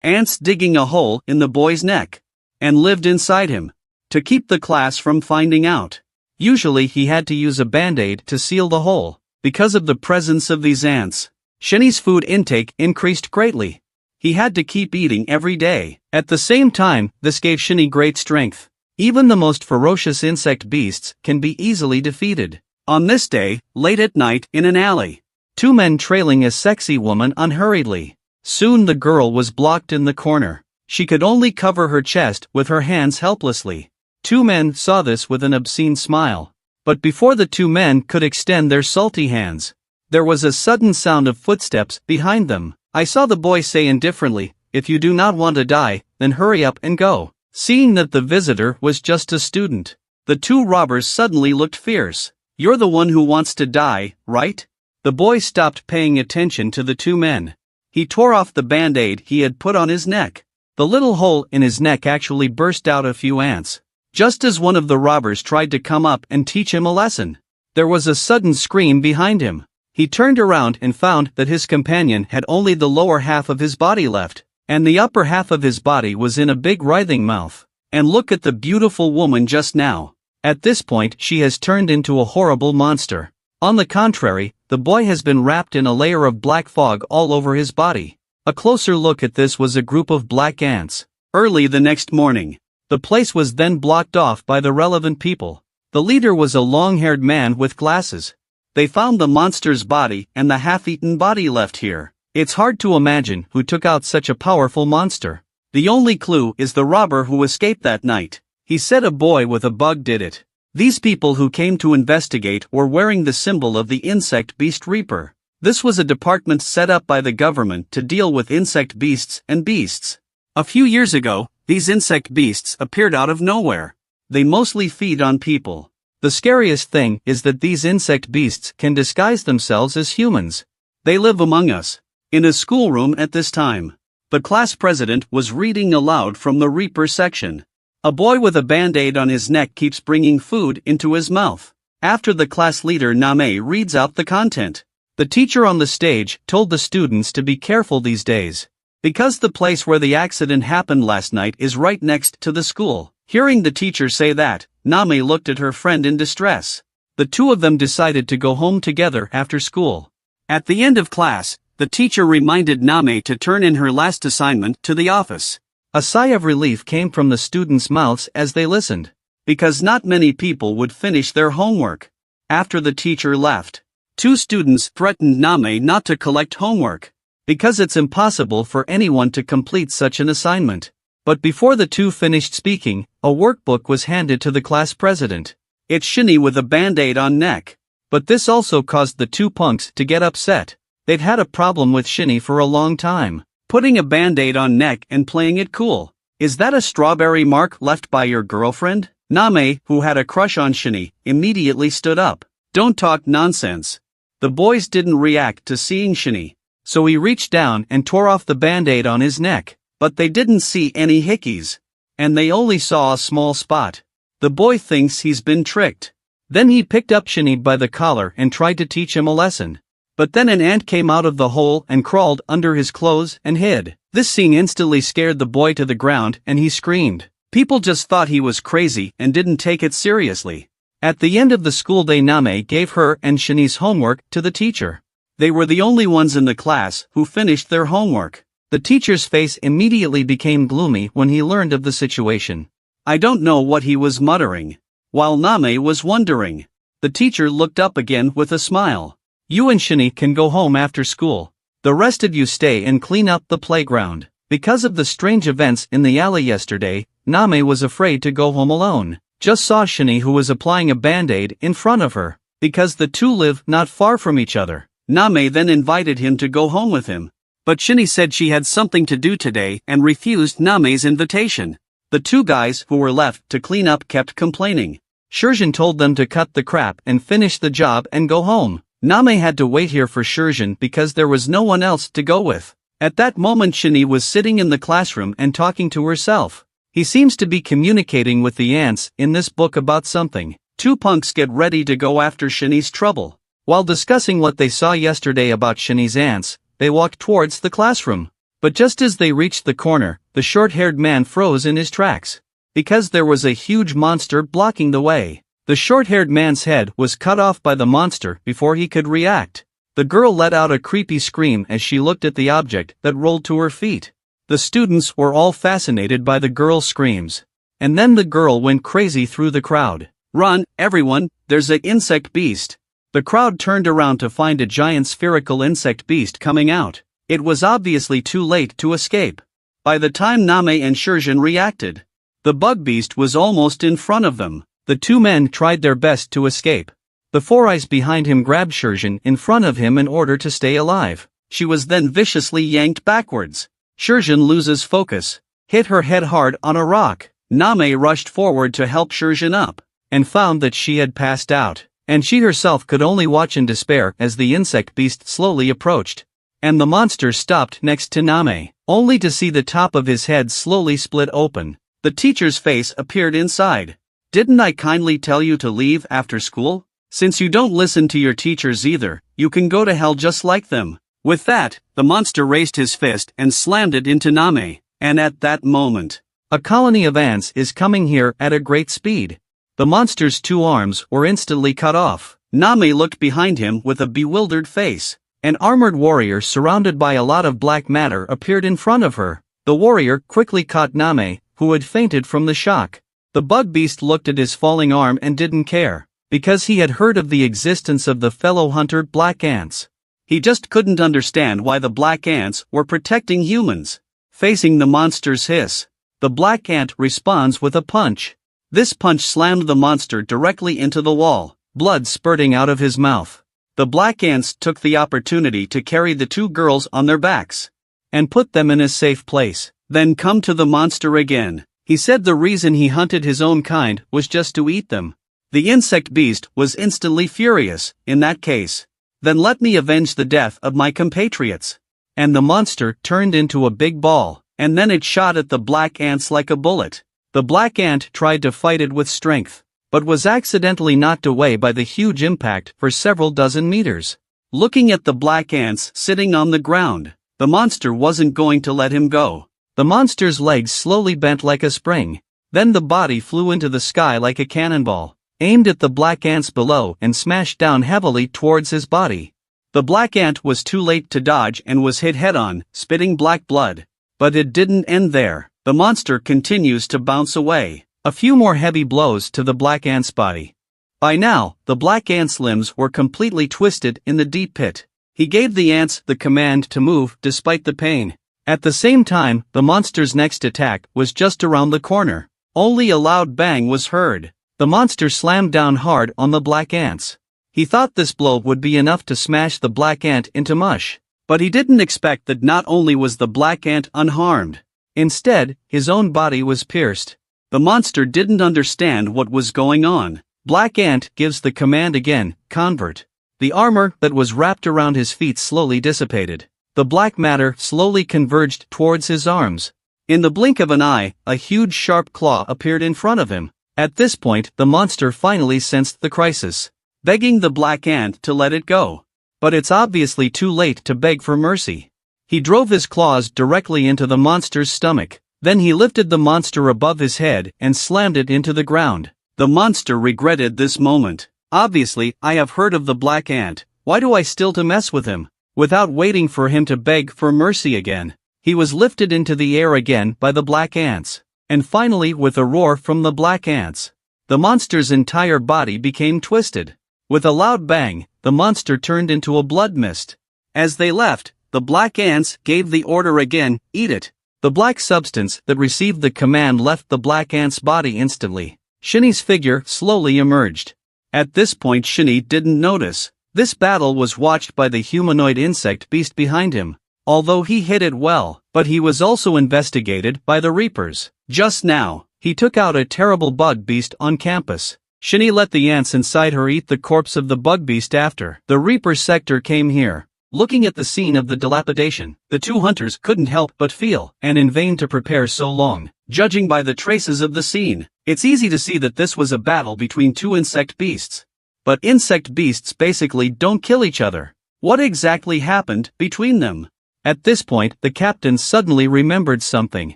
ants digging a hole in the boy's neck, and lived inside him, to keep the class from finding out. Usually he had to use a band-aid to seal the hole. Because of the presence of these ants, Shinny's food intake increased greatly. He had to keep eating every day. At the same time, this gave Shinny great strength. Even the most ferocious insect beasts can be easily defeated. On this day, late at night in an alley, two men trailing a sexy woman unhurriedly. Soon the girl was blocked in the corner. She could only cover her chest with her hands helplessly. Two men saw this with an obscene smile. But before the two men could extend their salty hands, there was a sudden sound of footsteps behind them. I saw the boy say indifferently, "If you do not want to die, then hurry up and go." Seeing that the visitor was just a student, the two robbers suddenly looked fierce. "You're the one who wants to die, right?" The boy stopped paying attention to the two men. He tore off the band-aid he had put on his neck. The little hole in his neck actually burst out a few ants. Just as one of the robbers tried to come up and teach him a lesson, there was a sudden scream behind him. He turned around and found that his companion had only the lower half of his body left, and the upper half of his body was in a big writhing mouth. And look at the beautiful woman just now. At this point she has turned into a horrible monster. On the contrary, the boy has been wrapped in a layer of black fog all over his body. A closer look at this was a group of black ants. Early the next morning, the place was then blocked off by the relevant people. The leader was a long-haired man with glasses. They found the monster's body and the half-eaten body left here. It's hard to imagine who took out such a powerful monster. The only clue is the robber who escaped that night. He said a boy with a bug did it. These people who came to investigate were wearing the symbol of the insect beast reaper. This was a department set up by the government to deal with insect beasts and beasts. A few years ago, these insect beasts appeared out of nowhere. They mostly feed on people. The scariest thing is that these insect beasts can disguise themselves as humans. They live among us. In a schoolroom at this time, the class president was reading aloud from the Reaper section. A boy with a band-aid on his neck keeps bringing food into his mouth. After the class leader Name reads out the content, the teacher on the stage told the students to be careful these days, because the place where the accident happened last night is right next to the school. Hearing the teacher say that, Name looked at her friend in distress. The two of them decided to go home together after school. At the end of class, the teacher reminded Name to turn in her last assignment to the office. A sigh of relief came from the students' mouths as they listened, because not many people would finish their homework. After the teacher left, two students threatened Name not to collect homework, because it's impossible for anyone to complete such an assignment. But before the two finished speaking, a workbook was handed to the class president. It's Shinny with a band-aid on neck. But this also caused the two punks to get upset. They'd had a problem with Shinny for a long time, putting a band-aid on neck and playing it cool. "Is that a strawberry mark left by your girlfriend?" Name, who had a crush on Shinny, immediately stood up. "Don't talk nonsense." The boys didn't react to seeing Shinny, so he reached down and tore off the band-aid on his neck. But they didn't see any hickeys, and they only saw a small spot. The boy thinks he's been tricked. Then he picked up Shinny by the collar and tried to teach him a lesson. But then an ant came out of the hole and crawled under his clothes and hid. This scene instantly scared the boy to the ground and he screamed. People just thought he was crazy and didn't take it seriously. At the end of the school day, Name gave her and Shinny's homework to the teacher. They were the only ones in the class who finished their homework. The teacher's face immediately became gloomy when he learned of the situation. I don't know what he was muttering. While Name was wondering, the teacher looked up again with a smile. "You and Shinny can go home after school. The rest of you stay and clean up the playground." Because of the strange events in the alley yesterday, Name was afraid to go home alone. Just saw Shinny, who was applying a band-aid in front of her, because the two live not far from each other. Name then invited him to go home with him. But Shinny said she had something to do today and refused Name's invitation. The two guys who were left to clean up kept complaining. Shurjin told them to cut the crap and finish the job and go home. Name had to wait here for Shurjin because there was no one else to go with. At that moment Shinny was sitting in the classroom and talking to herself. He seems to be communicating with the ants in this book about something. Two punks get ready to go after Shinny's trouble. While discussing what they saw yesterday about Shinny's ants, they walked towards the classroom. But just as they reached the corner, the short-haired man froze in his tracks. Because there was a huge monster blocking the way. The short-haired man's head was cut off by the monster before he could react. The girl let out a creepy scream as she looked at the object that rolled to her feet. The students were all fascinated by the girl's screams. And then the girl went crazy through the crowd. "Run, everyone, there's an insect beast." The crowd turned around to find a giant spherical insect beast coming out. It was obviously too late to escape. By the time Name and Shurjin reacted, the bug beast was almost in front of them. The two men tried their best to escape. The four eyes behind him grabbed Shurjin in front of him in order to stay alive. She was then viciously yanked backwards. Shurjin loses focus, hit her head hard on a rock. Name rushed forward to help Shurjin up, and found that she had passed out, and she herself could only watch in despair as the insect beast slowly approached. And the monster stopped next to Name, only to see the top of his head slowly split open. The teacher's face appeared inside. "Didn't I kindly tell you to leave after school? Since you don't listen to your teachers either, you can go to hell just like them." With that, the monster raised his fist and slammed it into Name, and at that moment, a colony of ants is coming here at a great speed. The monster's two arms were instantly cut off. Name looked behind him with a bewildered face. An armored warrior surrounded by a lot of black matter appeared in front of her. The warrior quickly caught Name, who had fainted from the shock. The bug beast looked at his falling arm and didn't care, because he had heard of the existence of the fellow hunter black ants. He just couldn't understand why the black ants were protecting humans. Facing the monster's hiss, the black ant responds with a punch. This punch slammed the monster directly into the wall, blood spurting out of his mouth. The black ants took the opportunity to carry the two girls on their backs and put them in a safe place. Then come to the monster again. He said the reason he hunted his own kind was just to eat them. The insect beast was instantly furious. "In that case, then let me avenge the death of my compatriots." And the monster turned into a big ball, and then it shot at the black ants like a bullet. The black ant tried to fight it with strength, but was accidentally knocked away by the huge impact for several dozen meters. Looking at the black ants sitting on the ground, the monster wasn't going to let him go. The monster's legs slowly bent like a spring. Then the body flew into the sky like a cannonball, aimed at the black ants below and smashed down heavily towards his body. The black ant was too late to dodge and was hit head-on, spitting black blood. But it didn't end there. The monster continues to bounce away. A few more heavy blows to the black ant's body. By now, the black ant's limbs were completely twisted in the deep pit. He gave the ants the command to move despite the pain. At the same time, the monster's next attack was just around the corner. Only a loud bang was heard. The monster slammed down hard on the black ants. He thought this blow would be enough to smash the black ant into mush. But he didn't expect that not only was the black ant unharmed, instead, his own body was pierced. The monster didn't understand what was going on. Black ant gives the command again, "Convert." The armor that was wrapped around his feet slowly dissipated. The black matter slowly converged towards his arms. In the blink of an eye, a huge sharp claw appeared in front of him. At this point, the monster finally sensed the crisis, begging the black ant to let it go. But it's obviously too late to beg for mercy. He drove his claws directly into the monster's stomach. Then he lifted the monster above his head and slammed it into the ground. The monster regretted this moment. "Obviously, I have heard of the black ant. Why do I still to mess with him?" Without waiting for him to beg for mercy again, he was lifted into the air again by the black ants. And finally, with a roar from the black ants, the monster's entire body became twisted. With a loud bang, the monster turned into a blood mist. As they left, the black ants gave the order again, "Eat it." The black substance that received the command left the black ant's body instantly. Shinny's figure slowly emerged. At this point Shinny didn't notice. This battle was watched by the humanoid insect beast behind him. Although he hit it well, but he was also investigated by the Reapers. Just now, he took out a terrible bug beast on campus. Shinny let the ants inside her eat the corpse of the bug beast after the Reaper sector came here. Looking at the scene of the dilapidation, the two hunters couldn't help but feel, and in vain to prepare so long. Judging by the traces of the scene, it's easy to see that this was a battle between two insect beasts. But insect beasts basically don't kill each other. What exactly happened between them? At this point, the captain suddenly remembered something.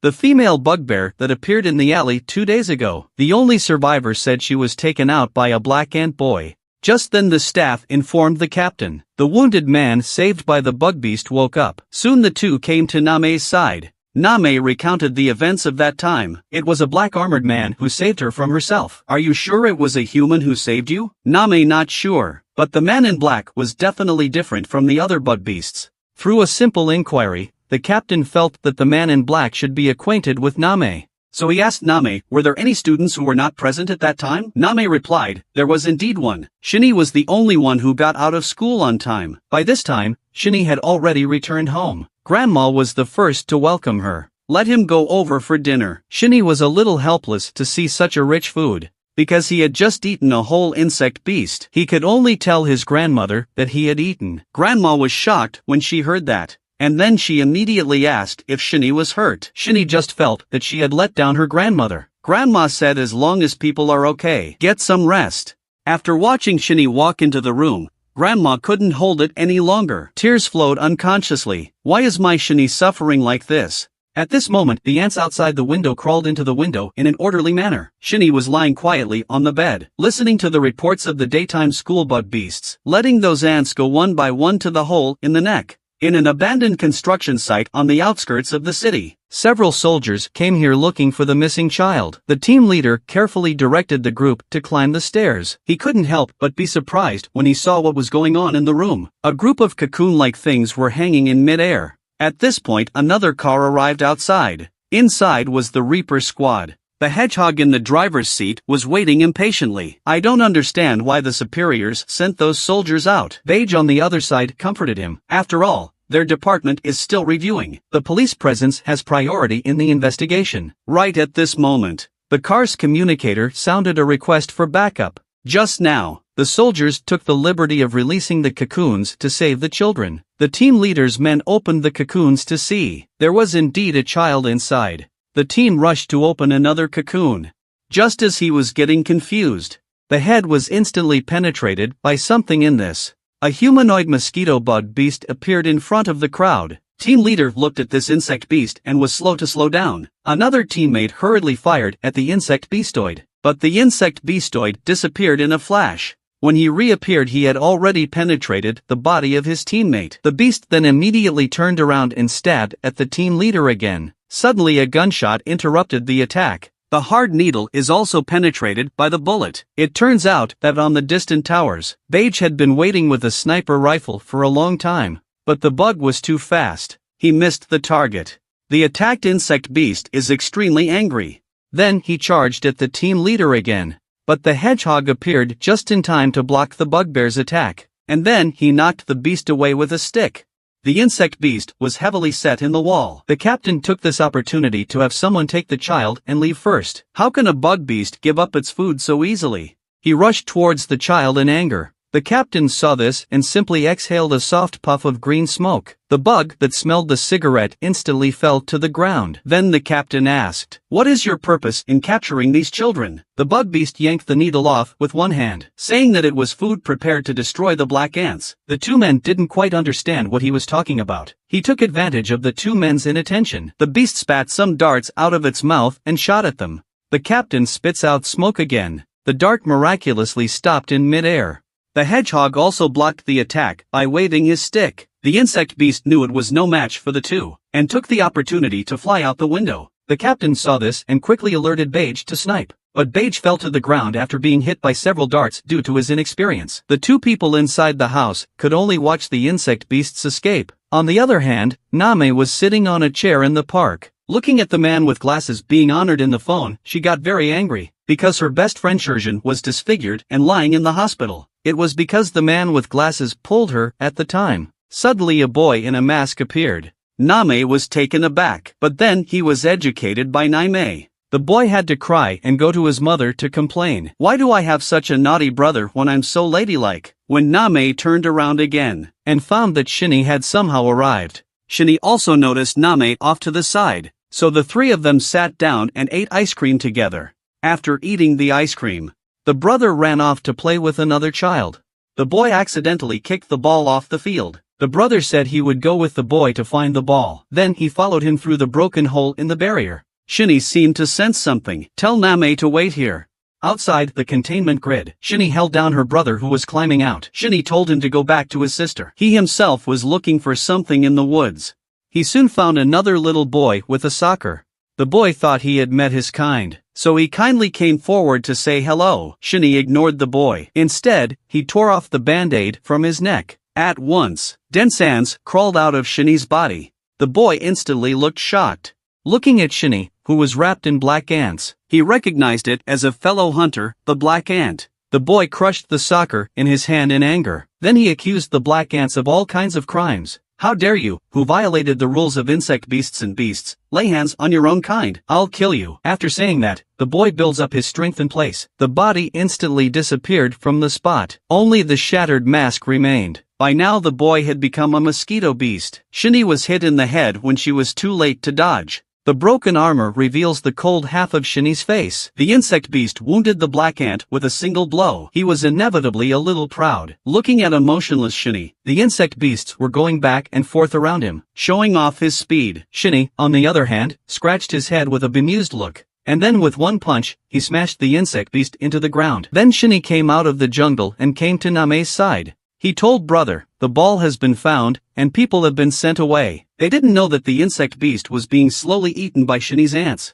The female bugbear that appeared in the alley 2 days ago. The only survivor said she was taken out by a black ant boy. Just then the staff informed the captain. The wounded man saved by the bug beast woke up. Soon the two came to Name's side. Name recounted the events of that time. It was a black armored man who saved her from herself. Are you sure it was a human who saved you? Name not sure, but the man in black was definitely different from the other bug beasts. Through a simple inquiry, the captain felt that the man in black should be acquainted with Name. So he asked Name, were there any students who were not present at that time? Name replied, there was indeed one. Shinny was the only one who got out of school on time. By this time, Shinny had already returned home. Grandma was the first to welcome her. Let him go over for dinner. Shinny was a little helpless to see such a rich food. Because he had just eaten a whole insect beast, he could only tell his grandmother that he had eaten. Grandma was shocked when she heard that. And then she immediately asked if Shinny was hurt. Shinny just felt that she had let down her grandmother. Grandma said as long as people are okay, get some rest. After watching Shinny walk into the room, Grandma couldn't hold it any longer. Tears flowed unconsciously. Why is my Shinny suffering like this? At this moment, the ants outside the window crawled into the window in an orderly manner. Shinny was lying quietly on the bed, listening to the reports of the daytime school bug beasts, letting those ants go one by one to the hole in the neck. In an abandoned construction site on the outskirts of the city, several soldiers came here looking for the missing child. The team leader carefully directed the group to climb the stairs. He couldn't help but be surprised when he saw what was going on in the room. A group of cocoon-like things were hanging in mid-air. At this point, another car arrived outside. Inside was the Reaper squad. The hedgehog in the driver's seat was waiting impatiently. I don't understand why the superiors sent those soldiers out. Beige on the other side comforted him. After all, their department is still reviewing. The police presence has priority in the investigation. Right at this moment, the car's communicator sounded a request for backup. Just now, the soldiers took the liberty of releasing the cocoons to save the children. The team leader's men opened the cocoons to see. There was indeed a child inside. The team rushed to open another cocoon. Just as he was getting confused, the head was instantly penetrated by something in this. A humanoid mosquito bug beast appeared in front of the crowd. Team leader looked at this insect beast and was slow to slow down. Another teammate hurriedly fired at the insect beastoid, but the insect beastoid disappeared in a flash. When he reappeared, he had already penetrated the body of his teammate. The beast then immediately turned around and stabbed at the team leader again. Suddenly a gunshot interrupted the attack. The hard needle is also penetrated by the bullet. It turns out that on the distant towers, Beige had been waiting with a sniper rifle for a long time, but the bug was too fast. He missed the target. The attacked insect beast is extremely angry. Then he charged at the team leader again, but the hedgehog appeared just in time to block the bugbear's attack, and then he knocked the beast away with a stick. The insect beast was heavily set in the wall. The captain took this opportunity to have someone take the child and leave first. How can a bug beast give up its food so easily? He rushed towards the child in anger. The captain saw this and simply exhaled a soft puff of green smoke. The bug that smelled the cigarette instantly fell to the ground. Then the captain asked, "What is your purpose in capturing these children?" The bug beast yanked the needle off with one hand, saying that it was food prepared to destroy the black ants. The two men didn't quite understand what he was talking about. He took advantage of the two men's inattention. The beast spat some darts out of its mouth and shot at them. The captain spits out smoke again. The dart miraculously stopped in mid-air. The hedgehog also blocked the attack by waving his stick. The insect beast knew it was no match for the two, and took the opportunity to fly out the window. The captain saw this and quickly alerted Beige to snipe, but Beige fell to the ground after being hit by several darts due to his inexperience. The two people inside the house could only watch the insect beast's escape. On the other hand, Name was sitting on a chair in the park. Looking at the man with glasses being honored in the phone, she got very angry, because her best friend Shurjan was disfigured and lying in the hospital. It was because the man with glasses pulled her at the time. Suddenly a boy in a mask appeared. Name was taken aback, but then he was educated by Name. The boy had to cry and go to his mother to complain. "Why do I have such a naughty brother when I'm so ladylike?" When Name turned around again, and found that Shinny had somehow arrived. Shinny also noticed Name off to the side, so the three of them sat down and ate ice cream together. After eating the ice cream, the brother ran off to play with another child. The boy accidentally kicked the ball off the field. The brother said he would go with the boy to find the ball. Then he followed him through the broken hole in the barrier. Shinny seemed to sense something. Tell Name to wait here. Outside the containment grid, Shinny held down her brother who was climbing out. Shinny told him to go back to his sister. He himself was looking for something in the woods. He soon found another little boy with a soccer. The boy thought he had met his kind, so he kindly came forward to say hello. Shinny ignored the boy. Instead, he tore off the band-aid from his neck. At once, dense ants crawled out of Shinny's body. The boy instantly looked shocked. Looking at Shinny, who was wrapped in black ants, he recognized it as a fellow hunter, the black ant. The boy crushed the soccer in his hand in anger. Then he accused the black ants of all kinds of crimes. How dare you, who violated the rules of insect beasts and beasts, lay hands on your own kind? I'll kill you. After saying that, the boy builds up his strength in place. The body instantly disappeared from the spot. Only the shattered mask remained. By now the boy had become a mosquito beast. Shinny was hit in the head when she was too late to dodge. The broken armor reveals the cold half of Shinny's face. The insect beast wounded the black ant with a single blow. He was inevitably a little proud. Looking at a motionless Shinny, the insect beasts were going back and forth around him, showing off his speed. Shinny, on the other hand, scratched his head with a bemused look. And then with one punch, he smashed the insect beast into the ground. Then Shinny came out of the jungle and came to Name's side. He told brother, the ball has been found, and people have been sent away. They didn't know that the insect beast was being slowly eaten by Shinny's ants.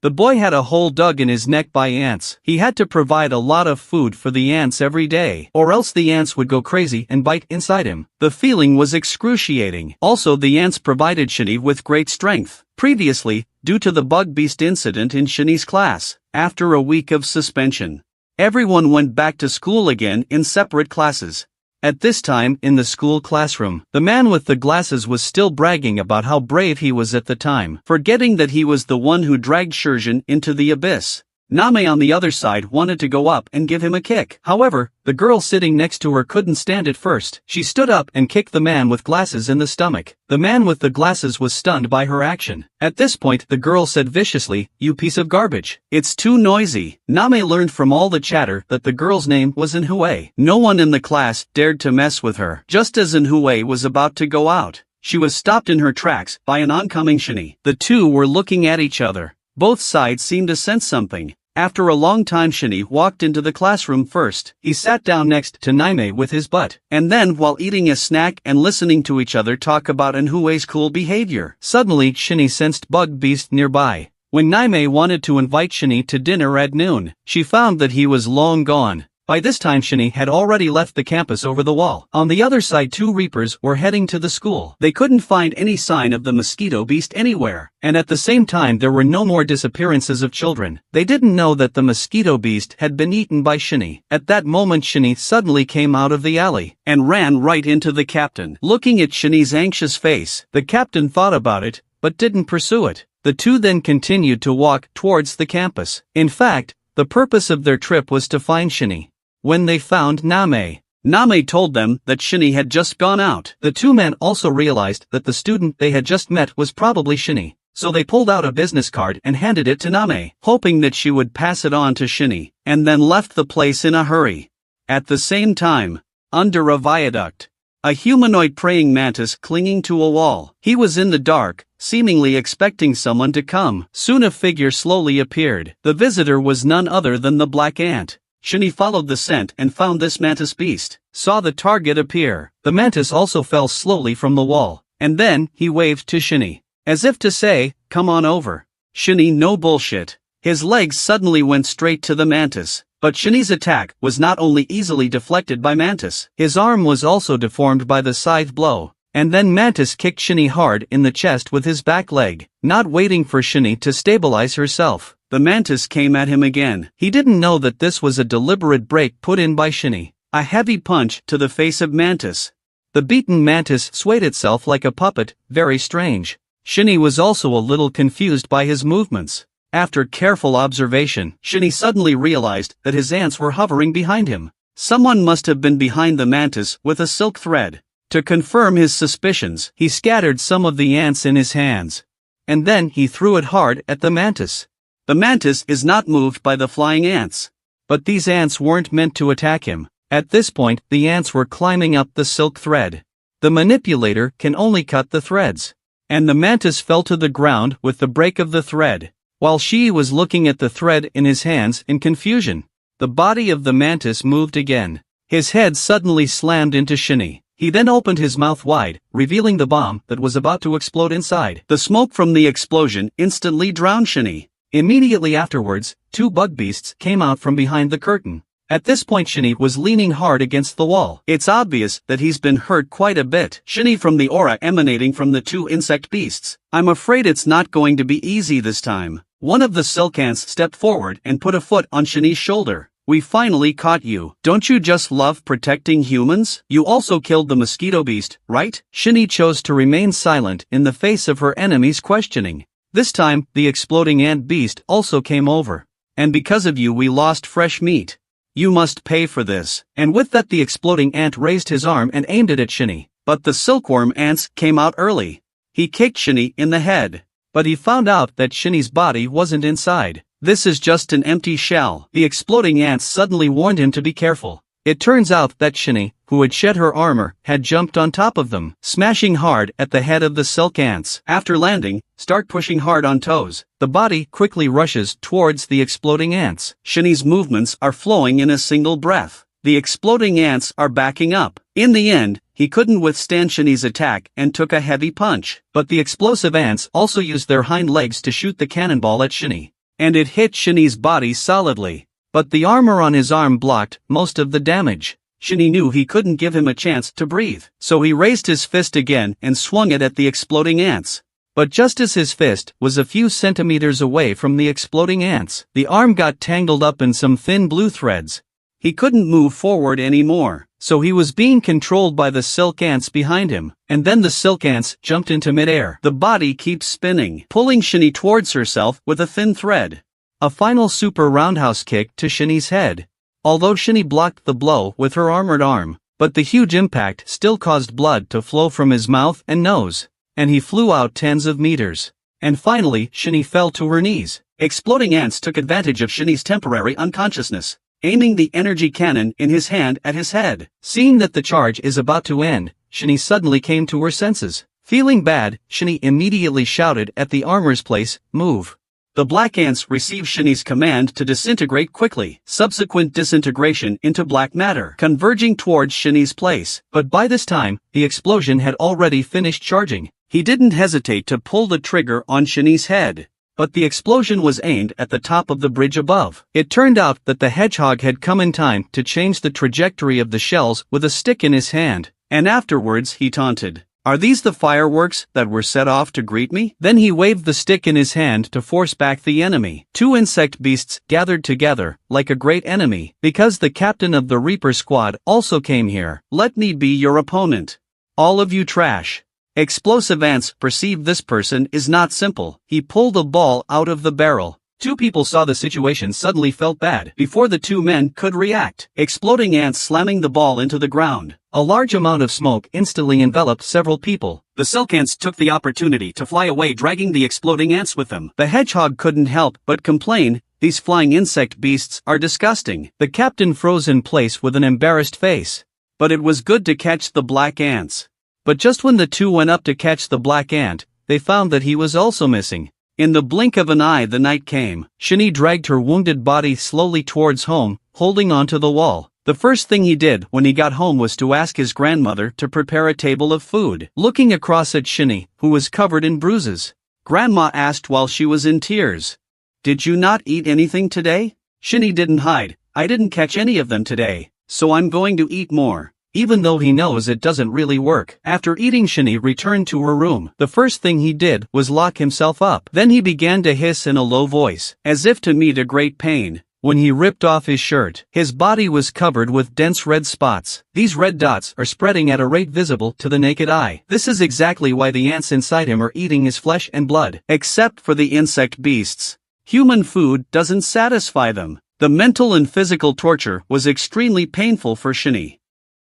The boy had a hole dug in his neck by ants. He had to provide a lot of food for the ants every day, or else the ants would go crazy and bite inside him. The feeling was excruciating. Also, the ants provided Shinny with great strength. Previously, due to the bug beast incident in Shinny's class, after a week of suspension, everyone went back to school again in separate classes. At this time, in the school classroom, the man with the glasses was still bragging about how brave he was at the time, forgetting that he was the one who dragged Shurjin into the abyss. Name on the other side wanted to go up and give him a kick. However, the girl sitting next to her couldn't stand it first. She stood up and kicked the man with glasses in the stomach. The man with the glasses was stunned by her action. At this point, the girl said viciously, "You piece of garbage. It's too noisy." Name learned from all the chatter that the girl's name was MANHUA. No one in the class dared to mess with her. Just as MANHUA was about to go out, she was stopped in her tracks by an oncoming Shinny. The two were looking at each other. Both sides seemed to sense something. After a long time, Shinny walked into the classroom first. He sat down next to Name with his butt. And then, while eating a snack and listening to each other talk about MANHUA's cool behavior, suddenly Shinny sensed Bug Beast nearby. When Name wanted to invite Shinny to dinner at noon, she found that he was long gone. By this time Shinny had already left the campus over the wall. On the other side, two reapers were heading to the school. They couldn't find any sign of the mosquito beast anywhere, and at the same time there were no more disappearances of children. They didn't know that the mosquito beast had been eaten by Shinny. At that moment Shinny suddenly came out of the alley, and ran right into the captain. Looking at Shinny's anxious face, the captain thought about it, but didn't pursue it. The two then continued to walk towards the campus. In fact, the purpose of their trip was to find Shinny. When they found Name told them that Shinny had just gone out. The two men also realized that the student they had just met was probably Shinny, so they pulled out a business card and handed it to Name, hoping that she would pass it on to Shinny, and then left the place in a hurry. At the same time, under a viaduct, a humanoid praying mantis clinging to a wall. He was in the dark, seemingly expecting someone to come. Soon a figure slowly appeared. The visitor was none other than the black ant. Shinny followed the scent and found this mantis beast, saw the target appear. The mantis also fell slowly from the wall, and then he waved to Shinny, as if to say, "Come on over." Shinny, no bullshit. His legs suddenly went straight to the mantis, but Shinny's attack was not only easily deflected by mantis, his arm was also deformed by the scythe blow. And then Mantis kicked Shinny hard in the chest with his back leg, not waiting for Shinny to stabilize herself. The mantis came at him again. He didn't know that this was a deliberate break put in by Shinny. A heavy punch to the face of Mantis. The beaten mantis swayed itself like a puppet, very strange. Shinny was also a little confused by his movements. After careful observation, Shinny suddenly realized that his ants were hovering behind him. Someone must have been behind the mantis with a silk thread. To confirm his suspicions, he scattered some of the ants in his hands. And then he threw it hard at the mantis. The mantis is not moved by the flying ants. But these ants weren't meant to attack him. At this point, the ants were climbing up the silk thread. The manipulator can only cut the threads. And the mantis fell to the ground with the break of the thread. While Shi was looking at the thread in his hands in confusion, the body of the mantis moved again. His head suddenly slammed into Shinny. He then opened his mouth wide, revealing the bomb that was about to explode inside. The smoke from the explosion instantly drowned Shinny. Immediately afterwards, 2 bug beasts came out from behind the curtain. At this point Shinny was leaning hard against the wall. It's obvious that he's been hurt quite a bit. Shinny from the aura emanating from the 2 insect beasts. I'm afraid it's not going to be easy this time. One of the silk ants stepped forward and put a foot on Shinny's shoulder. We finally caught you. Don't you just love protecting humans? You also killed the mosquito beast, right? Shinny chose to remain silent in the face of her enemy's questioning. This time, the exploding ant beast also came over. And because of you we lost fresh meat. You must pay for this. And with that the exploding ant raised his arm and aimed it at Shinny. But the silkworm ants came out early. He kicked Shinny in the head. But he found out that Shinny's body wasn't inside. This is just an empty shell. The exploding ants suddenly warned him to be careful. It turns out that Shinny, who had shed her armor, had jumped on top of them, smashing hard at the head of the silk ants. After landing, start pushing hard on toes. The body quickly rushes towards the exploding ants. Shinny's movements are flowing in a single breath. The exploding ants are backing up. In the end, he couldn't withstand Shinny's attack and took a heavy punch. But the explosive ants also used their hind legs to shoot the cannonball at Shinny. And it hit Shinny's body solidly. But the armor on his arm blocked most of the damage. Shinny knew he couldn't give him a chance to breathe. So he raised his fist again and swung it at the exploding ants. But just as his fist was a few centimeters away from the exploding ants, the arm got tangled up in some thin blue threads. He couldn't move forward anymore. So he was being controlled by the silk ants behind him. And then the silk ants jumped into midair. The body keeps spinning, pulling Shinny towards herself with a thin thread. A final super roundhouse kick to Shinny's head. Although Shinny blocked the blow with her armored arm, but the huge impact still caused blood to flow from his mouth and nose. And he flew out tens of meters. And finally, Shinny fell to her knees. Exploding ants took advantage of Shinny's temporary unconsciousness, aiming the energy cannon in his hand at his head. Seeing that the charge is about to end, Shinny suddenly came to her senses. Feeling bad, Shinny immediately shouted at the armor's place, "Move." The black ants received Shinny's command to disintegrate quickly. Subsequent disintegration into black matter, converging towards Shinny's place. But by this time, the explosion had already finished charging. He didn't hesitate to pull the trigger on Shinny's head. But the explosion was aimed at the top of the bridge above. It turned out that the hedgehog had come in time to change the trajectory of the shells with a stick in his hand. And afterwards he taunted, "Are these the fireworks that were set off to greet me?" Then he waved the stick in his hand to force back the enemy. 2 insect beasts gathered together, like a great enemy, because the captain of the Reaper squad also came here. "Let me be your opponent. All of you trash." Explosive ants perceive this person is not simple. He pulled a ball out of the barrel. 2 people saw the situation suddenly felt bad before the 2 men could react. Exploding ants slamming the ball into the ground. A large amount of smoke instantly enveloped several people. The silk ants took the opportunity to fly away, dragging the exploding ants with them. The hedgehog couldn't help but complain, "These flying insect beasts are disgusting." The captain froze in place with an embarrassed face. But it was good to catch the black ants. But just when the 2 went up to catch the black ant, they found that he was also missing. In the blink of an eye the night came. Shinny dragged her wounded body slowly towards home, holding onto the wall. The first thing he did when he got home was to ask his grandmother to prepare a table of food. Looking across at Shinny, who was covered in bruises, Grandma asked while she was in tears, "Did you not eat anything today?" Shinny didn't hide, "I didn't catch any of them today, so I'm going to eat more." Even though he knows it doesn't really work. After eating, Shinny returned to her room. The first thing he did was lock himself up. Then he began to hiss in a low voice, as if to meet a great pain. When he ripped off his shirt, his body was covered with dense red spots. These red dots are spreading at a rate visible to the naked eye. This is exactly why the ants inside him are eating his flesh and blood. Except for the insect beasts. Human food doesn't satisfy them. The mental and physical torture was extremely painful for Shinny.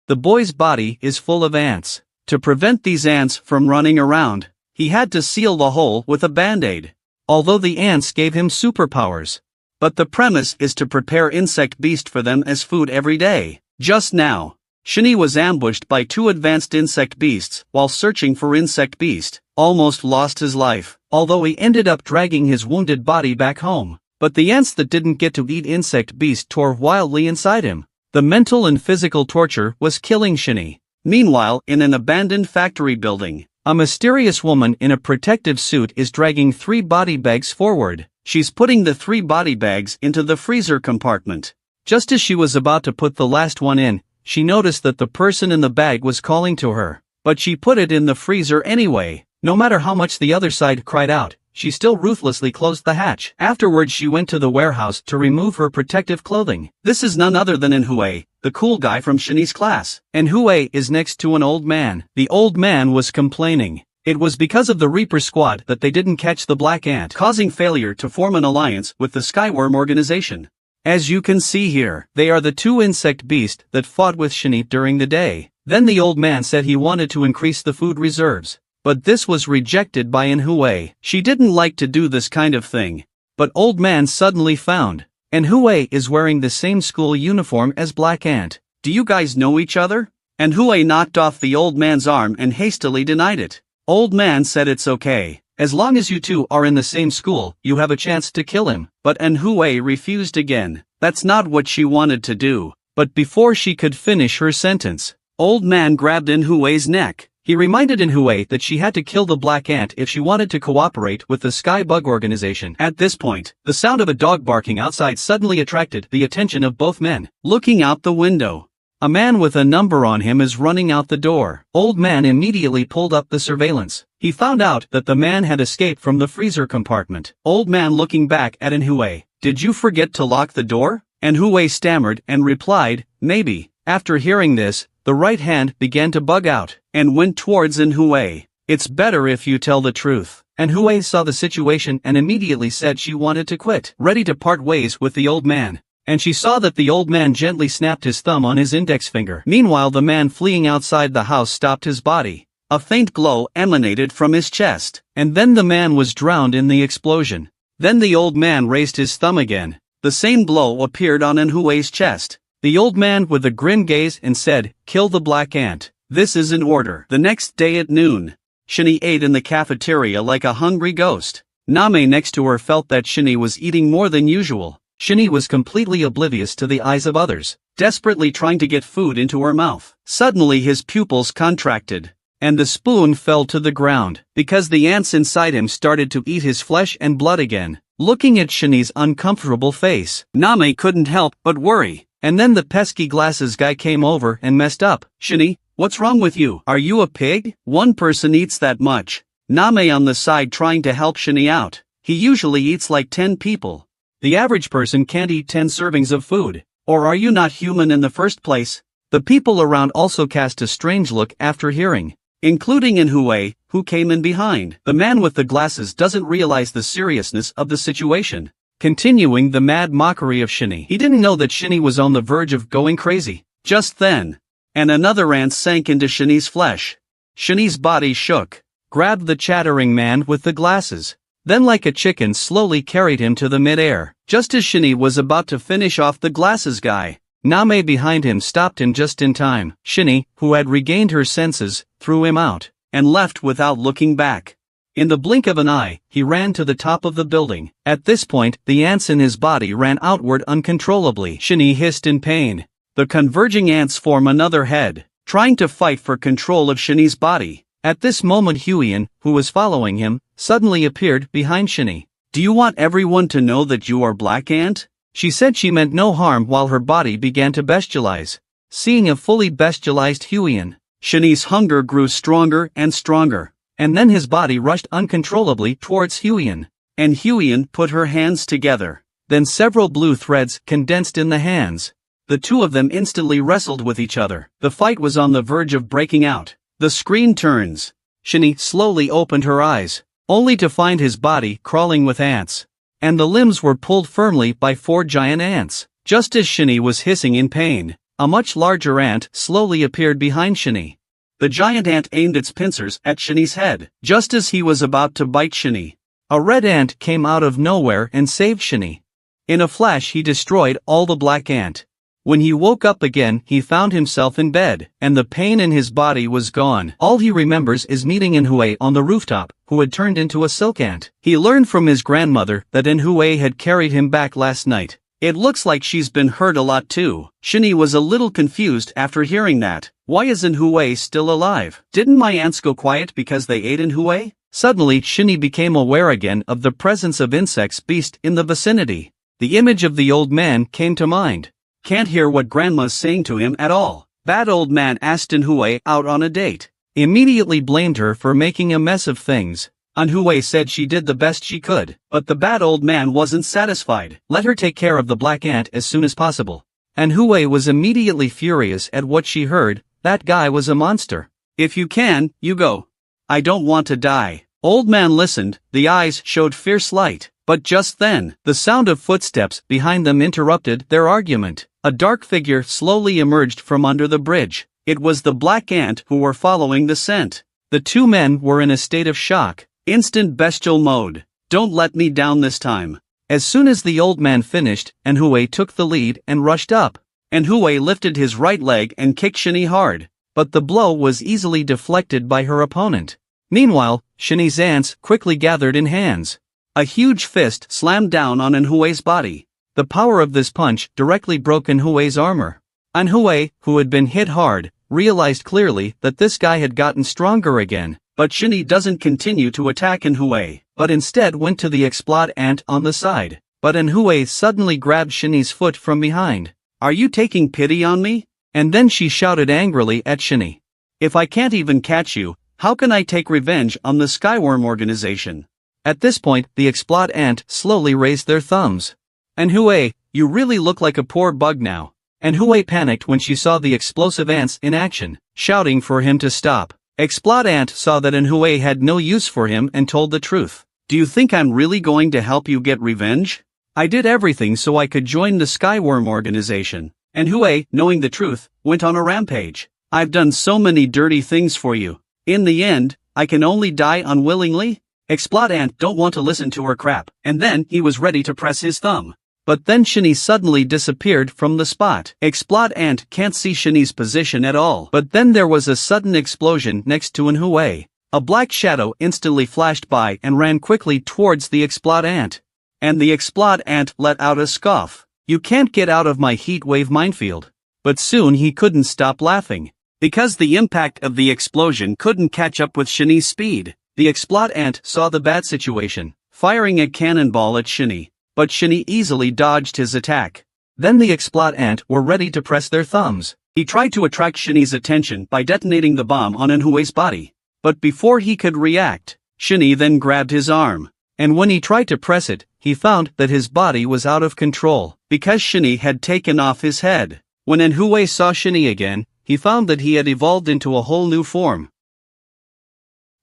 The boy's body is full of ants. To prevent these ants from running around, he had to seal the hole with a band-aid. Although the ants gave him superpowers. But the premise is to prepare insect beast for them as food every day. Just now, Shini was ambushed by two advanced insect beasts while searching for insect beast, almost lost his life, although he ended up dragging his wounded body back home. But the ants that didn't get to eat insect beast tore wildly inside him. The mental and physical torture was killing Shini. Meanwhile, in an abandoned factory building, a mysterious woman in a protective suit is dragging 3 body bags forward. She's putting the 3 body bags into the freezer compartment. Just as she was about to put the last one in, she noticed that the person in the bag was calling to her. But she put it in the freezer anyway. No matter how much the other side cried out, she still ruthlessly closed the hatch. Afterwards she went to the warehouse to remove her protective clothing. This is none other than MANHUA, the cool guy from Shini's class. MANHUA is next to an old man. The old man was complaining. It was because of the Reaper Squad that they didn't catch the Black Ant, causing failure to form an alliance with the Skyworm organization. As you can see here, they are the 2 insect beasts that fought with Shini during the day. Then the old man said he wanted to increase the food reserves. But this was rejected by MANHUA. She didn't like to do this kind of thing. But old man suddenly found. MANHUA is wearing the same school uniform as Black Ant. Do you guys know each other? MANHUA knocked off the old man's arm and hastily denied it. Old man said it's okay. As long as you two are in the same school, you have a chance to kill him. But MANHUA refused again. That's not what she wanted to do. But before she could finish her sentence, old man grabbed MANHUA's neck. He reminded MANHUA that she had to kill the Black Ant if she wanted to cooperate with the Sky Bug organization. At this point, the sound of a dog barking outside suddenly attracted the attention of both men. Looking out the window, a man with a number on him is running out the door. Old man immediately pulled up the surveillance. He found out that the man had escaped from the freezer compartment. Old man looking back at MANHUA. Did you forget to lock the door? MANHUA stammered and replied, maybe. After hearing this, the right hand began to bug out and went towards MANHUA. It's better if you tell the truth. MANHUA saw the situation and immediately said she wanted to quit, ready to part ways with the old man. And she saw that the old man gently snapped his thumb on his index finger. Meanwhile, the man fleeing outside the house stopped his body. A faint glow emanated from his chest, and then the man was drowned in the explosion. Then the old man raised his thumb again. The same glow appeared on MANHUA's chest. The old man with a grin gazed and said, kill the Black Ant. This is an order. The next day at noon, Shini ate in the cafeteria like a hungry ghost. Name next to her felt that Shini was eating more than usual. Shini was completely oblivious to the eyes of others, desperately trying to get food into her mouth. Suddenly his pupils contracted, and the spoon fell to the ground, because the ants inside him started to eat his flesh and blood again. Looking at Shini's uncomfortable face, Name couldn't help but worry. And then the pesky glasses guy came over and messed up. Shini, what's wrong with you? Are you a pig? One person eats that much. Name on the side trying to help Shini out. He usually eats like 10 people. The average person can't eat 10 servings of food. Or are you not human in the first place? The people around also cast a strange look after hearing, including MANHUA, who came in behind. The man with the glasses doesn't realize the seriousness of the situation, continuing the mad mockery of Shini. He didn't know that Shini was on the verge of going crazy. Just then, and another ant sank into Shini's flesh. Shini's body shook, grabbed the chattering man with the glasses, then like a chicken slowly carried him to the mid-air. Just as Shini was about to finish off the glasses guy, Name behind him stopped him just in time. Shini, who had regained her senses, threw him out, and left without looking back. In the blink of an eye, he ran to the top of the building. At this point, the ants in his body ran outward uncontrollably. Shini hissed in pain. The converging ants form another head, trying to fight for control of Shini's body. At this moment Huiyan, who was following him, suddenly appeared behind Shini. Do you want everyone to know that you are Black Ant? She said she meant no harm while her body began to bestialize. Seeing a fully bestialized Huiyan, Shini's hunger grew stronger and stronger. And then his body rushed uncontrollably towards Huiyan. And Huiyan put her hands together. Then several blue threads condensed in the hands. The two of them instantly wrestled with each other. The fight was on the verge of breaking out. The screen turns. Shini slowly opened her eyes, only to find his body crawling with ants. And the limbs were pulled firmly by 4 giant ants. Just as Shini was hissing in pain, a much larger ant slowly appeared behind Shini. The giant ant aimed its pincers at Shini's head. Just as he was about to bite Shini, a red ant came out of nowhere and saved Shini. In a flash he destroyed all the Black Ant. When he woke up again, he found himself in bed, and the pain in his body was gone. All he remembers is meeting MANHUA on the rooftop, who had turned into a silk ant. He learned from his grandmother that MANHUA had carried him back last night. It looks like she's been hurt a lot too. Shinny was a little confused after hearing that. Why is MANHUA still alive? Didn't my ants go quiet because they ate MANHUA? Suddenly Shinny became aware again of the presence of insects beast in the vicinity. The image of the old man came to mind. Can't hear what grandma's saying to him at all. Bad old man asked MANHUA out on a date. Immediately blamed her for making a mess of things. MANHUA said she did the best she could, but the bad old man wasn't satisfied. Let her take care of the black ant as soon as possible. MANHUA was immediately furious at what she heard. That guy was a monster. If you can, you go. I don't want to die. Old man listened, the eyes showed fierce light. But just then, the sound of footsteps behind them interrupted their argument. A dark figure slowly emerged from under the bridge. It was the black ant who were following the scent. The two men were in a state of shock. Instant bestial mode. Don't let me down this time. As soon as the old man finished, MANHUA took the lead and rushed up. MANHUA lifted his right leg and kicked Shinny hard. But the blow was easily deflected by her opponent. Meanwhile, Shinny's ants quickly gathered in hands. A huge fist slammed down on MANHUA's body. The power of this punch directly broke MANHUA's armor. MANHUA, who had been hit hard, realized clearly that this guy had gotten stronger again, but Shinny doesn't continue to attack MANHUA, but instead went to the explode ant on the side. But MANHUA suddenly grabbed Shinny's foot from behind. Are you taking pity on me? And then she shouted angrily at Shinny. If I can't even catch you, how can I take revenge on the Skyworm organization? At this point, the explode ant slowly raised their thumbs. MANHUA, you really look like a poor bug now. MANHUA panicked when she saw the explosive ants in action, shouting for him to stop. Explode ant saw that MANHUA had no use for him and told the truth. Do you think I'm really going to help you get revenge? I did everything so I could join the Skyworm organization. MANHUA, knowing the truth, went on a rampage. I've done so many dirty things for you. In the end, I can only die unwillingly? Explode ant don't want to listen to her crap, and then he was ready to press his thumb. But then Shinny suddenly disappeared from the spot. Explode ant can't see Shinny's position at all. But then there was a sudden explosion next to MANHUA. A black shadow instantly flashed by and ran quickly towards the explode ant. And the explode ant let out a scoff. You can't get out of my heat wave minefield. But soon he couldn't stop laughing. Because the impact of the explosion couldn't catch up with Shinny's speed. The explode ant saw the bad situation, firing a cannonball at Shinny, but Shinny easily dodged his attack. Then the explode ant were ready to press their thumbs. He tried to attract Shinny's attention by detonating the bomb on MANHUA's body. But before he could react, Shinny then grabbed his arm. And when he tried to press it, he found that his body was out of control, because Shinny had taken off his head. When MANHUA saw Shinny again, he found that he had evolved into a whole new form.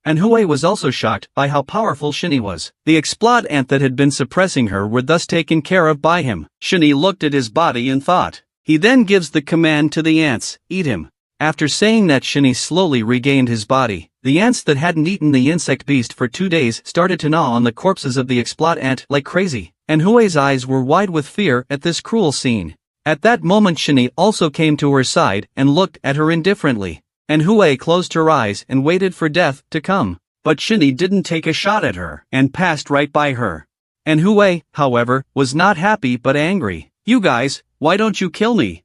MANHUA was also shocked by how powerful Shinny was. The explode ant that had been suppressing her were thus taken care of by him. Shinny looked at his body and thought. He then gives the command to the ants, eat him. After saying that, Shinny slowly regained his body. The ants that hadn't eaten the insect beast for 2 days started to gnaw on the corpses of the explode ant like crazy. MANHUA's eyes were wide with fear at this cruel scene. At that moment Shinny also came to her side and looked at her indifferently. MANHUA closed her eyes and waited for death to come. But Shinny didn't take a shot at her and passed right by her. MANHUA, however, was not happy but angry. You guys, why don't you kill me?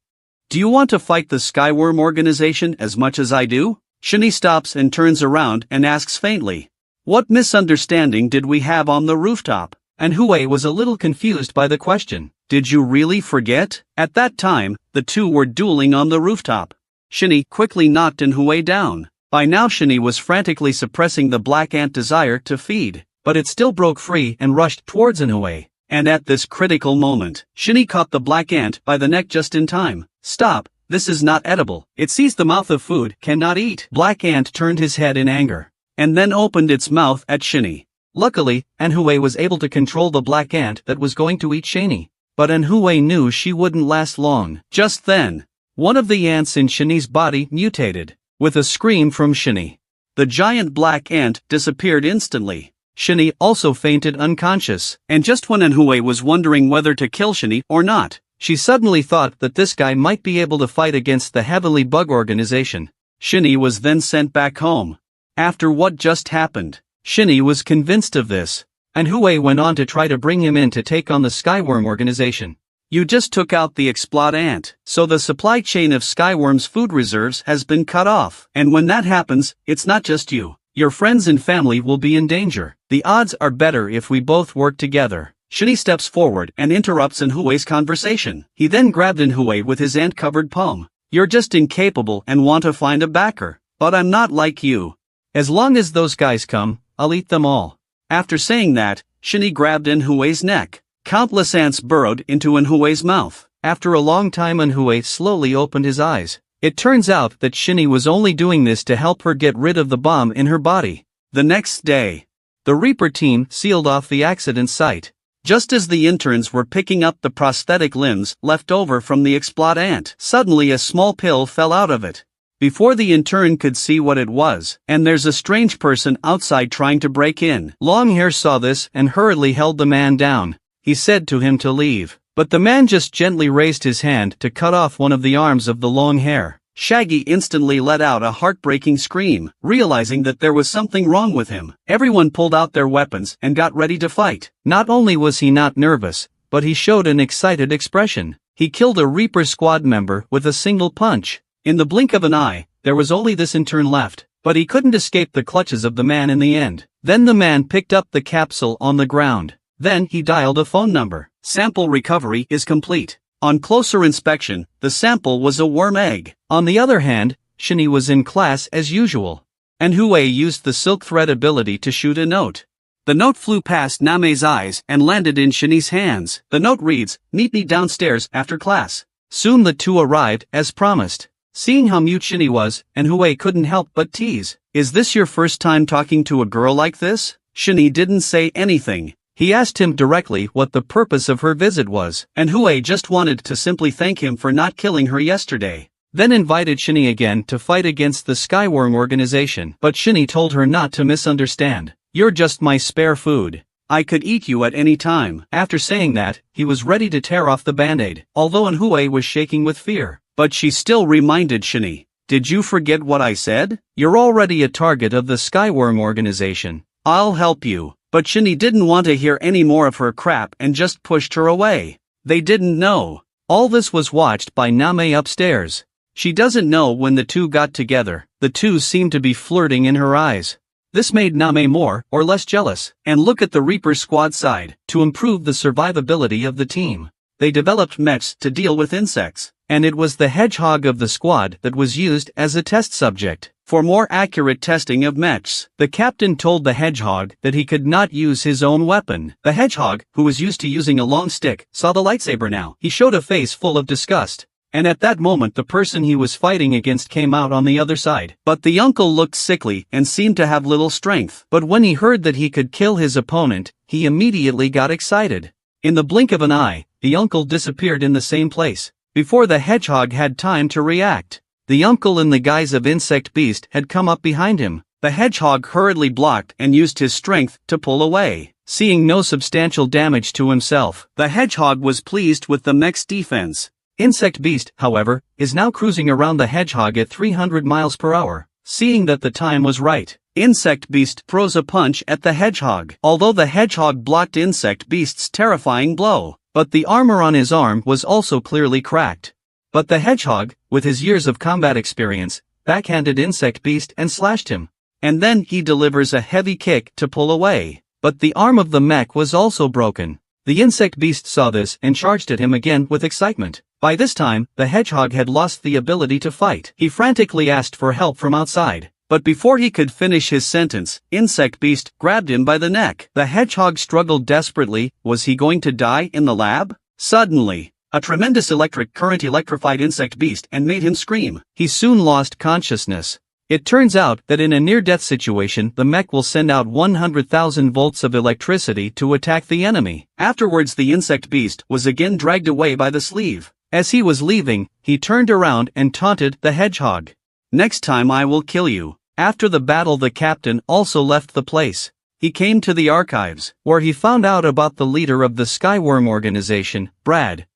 Do you want to fight the Skyworm organization as much as I do? Shinny stops and turns around and asks faintly. What misunderstanding did we have on the rooftop? MANHUA was a little confused by the question. Did you really forget? At that time, the two were dueling on the rooftop. Shinny quickly knocked MANHUA down. By now Shinny was frantically suppressing the black ant desire to feed, but it still broke free and rushed towards MANHUA. And at this critical moment, Shinny caught the black ant by the neck just in time. Stop, this is not edible. It sees the mouth of food, cannot eat. Black ant turned his head in anger, and then opened its mouth at Shinny. Luckily, MANHUA was able to control the black ant that was going to eat Shinny. But MANHUA knew she wouldn't last long. Just then, one of the ants in Shinny's body mutated. With a scream from Shinny, the giant black ant disappeared instantly. Shinny also fainted unconscious. And just when MANHUA was wondering whether to kill Shinny or not, She suddenly thought that this guy might be able to fight against the heavenly bug organization. Shinny was then sent back home. After what just happened, Shinny was convinced of this, and Hui went on to try to bring him in to take on the Skyworm organization. You just took out the explode ant, so the supply chain of Skyworm's food reserves has been cut off. And when that happens, it's not just you. Your friends and family will be in danger. The odds are better if we both work together. Shinny steps forward and interrupts Hui's conversation. He then grabbed Hui with his ant-covered palm. You're just incapable and want to find a backer. But I'm not like you. As long as those guys come, I'll eat them all. After saying that, Shinny grabbed Hui's neck. Countless ants burrowed into Hui's mouth. After a long time Hui slowly opened his eyes. It turns out that Shinny was only doing this to help her get rid of the bomb in her body. The next day, the Reaper team sealed off the accident site. Just as the interns were picking up the prosthetic limbs left over from the explode ant, suddenly a small pill fell out of it. Before the intern could see what it was, and there's a strange person outside trying to break in. Longhair saw this and hurriedly held the man down. He said to him to leave, but the man just gently raised his hand to cut off one of the arms of the Longhair. Shaggy instantly let out a heartbreaking scream, realizing that there was something wrong with him. Everyone pulled out their weapons and got ready to fight. Not only was he not nervous, but he showed an excited expression. He killed a Reaper squad member with a single punch. In the blink of an eye, there was only this intern left, but he couldn't escape the clutches of the man in the end. Then the man picked up the capsule on the ground. Then he dialed a phone number. Sample recovery is complete. On closer inspection, the sample was a worm egg. On the other hand, Shinny was in class as usual. And Hui used the silk thread ability to shoot a note. The note flew past Name's eyes and landed in Shinny's hands. The note reads, "Meet me downstairs after class." Soon the two arrived, as promised. Seeing how mute Shinny was, and Hui couldn't help but tease. Is this your first time talking to a girl like this? Shinny didn't say anything. He asked him directly what the purpose of her visit was, and Hui just wanted to simply thank him for not killing her yesterday. Then invited Shinny again to fight against the Skyworm organization, but Shinny told her not to misunderstand. You're just my spare food. I could eat you at any time. After saying that, he was ready to tear off the band-aid, although Hui was shaking with fear. But she still reminded Shinny, did you forget what I said? You're already a target of the Skyworm organization. I'll help you. But Shinny didn't want to hear any more of her crap and just pushed her away. They didn't know. All this was watched by Name upstairs. She doesn't know when the two got together. The two seemed to be flirting in her eyes. This made Name more or less jealous. And look at the Reaper squad side. To improve the survivability of the team, they developed mechs to deal with insects. And it was the hedgehog of the squad that was used as a test subject. For more accurate testing of mechs, the captain told the hedgehog that he could not use his own weapon. The hedgehog, who was used to using a long stick, saw the lightsaber now. He showed a face full of disgust. And at that moment the person he was fighting against came out on the other side. But the uncle looked sickly and seemed to have little strength. But when he heard that he could kill his opponent, he immediately got excited. In the blink of an eye, the uncle disappeared in the same place. Before the hedgehog had time to react, the uncle in the guise of insect beast had come up behind him. The hedgehog hurriedly blocked and used his strength to pull away. Seeing no substantial damage to himself, the hedgehog was pleased with the mech's defense. Insect beast, however, is now cruising around the hedgehog at 300 miles per hour. Seeing that the time was right, Insect Beast throws a punch at the hedgehog. Although the hedgehog blocked Insect Beast's terrifying blow, but the armor on his arm was also clearly cracked. But the hedgehog, with his years of combat experience, backhanded Insect Beast and slashed him. And then he delivers a heavy kick to pull away. But the arm of the mech was also broken. The Insect Beast saw this and charged at him again with excitement. By this time, the hedgehog had lost the ability to fight. He frantically asked for help from outside. But before he could finish his sentence, Insect Beast grabbed him by the neck. The hedgehog struggled desperately. Was he going to die in the lab? Suddenly, a tremendous electric current electrified Insect Beast and made him scream. He soon lost consciousness. It turns out that in a near-death situation the mech will send out 100,000 volts of electricity to attack the enemy. Afterwards the Insect Beast was again dragged away by the sleeve. As he was leaving, he turned around and taunted the hedgehog. Next time I will kill you. After the battle the captain also left the place. He came to the archives, where he found out about the leader of the Skyworm organization, Brad.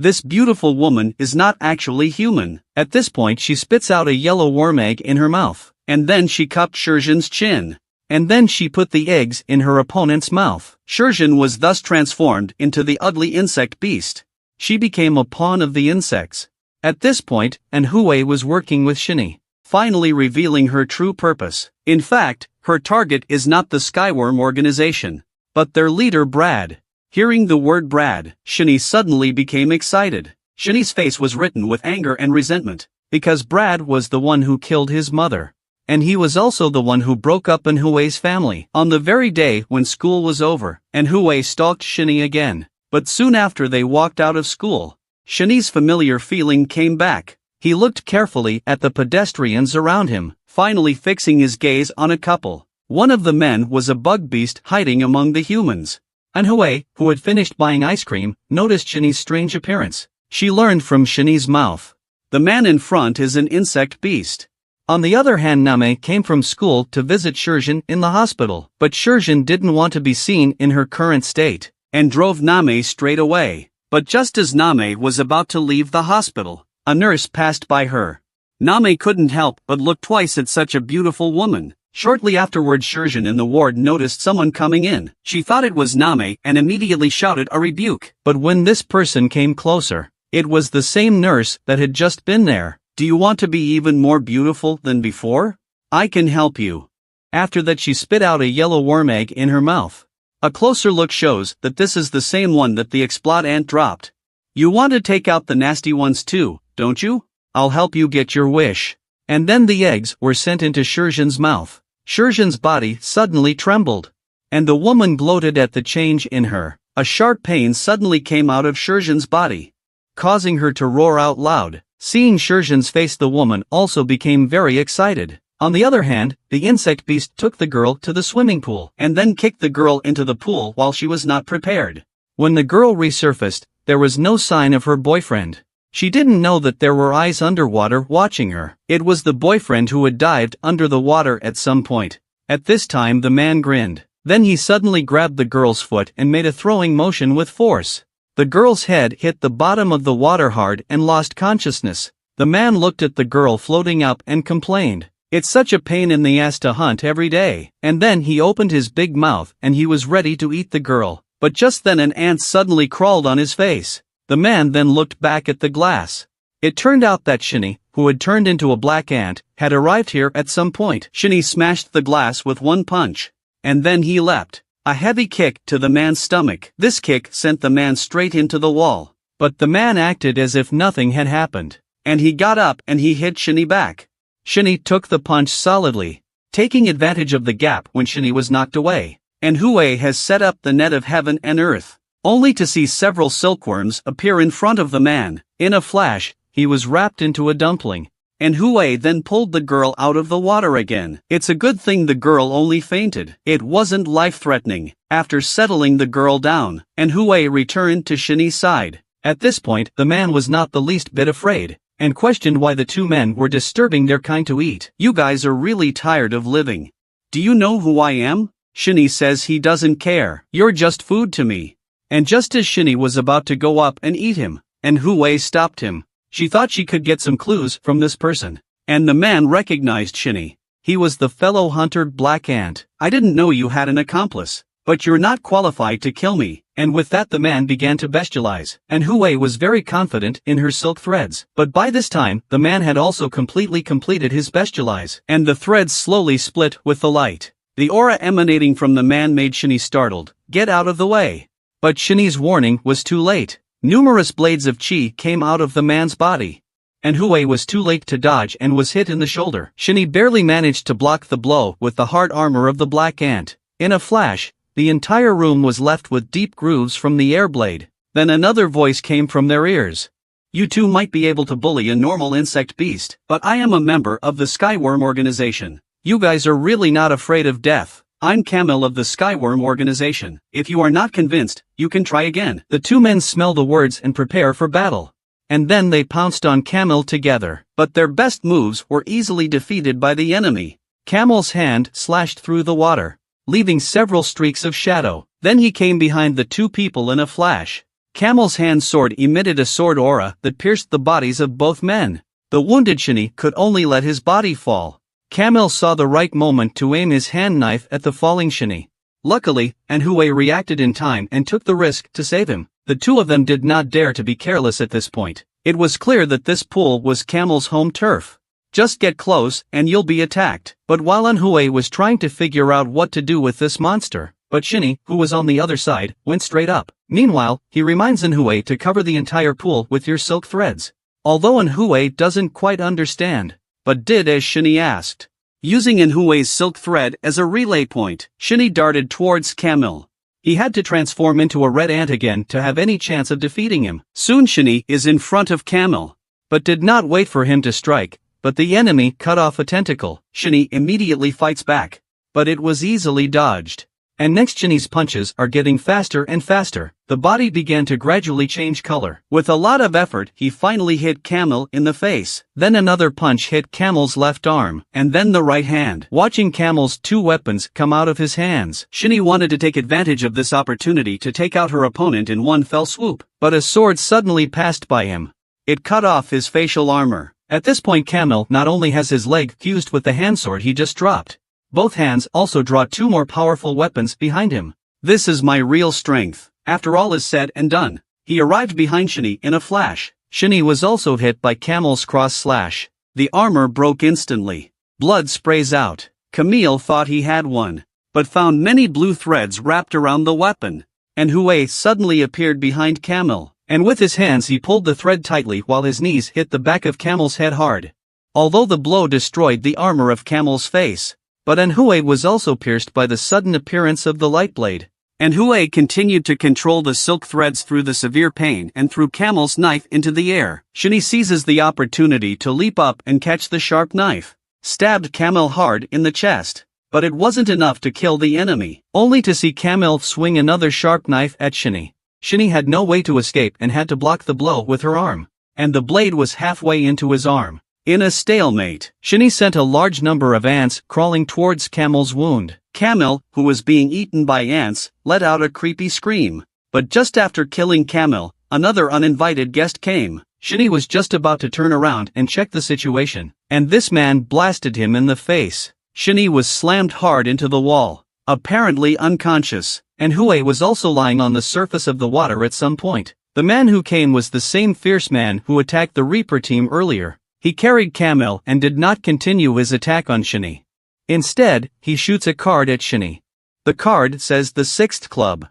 This beautiful woman is not actually human. At this point she spits out a yellow worm egg in her mouth, and then she cupped Shurjin's chin. And then she put the eggs in her opponent's mouth. Shurjin was thus transformed into the ugly insect beast. She became a pawn of the insects. At this point, MANHUA was working with Shinny, finally revealing her true purpose. In fact, her target is not the Skyworm organization, but their leader Brad. Hearing the word Brad, Shinny suddenly became excited. Shinny's face was written with anger and resentment, because Brad was the one who killed his mother. And he was also the one who broke up MANHUA's family. On the very day when school was over, MANHUA stalked Shinny again. But soon after they walked out of school, Shinny's familiar feeling came back. He looked carefully at the pedestrians around him, finally fixing his gaze on a couple. One of the men was a bug beast hiding among the humans. MANHUA, who had finished buying ice cream, noticed Shinny's strange appearance. She learned from Shinny's mouth. The man in front is an insect beast. On the other hand, Name came from school to visit Shurjin in the hospital, but Shurjin didn't want to be seen in her current state, and drove Name straight away. But just as Name was about to leave the hospital, a nurse passed by her. Name couldn't help but look twice at such a beautiful woman. Shortly afterwards, Shurjin in the ward noticed someone coming in. She thought it was Name and immediately shouted a rebuke. But when this person came closer, it was the same nurse that had just been there. Do you want to be even more beautiful than before? I can help you. After that she spit out a yellow worm egg in her mouth. A closer look shows that this is the same one that the explode ant dropped. You want to take out the nasty ones too, don't you? I'll help you get your wish. And then the eggs were sent into Shurjin's mouth. Shurjin's body suddenly trembled. And the woman gloated at the change in her. A sharp pain suddenly came out of Shurjin's body, causing her to roar out loud. Seeing Shurjin's face, the woman also became very excited. On the other hand, the insect beast took the girl to the swimming pool and then kicked the girl into the pool while she was not prepared. When the girl resurfaced, there was no sign of her boyfriend. She didn't know that there were eyes underwater watching her. It was the boyfriend who had dived under the water at some point. At this time the man grinned. Then he suddenly grabbed the girl's foot and made a throwing motion with force. The girl's head hit the bottom of the water hard and lost consciousness. The man looked at the girl floating up and complained, "It's such a pain in the ass to hunt every day." And then he opened his big mouth and he was ready to eat the girl. But just then an ant suddenly crawled on his face. The man then looked back at the glass. It turned out that Shinny, who had turned into a black ant, had arrived here at some point. Shinny smashed the glass with one punch. And then he leapt. A heavy kick to the man's stomach. This kick sent the man straight into the wall. But the man acted as if nothing had happened. And he got up and he hit Shinny back. Shinny took the punch solidly, taking advantage of the gap when Shinny was knocked away. And MANHUA has set up the net of heaven and earth, only to see several silkworms appear in front of the man. In a flash, he was wrapped into a dumpling. And MANHUA then pulled the girl out of the water again. It's a good thing the girl only fainted. It wasn't life-threatening. After settling the girl down, MANHUA returned to Shinny's side. At this point, the man was not the least bit afraid, and questioned why the two men were disturbing their kind to eat. "You guys are really tired of living. Do you know who I am?" Shinny says he doesn't care. "You're just food to me." And just as Shinny was about to go up and eat him, MANHUA stopped him. She thought she could get some clues from this person. And the man recognized Shinny. He was the fellow hunter Black Ant. "I didn't know you had an accomplice, but you're not qualified to kill me." And with that the man began to bestialize. And MANHUA was very confident in her silk threads. But by this time, the man had also completely completed his bestialize. And the threads slowly split with the light. The aura emanating from the man made Shinny startled. "Get out of the way." But Shinny's warning was too late. Numerous blades of chi came out of the man's body. And MANHUA was too late to dodge and was hit in the shoulder. Shinny barely managed to block the blow with the hard armor of the Black Ant. In a flash, the entire room was left with deep grooves from the air blade. Then another voice came from their ears. "You two might be able to bully a normal insect beast, but I am a member of the Skyworm organization. You guys are really not afraid of death. I'm Camille of the Skyworm organization. If you are not convinced, you can try again." The two men smell the words and prepare for battle. And then they pounced on Camille together. But their best moves were easily defeated by the enemy. Camille's hand slashed through the water, leaving several streaks of shadow. Then he came behind the two people in a flash. Camel's hand sword emitted a sword aura that pierced the bodies of both men. The wounded Shini could only let his body fall. Camel saw the right moment to aim his hand knife at the falling Shini. Luckily, MANHUA reacted in time and took the risk to save him. The two of them did not dare to be careless at this point. It was clear that this pool was Camel's home turf. Just get close and you'll be attacked. But while MANHUA was trying to figure out what to do with this monster, but Shini, who was on the other side, went straight up. Meanwhile, he reminds MANHUA to cover the entire pool with your silk threads. Although MANHUA doesn't quite understand, but did as Shini asked. Using MANHUA's silk thread as a relay point, Shini darted towards Camel. He had to transform into a red ant again to have any chance of defeating him. Soon Shini is in front of Camel, but did not wait for him to strike, but the enemy cut off a tentacle. Shini immediately fights back, but it was easily dodged. And next Shini's punches are getting faster and faster. The body began to gradually change color. With a lot of effort, he finally hit Camel in the face. Then another punch hit Camel's left arm, and then the right hand. Watching Camel's two weapons come out of his hands, Shini wanted to take advantage of this opportunity to take out her opponent in one fell swoop. But a sword suddenly passed by him. It cut off his facial armor. At this point Camel not only has his leg fused with the hand sword he just dropped, both hands also draw two more powerful weapons behind him. This is my real strength. After all is said and done, he arrived behind Shini in a flash. Shini was also hit by Camel's cross slash. The armor broke instantly. Blood sprays out. Camille thought he had one, but found many blue threads wrapped around the weapon. MANHUA suddenly appeared behind Camel, and with his hands he pulled the thread tightly while his knees hit the back of Camel's head hard. Although the blow destroyed the armor of Camel's face, but MANHUA was also pierced by the sudden appearance of the light blade. MANHUA continued to control the silk threads through the severe pain and threw Camel's knife into the air. Shini seizes the opportunity to leap up and catch the sharp knife. Stabbed Camel hard in the chest. But it wasn't enough to kill the enemy, only to see Camel swing another sharp knife at Shini. Shini had no way to escape and had to block the blow with her arm. And the blade was halfway into his arm. In a stalemate, Shini sent a large number of ants crawling towards Camel's wound. Camel, who was being eaten by ants, let out a creepy scream. But just after killing Camel, another uninvited guest came. Shini was just about to turn around and check the situation, and this man blasted him in the face. Shini was slammed hard into the wall, apparently unconscious. MANHUA was also lying on the surface of the water at some point. The man who came was the same fierce man who attacked the Reaper team earlier. He carried Camel and did not continue his attack on Shini. Instead, he shoots a card at Shini. The card says the 6th club.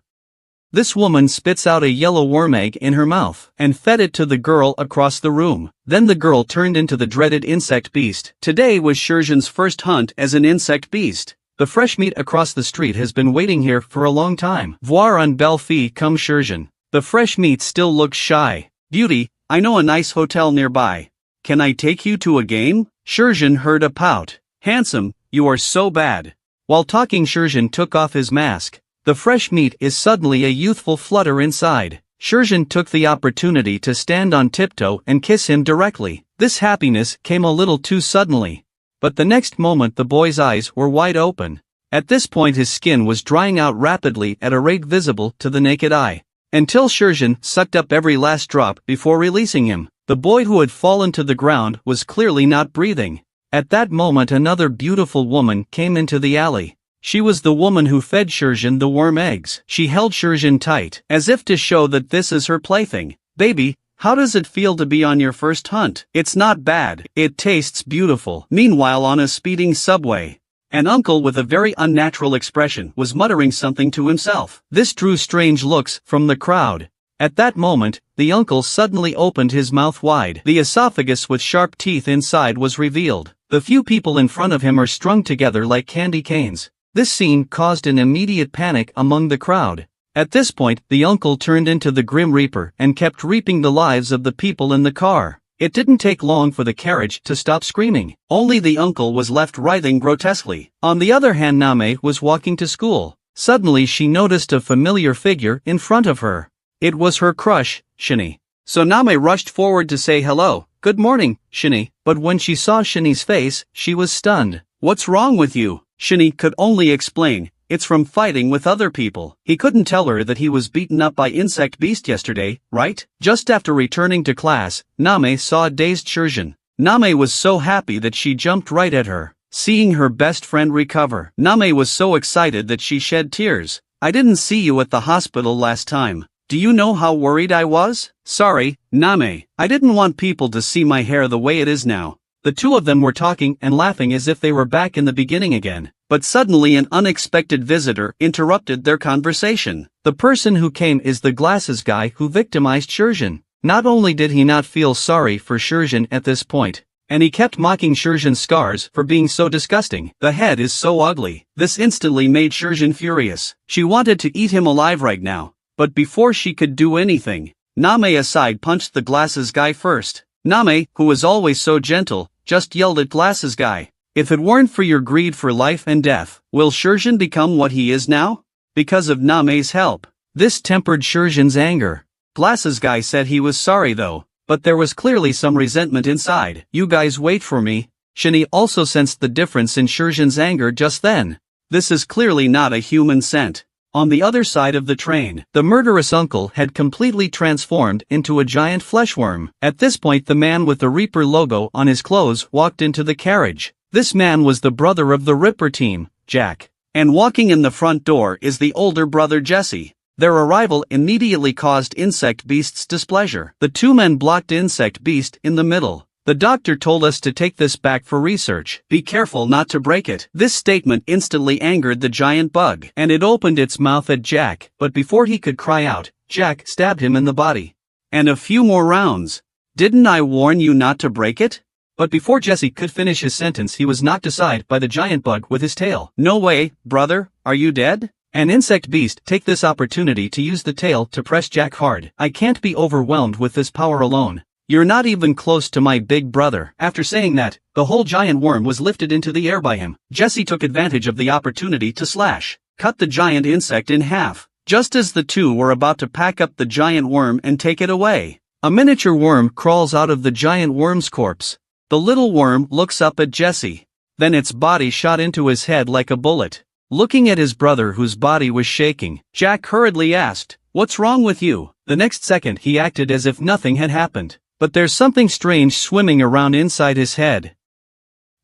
This woman spits out a yellow worm egg in her mouth and fed it to the girl across the room. Then the girl turned into the dreaded insect beast. Today was Shurjan's first hunt as an insect beast. The fresh meat across the street has been waiting here for a long time. Voir une belle fille comme Shurjan. The fresh meat still looks shy. Beauty, I know a nice hotel nearby. Can I take you to a game? Shurjan heard a pout. Handsome, you are so bad. While talking, Shurjan took off his mask. The fresh meat is suddenly a youthful flutter inside. Shurjan took the opportunity to stand on tiptoe and kiss him directly. This happiness came a little too suddenly. But the next moment the boy's eyes were wide open. At this point his skin was drying out rapidly at a rate visible to the naked eye. Until Shurjan sucked up every last drop before releasing him. The boy who had fallen to the ground was clearly not breathing. At that moment another beautiful woman came into the alley. She was the woman who fed Shurjan the worm eggs. She held Shurjan tight, as if to show that this is her plaything. Baby, how does it feel to be on your first hunt? It's not bad. It tastes beautiful. Meanwhile, on a speeding subway, an uncle with a very unnatural expression was muttering something to himself. This drew strange looks from the crowd. At that moment, the uncle suddenly opened his mouth wide. The esophagus with sharp teeth inside was revealed. The few people in front of him are strung together like candy canes. This scene caused an immediate panic among the crowd. At this point, the uncle turned into the Grim Reaper and kept reaping the lives of the people in the car. It didn't take long for the carriage to stop screaming. Only the uncle was left writhing grotesquely. On the other hand, Name was walking to school. Suddenly she noticed a familiar figure in front of her. It was her crush, Shini. So Name rushed forward to say hello. Good morning, Shini. But when she saw Shini's face, she was stunned. What's wrong with you? Shini could only explain, It's from fighting with other people. He couldn't tell her that he was beaten up by Insect Beast yesterday, right? Just after returning to class, Name saw a dazed Shurjin. Name was so happy that she jumped right at her. Seeing her best friend recover, Name was so excited that she shed tears. I didn't see you at the hospital last time. Do you know how worried I was? Sorry, Name. I didn't want people to see my hair the way it is now. The two of them were talking and laughing as if they were back in the beginning again. But suddenly an unexpected visitor interrupted their conversation. The person who came is the glasses guy who victimized Shurjin. Not only did he not feel sorry for Shurjin at this point, and he kept mocking Shurjin's scars for being so disgusting. The head is so ugly. This instantly made Shurjin furious. She wanted to eat him alive right now. But before she could do anything, Name aside punched the glasses guy first. Name, who was always so gentle, just yelled at glasses guy. If it weren't for your greed for life and death, will Shurjin become what he is now? Because of Name's help. This tempered Shurjin's anger. Glasses guy said he was sorry though, but there was clearly some resentment inside. You guys wait for me. Shinny also sensed the difference in Shurjin's anger just then. This is clearly not a human scent. On the other side of the train, the murderous uncle had completely transformed into a giant fleshworm. At this point the man with the Reaper logo on his clothes walked into the carriage. This man was the brother of the Ripper team, Jack. And walking in the front door is the older brother Jesse. Their arrival immediately caused Insect Beast's displeasure. The two men blocked Insect Beast in the middle. The doctor told us to take this back for research. Be careful not to break it. This statement instantly angered the giant bug, and it opened its mouth at Jack, but before he could cry out, Jack stabbed him in the body. And a few more rounds. Didn't I warn you not to break it? But before Jesse could finish his sentence he was knocked aside by the giant bug with his tail. No way, brother, are you dead? An Insect Beast take this opportunity to use the tail to press Jack hard. I can't be overwhelmed with this power alone. You're not even close to my big brother. After saying that, the whole giant worm was lifted into the air by him. Jesse took advantage of the opportunity to cut the giant insect in half. Just as the two were about to pack up the giant worm and take it away, a miniature worm crawls out of the giant worm's corpse. The little worm looks up at Jesse. Then its body shot into his head like a bullet. Looking at his brother whose body was shaking, Jack hurriedly asked, "What's wrong with you?" The next second he acted as if nothing had happened. But there's something strange swimming around inside his head.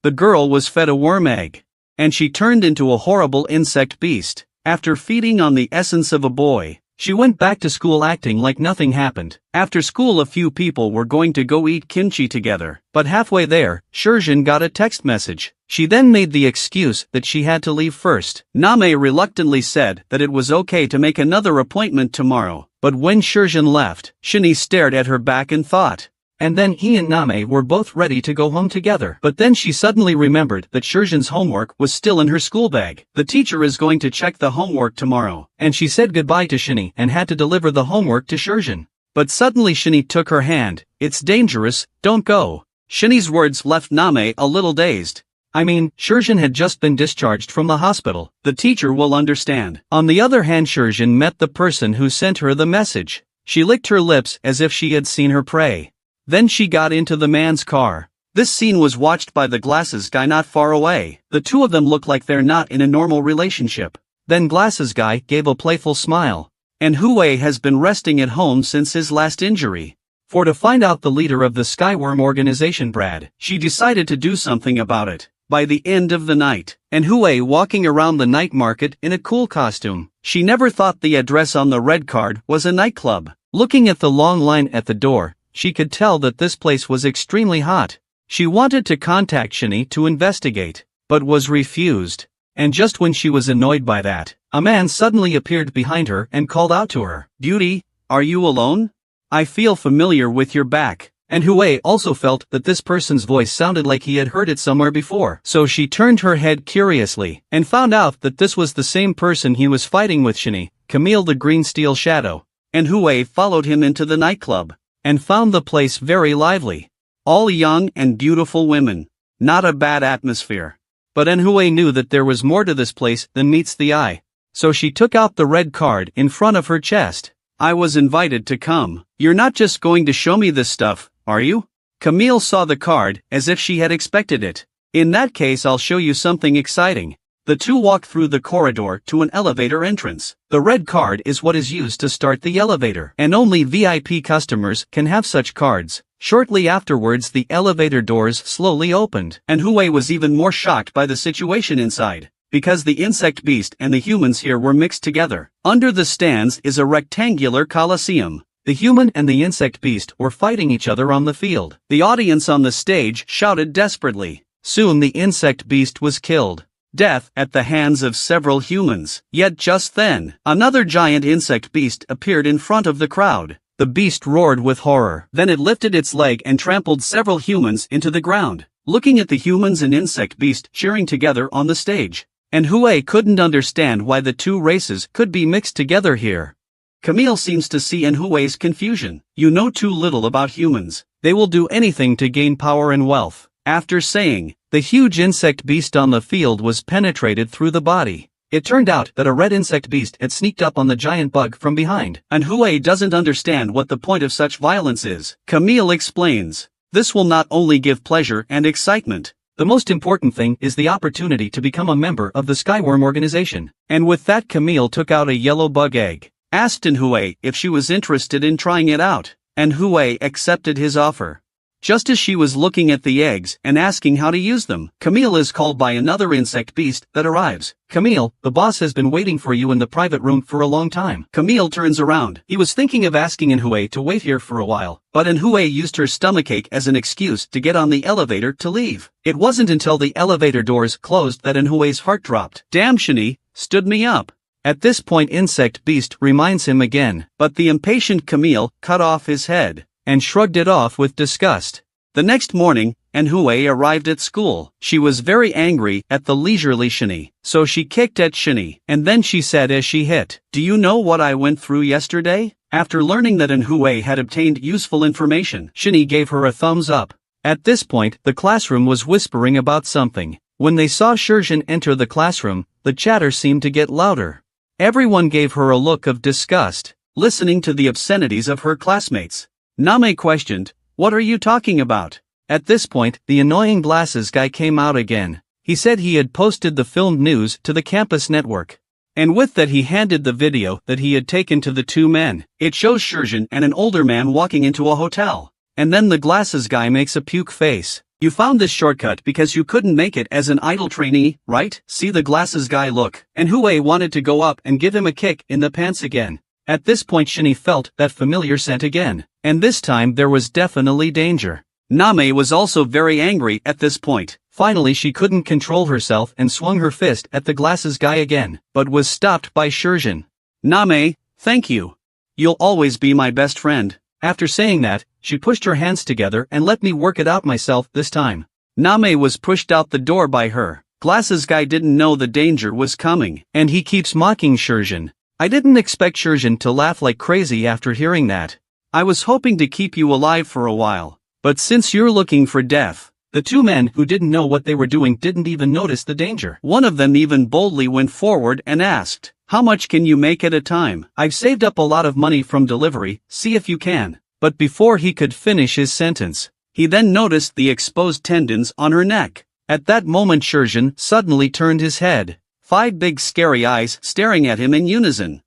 The girl was fed a worm egg. And she turned into a horrible insect beast. After feeding on the essence of a boy, she went back to school acting like nothing happened. After school a few people were going to go eat kimchi together, but halfway there, Shurjin got a text message. She then made the excuse that she had to leave first. Name reluctantly said that it was okay to make another appointment tomorrow, but when Shurjin left, Shinny stared at her back and thought. And then he and Name were both ready to go home together. But then she suddenly remembered that Shurjin's homework was still in her school bag. The teacher is going to check the homework tomorrow, and she said goodbye to Shinny and had to deliver the homework to Shurjin. But suddenly Shinny took her hand. It's dangerous, don't go. Shinny's words left Name a little dazed. I mean, Shurjin had just been discharged from the hospital. The teacher will understand. On the other hand, Shurjin met the person who sent her the message. She licked her lips as if she had seen her prey. Then she got into the man's car. This scene was watched by the glasses guy not far away. The two of them look like they're not in a normal relationship. Then glasses guy gave a playful smile. And Hue has been resting at home since his last injury. For to find out the leader of the Skyworm organization, Brad, she decided to do something about it. By the end of the night, and Hue walking around the night market in a cool costume. She never thought the address on the red card was a nightclub. Looking at the long line at the door, she could tell that this place was extremely hot. She wanted to contact Shinny to investigate, but was refused. And just when she was annoyed by that, a man suddenly appeared behind her and called out to her. "Beauty, are you alone? I feel familiar with your back." And Hue also felt that this person's voice sounded like he had heard it somewhere before. So she turned her head curiously, and found out that this was the same person he was fighting with, Shinny, Camille the Green Steel Shadow. And Hue followed him into the nightclub, and found the place very lively. All young and beautiful women. Not a bad atmosphere. But Anhue knew that there was more to this place than meets the eye. So she took out the red card in front of her chest. "I was invited to come. You're not just going to show me this stuff, are you?" Camille saw the card as if she had expected it. "In that case I'll show you something exciting. The two walk through the corridor to an elevator entrance. The red card is what is used to start the elevator, and only VIP customers can have such cards. Shortly afterwards, the elevator doors slowly opened, and Hui was even more shocked by the situation inside, because the insect beast and the humans here were mixed together. Under the stands is a rectangular coliseum. The human and the insect beast were fighting each other on the field. The audience on the stage shouted desperately. Soon the insect beast was killed. Death at the hands of several humans. Yet just then, another giant insect beast appeared in front of the crowd. The beast roared with horror. Then it lifted its leg and trampled several humans into the ground. Looking at the humans and insect beast cheering together on the stage, and Hui couldn't understand why the two races could be mixed together here. Camille seems to see in Hui's confusion. You know too little about humans. They will do anything to gain power and wealth. After saying, the huge insect beast on the field was penetrated through the body. It turned out that a red insect beast had sneaked up on the giant bug from behind, and Hui doesn't understand what the point of such violence is. Camille explains, this will not only give pleasure and excitement. The most important thing is the opportunity to become a member of the Skyworm organization. And with that, Camille took out a yellow bug egg, asked Hui if she was interested in trying it out, and Hui accepted his offer. Just as she was looking at the eggs and asking how to use them, Camille is called by another insect beast that arrives. Camille, the boss has been waiting for you in the private room for a long time. Camille turns around. He was thinking of asking Hui to wait here for a while, but Hui used her stomachache as an excuse to get on the elevator to leave. It wasn't until the elevator doors closed that Hui's heart dropped. Damn, Shani, stood me up. At this point, insect beast reminds him again, but the impatient Camille cut off his head and shrugged it off with disgust. The next morning, Hui arrived at school. She was very angry at the leisurely Shani, so she kicked at Shani, and then she said as she hit, "Do you know what I went through yesterday?" After learning that Hui had obtained useful information, Shani gave her a thumbs up. At this point, the classroom was whispering about something. When they saw Shurjin enter the classroom, the chatter seemed to get louder. Everyone gave her a look of disgust, listening to the obscenities of her classmates. Name questioned, "What are you talking about?" At this point, the annoying glasses guy came out again. He said he had posted the filmed news to the campus network. And with that he handed the video that he had taken to the two men. It shows Shurjin and an older man walking into a hotel. And then the glasses guy makes a puke face. "You found this shortcut because you couldn't make it as an idle trainee, right?" See the glasses guy look. And Hui wanted to go up and give him a kick in the pants again. At this point Shani felt that familiar scent again, and this time there was definitely danger. Name was also very angry at this point. Finally she couldn't control herself and swung her fist at the glasses guy again, but was stopped by Shurjin. "Name, thank you. You'll always be my best friend." After saying that, she pushed her hands together and let me work it out myself this time. Name was pushed out the door by her. Glasses guy didn't know the danger was coming, and he keeps mocking Shurjin. I didn't expect Shurjin to laugh like crazy after hearing that. "I was hoping to keep you alive for a while, but since you're looking for death." The two men who didn't know what they were doing didn't even notice the danger. One of them even boldly went forward and asked, "How much can you make at a time?" "I've saved up a lot of money from delivery, see if you can." But before he could finish his sentence, he then noticed the exposed tendons on her neck. At that moment Shurjin suddenly turned his head. 5 big scary eyes staring at him in unison.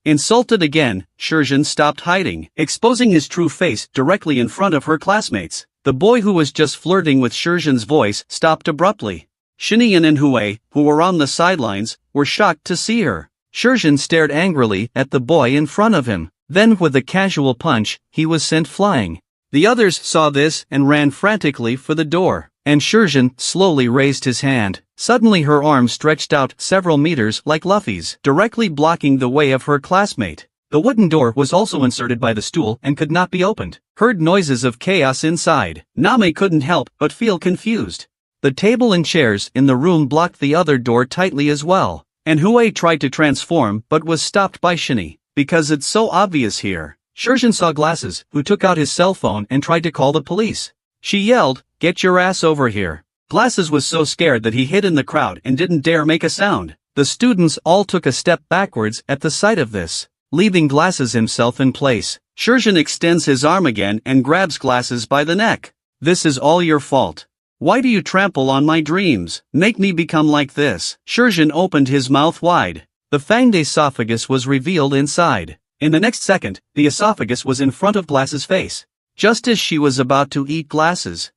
Insulted again, Shurjin stopped hiding, exposing his true face directly in front of her classmates. The boy who was just flirting with Shurjin's voice stopped abruptly. Shani and Hui, who were on the sidelines, were shocked to see her. Shurjin stared angrily at the boy in front of him. Then with a casual punch, he was sent flying. The others saw this and ran frantically for the door, and Shurjin slowly raised his hand. Suddenly her arm stretched out several meters like Luffy's, directly blocking the way of her classmate. The wooden door was also inserted by the stool and could not be opened. Heard noises of chaos inside. Name couldn't help but feel confused. The table and chairs in the room blocked the other door tightly as well, and Hui tried to transform but was stopped by Shani. Because it's so obvious here. Shurjin saw Glasses, who took out his cell phone and tried to call the police. She yelled, "Get your ass over here." Glasses was so scared that he hid in the crowd and didn't dare make a sound. The students all took a step backwards at the sight of this, leaving Glasses himself in place. Shurjin extends his arm again and grabs Glasses by the neck. "This is all your fault. Why do you trample on my dreams? Make me become like this. Shurjin opened his mouth wide. The fanged esophagus was revealed inside. In the next second, the esophagus was in front of Glass's face. Just as she was about to eat Glasses,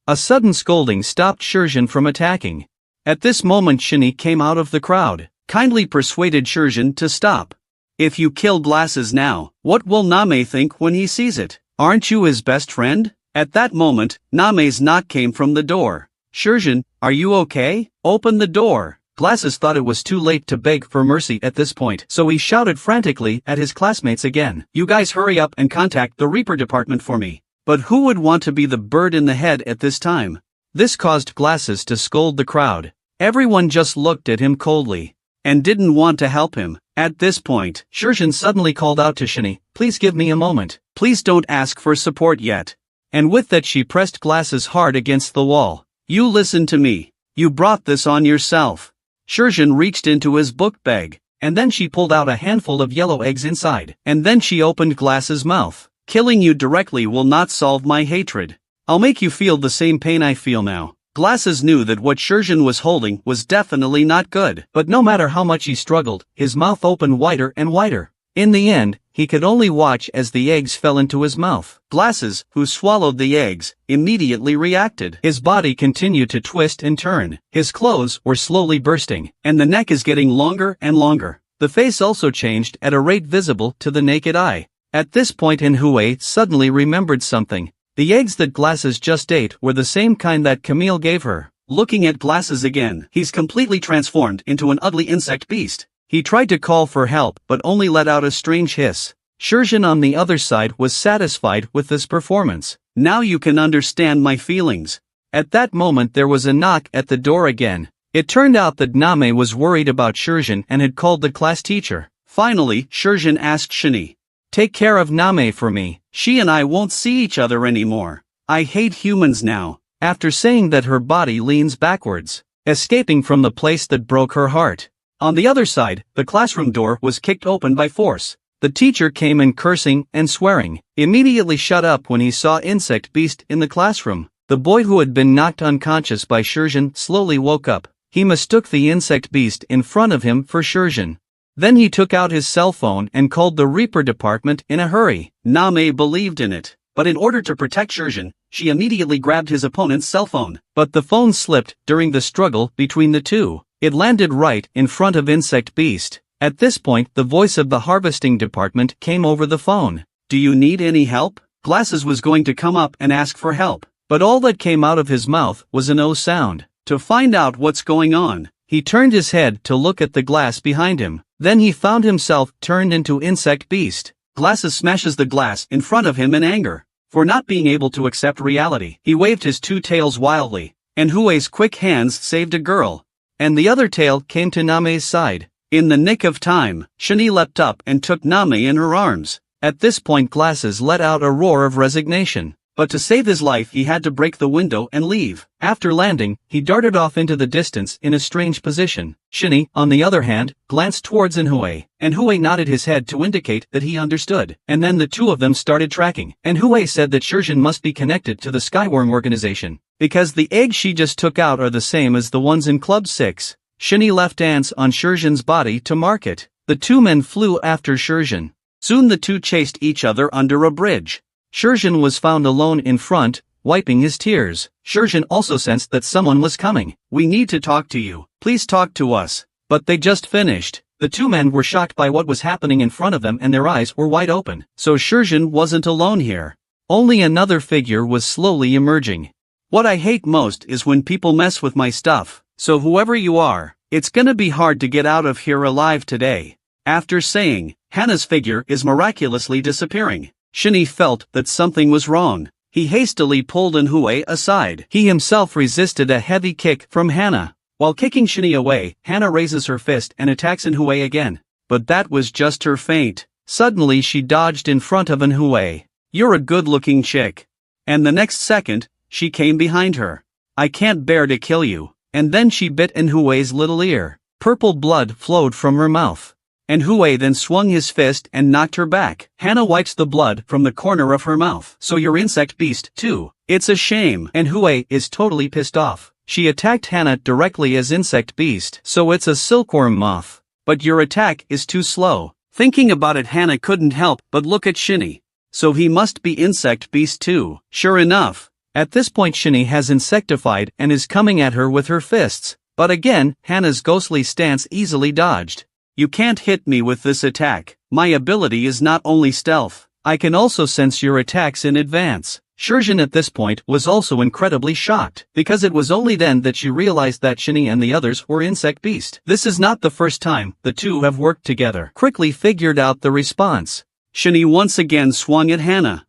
a sudden scolding stopped Shurjin from attacking. At this moment Shini came out of the crowd, kindly persuaded Shurjin to stop. If you kill Glasses now, what will Name think when he sees it? Aren't you his best friend? At that moment, Name's knock came from the door. Shurjin, are you okay? Open the door. Glasses thought it was too late to beg for mercy at this point, so he shouted frantically at his classmates again. You guys hurry up and contact the Reaper department for me. But who would want to be the bird in the head at this time? This caused Glasses to scold the crowd. Everyone just looked at him coldly and didn't want to help him. At this point, Shurjin suddenly called out to Shini, please give me a moment. Please don't ask for support yet. And with that she pressed Glasses hard against the wall. You listen to me. You brought this on yourself. Shurjin reached into his book bag, and then she pulled out a handful of yellow eggs inside. And then she opened Glasses' mouth. Killing you directly will not solve my hatred. I'll make you feel the same pain I feel now. Glasses knew that what Shurjin was holding was definitely not good. But no matter how much he struggled, his mouth opened wider and wider. In the end, he could only watch as the eggs fell into his mouth. Glasses, who swallowed the eggs, immediately reacted. His body continued to twist and turn. His clothes were slowly bursting, and the neck is getting longer and longer. The face also changed at a rate visible to the naked eye. At this point MANHUA suddenly remembered something. The eggs that Glasses just ate were the same kind that Camille gave her. Looking at Glasses again, he's completely transformed into an ugly insect beast. He tried to call for help but only let out a strange hiss. Shurjin on the other side was satisfied with this performance. Now you can understand my feelings. At that moment there was a knock at the door again. It turned out that Name was worried about Shurjin and had called the class teacher. Finally, Shurjin asked Shini, take care of Name for me. She and I won't see each other anymore. I hate humans now. After saying that, her body leans backwards, escaping from the place that broke her heart. On the other side, the classroom door was kicked open by force. The teacher came in cursing and swearing, immediately shut up when he saw Insect Beast in the classroom. The boy who had been knocked unconscious by Shurjin slowly woke up. He mistook the Insect Beast in front of him for Shurjin. Then he took out his cell phone and called the Reaper department in a hurry. Name believed in it, but in order to protect Shurjin, she immediately grabbed his opponent's cell phone. But the phone slipped during the struggle between the two. It landed right in front of Insect Beast. At this point, the voice of the harvesting department came over the phone. Do you need any help? Glasses was going to come up and ask for help, but all that came out of his mouth was an O sound. To find out what's going on, he turned his head to look at the glass behind him. Then he found himself turned into Insect Beast. Glasses smashes the glass in front of him in anger for not being able to accept reality. He waved his two tails wildly, and Hui's quick hands saved a girl, and the other tail came to Name's side. In the nick of time, Shini leapt up and took Name in her arms. At this point Glasses let out a roar of resignation. But to save his life he had to break the window and leave. After landing, he darted off into the distance in a strange position. Shini, on the other hand, glanced towards MANHUA, and Hui nodded his head to indicate that he understood. And then the two of them started tracking. And Hui said that Shurjin must be connected to the Skyworm organization, because the eggs she just took out are the same as the ones in Club 6. Shini left ants on Shurjin's body to mark it. The two men flew after Shurjin. Soon the two chased each other under a bridge. Shurjin was found alone in front, wiping his tears. Shurjin also sensed that someone was coming. We need to talk to you. Please talk to us. But they just finished. The two men were shocked by what was happening in front of them and their eyes were wide open. So Shurjin wasn't alone here. Only another figure was slowly emerging. What I hate most is when people mess with my stuff. So whoever you are, it's gonna be hard to get out of here alive today. After saying, Hannah's figure is miraculously disappearing. Shini felt that something was wrong. He hastily pulled MANHUA aside. He himself resisted a heavy kick from Hannah. While kicking Shini away, Hannah raises her fist and attacks MANHUA again. But that was just her feint. Suddenly she dodged in front of MANHUA. You're a good-looking chick. And the next second, she came behind her. I can't bear to kill you. And then she bit MANHUA's little ear. Purple blood flowed from her mouth. and Hue then swung his fist and knocked her back. Hannah wipes the blood from the corner of her mouth. So you're insect beast too. It's a shame. And Hue is totally pissed off. She attacked Hannah directly as insect beast. So it's a silkworm moth. But your attack is too slow. Thinking about it, Hannah couldn't help but look at Shinny. So he must be insect beast too. Sure enough. At this point Shinny has insectified and is coming at her with her fists. But again, Hannah's ghostly stance easily dodged. You can't hit me with this attack. My ability is not only stealth. I can also sense your attacks in advance. Shurjin at this point was also incredibly shocked, because it was only then that she realized that Shinny and the others were insect beast. This is not the first time the two have worked together. Quickly figured out the response. Shinny once again swung at Hannah.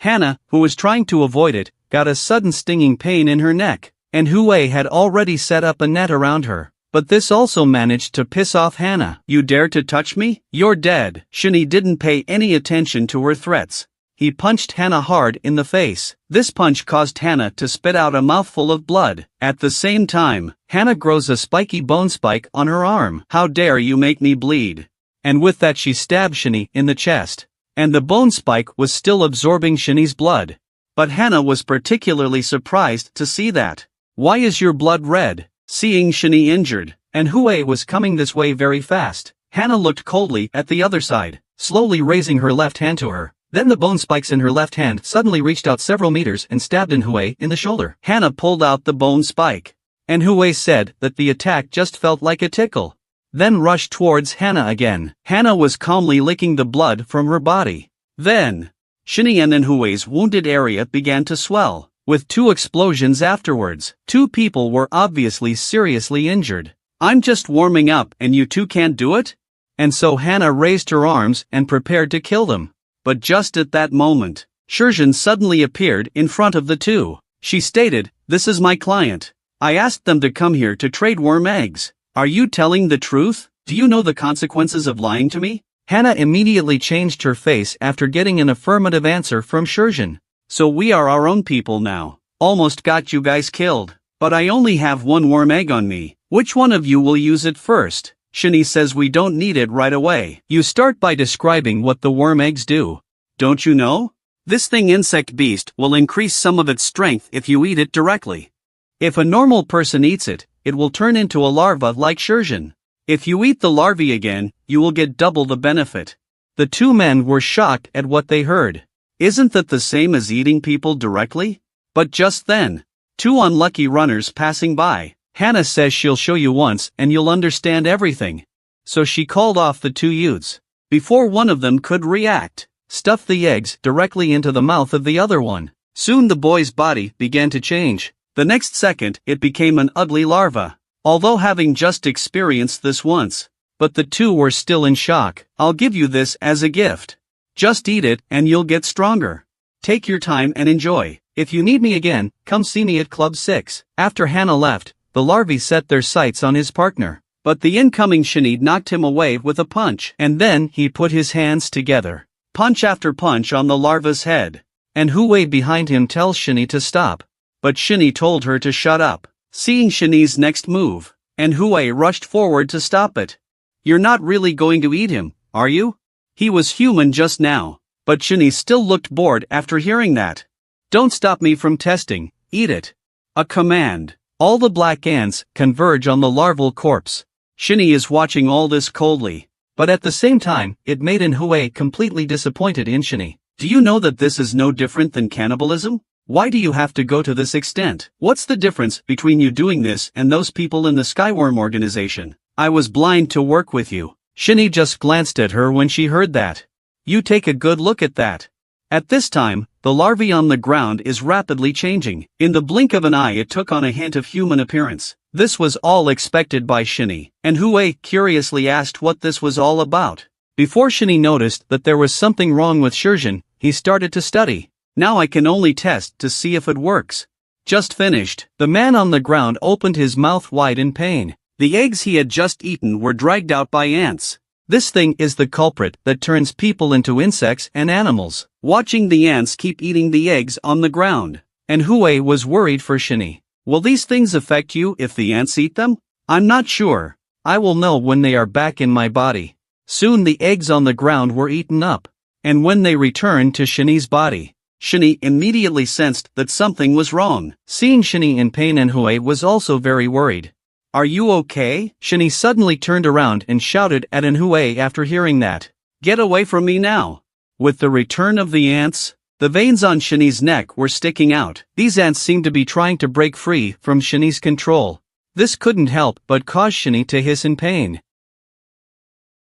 Hannah, who was trying to avoid it, got a sudden stinging pain in her neck, and Hue had already set up a net around her. But this also managed to piss off Hannah. You dare to touch me? You're dead. Shinny didn't pay any attention to her threats. He punched Hannah hard in the face. This punch caused Hannah to spit out a mouthful of blood. At the same time, Hannah grows a spiky bone spike on her arm. How dare you make me bleed? And with that she stabbed Shinny in the chest. And the bone spike was still absorbing Shinny's blood. But Hannah was particularly surprised to see that. Why is your blood red? Seeing Shinny injured, and Hue was coming this way very fast, Hannah looked coldly at the other side, slowly raising her left hand to her. Then the bone spikes in her left hand suddenly reached out several meters and stabbed Hue in the shoulder. Hannah pulled out the bone spike, and Hue said that the attack just felt like a tickle. Then rushed towards Hannah again. Hannah was calmly licking the blood from her body. Then, Shinny and Hue's wounded area began to swell. With 2 explosions afterwards, 2 people were obviously seriously injured. I'm just warming up and you two can't do it? And so Hannah raised her arms and prepared to kill them. But just at that moment, Shurjin suddenly appeared in front of the two. She stated, "This is my client. I asked them to come here to trade worm eggs. Are you telling the truth? Do you know the consequences of lying to me?" Hannah immediately changed her face after getting an affirmative answer from Shurjin. So we are our own people now. Almost got you guys killed. But I only have 1 worm egg on me. Which one of you will use it first? Shinny says we don't need it right away. You start by describing what the worm eggs do. Don't you know? This thing insect beast will increase some of its strength if you eat it directly. If a normal person eats it, it will turn into a larva like Shurjin. If you eat the larvae again, you will get double the benefit. The 2 men were shocked at what they heard. Isn't that the same as eating people directly? But just then, 2 unlucky runners passing by. Hannah says she'll show you once and you'll understand everything. So she called off the 2 youths. Before one of them could react, stuffed the eggs directly into the mouth of the other one. Soon the boy's body began to change. The next second it became an ugly larva. Although having just experienced this once. But the 2 were still in shock. I'll give you this as a gift. Just eat it and you'll get stronger. Take your time and enjoy. If you need me again, come see me at Club 6. After Hannah left, the larvae set their sights on his partner. But the incoming Shinny knocked him away with a punch. And then he put his hands together. Punch after punch on the larva's head. And Hue behind him tells Shinny to stop. But Shinny told her to shut up. Seeing Shinny's next move, and Hue rushed forward to stop it. You're not really going to eat him, are you? He was human just now. But Shinny still looked bored after hearing that. Don't stop me from testing, eat it. A command. All the black ants converge on the larval corpse. Shinny is watching all this coldly. But at the same time, it made Hue completely disappointed in Shinny. Do you know that this is no different than cannibalism? Why do you have to go to this extent? What's the difference between you doing this and those people in the Skyworm organization? I was blind to work with you. Shinny just glanced at her when she heard that. You take a good look at that. At this time, the larvae on the ground is rapidly changing. In the blink of an eye it took on a hint of human appearance. This was all expected by Shinny, and Hue curiously asked what this was all about. Before Shinny noticed that there was something wrong with Shurjin, he started to study. Now I can only test to see if it works. Just finished. The man on the ground opened his mouth wide in pain. The eggs he had just eaten were dragged out by ants. This thing is the culprit that turns people into insects and animals. Watching the ants keep eating the eggs on the ground. And Hue was worried for Shinny. Will these things affect you if the ants eat them? I'm not sure. I will know when they are back in my body. Soon the eggs on the ground were eaten up. And when they returned to Shini's body, Shini immediately sensed that something was wrong. Seeing Shini in pain, Manhua was also very worried. "Are you okay?" Shini suddenly turned around and shouted at Manhua after hearing that. "Get away from me now!" With the return of the ants, the veins on Shini's neck were sticking out. These ants seemed to be trying to break free from Shini's control. This couldn't help but cause Shini to hiss in pain.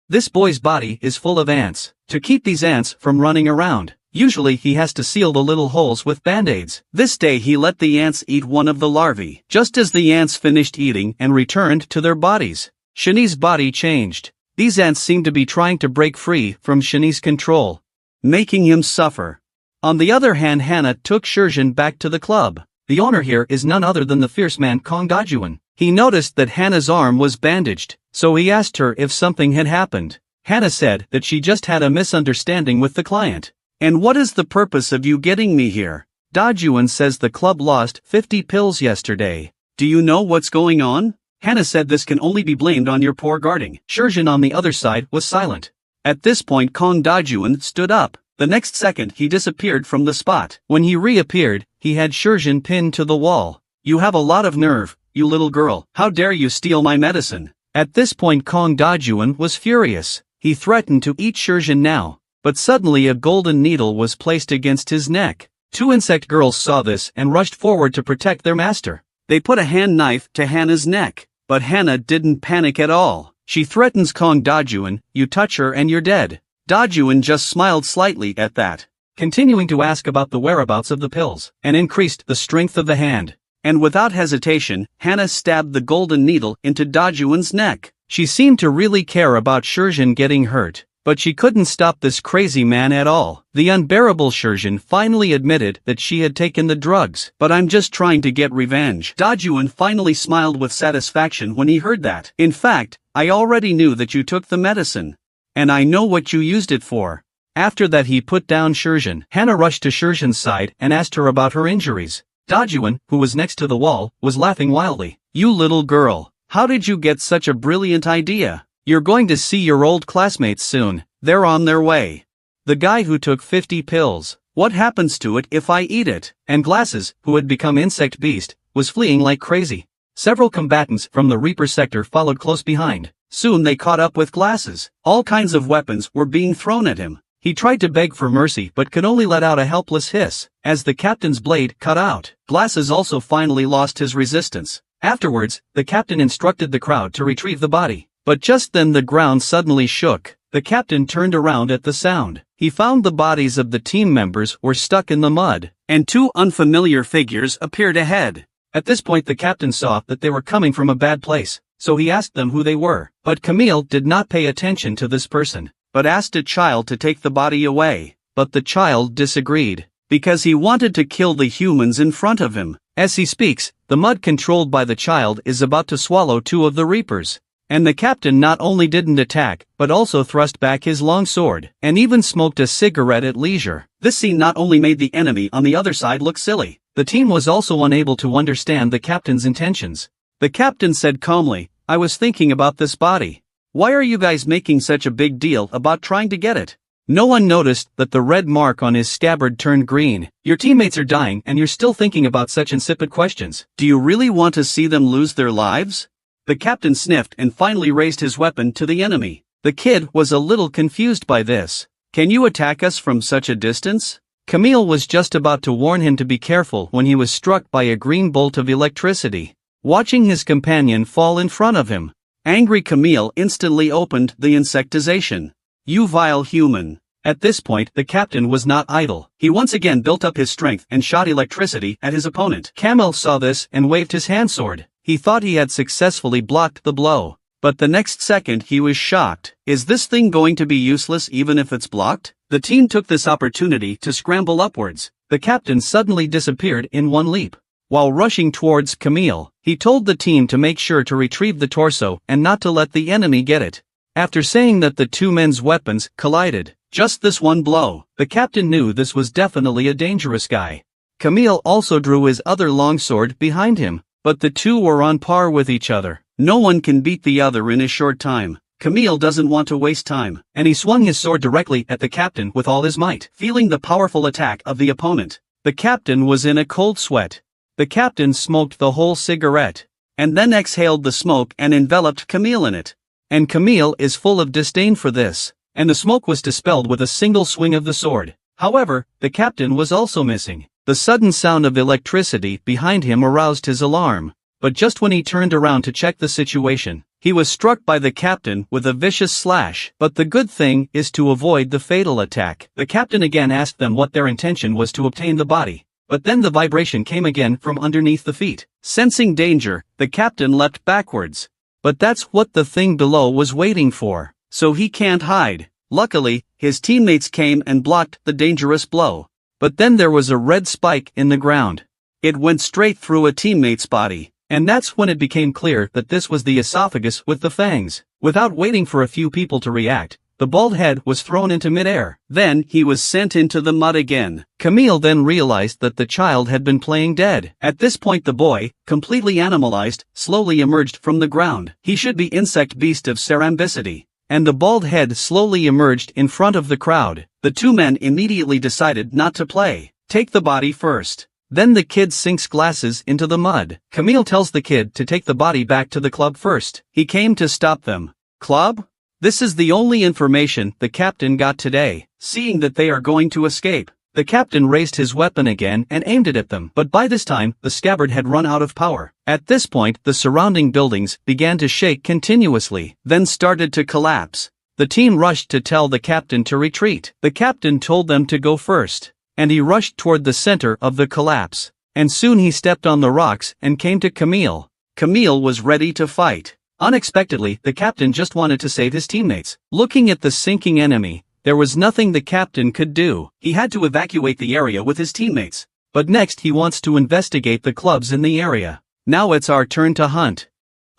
This boy's body is full of ants. To keep these ants from running around, usually he has to seal the little holes with band-aids. This day he let the ants eat one of the larvae. Just as the ants finished eating and returned to their bodies, Shini's body changed. These ants seemed to be trying to break free from Shini's control, making him suffer. On the other hand, Hana took Shurjin back to the club. The owner here is none other than the fierce man Kong Dajuan. He noticed that Hana's arm was bandaged, so he asked her if something had happened. Hana said that she just had a misunderstanding with the client. "And what is the purpose of you getting me here?" "Dajuan says the club lost 50 pills yesterday. Do you know what's going on?" Hana said this can only be blamed on your poor guarding. Shurjin on the other side was silent. At this point Kong Dajuan stood up. The next second he disappeared from the spot. When he reappeared, he had Shurjin pinned to the wall. "You have a lot of nerve, you little girl. How dare you steal my medicine?" At this point Kong Dajuan was furious. He threatened to eat Shurjin now. But suddenly a golden needle was placed against his neck. Two insect girls saw this and rushed forward to protect their master. They put a hand knife to Hana's neck. But Hana didn't panic at all. She threatens Kong Dajuan, "You touch her and you're dead." Dajuan just smiled slightly at that, continuing to ask about the whereabouts of the pills, and increased the strength of the hand. And without hesitation, Hana stabbed the golden needle into Dajuan's neck. She seemed to really care about Shurjin getting hurt, but she couldn't stop this crazy man at all. The unbearable Shurjin finally admitted that she had taken the drugs. "But I'm just trying to get revenge." Dajuan finally smiled with satisfaction when he heard that. "In fact, I already knew that you took the medicine. And I know what you used it for." After that he put down Shurjin. Hana rushed to Shurjin's side and asked her about her injuries. Dajuan, who was next to the wall, was laughing wildly. "You little girl, how did you get such a brilliant idea? You're going to see your old classmates soon. They're on their way." "The guy who took 50 pills, what happens to it if I eat it?" And Glasses, who had become insect beast, was fleeing like crazy. Several combatants from the Reaper sector followed close behind. Soon they caught up with Glasses. All kinds of weapons were being thrown at him. He tried to beg for mercy but could only let out a helpless hiss as the captain's blade cut out. Glasses also finally lost his resistance. Afterwards, the captain instructed the crowd to retrieve the body. But just then the ground suddenly shook. The captain turned around at the sound. He found the bodies of the team members were stuck in the mud, and two unfamiliar figures appeared ahead. At this point the captain saw that they were coming from a bad place, so he asked them who they were. But Camille did not pay attention to this person, but asked a child to take the body away. But the child disagreed, because he wanted to kill the humans in front of him. As he speaks, the mud controlled by the child is about to swallow two of the Reapers. And the captain not only didn't attack, but also thrust back his long sword, and even smoked a cigarette at leisure. This scene not only made the enemy on the other side look silly, the team was also unable to understand the captain's intentions. The captain said calmly, "I was thinking about this body. Why are you guys making such a big deal about trying to get it?" No one noticed that the red mark on his scabbard turned green. "Your teammates are dying and you're still thinking about such insipid questions. Do you really want to see them lose their lives?" The captain sniffed and finally raised his weapon to the enemy. The kid was a little confused by this. "Can you attack us from such a distance?" Camille was just about to warn him to be careful when he was struck by a green bolt of electricity, watching his companion fall in front of him. Angry Camille instantly opened the insectization. "You vile human." At this point the captain was not idle. He once again built up his strength and shot electricity at his opponent. Camille saw this and waved his hand sword. He thought he had successfully blocked the blow. But the next second he was shocked. "Is this thing going to be useless even if it's blocked?" The team took this opportunity to scramble upwards. The captain suddenly disappeared in one leap. While rushing towards Camille, he told the team to make sure to retrieve the torso and not to let the enemy get it. After saying that the two men's weapons collided, just this one blow, the captain knew this was definitely a dangerous guy. Camille also drew his other longsword behind him, but the two were on par with each other. No one can beat the other in a short time. Camille doesn't want to waste time, and he swung his sword directly at the captain with all his might, feeling the powerful attack of the opponent. The captain was in a cold sweat. The captain smoked the whole cigarette, and then exhaled the smoke and enveloped Camille in it. And Camille is full of disdain for this, and the smoke was dispelled with a single swing of the sword. However, the captain was also missing. The sudden sound of electricity behind him aroused his alarm, but just when he turned around to check the situation, he was struck by the captain with a vicious slash. But the good thing is to avoid the fatal attack. The captain again asked them what their intention was to obtain the body, but then the vibration came again from underneath the feet. Sensing danger, the captain leapt backwards. But that's what the thing below was waiting for, so he can't hide. Luckily, his teammates came and blocked the dangerous blow. But then there was a red spike in the ground. It went straight through a teammate's body. And that's when it became clear that this was the esophagus with the fangs. Without waiting for a few people to react, the bald head was thrown into midair. Then he was sent into the mud again. Camille then realized that the child had been playing dead. At this point the boy, completely animalized, slowly emerged from the ground. He should be insect beast of cerambicity. And the bald head slowly emerged in front of the crowd. The two men immediately decided not to play. Take the body first. Then the kid sinks glasses into the mud. Camille tells the kid to take the body back to the club first. He came to stop them. Club? This is the only information the captain got today. Seeing that they are going to escape, the captain raised his weapon again and aimed it at them. But by this time, the scabbard had run out of power. At this point, the surrounding buildings began to shake continuously, then started to collapse. The team rushed to tell the captain to retreat. The captain told them to go first, and he rushed toward the center of the collapse. And soon he stepped on the rocks and came to Camille. Camille was ready to fight. Unexpectedly, the captain just wanted to save his teammates. Looking at the sinking enemy, there was nothing the captain could do. He had to evacuate the area with his teammates. But next he wants to investigate the clubs in the area. Now it's our turn to hunt.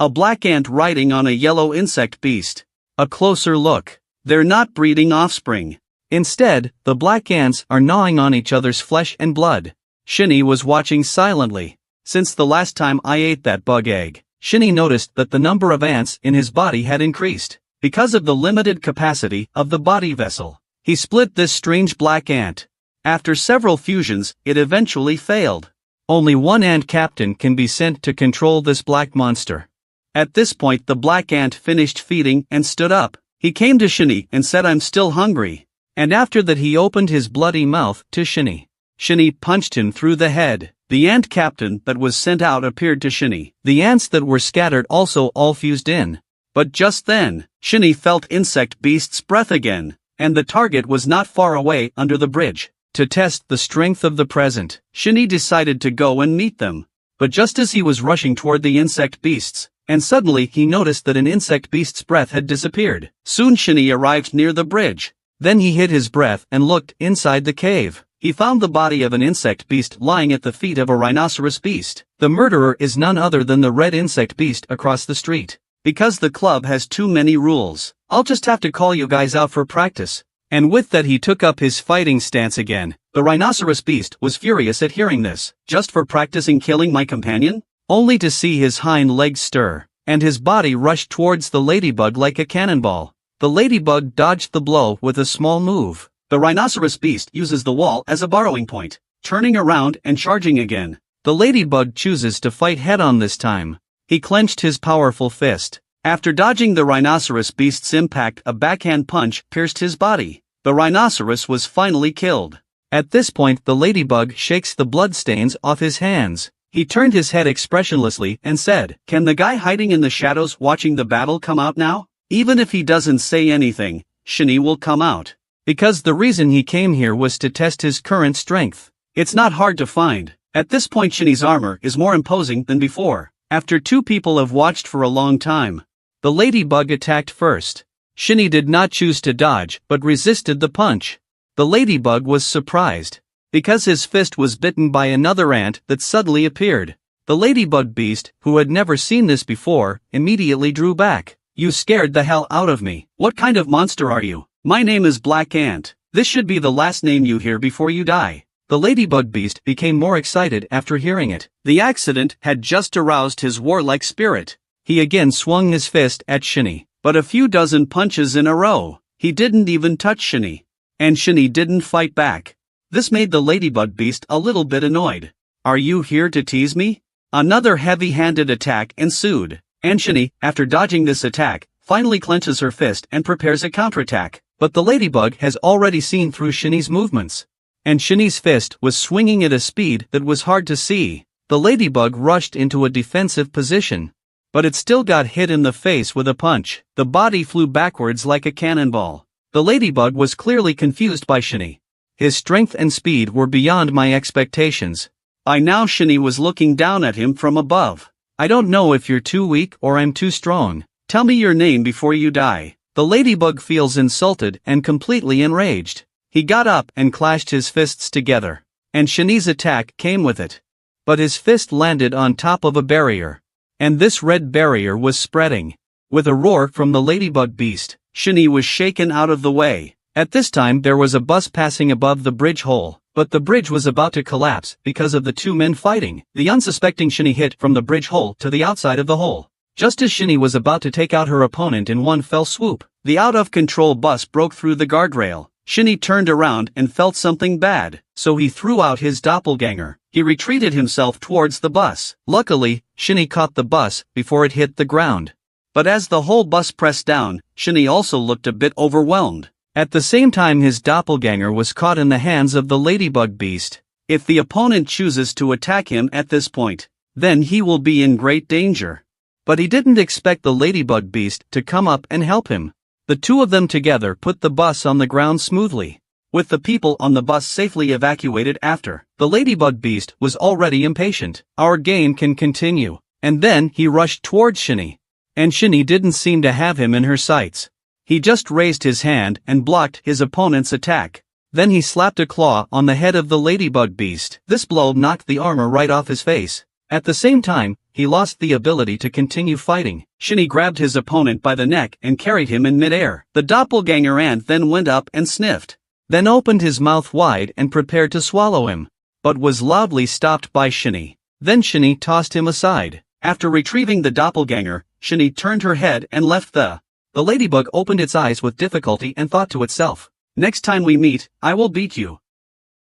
A black ant riding on a yellow insect beast. A closer look. They're not breeding offspring. Instead, the black ants are gnawing on each other's flesh and blood. Shinny was watching silently. Since the last time I ate that bug egg, Shinny noticed that the number of ants in his body had increased. Because of the limited capacity of the body vessel, he split this strange black ant. After several fusions, it eventually failed. Only one ant captain can be sent to control this black monster. At this point the black ant finished feeding and stood up. He came to Shinny and said, "I'm still hungry." And after that he opened his bloody mouth to Shinny. Shinny punched him through the head. The ant captain that was sent out appeared to Shinny. The ants that were scattered also all fused in. But just then, Shinny felt insect beast's breath again, and the target was not far away under the bridge. To test the strength of the present, Shinny decided to go and meet them. But just as he was rushing toward the insect beasts, and suddenly he noticed that an insect beast's breath had disappeared. Soon Shinny arrived near the bridge. Then he hid his breath and looked inside the cave. He found the body of an insect beast lying at the feet of a rhinoceros beast. The murderer is none other than the red insect beast across the street. Because the club has too many rules, I'll just have to call you guys out for practice. And with that he took up his fighting stance again. The rhinoceros beast was furious at hearing this. Just for practicing killing my companion? Only to see his hind legs stir, and his body rush towards the ladybug like a cannonball. The ladybug dodged the blow with a small move. The rhinoceros beast uses the wall as a borrowing point, turning around and charging again. The ladybug chooses to fight head-on this time. He clenched his powerful fist. After dodging the rhinoceros beast's impact, a backhand punch pierced his body. The rhinoceros was finally killed. At this point the ladybug shakes the bloodstains off his hands. He turned his head expressionlessly and said, "Can the guy hiding in the shadows watching the battle come out now?" Even if he doesn't say anything, Shinny will come out. Because the reason he came here was to test his current strength. It's not hard to find. At this point Shinny's armor is more imposing than before. After two people have watched for a long time, the ladybug attacked first. Shinny did not choose to dodge but resisted the punch. The ladybug was surprised, because his fist was bitten by another ant that suddenly appeared. The ladybug beast, who had never seen this before, immediately drew back. "You scared the hell out of me. What kind of monster are you?" "My name is Black Ant. This should be the last name you hear before you die." The ladybug beast became more excited after hearing it. The accident had just aroused his warlike spirit. He again swung his fist at Shinny. but a few dozen punches in a row. He didn't even touch Shini. And Shini didn't fight back. This made the ladybug beast a little bit annoyed. Are you here to tease me? Another heavy-handed attack ensued, and Shini, after dodging this attack, finally clenches her fist and prepares a counterattack. But the ladybug has already seen through Shini's movements. And Shini's fist was swinging at a speed that was hard to see. The ladybug rushed into a defensive position. But it still got hit in the face with a punch. The body flew backwards like a cannonball. The ladybug was clearly confused by Shini. His strength and speed were beyond my expectations. By now Shini was looking down at him from above. I don't know if you're too weak or I'm too strong. Tell me your name before you die. The ladybug feels insulted and completely enraged. He got up and clashed his fists together. And Shini's attack came with it. But his fist landed on top of a barrier. And this red barrier was spreading. With a roar from the ladybug beast, Shini was shaken out of the way. At this time there was a bus passing above the bridge hole, but the bridge was about to collapse because of the two men fighting. The unsuspecting Shini hit from the bridge hole to the outside of the hole. Just as Shini was about to take out her opponent in one fell swoop, the out-of-control bus broke through the guardrail. Shini turned around and felt something bad, so he threw out his doppelganger. He retreated himself towards the bus. Luckily, Shini caught the bus before it hit the ground. But as the whole bus pressed down, Shini also looked a bit overwhelmed. At the same time his doppelganger was caught in the hands of the ladybug beast. If the opponent chooses to attack him at this point, then he will be in great danger. But he didn't expect the ladybug beast to come up and help him. The two of them together put the bus on the ground smoothly. With the people on the bus safely evacuated after, the ladybug beast was already impatient. Our game can continue. And then he rushed towards Shini. And Shini didn't seem to have him in her sights. He just raised his hand and blocked his opponent's attack. Then he slapped a claw on the head of the ladybug beast. This blow knocked the armor right off his face. At the same time, he lost the ability to continue fighting. Shini grabbed his opponent by the neck and carried him in midair. The doppelganger ant then went up and sniffed. Then opened his mouth wide and prepared to swallow him, but was loudly stopped by Shini. Then Shini tossed him aside. After retrieving the doppelganger, Shini turned her head and left the ladybug opened its eyes with difficulty and thought to itself, next time we meet, I will beat you.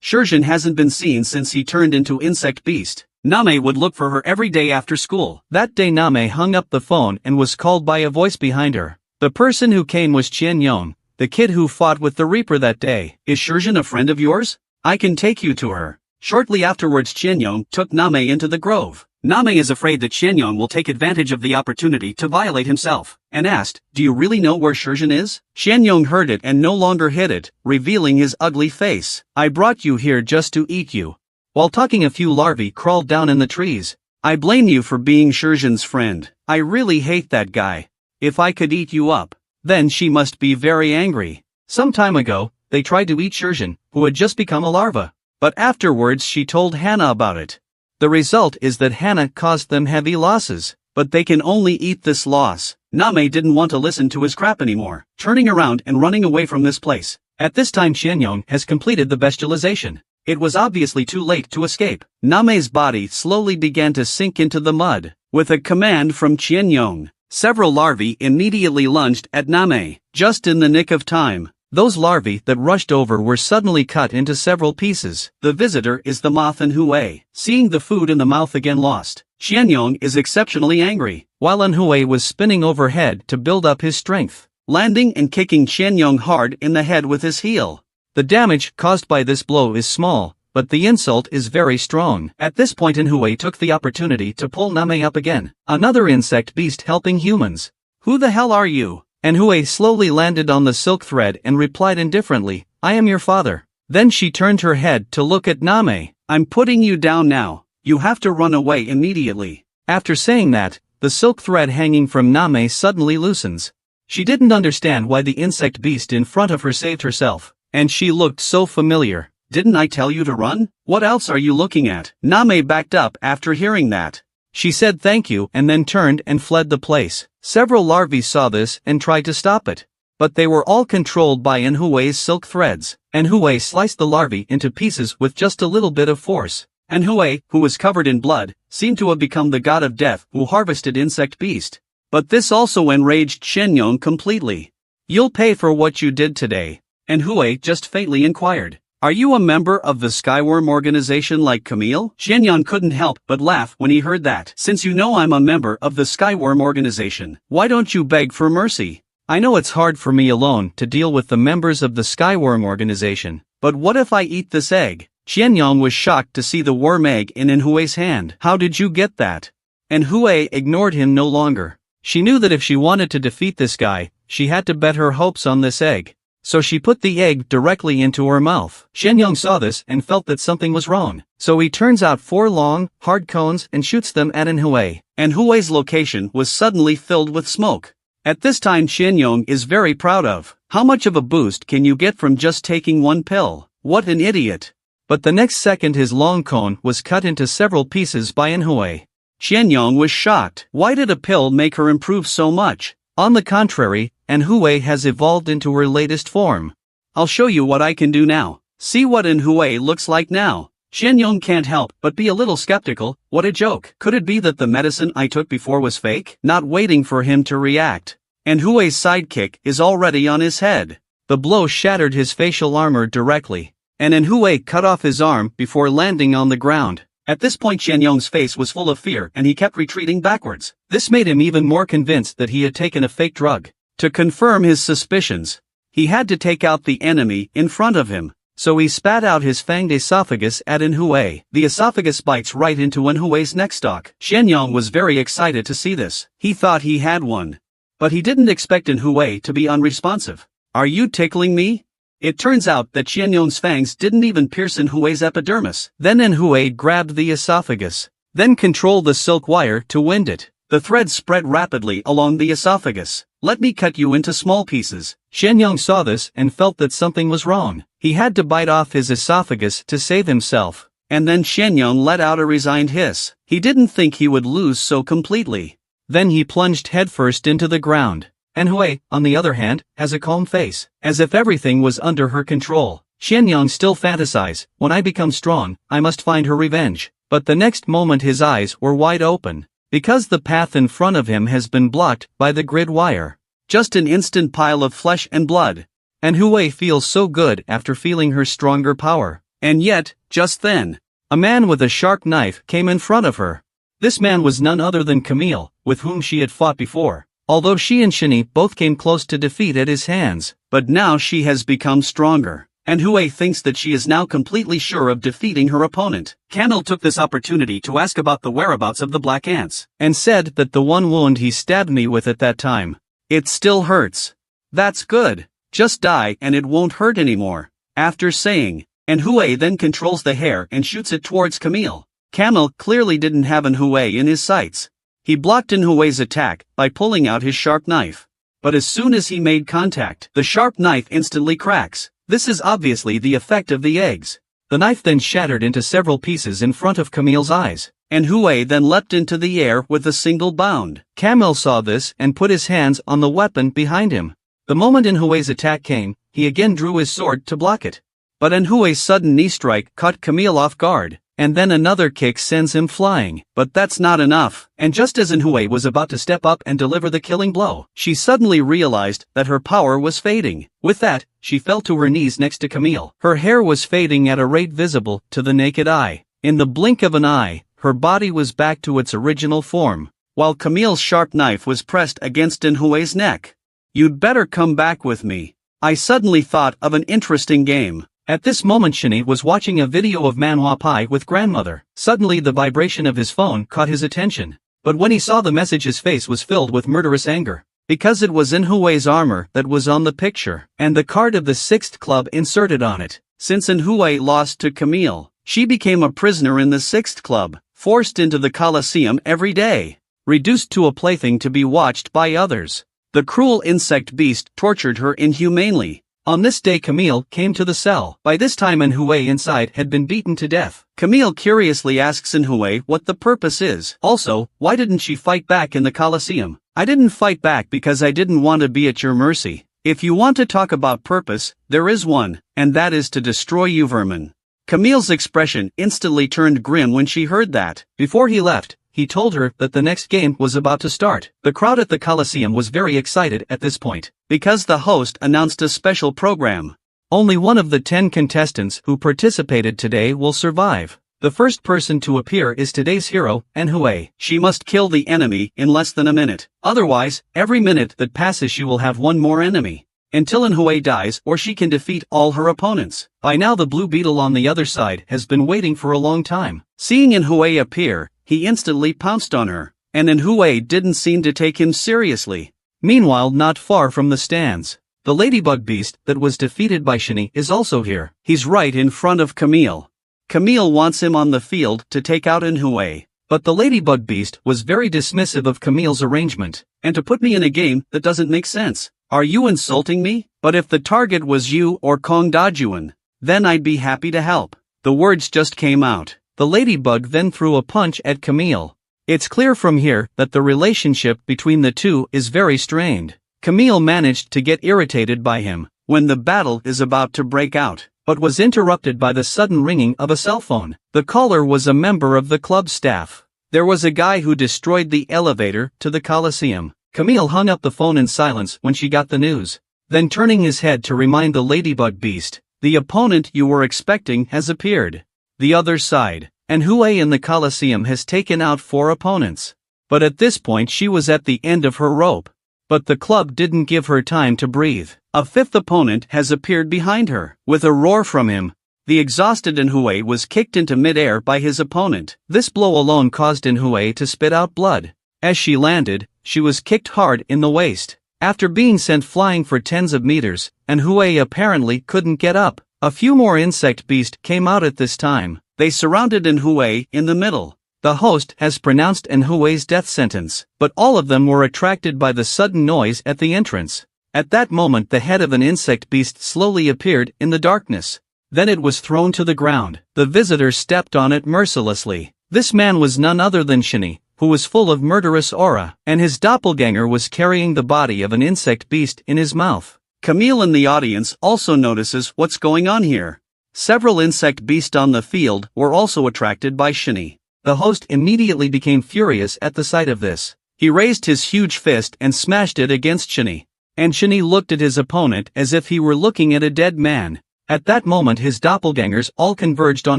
Shurjin hasn't been seen since he turned into insect beast. Name would look for her every day after school. That day Name hung up the phone and was called by a voice behind her. The person who came was Qian Yong, the kid who fought with the Reaper that day. Is Shurjin a friend of yours? I can take you to her. Shortly afterwards Qian Yong took Name into the grove. Name is afraid that Qian Yong will take advantage of the opportunity to violate himself, and asked, do you really know where Shurjin is? Qian Yong heard it and no longer hid it, revealing his ugly face. I brought you here just to eat you. While talking a few larvae crawled down in the trees. I blame you for being Shurjin's friend. I really hate that guy. If I could eat you up, then she must be very angry. Some time ago, they tried to eat Shurjin, who had just become a larva. But afterwards she told Hannah about it. The result is that Hannah caused them heavy losses, but they can only eat this loss. Name didn't want to listen to his crap anymore, turning around and running away from this place. At this time Qian Yong has completed the bestialization. It was obviously too late to escape. Name's body slowly began to sink into the mud. With a command from Qian Yong, several larvae immediately lunged at Name, just in the nick of time. Those larvae that rushed over were suddenly cut into several pieces. The visitor is the moth Manhua. Seeing the food in the mouth again lost, Qian Yong is exceptionally angry, while Manhua was spinning overhead to build up his strength, landing and kicking Qian Yong hard in the head with his heel. The damage caused by this blow is small, but the insult is very strong. At this point Manhua took the opportunity to pull Name up again. Another insect beast helping humans. Who the hell are you? Manhua slowly landed on the silk thread and replied indifferently, I am your father. Then she turned her head to look at Name. I'm putting you down now. You have to run away immediately. After saying that, the silk thread hanging from Name suddenly loosens. She didn't understand why the insect beast in front of her saved herself, and she looked so familiar. Didn't I tell you to run? What else are you looking at? Name backed up after hearing that. She said thank you and then turned and fled the place. Several larvae saw this and tried to stop it. But they were all controlled by Manhua's silk threads. Manhua sliced the larvae into pieces with just a little bit of force. Manhua, who was covered in blood, seemed to have become the god of death who harvested insect beast. But this also enraged Shenyong completely. "You'll pay for what you did today," MANHUA just faintly inquired. "Are you a member of the Skyworm organization like Camille?" Shenyong couldn't help but laugh when he heard that. "Since you know I'm a member of the Skyworm organization, why don't you beg for mercy? I know it's hard for me alone to deal with the members of the Skyworm organization, but what if I eat this egg?" Shenyong was shocked to see the worm egg in MANHUA's hand. "How did you get that?" MANHUA ignored him no longer. She knew that if she wanted to defeat this guy, she had to bet her hopes on this egg. So she put the egg directly into her mouth. Shenyong saw this and felt that something was wrong. So he turns out 4 long, hard cones and shoots them at MANHUA. MANHUA's location was suddenly filled with smoke. At this time Shenyong is very proud of. How much of a boost can you get from just taking one pill? What an idiot. But the next second his long cone was cut into several pieces by MANHUA. Shenyong was shocked. Why did a pill make her improve so much? On the contrary, MANHUA has evolved into her latest form. "I'll show you what I can do now. See what MANHUA looks like now." Shenyong can't help but be a little skeptical. What a joke. Could it be that the medicine I took before was fake? Not waiting for him to react, MANHUA's sidekick is already on his head. The blow shattered his facial armor directly, and MANHUA cut off his arm before landing on the ground. At this point Shenyong's face was full of fear and he kept retreating backwards. This made him even more convinced that he had taken a fake drug. To confirm his suspicions, he had to take out the enemy in front of him. So he spat out his fanged esophagus at MANHUA. The esophagus bites right into MANHUA's neck stalk. Shenyong was very excited to see this. He thought he had one. But he didn't expect MANHUA to be unresponsive. "Are you tickling me?" It turns out that Shenyong's fangs didn't even pierce MANHUA's epidermis. Then MANHUA grabbed the esophagus, then controlled the silk wire to wind it. The thread spread rapidly along the esophagus. "Let me cut you into small pieces." Shenyong saw this and felt that something was wrong. He had to bite off his esophagus to save himself. And then Shenyong let out a resigned hiss. He didn't think he would lose so completely. Then he plunged headfirst into the ground. MANHUA, on the other hand, has a calm face, as if everything was under her control. Shenyong still fantasized, "When I become strong, I must find her revenge." But the next moment his eyes were wide open, because the path in front of him has been blocked by the grid wire. Just an instant pile of flesh and blood. MANHUA feels so good after feeling her stronger power. And yet, just then, a man with a sharp knife came in front of her. This man was none other than Camille, with whom she had fought before. Although she and Shini both came close to defeat at his hands, but now she has become stronger. MANHUA thinks that she is now completely sure of defeating her opponent. Camille took this opportunity to ask about the whereabouts of the black ants, and said that the one wound he stabbed me with at that time, "It still hurts." "That's good. Just die and it won't hurt anymore." After saying, MANHUA then controls the hair and shoots it towards Camille. Camille clearly didn't have MANHUA in his sights. He blocked MANHUA's attack by pulling out his sharp knife. But as soon as he made contact, the sharp knife instantly cracks. This is obviously the effect of the eggs. The knife then shattered into several pieces in front of Camille's eyes. MANHUA then leapt into the air with a single bound. Camille saw this and put his hands on the weapon behind him. The moment MANHUA's attack came, he again drew his sword to block it. But MANHUA's sudden knee strike caught Camille off guard. And then another kick sends him flying. But that's not enough. And just as MANHUA was about to step up and deliver the killing blow, she suddenly realized that her power was fading. With that, she fell to her knees next to Camille. Her hair was fading at a rate visible to the naked eye. In the blink of an eye, her body was back to its original form, while Camille's sharp knife was pressed against MANHUA's neck. "You'd better come back with me. I suddenly thought of an interesting game." At this moment Shini was watching a video of Manhwa Pi with grandmother. Suddenly the vibration of his phone caught his attention. But when he saw the message his face was filled with murderous anger. Because it was MANHUA's armor that was on the picture, and the card of the 6th club inserted on it. Since MANHUA lost to Camille, she became a prisoner in the 6th club, forced into the Colosseum every day, reduced to a plaything to be watched by others. The cruel insect beast tortured her inhumanely. On this day Camille came to the cell. By this time MANHUA inside had been beaten to death. Camille curiously asks MANHUA what the purpose is. Also, why didn't she fight back in the Colosseum? "I didn't fight back because I didn't want to be at your mercy. If you want to talk about purpose, there is one, and that is to destroy you vermin." Camille's expression instantly turned grim when she heard that. Before he left, he told her that the next game was about to start. The crowd at the Coliseum was very excited at this point, because the host announced a special program. Only one of the 10 contestants who participated today will survive. The first person to appear is today's hero, MANHUA. She must kill the enemy in less than a minute. Otherwise, every minute that passes she will have one more enemy, until MANHUA dies or she can defeat all her opponents. By now the blue beetle on the other side has been waiting for a long time. Seeing MANHUA appear, he instantly pounced on her, and MANHUA didn't seem to take him seriously. Meanwhile, not far from the stands, the ladybug beast that was defeated by Shiny is also here. He's right in front of Camille. Camille wants him on the field to take out MANHUA, but the ladybug beast was very dismissive of Camille's arrangement, and to put me in a game that doesn't make sense. Are you insulting me? But if the target was you or Kong Dajuan, then I'd be happy to help. The words just came out. The ladybug then threw a punch at Camille. It's clear from here that the relationship between the two is very strained. Camille managed to get irritated by him when the battle is about to break out, but was interrupted by the sudden ringing of a cell phone. The caller was a member of the club staff. There was a guy who destroyed the elevator to the Coliseum. Camille hung up the phone in silence when she got the news. Then turning his head to remind the ladybug beast, the opponent you were expecting has appeared. The other side, MANHUA in the Coliseum has taken out 4 opponents. But at this point she was at the end of her rope. But the club didn't give her time to breathe. A 5th opponent has appeared behind her. With a roar from him, the exhausted MANHUA was kicked into mid-air by his opponent. This blow alone caused MANHUA to spit out blood. As she landed, she was kicked hard in the waist. After being sent flying for tens of meters, MANHUA apparently couldn't get up. A few more insect beasts came out at this time. They surrounded MANHUA in the middle. The host has pronounced MANHUA's death sentence, but all of them were attracted by the sudden noise at the entrance. At that moment the head of an insect beast slowly appeared in the darkness. Then it was thrown to the ground. The visitor stepped on it mercilessly. This man was none other than Shiny, who was full of murderous aura, and his doppelganger was carrying the body of an insect beast in his mouth. Camille in the audience also notices what's going on here. Several insect beasts on the field were also attracted by Shiny. The host immediately became furious at the sight of this. He raised his huge fist and smashed it against Shiny. And Shiny looked at his opponent as if he were looking at a dead man. At that moment his doppelgangers all converged on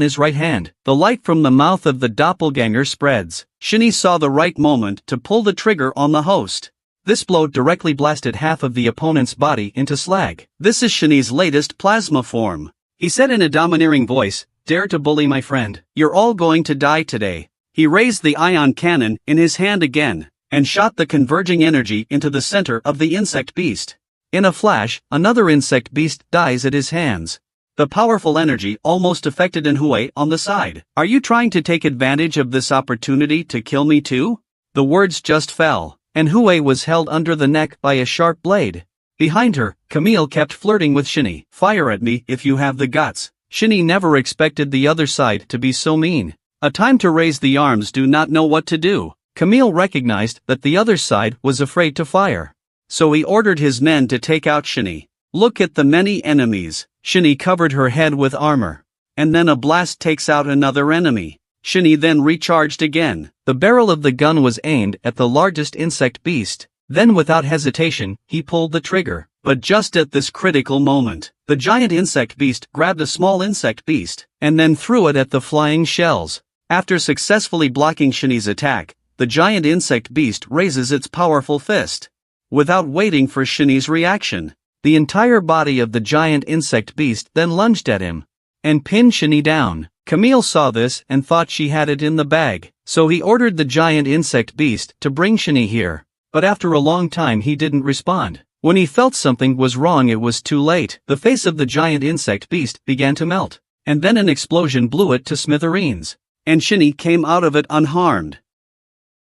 his right hand. The light from the mouth of the doppelganger spreads. Shiny saw the right moment to pull the trigger on the host. This blow directly blasted half of the opponent's body into slag. This is Shiny's latest plasma form. He said in a domineering voice, "Dare to bully my friend. You're all going to die today." He raised the ion cannon in his hand again, and shot the converging energy into the center of the insect beast. In a flash, another insect beast dies at his hands. The powerful energy almost affected MANHUA on the side. "Are you trying to take advantage of this opportunity to kill me too?" The words just fell. MANHUA was held under the neck by a sharp blade. Behind her, Camille kept flirting with Shiny. "Fire at me if you have the guts." Shiny never expected the other side to be so mean. A time to raise the arms do not know what to do. Camille recognized that the other side was afraid to fire. So he ordered his men to take out Shiny. "Look at the many enemies." Shiny covered her head with armor. And then a blast takes out another enemy. Shiny then recharged again. The barrel of the gun was aimed at the largest insect beast. Then without hesitation, he pulled the trigger. But just at this critical moment, the giant insect beast grabbed a small insect beast, and then threw it at the flying shells. After successfully blocking Shiny's attack, the giant insect beast raises its powerful fist. Without waiting for Shiny's reaction, the entire body of the giant insect beast then lunged at him, and pinned Shiny down. Camille saw this and thought she had it in the bag, so he ordered the giant insect beast to bring Shiny here. But after a long time he didn't respond. When he felt something was wrong it was too late. The face of the giant insect beast began to melt, and then an explosion blew it to smithereens, and Shiny came out of it unharmed.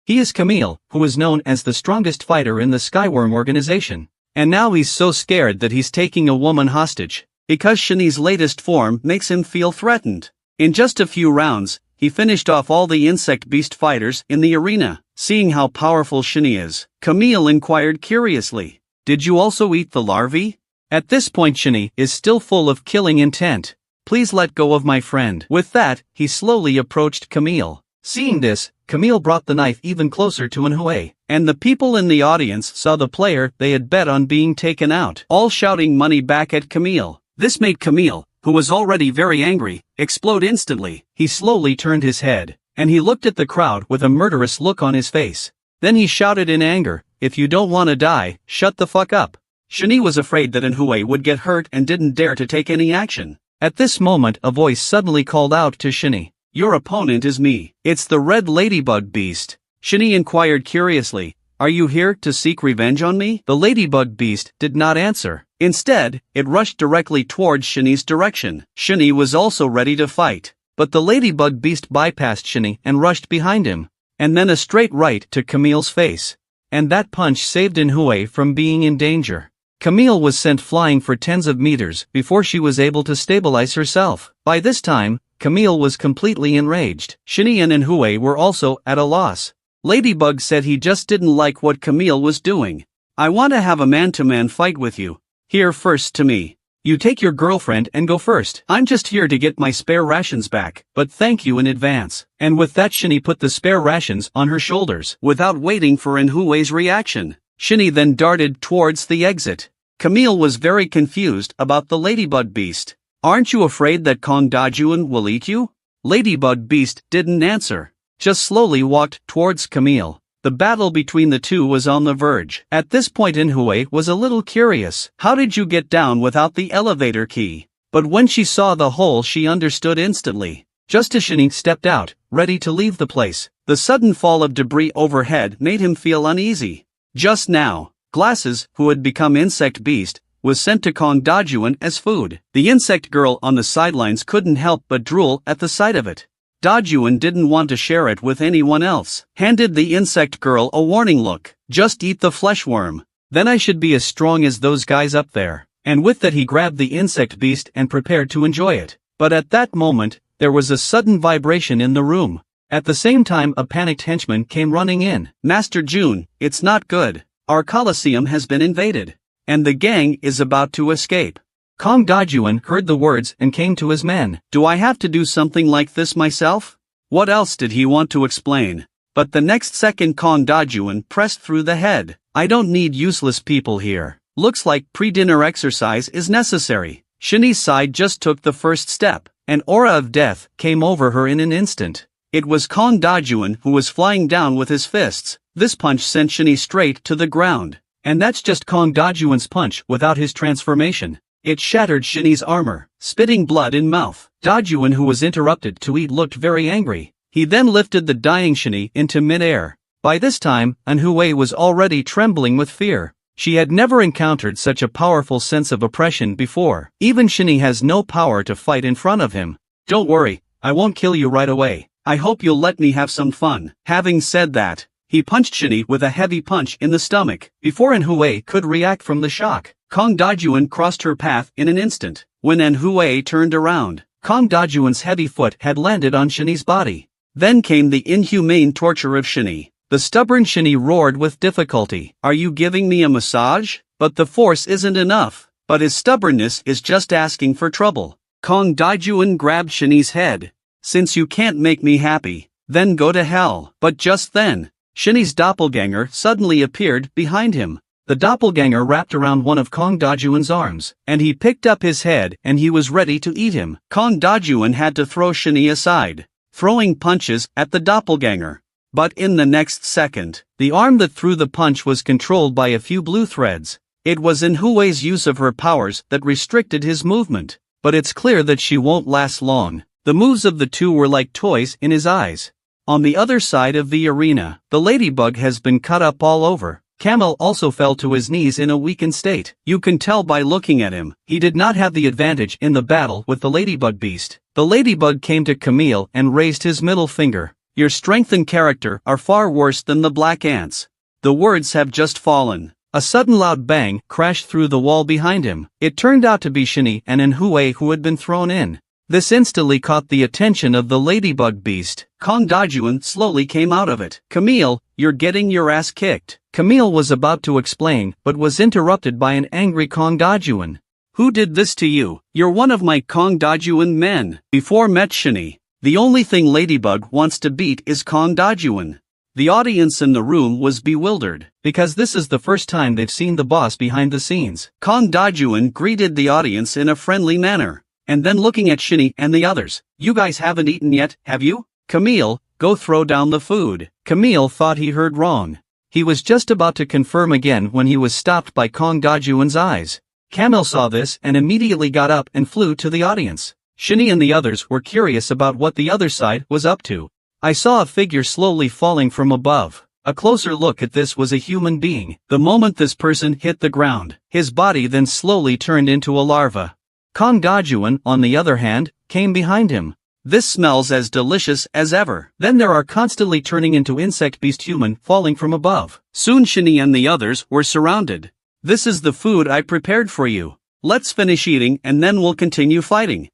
He is Camille, who is known as the strongest fighter in the Skyworm organization, and now he's so scared that he's taking a woman hostage, because Shiny's latest form makes him feel threatened. In just a few rounds, he finished off all the insect beast fighters in the arena. Seeing how powerful Shiny is, Camille inquired curiously, "Did you also eat the larvae?" At this point Shiny is still full of killing intent. "Please let go of my friend." With that, he slowly approached Camille. Seeing this, Camille brought the knife even closer to MANHUA, and the people in the audience saw the player they had bet on being taken out, all shouting money back at Camille. This made Camille, who was already very angry, explode instantly. He slowly turned his head, and he looked at the crowd with a murderous look on his face. Then he shouted in anger, "If you don't wanna die, shut the fuck up." Shani was afraid that MANHUA would get hurt and didn't dare to take any action. At this moment a voice suddenly called out to Shani, "Your opponent is me. It's the red ladybug beast." Shani inquired curiously, "Are you here to seek revenge on me?" The ladybug beast did not answer. Instead, it rushed directly towards Shani's direction. Shani was also ready to fight, but the ladybug beast bypassed Shani and rushed behind him, and then a straight right to Camille's face. And that punch saved MANHUA from being in danger. Camille was sent flying for tens of meters before she was able to stabilize herself. By this time, Camille was completely enraged. Shani and MANHUA were also at a loss. Ladybug said he just didn't like what Camille was doing. "I want to have a man-to-man fight with you. Here first to me. You take your girlfriend and go first. I'm just here to get my spare rations back, but thank you in advance." And with that Shani put the spare rations on her shoulders. Without waiting for MANHUA's reaction, Shani then darted towards the exit. Camille was very confused about the ladybug beast. "Aren't you afraid that Kong Dajuan will eat you?" Ladybug beast didn't answer, just slowly walked towards Camille. The battle between the two was on the verge. At this point MANHUA was a little curious. "How did you get down without the elevator key?" But when she saw the hole she understood instantly. Just as Shani stepped out, ready to leave the place, the sudden fall of debris overhead made him feel uneasy. Just now, Glasses, who had become Insect Beast, was sent to Kong Dajuan as food. The insect girl on the sidelines couldn't help but drool at the sight of it. Dajuan didn't want to share it with anyone else. Handed the insect girl a warning look. "Just eat the flesh worm. Then I should be as strong as those guys up there." And with that he grabbed the insect beast and prepared to enjoy it. But at that moment, there was a sudden vibration in the room. At the same time a panicked henchman came running in. "Master June, it's not good. Our Colosseum has been invaded, and the gang is about to escape." Kong Dajuan heard the words and came to his men. "Do I have to do something like this myself?" What else did he want to explain? But the next second Kong Dajuan pressed through the head. "I don't need useless people here. Looks like pre-dinner exercise is necessary." Shani's side just took the first step. An aura of death came over her in an instant. It was Kong Dajuan who was flying down with his fists. This punch sent Shani straight to the ground. And that's just Kong Dajuan's punch without his transformation. It shattered Shani's armor, spitting blood in mouth. Dajuan, who was interrupted to eat, looked very angry. He then lifted the dying Shani into mid-air. By this time, MANHUA was already trembling with fear. She had never encountered such a powerful sense of oppression before. Even Shani has no power to fight in front of him. "Don't worry, I won't kill you right away. I hope you'll let me have some fun." Having said that, he punched Shani with a heavy punch in the stomach. Before MANHUA could react from the shock, Kong Dajuan crossed her path in an instant. When MANHUA turned around, Kong Dajuan's heavy foot had landed on Shani's body. Then came the inhumane torture of Shani. The stubborn Shani roared with difficulty. "Are you giving me a massage?" But the force isn't enough. But his stubbornness is just asking for trouble. Kong Dajuan grabbed Shani's head. "Since you can't make me happy, then go to hell." But just then, Shani's doppelganger suddenly appeared behind him. The doppelganger wrapped around one of Kong Dajuan's arms, and he picked up his head and he was ready to eat him. Kong Dajuan had to throw Shani aside, throwing punches at the doppelganger. But in the next second, the arm that threw the punch was controlled by a few blue threads. It was MANHUA's use of her powers that restricted his movement. But it's clear that she won't last long. The moves of the two were like toys in his eyes. On the other side of the arena, the ladybug has been cut up all over. Camel also fell to his knees in a weakened state. You can tell by looking at him, he did not have the advantage in the battle with the ladybug beast. The ladybug came to Camille and raised his middle finger. "Your strength and character are far worse than the black ants." The words have just fallen. A sudden loud bang crashed through the wall behind him. It turned out to be Shani and MANHUA who had been thrown in. This instantly caught the attention of the ladybug beast. Kong Dajuan slowly came out of it. "Camille, you're getting your ass kicked." Camille was about to explain but was interrupted by an angry Kong Dajuan. "Who did this to you?" "You're one of my Kong Dajuan men. Before met Shani, The only thing Ladybug wants to beat is Kong Dajuan. The audience in the room was bewildered, because this is the first time they've seen the boss behind the scenes. Kong Dajuan greeted the audience in a friendly manner, and then looking at Shinny and the others, "You guys haven't eaten yet, have you? Camille, go throw down the food." Camille thought he heard wrong. He was just about to confirm again when he was stopped by Kong Dajuan's eyes. Camille saw this and immediately got up and flew to the audience. Shinny and the others were curious about what the other side was up to. I saw a figure slowly falling from above. A closer look at this was a human being. The moment this person hit the ground, his body then slowly turned into a larva. Kong Dajuan, on the other hand, came behind him. "This smells as delicious as ever." Then there are constantly turning into insect beast human falling from above. Soon Shinny and the others were surrounded. "This is the food I prepared for you. Let's finish eating and then we'll continue fighting."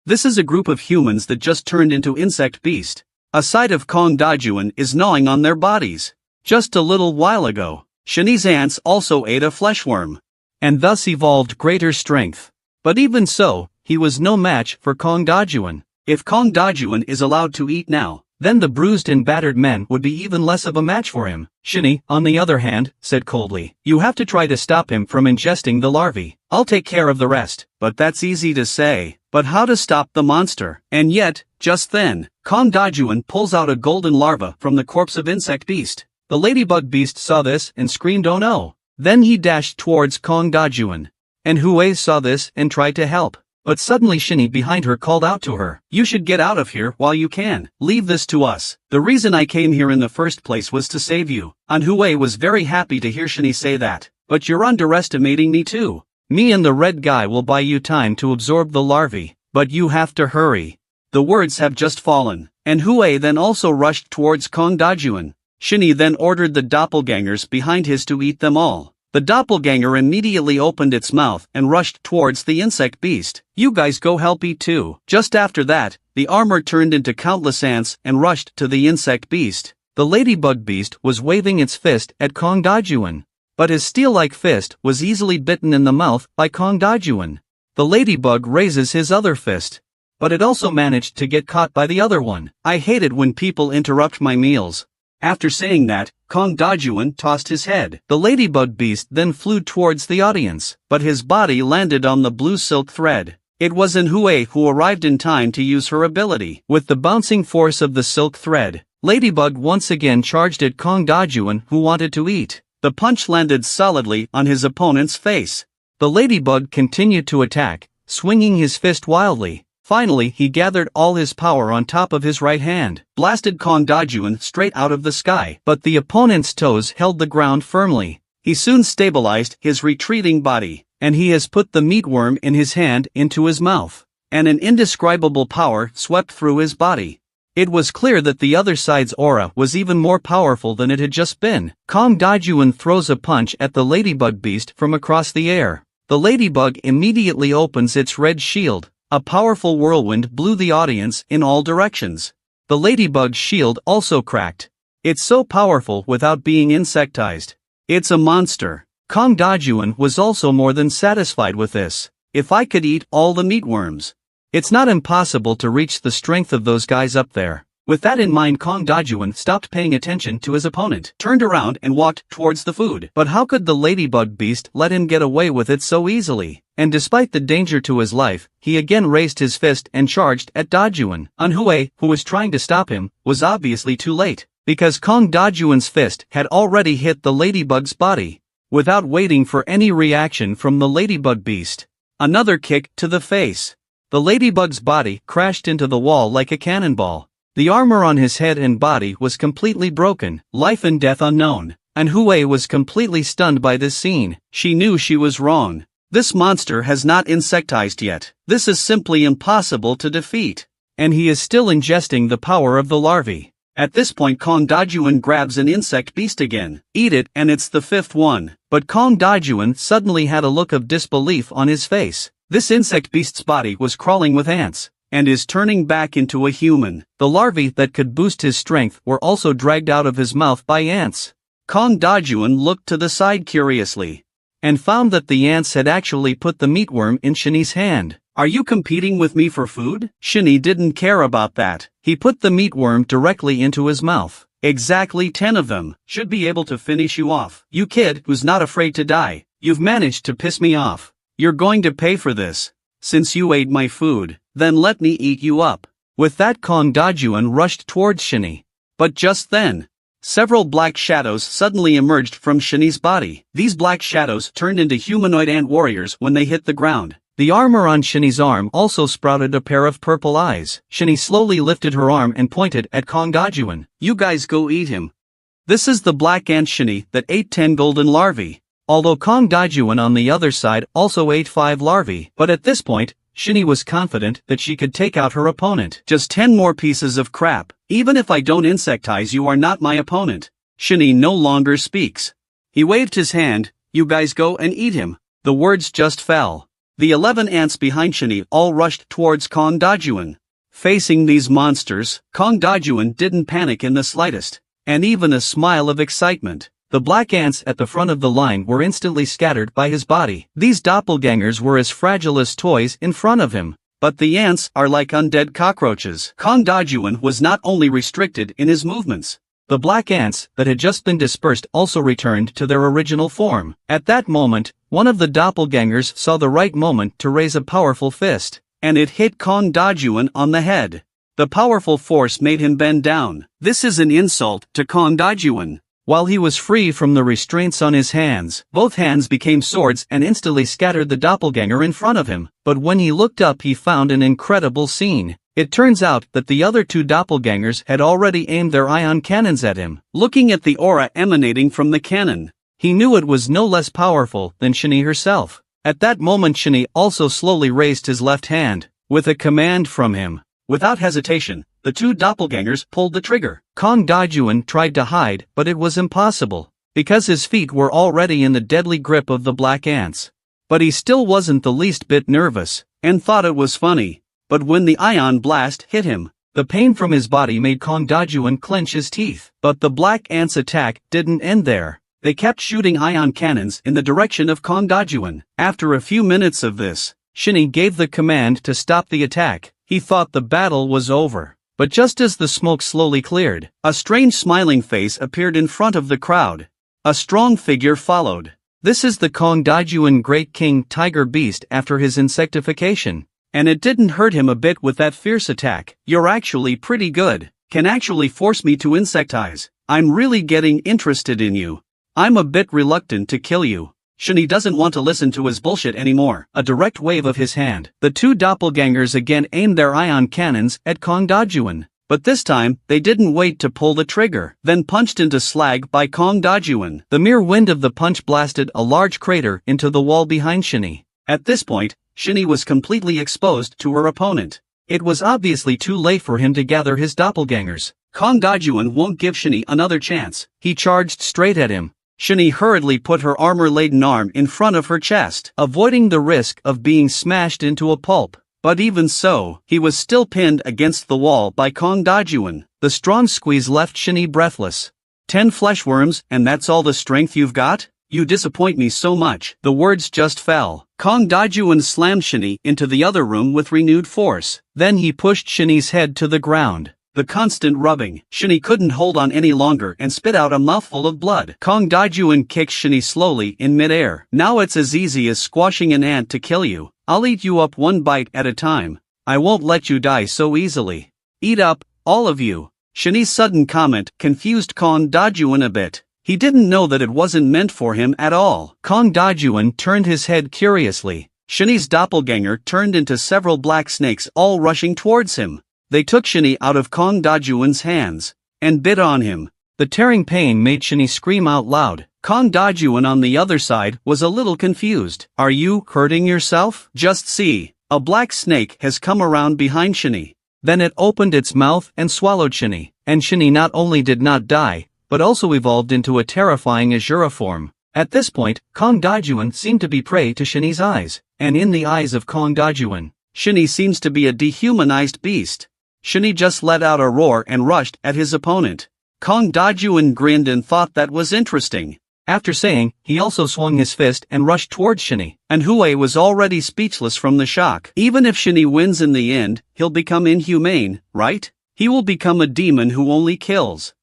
This is a group of humans that just turned into insect beast. A side of Kong Dajuan is gnawing on their bodies. Just a little while ago, Shinny's ants also ate a fleshworm, and thus evolved greater strength. But even so, he was no match for Kong Dajuan. If Kong Dajuan is allowed to eat now, then the bruised and battered men would be even less of a match for him. Shinny, on the other hand, said coldly, "You have to try to stop him from ingesting the larvae. I'll take care of the rest." But that's easy to say. But how to stop the monster? And yet, just then, Kong Dajuan pulls out a golden larva from the corpse of insect beast. The ladybug beast saw this and screamed, "Oh no!" Then he dashed towards Kong Dajuan. And Hui saw this and tried to help. But suddenly Shinny behind her called out to her, "You should get out of here while you can. Leave this to us. The reason I came here in the first place was to save you." And Hui was very happy to hear Shinny say that. "But you're underestimating me too. Me and the red guy will buy you time to absorb the larvae, but you have to hurry." The words have just fallen, and Hui then also rushed towards Kong Dajuan. Shinny then ordered the doppelgangers behind his to eat them all. The doppelganger immediately opened its mouth and rushed towards the insect beast. "You guys go help eat too." Just after that, the armor turned into countless ants and rushed to the insect beast. The ladybug beast was waving its fist at Kong Dajuan, but his steel-like fist was easily bitten in the mouth by Kong Dajuan. The ladybug raises his other fist, but it also managed to get caught by the other one. "I hate it when people interrupt my meals." After saying that, Kong Dajuan tossed his head. The ladybug beast then flew towards the audience, but his body landed on the blue silk thread. It was Hui who arrived in time to use her ability. With the bouncing force of the silk thread, Ladybug once again charged at Kong Dajuan, who wanted to eat. The punch landed solidly on his opponent's face. The ladybug continued to attack, swinging his fist wildly. Finally, he gathered all his power on top of his right hand, blasted Kong Dajuan straight out of the sky. But the opponent's toes held the ground firmly. He soon stabilized his retreating body, and he has put the meatworm in his hand into his mouth. And an indescribable power swept through his body. It was clear that the other side's aura was even more powerful than it had just been. Kong Dajuan throws a punch at the ladybug beast from across the air. The ladybug immediately opens its red shield. A powerful whirlwind blew the audience in all directions. The ladybug's shield also cracked. It's so powerful without being insectized. It's a monster. Kong Dajuan was also more than satisfied with this. If I could eat all the meatworms. It's not impossible to reach the strength of those guys up there. With that in mind, Kong Dajuan stopped paying attention to his opponent, turned around and walked towards the food. But how could the ladybug beast let him get away with it so easily? And despite the danger to his life, he again raised his fist and charged at Dajuan. Manhua, who was trying to stop him, was obviously too late, because Kong Dajuan's fist had already hit the ladybug's body. Without waiting for any reaction from the ladybug beast, another kick to the face. The ladybug's body crashed into the wall like a cannonball. The armor on his head and body was completely broken, life and death unknown. And Hui was completely stunned by this scene. She knew she was wrong. This monster has not insectized yet. This is simply impossible to defeat. And he is still ingesting the power of the larvae. At this point, Kong Dajuan grabs an insect beast again. Eat it, and it's the fifth one. But Kong Dajuan suddenly had a look of disbelief on his face. This insect beast's body was crawling with ants, and is turning back into a human. The larvae that could boost his strength were also dragged out of his mouth by ants. Kong Dajuan looked to the side curiously, and found that the ants had actually put the meatworm in Shinny's hand. Are you competing with me for food? Shinny didn't care about that. He put the meatworm directly into his mouth. Exactly 10 of them. Should be able to finish you off. You kid who's not afraid to die. You've managed to piss me off. You're going to pay for this. Since you ate my food, then let me eat you up. With that, Kong Dajuan rushed towards Shinny. But just then, several black shadows suddenly emerged from Shinny's body. These black shadows turned into humanoid ant warriors when they hit the ground. The armor on Shinny's arm also sprouted a pair of purple eyes. Shinny slowly lifted her arm and pointed at Kong Dajuan. You guys go eat him. This is the black ant Shinny that ate 10 golden larvae. Although Kong Dajuan on the other side also ate 5 larvae, but at this point, Shinny was confident that she could take out her opponent. Just 10 more pieces of crap. Even if I don't insectize you are not my opponent. Shinny no longer speaks. He waved his hand. You guys go and eat him. The words just fell. The 11 ants behind Shinny all rushed towards Kong Dajuan. Facing these monsters, Kong Dajuan didn't panic in the slightest, and even a smile of excitement. The black ants at the front of the line were instantly scattered by his body. These doppelgangers were as fragile as toys in front of him. But the ants are like undead cockroaches. Kong Dajuan was not only restricted in his movements. The black ants that had just been dispersed also returned to their original form. At that moment, one of the doppelgangers saw the right moment to raise a powerful fist, and it hit Kong Dajuan on the head. The powerful force made him bend down. This is an insult to Kong Dajuan. While he was free from the restraints on his hands, both hands became swords and instantly scattered the doppelganger in front of him. But when he looked up, he found an incredible scene. It turns out that the other 2 doppelgangers had already aimed their ion cannons at him. Looking at the aura emanating from the cannon, he knew it was no less powerful than Shinny herself. At that moment, Shinny also slowly raised his left hand, with a command from him. Without hesitation, the 2 doppelgangers pulled the trigger. Kong Dajuan tried to hide, but it was impossible, because his feet were already in the deadly grip of the black ants. But he still wasn't the least bit nervous, and thought it was funny. But when the ion blast hit him, the pain from his body made Kong Dajuan clench his teeth. But the black ants' attack didn't end there. They kept shooting ion cannons in the direction of Kong Dajuan. After a few minutes of this, Shinny gave the command to stop the attack. He thought the battle was over. But just as the smoke slowly cleared, a strange smiling face appeared in front of the crowd. A strong figure followed. This is the Kong Dajuan Great King Tiger Beast after his insectification. And it didn't hurt him a bit with that fierce attack. You're actually pretty good. Can actually force me to insectize. I'm really getting interested in you. I'm a bit reluctant to kill you. Shinny doesn't want to listen to his bullshit anymore. A direct wave of his hand. The 2 doppelgangers again aimed their ion cannons at Kong Dajuan. But this time, they didn't wait to pull the trigger, then punched into slag by Kong Dajuan. The mere wind of the punch blasted a large crater into the wall behind Shinny. At this point, Shinny was completely exposed to her opponent. It was obviously too late for him to gather his doppelgangers. Kong Dajuan won't give Shinny another chance. He charged straight at him. Shinny hurriedly put her armor-laden arm in front of her chest, avoiding the risk of being smashed into a pulp. But even so, he was still pinned against the wall by Kong Dajuan. The strong squeeze left Shinny breathless. 10 fleshworms, and that's all the strength you've got? You disappoint me so much. The words just fell. Kong Dajuan slammed Shinny into the other room with renewed force. Then he pushed Shinny's head to the ground. The constant rubbing. Shinny couldn't hold on any longer and spit out a mouthful of blood. Kong Dajuan kicked Shinny slowly in midair. Now it's as easy as squashing an ant to kill you. I'll eat you up one bite at a time. I won't let you die so easily. Eat up, all of you. Shinny's sudden comment confused Kong Dajuan a bit. He didn't know that it wasn't meant for him at all. Kong Dajuan turned his head curiously. Shinny's doppelganger turned into several black snakes all rushing towards him. They took Shinny out of Kong Dajuan's hands and bit on him. The tearing pain made Shinny scream out loud. Kong Dajuan on the other side was a little confused. Are you hurting yourself? Just see. A black snake has come around behind Shinny. Then it opened its mouth and swallowed Shinny. And Shinny not only did not die, but also evolved into a terrifying Azura form. At this point, Kong Dajuan seemed to be prey to Shinny's eyes. And in the eyes of Kong Dajuan, Shinny seems to be a dehumanized beast. Shinny just let out a roar and rushed at his opponent. Kong Dajuan grinned and thought that was interesting. After saying, he also swung his fist and rushed towards Shini. And Hui was already speechless from the shock. Even if Shini wins in the end, he'll become inhumane, right? He will become a demon who only kills.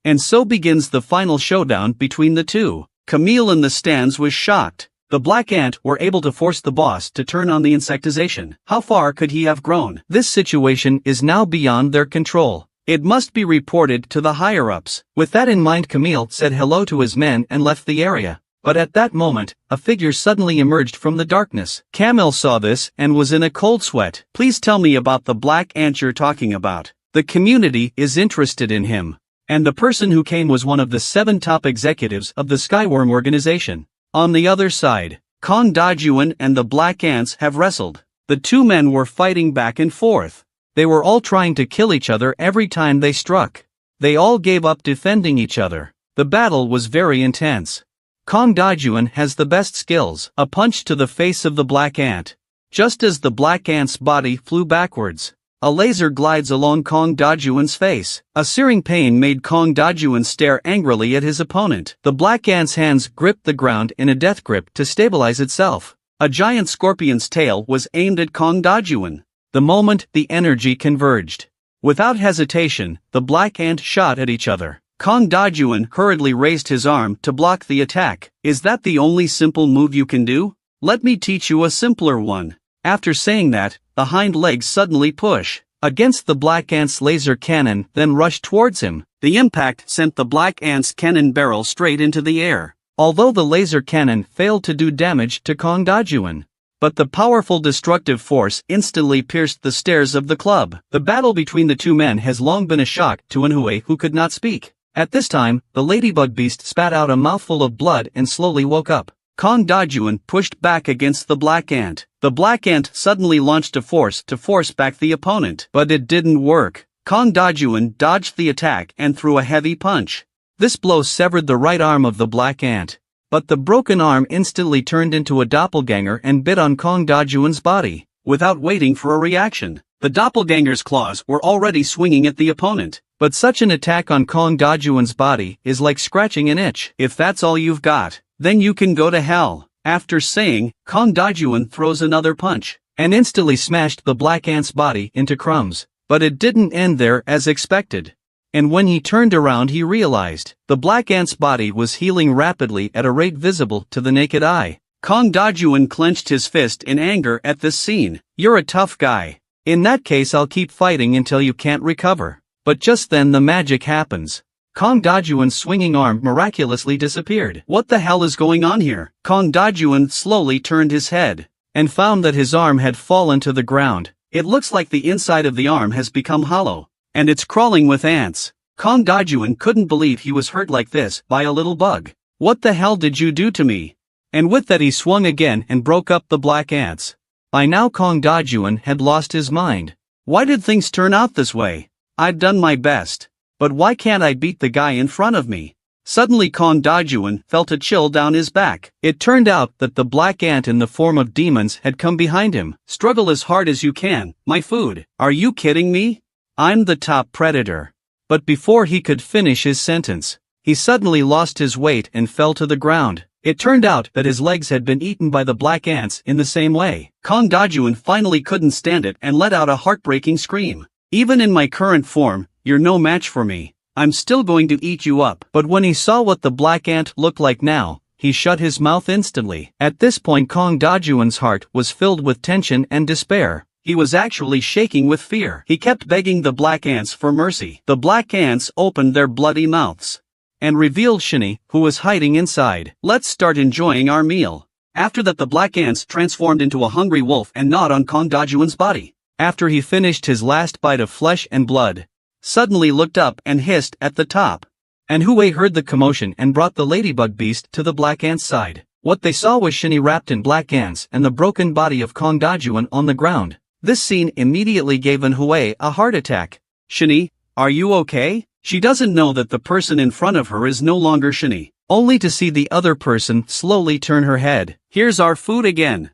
And so begins the final showdown between the two. Camille in the stands was shocked. The Black Ant were able to force the boss to turn on the insectization. How far could he have grown? This situation is now beyond their control. It must be reported to the higher-ups. With that in mind, Camille said hello to his men and left the area. But at that moment, a figure suddenly emerged from the darkness. Camille saw this and was in a cold sweat. Please tell me about the Black Ant you're talking about. The community is interested in him. And the person who came was one of the 7 top executives of the Skyworm organization. On the other side, Kong Dajuan and the Black Ants have wrestled. The two men were fighting back and forth. They were all trying to kill each other every time they struck. They all gave up defending each other. The battle was very intense. Kong Dajuan has the best skills. A punch to the face of the Black Ant. Just as the Black Ant's body flew backwards, a laser glides along Kong Dajuan's face. A searing pain made Kong Dajuan stare angrily at his opponent. The Black Ant's hands gripped the ground in a death grip to stabilize itself. A giant scorpion's tail was aimed at Kong Dajuan. The moment the energy converged, without hesitation, the Black Ant shot at each other. Kong Dajuan hurriedly raised his arm to block the attack. Is that the only simple move you can do? Let me teach you a simpler one. After saying that, the hind legs suddenly push against the Black Ant's laser cannon, then rush towards him. The impact sent the Black Ant's cannon barrel straight into the air. Although the laser cannon failed to do damage to Kong Dajuan, but the powerful destructive force instantly pierced the stairs of the club. The battle between the two men has long been a shock to MANHUA, who could not speak. At this time, the ladybug beast spat out a mouthful of blood and slowly woke up. Kong Dajuan pushed back against the Black Ant. The Black Ant suddenly launched a force to force back the opponent. But it didn't work. Kong Dajuan dodged the attack and threw a heavy punch. This blow severed the right arm of the Black Ant. But the broken arm instantly turned into a doppelganger and bit on Kong Dajuan's body. Without waiting for a reaction, the doppelganger's claws were already swinging at the opponent. But such an attack on Kong Dajuan's body is like scratching an itch. If that's all you've got, then you can go to hell. After saying, Kong Dajuan throws another punch, and instantly smashed the Black Ant's body into crumbs. But it didn't end there as expected. And when he turned around, he realized the Black Ant's body was healing rapidly at a rate visible to the naked eye. Kong Dajuan clenched his fist in anger at this scene. You're a tough guy. In that case, I'll keep fighting until you can't recover. But just then the magic happens. Kong Dajuan's swinging arm miraculously disappeared. What the hell is going on here? Kong Dajuan slowly turned his head and found that his arm had fallen to the ground. It looks like the inside of the arm has become hollow, and it's crawling with ants. Kong Dajuan couldn't believe he was hurt like this by a little bug. What the hell did you do to me? And with that he swung again and broke up the Black Ants. By now Kong Dajuan had lost his mind. Why did things turn out this way? I've done my best. But why can't I beat the guy in front of me? Suddenly Kong Dajuan felt a chill down his back. It turned out that the Black Ant in the form of demons had come behind him. Struggle as hard as you can, my food. Are you kidding me? I'm the top predator. But before he could finish his sentence, he suddenly lost his weight and fell to the ground. It turned out that his legs had been eaten by the Black Ants in the same way. Kong Dajuan finally couldn't stand it and let out a heartbreaking scream. Even in my current form, you're no match for me. I'm still going to eat you up. But when he saw what the Black Ant looked like now, he shut his mouth instantly. At this point Kong Dajuan's heart was filled with tension and despair. He was actually shaking with fear. He kept begging the Black Ants for mercy. The Black Ants opened their bloody mouths and revealed Shini, who was hiding inside. Let's start enjoying our meal. After that the Black Ants transformed into a hungry wolf and gnawed on Kong Dajuan's body. After he finished his last bite of flesh and blood, suddenly looked up and hissed at the top. And Hui heard the commotion and brought the ladybug beast to the Black Ant's side. What they saw was Shini wrapped in black ants and the broken body of Kong Dajuan on the ground. This scene immediately gave Manhua a heart attack. Shini, are you okay? She doesn't know that the person in front of her is no longer Shini, only to see the other person slowly turn her head. Here's our food again.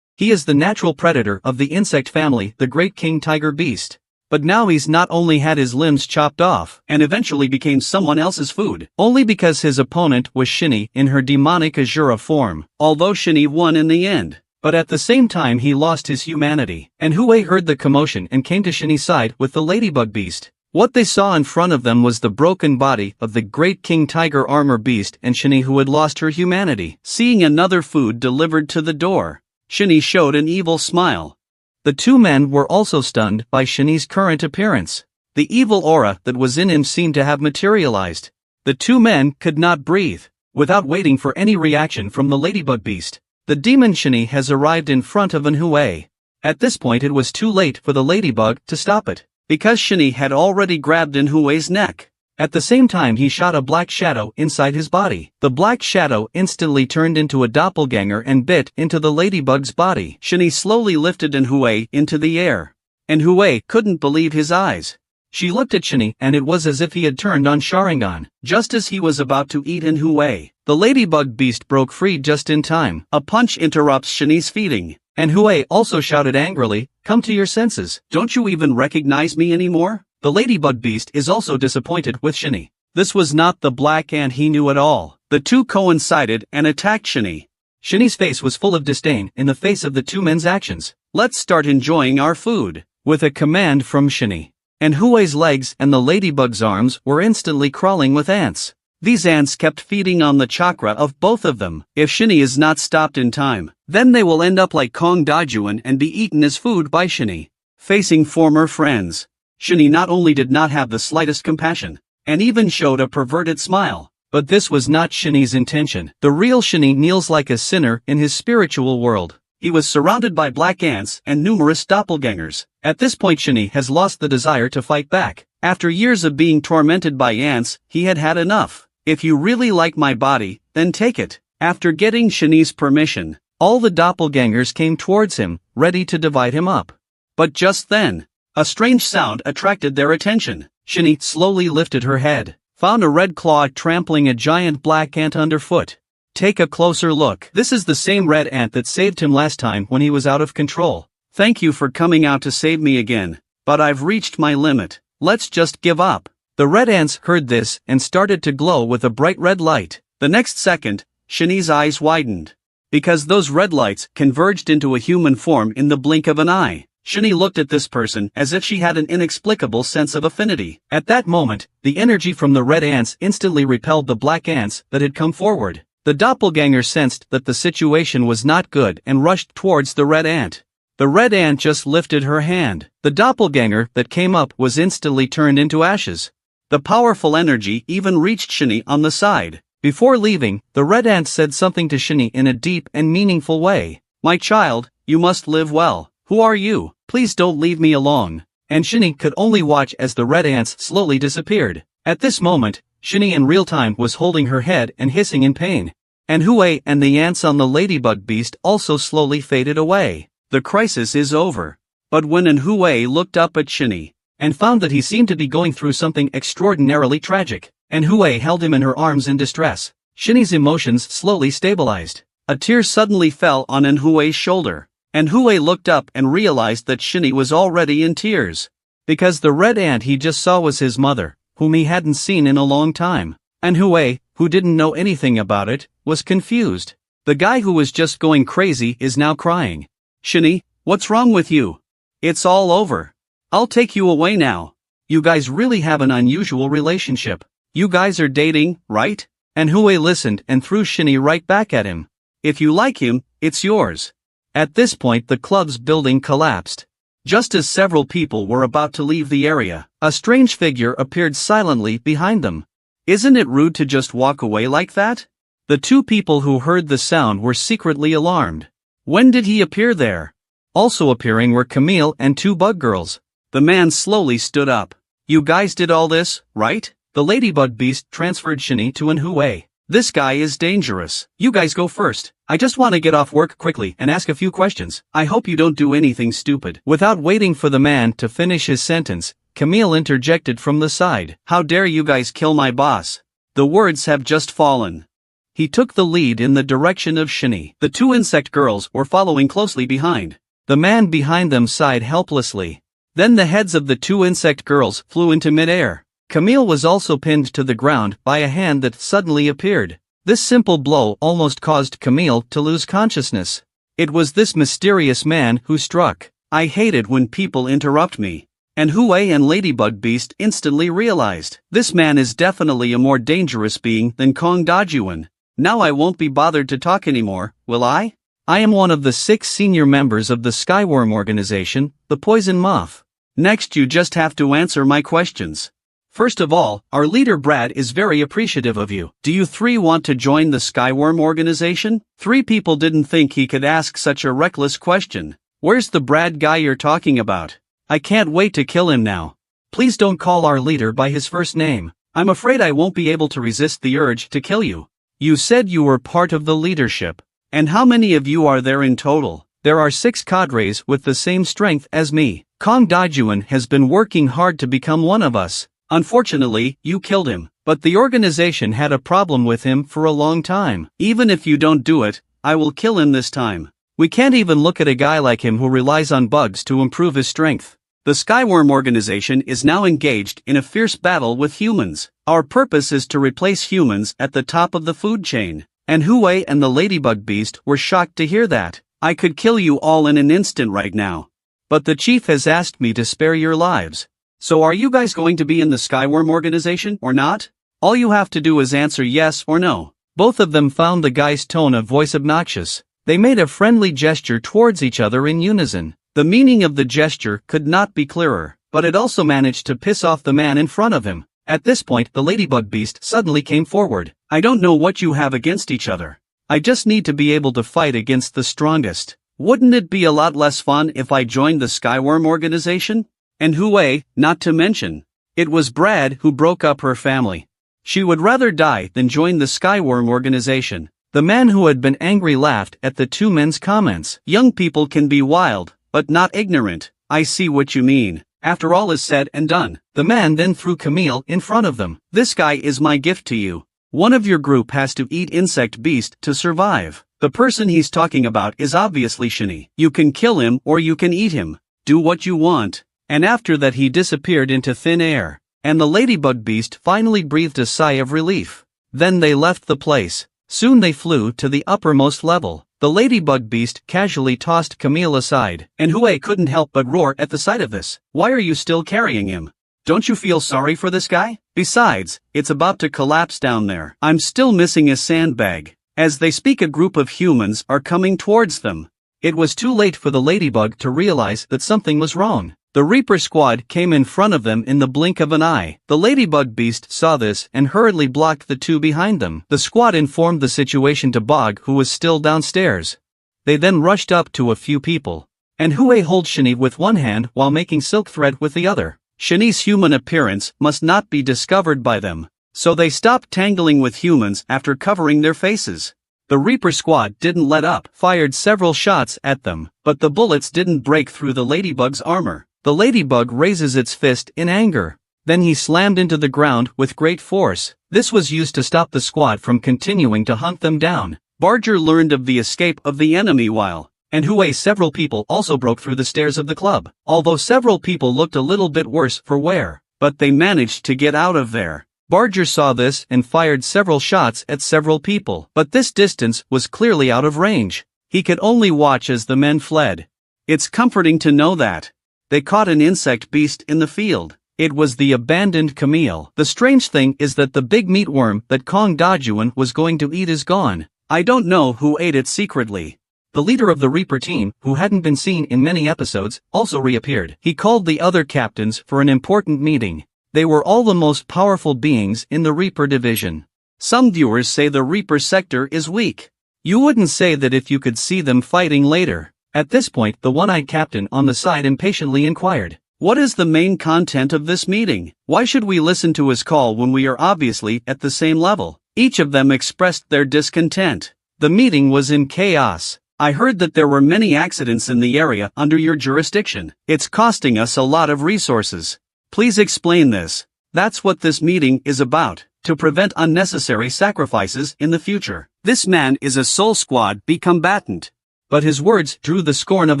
He is the natural predator of the insect family, the great king tiger beast. But now he's not only had his limbs chopped off, and eventually became someone else's food, only because his opponent was Shinny in her demonic Azura form, although Shinny won in the end. But at the same time he lost his humanity, and Hue heard the commotion and came to Shinny's side with the ladybug beast. What they saw in front of them was the broken body of the great King Tiger Armor Beast and Shinny, who had lost her humanity. Seeing another food delivered to the door, Shinny showed an evil smile. The two men were also stunned by Shinny's current appearance. The evil aura that was in him seemed to have materialized. The two men could not breathe. Without waiting for any reaction from the ladybug beast, the demon Shinny has arrived in front of Manhua. At this point it was too late for the ladybug to stop it, because Shinny had already grabbed Manhua's neck. At the same time he shot a black shadow inside his body. The black shadow instantly turned into a doppelganger and bit into the ladybug's body. Shinny slowly lifted Manhua into the air. And Manhua couldn't believe his eyes. She looked at Shinny and it was as if he had turned on Sharingan. Just as he was about to eat Manhua, the ladybug beast broke free just in time. A punch interrupts Shinny's feeding. And Manhua also shouted angrily, "Come to your senses. Don't you even recognize me anymore?" The ladybug beast is also disappointed with Shinny. This was not the black ant he knew at all. The two coincided and attacked Shinny. Shinny's face was full of disdain in the face of the two men's actions. "Let's start enjoying our food," with a command from Shinny. And Hue's legs and the ladybug's arms were instantly crawling with ants. These ants kept feeding on the chakra of both of them. If Shinny is not stopped in time, then they will end up like Kong Dajuan and be eaten as food by Shinny. Facing former friends, Shinny not only did not have the slightest compassion, and even showed a perverted smile. But this was not Shinny's intention. The real Shinny kneels like a sinner in his spiritual world. He was surrounded by black ants and numerous doppelgangers. At this point Shinny has lost the desire to fight back. After years of being tormented by ants, he had had enough. "If you really like my body, then take it." After getting Shinny's permission, all the doppelgangers came towards him, ready to divide him up. But just then, a strange sound attracted their attention. Shinny slowly lifted her head, found a red claw trampling a giant black ant underfoot. Take a closer look. This is the same red ant that saved him last time when he was out of control. "Thank you for coming out to save me again, but I've reached my limit. Let's just give up." The red ants heard this and started to glow with a bright red light. The next second, Shinny's eyes widened, because those red lights converged into a human form in the blink of an eye. Shinny looked at this person as if she had an inexplicable sense of affinity. At that moment, the energy from the red ants instantly repelled the black ants that had come forward. The doppelganger sensed that the situation was not good and rushed towards the red ant. The red ant just lifted her hand. The doppelganger that came up was instantly turned into ashes. The powerful energy even reached Shinny on the side. Before leaving, the red ant said something to Shinny in a deep and meaningful way. "My child, you must live well. Who are you? Please don't leave me alone." And Shinny could only watch as the red ants slowly disappeared. At this moment, Shinny in real time was holding her head and hissing in pain. And Hue and the ants on the ladybug beast also slowly faded away. The crisis is over. But when Hue looked up at Shinny, and found that he seemed to be going through something extraordinarily tragic, and Hue held him in her arms in distress, Shinny's emotions slowly stabilized. A tear suddenly fell on Hue's shoulder, and Hue looked up and realized that Shinny was already in tears, because the red ant he just saw was his mother, whom he hadn't seen in a long time. And Hue, who didn't know anything about it, was confused. The guy who was just going crazy is now crying. "Shinny, what's wrong with you? It's all over. I'll take you away now. You guys really have an unusual relationship. You guys are dating, right?" And Hue listened and threw Shinny right back at him. "If you like him, it's yours." At this point the club's building collapsed. Just as several people were about to leave the area, a strange figure appeared silently behind them. "Isn't it rude to just walk away like that?" The two people who heard the sound were secretly alarmed. When did he appear there? Also appearing were Camille and two bug girls. The man slowly stood up. "You guys did all this, right?" The ladybug beast transferred Shinny to Manhua. "This guy is dangerous. You guys go first. I just want to get off work quickly and ask a few questions. I hope you don't do anything stupid." Without waiting for the man to finish his sentence, Camille interjected from the side. "How dare you guys kill my boss? The words have just fallen." He took the lead in the direction of Shinny. The two insect girls were following closely behind. The man behind them sighed helplessly. Then the heads of the two insect girls flew into midair. Camille was also pinned to the ground by a hand that suddenly appeared. This simple blow almost caused Camille to lose consciousness. It was this mysterious man who struck. I hate it when people interrupt me. And Hui and Ladybug Beast instantly realized, this man is definitely a more dangerous being than Kong Dajuan. Now I won't be bothered to talk anymore, will I? I am one of the 6 senior members of the Skyworm organization, the Poison Moth. Next you just have to answer my questions. First of all, our leader Brad is very appreciative of you. Do you 3 want to join the Skyworm organization? 3 people didn't think he could ask such a reckless question. Where's the Brad guy you're talking about? I can't wait to kill him now. Please don't call our leader by his first name. I'm afraid I won't be able to resist the urge to kill you. You said you were part of the leadership. And how many of you are there in total? There are 6 cadres with the same strength as me. Kong Dajuan has been working hard to become one of us. Unfortunately, you killed him, but the organization had a problem with him for a long time. Even if you don't do it, I will kill him this time. We can't even look at a guy like him who relies on bugs to improve his strength. The Skyworm organization is now engaged in a fierce battle with humans. Our purpose is to replace humans at the top of the food chain. And Hui and the Ladybug Beast were shocked to hear that. I could kill you all in an instant right now. But the chief has asked me to spare your lives. So are you guys going to be in the Skyworm organization or not? All you have to do is answer yes or no. Both of them found the guy's tone of voice obnoxious. They made a friendly gesture towards each other in unison. The meaning of the gesture could not be clearer, but it also managed to piss off the man in front of him. At this point, the Ladybug Beast suddenly came forward. I don't know what you have against each other. I just need to be able to fight against the strongest. Wouldn't it be a lot less fun if I joined the Skyworm organization? And Hui, not to mention. It was Brad who broke up her family. She would rather die than join the Skyworm organization. The man who had been angry laughed at the 2 men's comments. Young people can be wild, but not ignorant. I see what you mean. After all is said and done, the man then threw Camille in front of them. This guy is my gift to you. One of your group has to eat Insect Beast to survive. The person he's talking about is obviously Shiny. You can kill him or you can eat him. Do what you want. And after that he disappeared into thin air. And the Ladybug Beast finally breathed a sigh of relief. Then they left the place. Soon they flew to the uppermost level. The Ladybug Beast casually tossed Camille aside, and Hui couldn't help but roar at the sight of this. Why are you still carrying him? Don't you feel sorry for this guy? Besides, it's about to collapse down there. I'm still missing a sandbag. As they speak, a group of humans are coming towards them. It was too late for the Ladybug to realize that something was wrong. The Reaper squad came in front of them in the blink of an eye. The Ladybug Beast saw this and hurriedly blocked the 2 behind them. The squad informed the situation to Bog, who was still downstairs. They then rushed up to a few people. And Hui held Shiny with one hand while making silk thread with the other. Shiny's human appearance must not be discovered by them. So they stopped tangling with humans after covering their faces. The Reaper squad didn't let up, fired several shots at them, but the bullets didn't break through the Ladybug's armor. The Ladybug raises its fist in anger. Then he slammed into the ground with great force. This was used to stop the squad from continuing to hunt them down. Barger learned of the escape of the enemy while, and Hui several people also broke through the stairs of the club. Although several people looked a little bit worse for wear, but they managed to get out of there. Barger saw this and fired several shots at several people, but this distance was clearly out of range. He could only watch as the men fled. It's comforting to know that they caught an insect beast in the field. It was the abandoned Camille. The strange thing is that the big meatworm that Kong Dajuan was going to eat is gone. I don't know who ate it secretly. The leader of the Reaper team, who hadn't been seen in many episodes, also reappeared. He called the other captains for an important meeting. They were all the most powerful beings in the Reaper division. Some viewers say the Reaper sector is weak. You wouldn't say that if you could see them fighting later. At this point, the one-eyed captain on the side impatiently inquired, "What is the main content of this meeting? Why should we listen to his call when we are obviously at the same level?" Each of them expressed their discontent. The meeting was in chaos. I heard that there were many accidents in the area under your jurisdiction. It's costing us a lot of resources. Please explain this. That's what this meeting is about, to prevent unnecessary sacrifices in the future. This man is a Soul Squad B combatant. but his words drew the scorn of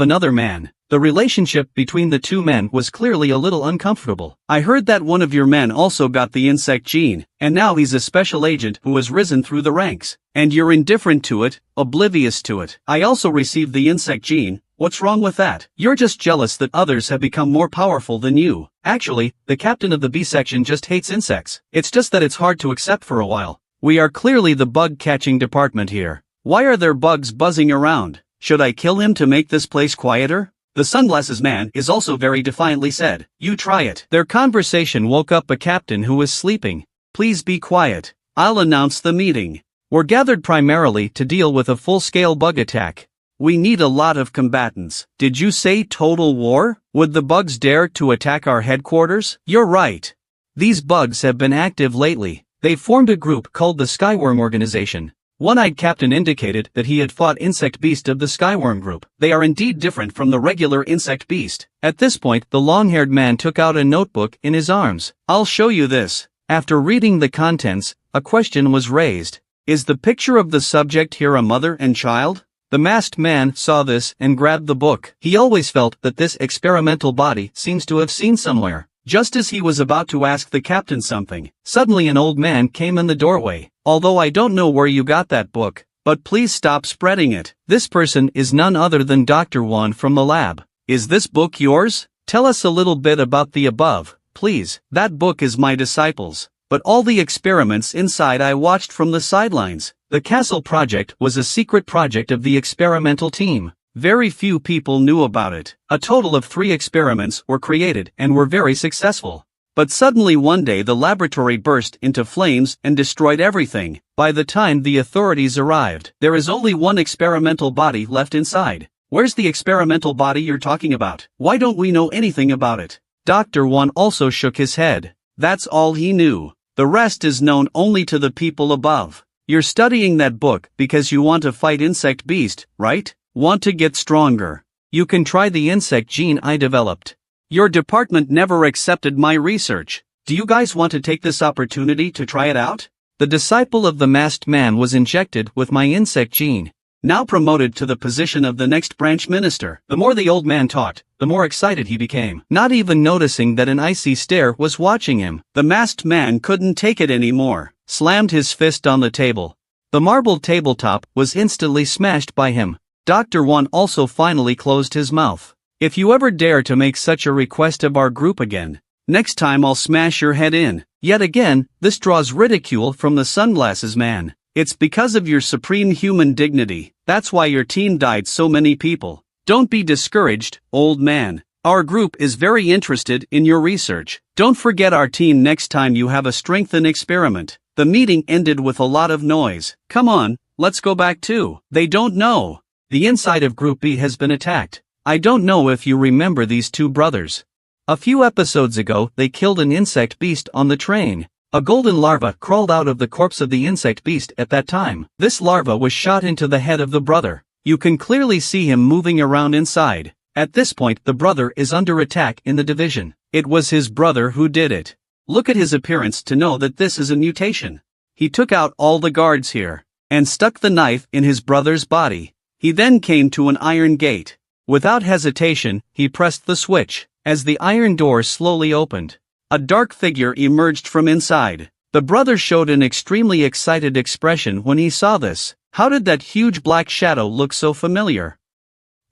another man. The relationship between the two men was clearly a little uncomfortable. I heard that one of your men also got the insect gene, and now he's a special agent who has risen through the ranks. And you're indifferent to it, oblivious to it. I also received the insect gene. What's wrong with that? You're just jealous that others have become more powerful than you. Actually, the captain of the B section just hates insects. It's just that it's hard to accept for a while. We are clearly the bug-catching department here. Why are there bugs buzzing around? Should I kill him to make this place quieter? The sunglasses man is also very defiantly said, "You try it." Their conversation woke up a captain who was sleeping. "Please be quiet. I'll announce the meeting. We're gathered primarily to deal with a full-scale bug attack. We need a lot of combatants." Did you say total war? Would the bugs dare to attack our headquarters? You're right. These bugs have been active lately. They formed a group called the Skyworm Organization. One-eyed captain indicated that he had fought Insect Beast of the Skyworm group. They are indeed different from the regular Insect Beast. At this point, the long-haired man took out a notebook in his arms. "I'll show you this." After reading the contents, a question was raised. Is the picture of the subject here a mother and child? The masked man saw this and grabbed the book. He always felt that this experimental body seems to have seen somewhere. Just as he was about to ask the captain something, suddenly an old man came in the doorway. "Although I don't know where you got that book, but please stop spreading it." This person is none other than Dr. Wan from the lab. "Is this book yours? Tell us a little bit about the above, please." "That book is my disciple's, but all the experiments inside I watched from the sidelines." The castle project was a secret project of the experimental team. Very few people knew about it. A total of 3 experiments were created and were very successful. But suddenly one day the laboratory burst into flames and destroyed everything. By the time the authorities arrived, there is only one experimental body left inside. Where's the experimental body you're talking about? Why don't we know anything about it? Dr. Wan also shook his head. That's all he knew. The rest is known only to the people above. You're studying that book because you want to fight Insect Beast, right? Want to get stronger? You can try the insect gene I developed. Your department never accepted my research. Do you guys want to take this opportunity to try it out? The disciple of the masked man was injected with my insect gene. Now promoted to the position of the next branch minister. The more the old man talked, the more excited he became, not even noticing that an icy stare was watching him. The masked man couldn't take it anymore, slammed his fist on the table. The marble tabletop was instantly smashed by him. Dr. Wan also finally closed his mouth. "If you ever dare to make such a request of our group again, next time I'll smash your head in." Yet again, this draws ridicule from the sunglasses man. "It's because of your supreme human dignity. That's why your team died so many people. Don't be discouraged, old man. Our group is very interested in your research. Don't forget our team next time you have a strengthen experiment." The meeting ended with a lot of noise. "Come on, let's go back too." They don't know. The inside of Group B has been attacked. I don't know if you remember these 2 brothers. A few episodes ago they killed an insect beast on the train. A golden larva crawled out of the corpse of the insect beast at that time. This larva was shot into the head of the brother. You can clearly see him moving around inside. At this point the brother is under attack in the division. It was his brother who did it. Look at his appearance to know that this is a mutation. He took out all the guards here, and stuck the knife in his brother's body. He then came to an iron gate. Without hesitation, he pressed the switch. As the iron door slowly opened, a dark figure emerged from inside. The brother showed an extremely excited expression when he saw this. How did that huge black shadow look so familiar?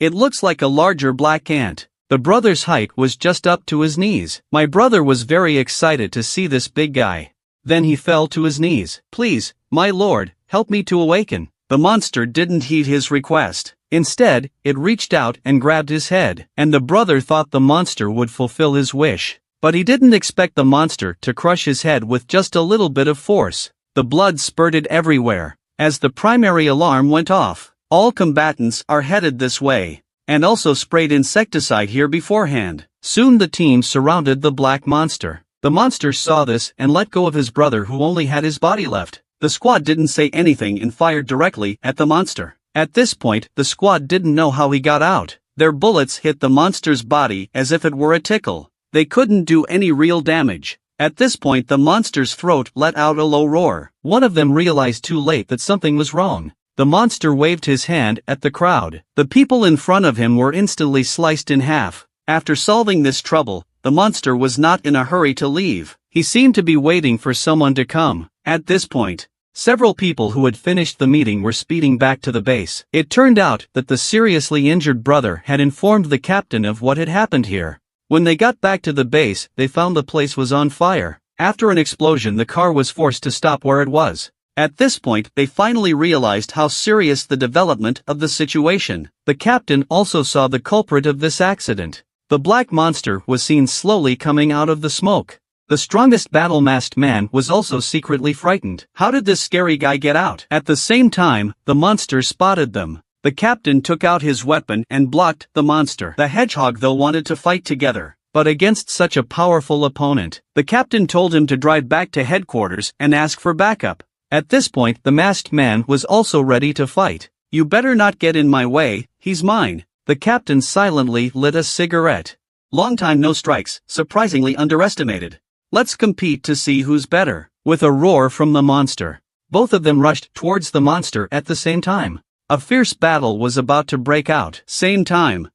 It looks like a larger black ant. The brother's height was just up to his knees. My brother was very excited to see this big guy. Then he fell to his knees. "Please, my lord, help me to awaken." The monster didn't heed his request. Instead, it reached out and grabbed his head, and the brother thought the monster would fulfill his wish. But he didn't expect the monster to crush his head with just a little bit of force. The blood spurted everywhere. As the primary alarm went off, all combatants are headed this way, and also sprayed insecticide here beforehand. Soon the team surrounded the black monster. The monster saw this and let go of his brother who only had his body left. The squad didn't say anything and fired directly at the monster. At this point, the squad didn't know how he got out. Their bullets hit the monster's body as if it were a tickle. They couldn't do any real damage. At this point the monster's throat let out a low roar. One of them realized too late that something was wrong. The monster waved his hand at the crowd. The people in front of him were instantly sliced in half. After solving this trouble, the monster was not in a hurry to leave. He seemed to be waiting for someone to come. At this point, several people who had finished the meeting were speeding back to the base. It turned out that the seriously injured brother had informed the captain of what had happened here. When they got back to the base, they found the place was on fire. After an explosion, the car was forced to stop where it was. At this point, they finally realized how serious the development of the situation. The captain also saw the culprit of this accident. The black monster was seen slowly coming out of the smoke. The strongest battle-masked man was also secretly frightened. How did this scary guy get out? At the same time, the monster spotted them. The captain took out his weapon and blocked the monster. The hedgehog though wanted to fight together, but against such a powerful opponent, the captain told him to drive back to headquarters and ask for backup. At this point, the masked man was also ready to fight. "You better not get in my way, he's mine." The captain silently lit a cigarette. "Long time no strikes, surprisingly underestimated. Let's compete to see who's better." With a roar from the monster, both of them rushed towards the monster at the same time. A fierce battle was about to break out. Same time,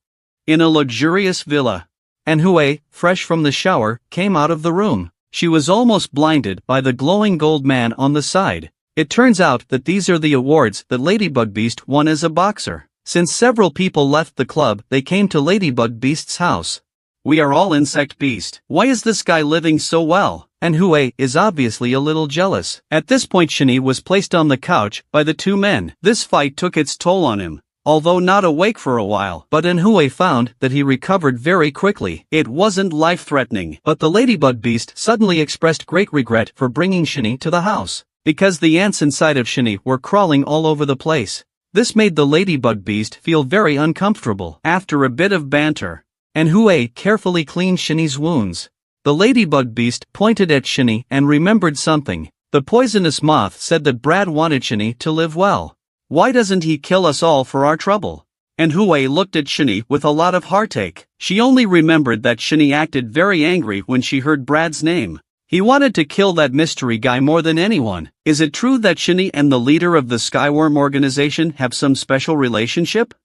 in a luxurious villa, MANHUA, fresh from the shower, came out of the room. She was almost blinded by the glowing gold man on the side. It turns out that these are the awards that Ladybug Beast won as a boxer. Since several people left the club, they came to Ladybug Beast's house. "We are all Insect Beast. Why is this guy living so well?" MANHUA is obviously a little jealous. At this point, Shini was placed on the couch by the two men. This fight took its toll on him, although not awake for a while, but MANHUA found that he recovered very quickly. It wasn't life-threatening, but the Ladybug Beast suddenly expressed great regret for bringing Shini to the house, because the ants inside of Shini were crawling all over the place. This made the Ladybug Beast feel very uncomfortable. After a bit of banter, MANHUA carefully cleaned Shini's wounds. The Ladybug Beast pointed at Shini and remembered something. The poisonous moth said that Brad wanted Shini to live well. Why doesn't he kill us all for our trouble? MANHUA looked at Shini with a lot of heartache. She only remembered that Shini acted very angry when she heard Brad's name. He wanted to kill that mystery guy more than anyone. Is it true that Shini and the leader of the Skyworm organization have some special relationship?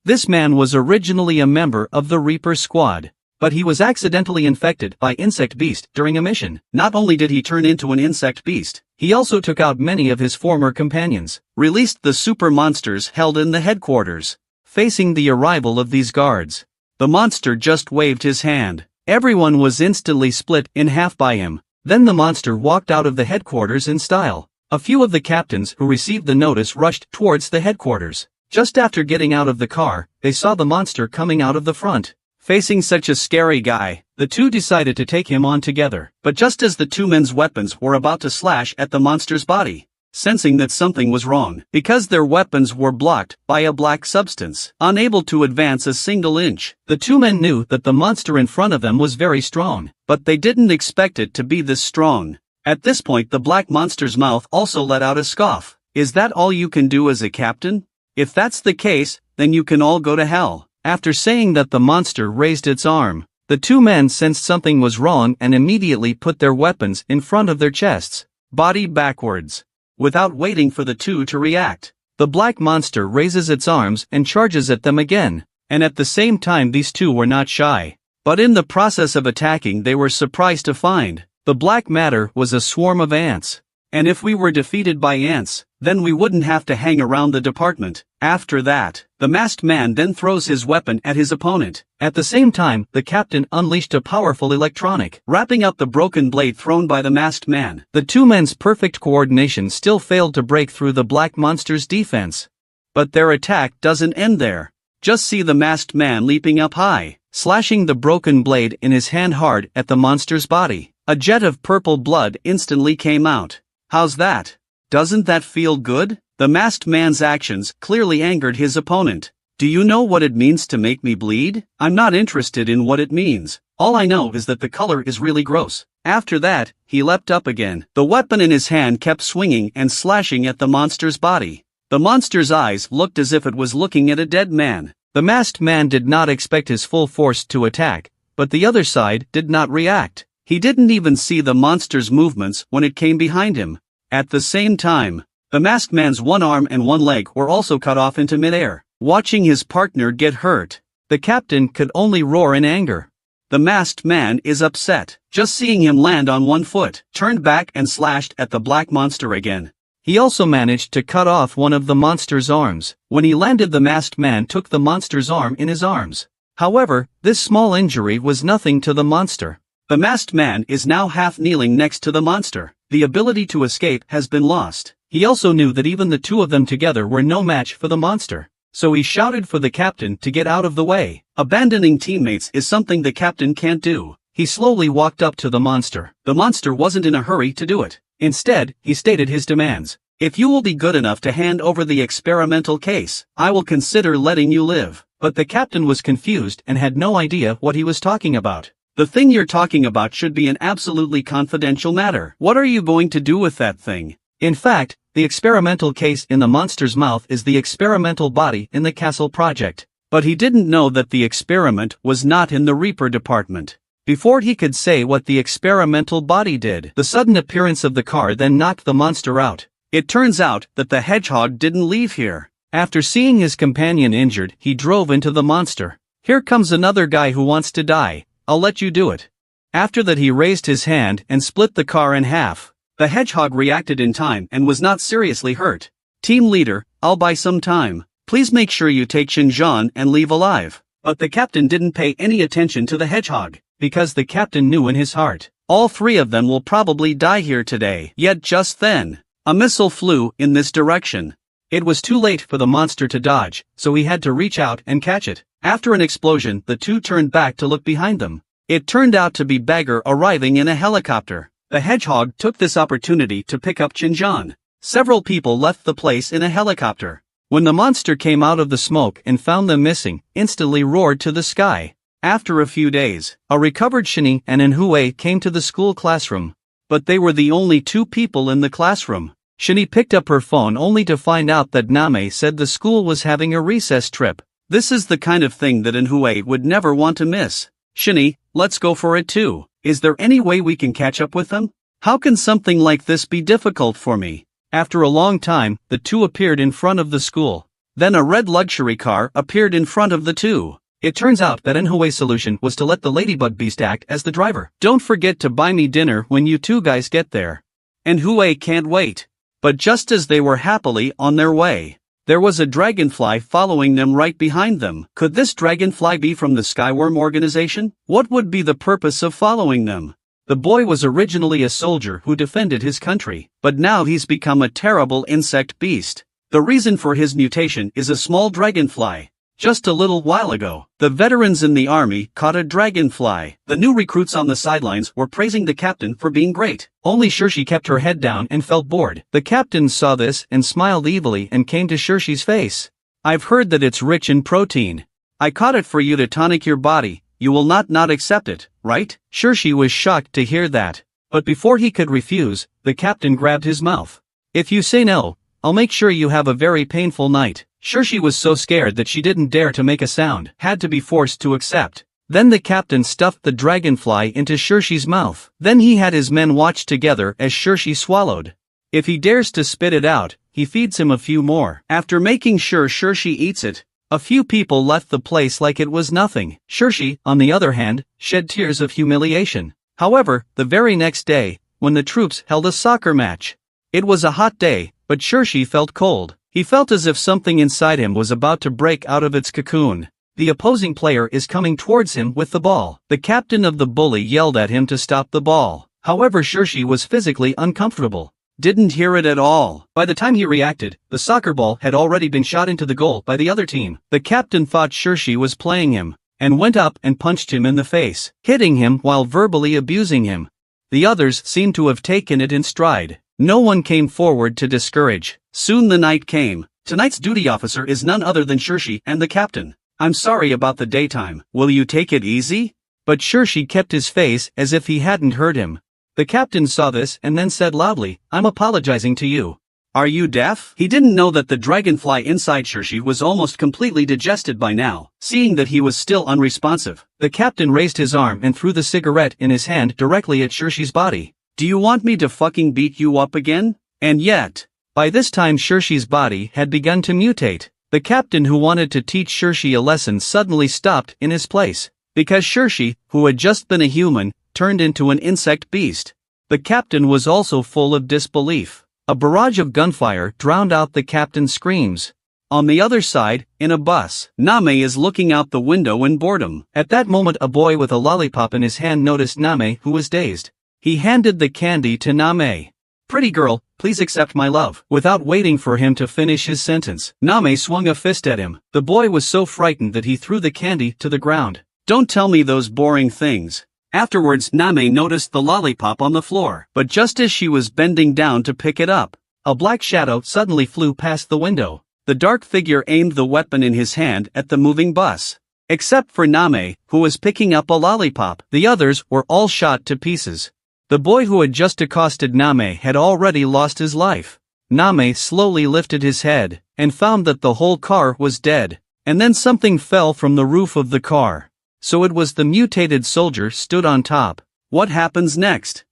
This man was originally a member of the Reaper squad, but he was accidentally infected by Insect Beast during a mission. Not only did he turn into an Insect Beast, he also took out many of his former companions, released the super monsters held in the headquarters. Facing the arrival of these guards, the monster just waved his hand. Everyone was instantly split in half by him. Then the monster walked out of the headquarters in style. A few of the captains who received the notice rushed towards the headquarters. Just after getting out of the car, they saw the monster coming out of the front. Facing such a scary guy, the two decided to take him on together. But just as the two men's weapons were about to slash at the monster's body, sensing that something was wrong, because their weapons were blocked by a black substance, unable to advance a single inch, the two men knew that the monster in front of them was very strong, but they didn't expect it to be this strong. At this point, the black monster's mouth also let out a scoff. "Is that all you can do as a captain? If that's the case, then you can all go to hell." After saying that, the monster raised its arm. The two men sensed something was wrong and immediately put their weapons in front of their chests, body backwards. Without waiting for the two to react, the black monster raises its arms and charges at them again. And at the same time, these two were not shy. But in the process of attacking, they were surprised to find the black matter was a swarm of ants. And if we were defeated by ants, then we wouldn't have to hang around the department. After that, the masked man then throws his weapon at his opponent. At the same time, the captain unleashed a powerful electronic, wrapping up the broken blade thrown by the masked man. The two men's perfect coordination still failed to break through the black monster's defense. But their attack doesn't end there. Just see the masked man leaping up high, slashing the broken blade in his hand hard at the monster's body. A jet of purple blood instantly came out. How's that? Doesn't that feel good? The masked man's actions clearly angered his opponent. "Do you know what it means to make me bleed?" "I'm not interested in what it means. All I know is that the color is really gross." After that, he leapt up again. The weapon in his hand kept swinging and slashing at the monster's body. The monster's eyes looked as if it was looking at a dead man. The masked man did not expect his full force to attack, but the other side did not react. He didn't even see the monster's movements when it came behind him. At the same time, The masked man's one arm and one leg were also cut off into midair. Watching his partner get hurt, the captain could only roar in anger. The masked man is upset. Just seeing him land on one foot, turned back and slashed at the black monster again. He also managed to cut off one of the monster's arms. When he landed, the masked man took the monster's arm in his arms. However, this small injury was nothing to the monster. The masked man is now half kneeling next to the monster. The ability to escape has been lost. He also knew that even the two of them together were no match for the monster. So he shouted for the captain to get out of the way. Abandoning teammates is something the captain can't do. He slowly walked up to the monster. The monster wasn't in a hurry to do it. Instead, he stated his demands. If you will be good enough to hand over the experimental case, I will consider letting you live. But the captain was confused and had no idea what he was talking about. The thing you're talking about should be an absolutely confidential matter. What are you going to do with that thing? In fact, the experimental case in the monster's mouth is the experimental body in the castle project. But he didn't know that the experiment was not in the Reaper department. Before he could say what the experimental body did, the sudden appearance of the car then knocked the monster out. It turns out that the hedgehog didn't leave here. After seeing his companion injured, he drove into the monster. Here comes another guy who wants to die. I'll let you do it. After that, he raised his hand and split the car in half. The hedgehog reacted in time and was not seriously hurt. Team leader, I'll buy some time. Please make sure you take Shinjan and leave alive. But the captain didn't pay any attention to the hedgehog, because the captain knew in his heart, all three of them will probably die here today. Yet just then, a missile flew in this direction. It was too late for the monster to dodge, so he had to reach out and catch it. After an explosion, the two turned back to look behind them. It turned out to be Bagger arriving in a helicopter. The hedgehog took this opportunity to pick up Shinjan. Several people left the place in a helicopter. When the monster came out of the smoke and found them missing, instantly roared to the sky. After a few days, a recovered Shini and MANHUA came to the school classroom. But they were the only two people in the classroom. Shini picked up her phone only to find out that Name said the school was having a recess trip. This is the kind of thing that MANHUA would never want to miss. Shini, let's go for it too. Is there any way we can catch up with them? How can something like this be difficult for me? After a long time, the two appeared in front of the school. Then a red luxury car appeared in front of the two. It turns out that MANHUA's solution was to let the ladybug beast act as the driver. Don't forget to buy me dinner when you two guys get there. MANHUA can't wait. But just as they were happily on their way, there was a dragonfly following them right behind them. Could this dragonfly be from the Skyworm organization? What would be the purpose of following them? The boy was originally a soldier who defended his country, but now he's become a terrible insect beast. The reason for his mutation is a small dragonfly. Just a little while ago, the veterans in the army caught a dragonfly. The new recruits on the sidelines were praising the captain for being great. Only Shirshi kept her head down and felt bored. The captain saw this and smiled evilly and came to Shirshi's face. I've heard that it's rich in protein. I caught it for you to tonic your body. You will not accept it, right? Shirshi was shocked to hear that. But before he could refuse, the captain grabbed his mouth. If you say no, I'll make sure you have a very painful night. Shirshi was so scared that she didn't dare to make a sound, had to be forced to accept. Then the captain stuffed the dragonfly into Shirshi's mouth. Then he had his men watch together as Shirshi swallowed. If he dares to spit it out, he feeds him a few more. After making sure Shirshi eats it, a few people left the place like it was nothing. Shirshi, on the other hand, shed tears of humiliation. However, the very next day, when the troops held a soccer match, it was a hot day, but Shirshi felt cold. He felt as if something inside him was about to break out of its cocoon. The opposing player is coming towards him with the ball. The captain of the bully yelled at him to stop the ball. However, Shirshi was physically uncomfortable. Didn't hear it at all. By the time he reacted, the soccer ball had already been shot into the goal by the other team. The captain thought Shirshi was playing him, and went up and punched him in the face, hitting him while verbally abusing him. The others seemed to have taken it in stride. No one came forward to discourage. Soon the night came. Tonight's duty officer is none other than Shirshi and the captain. I'm sorry about the daytime. Will you take it easy? But Shirshi kept his face as if he hadn't heard him. The captain saw this and then said loudly, I'm apologizing to you. Are you deaf? He didn't know that the dragonfly inside Shirshi was almost completely digested by now. Seeing that he was still unresponsive, the captain raised his arm and threw the cigarette in his hand directly at Shirshi's body. Do you want me to fucking beat you up again? And yet, By this time Shirshi's body had begun to mutate. The captain who wanted to teach Shirshi a lesson suddenly stopped in his place, because Shirshi, who had just been a human, turned into an insect beast. The captain was also full of disbelief. A barrage of gunfire drowned out the captain's screams. On the other side, in a bus, Name is looking out the window in boredom. At that moment a boy with a lollipop in his hand noticed Name, who was dazed. He handed the candy to Name. "Pretty girl, please accept my love." Without waiting for him to finish his sentence, Name swung a fist at him. The boy was so frightened that he threw the candy to the ground. "Don't tell me those boring things." Afterwards Name noticed the lollipop on the floor, but just as she was bending down to pick it up, a black shadow suddenly flew past the window. The dark figure aimed the weapon in his hand at the moving bus. Except for Name, who was picking up a lollipop, the others were all shot to pieces. The boy who had just accosted Name had already lost his life. Name slowly lifted his head, and found that the whole car was dead. And then something fell from the roof of the car. So it was the mutated soldier stood on top. What happens next?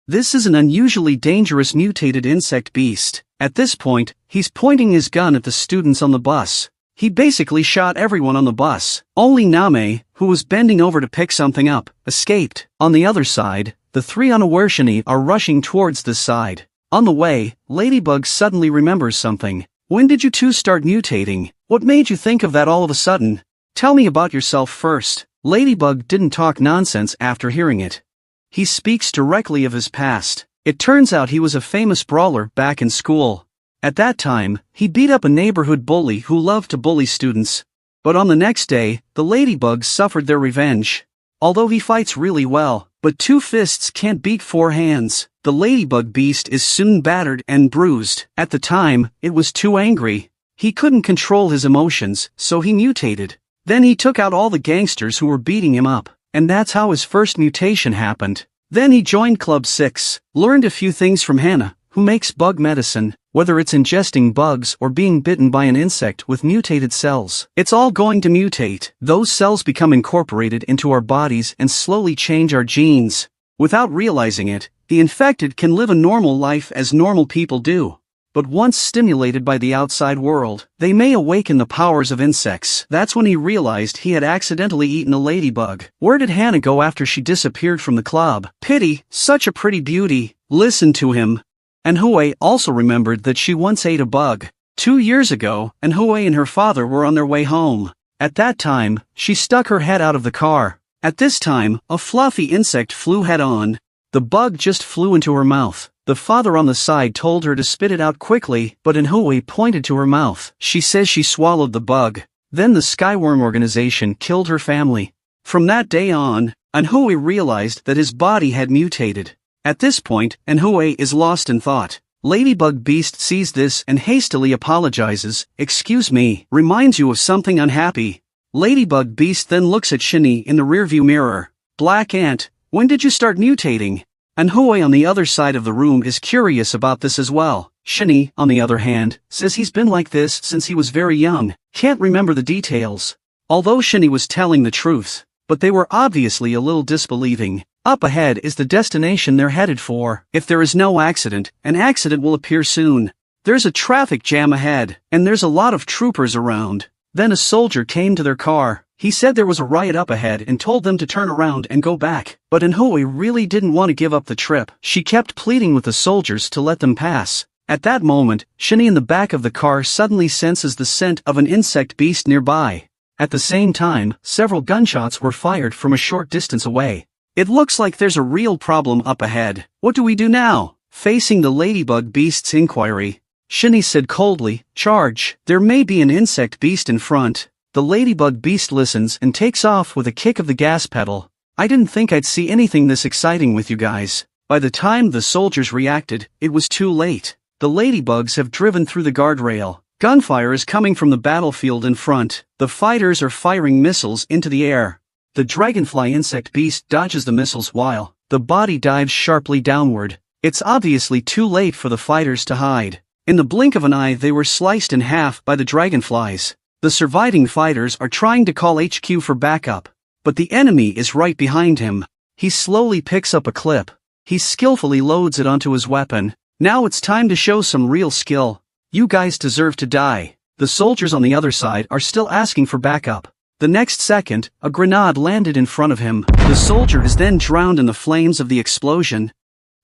This is an unusually dangerous mutated insect beast. At this point, he's pointing his gun at the students on the bus. He basically shot everyone on the bus. Only Name, who was bending over to pick something up, escaped. On the other side, the three unaware Shini are rushing towards this side. On the way, Ladybug suddenly remembers something. "When did you two start mutating? What made you think of that all of a sudden? Tell me about yourself first." Ladybug didn't talk nonsense after hearing it. He speaks directly of his past. It turns out he was a famous brawler back in school. At that time, he beat up a neighborhood bully who loved to bully students. But on the next day, the Ladybugs suffered their revenge. Although he fights really well, but 2 fists can't beat 4 hands. The Ladybug beast is soon battered and bruised. At the time, it was too angry. He couldn't control his emotions, so he mutated. Then he took out all the gangsters who were beating him up, and that's how his first mutation happened. Then he joined Club 6, learned a few things from Hannah, who makes bug medicine, whether it's ingesting bugs or being bitten by an insect with mutated cells. It's all going to mutate. Those cells become incorporated into our bodies and slowly change our genes. Without realizing it, the infected can live a normal life as normal people do. But once stimulated by the outside world, they may awaken the powers of insects. That's when he realized he had accidentally eaten a ladybug. Where did Hannah go after she disappeared from the club? Pity, such a pretty beauty. Listen to him. MANHUA also remembered that she once ate a bug. 2 years ago, MANHUA and her father were on their way home. At that time, she stuck her head out of the car. At this time, a fluffy insect flew head-on. The bug just flew into her mouth. The father on the side told her to spit it out quickly, but MANHUA pointed to her mouth. She says she swallowed the bug. Then the Skyworm organization killed her family. From that day on, MANHUA realized that his body had mutated. At this point, MANHUA is lost in thought. Ladybug Beast sees this and hastily apologizes. "Excuse me, reminds you of something unhappy." Ladybug Beast then looks at Shini in the rearview mirror. "Black Ant, when did you start mutating?" MANHUA on the other side of the room is curious about this as well. Shini, on the other hand, says he's been like this since he was very young. Can't remember the details. Although Shini was telling the truth, but they were obviously a little disbelieving. Up ahead is the destination they're headed for. If there is no accident, an accident will appear soon. There's a traffic jam ahead, and there's a lot of troopers around. Then a soldier came to their car. He said there was a riot up ahead and told them to turn around and go back. But MANHUA really didn't want to give up the trip. She kept pleading with the soldiers to let them pass. At that moment, Shini in the back of the car suddenly senses the scent of an insect beast nearby. At the same time, several gunshots were fired from a short distance away. It looks like there's a real problem up ahead. What do we do now? Facing the Ladybug Beast's inquiry, Shini said coldly, "Charge. There may be an insect beast in front." The Ladybug Beast listens and takes off with a kick of the gas pedal. "I didn't think I'd see anything this exciting with you guys." By the time the soldiers reacted, it was too late. The Ladybugs have driven through the guardrail. Gunfire is coming from the battlefield in front. The fighters are firing missiles into the air. The dragonfly insect beast dodges the missiles while the body dives sharply downward. It's obviously too late for the fighters to hide. In the blink of an eye they were sliced in half by the dragonflies. The surviving fighters are trying to call HQ for backup, but the enemy is right behind him. He slowly picks up a clip. He skillfully loads it onto his weapon. Now it's time to show some real skill. You guys deserve to die. The soldiers on the other side are still asking for backup. The next second, a grenade landed in front of him. The soldier is then drowned in the flames of the explosion.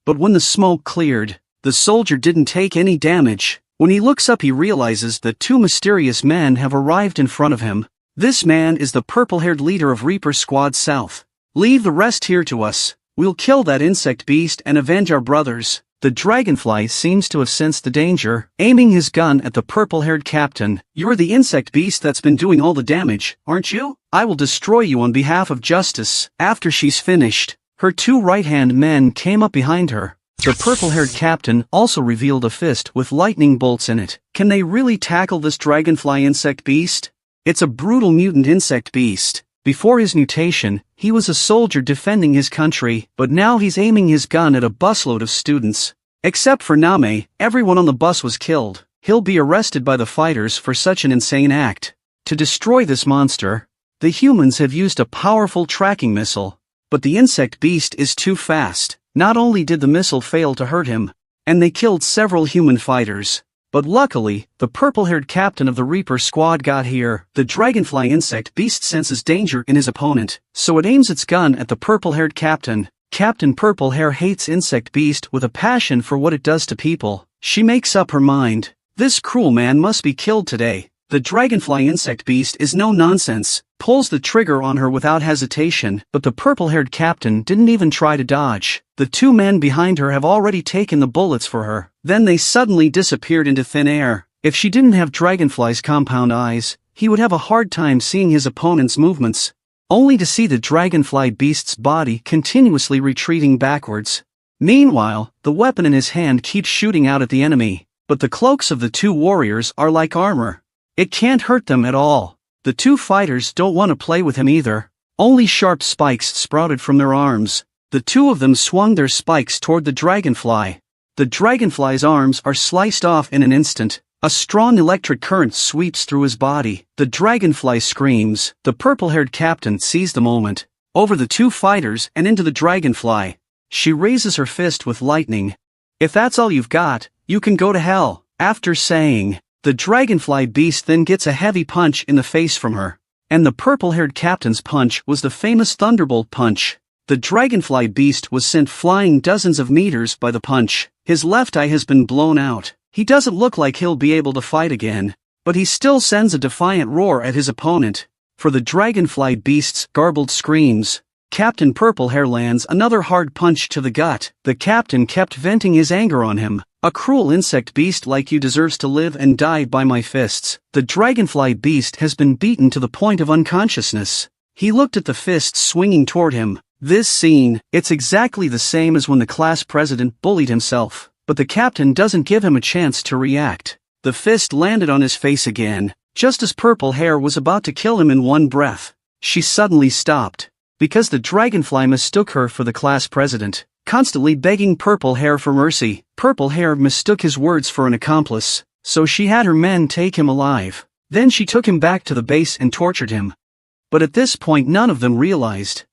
But when the smoke cleared, the soldier didn't take any damage. When he looks up, he realizes that two mysterious men have arrived in front of him. This man is the purple-haired leader of Reaper Squad South. Leave the rest here to us. We'll kill that insect beast and avenge our brothers. The dragonfly seems to have sensed the danger, aiming his gun at the purple-haired captain. You're the insect beast that's been doing all the damage, aren't you? I will destroy you on behalf of justice. After she's finished, her two right-hand men came up behind her. The purple-haired captain also revealed a fist with lightning bolts in it. Can they really tackle this dragonfly insect beast? It's a brutal mutant insect beast. Before his mutation, he was a soldier defending his country, but now he's aiming his gun at a busload of students. Except for Name, everyone on the bus was killed. He'll be arrested by the fighters for such an insane act. To destroy this monster, the humans have used a powerful tracking missile. But the insect beast is too fast. Not only did the missile fail to hurt him, and they killed several human fighters, but luckily, the purple-haired captain of the Reaper Squad got here. The dragonfly insect beast senses danger in his opponent, so it aims its gun at the purple-haired captain. Captain Purple-Hair hates insect beast with a passion for what it does to people. She makes up her mind. This cruel man must be killed today. The dragonfly insect beast is no nonsense, pulls the trigger on her without hesitation, but the purple-haired captain didn't even try to dodge. The two men behind her have already taken the bullets for her. Then they suddenly disappeared into thin air. If she didn't have Dragonfly's compound eyes, he would have a hard time seeing his opponent's movements, only to see the dragonfly beast's body continuously retreating backwards. Meanwhile, the weapon in his hand keeps shooting out at the enemy, but the cloaks of the two warriors are like armor. It can't hurt them at all. The two fighters don't want to play with him either. Only sharp spikes sprouted from their arms. The two of them swung their spikes toward the dragonfly. The dragonfly's arms are sliced off in an instant. A strong electric current sweeps through his body. The dragonfly screams. The purple-haired captain sees the moment. Over the two fighters and into the dragonfly. She raises her fist with lightning. If that's all you've got, you can go to hell. After saying, the dragonfly beast then gets a heavy punch in the face from her. And the purple-haired captain's punch was the famous thunderbolt punch. The dragonfly beast was sent flying dozens of meters by the punch. His left eye has been blown out. He doesn't look like he'll be able to fight again, but he still sends a defiant roar at his opponent. For the dragonfly beast's garbled screams, Captain Purple-Hair lands another hard punch to the gut. The captain kept venting his anger on him. A cruel insect beast like you deserves to live and die by my fists. The dragonfly beast has been beaten to the point of unconsciousness. He looked at the fists swinging toward him. This scene, it's exactly the same as when the class president bullied himself, but the captain doesn't give him a chance to react. The fist landed on his face again, just as Purple-Hair was about to kill him in one breath. She suddenly stopped, because the dragonfly mistook her for the class president, constantly begging Purple-Hair for mercy. Purple-Hair mistook his words for an accomplice, so she had her men take him alive. Then she took him back to the base and tortured him. But at this point none of them realized.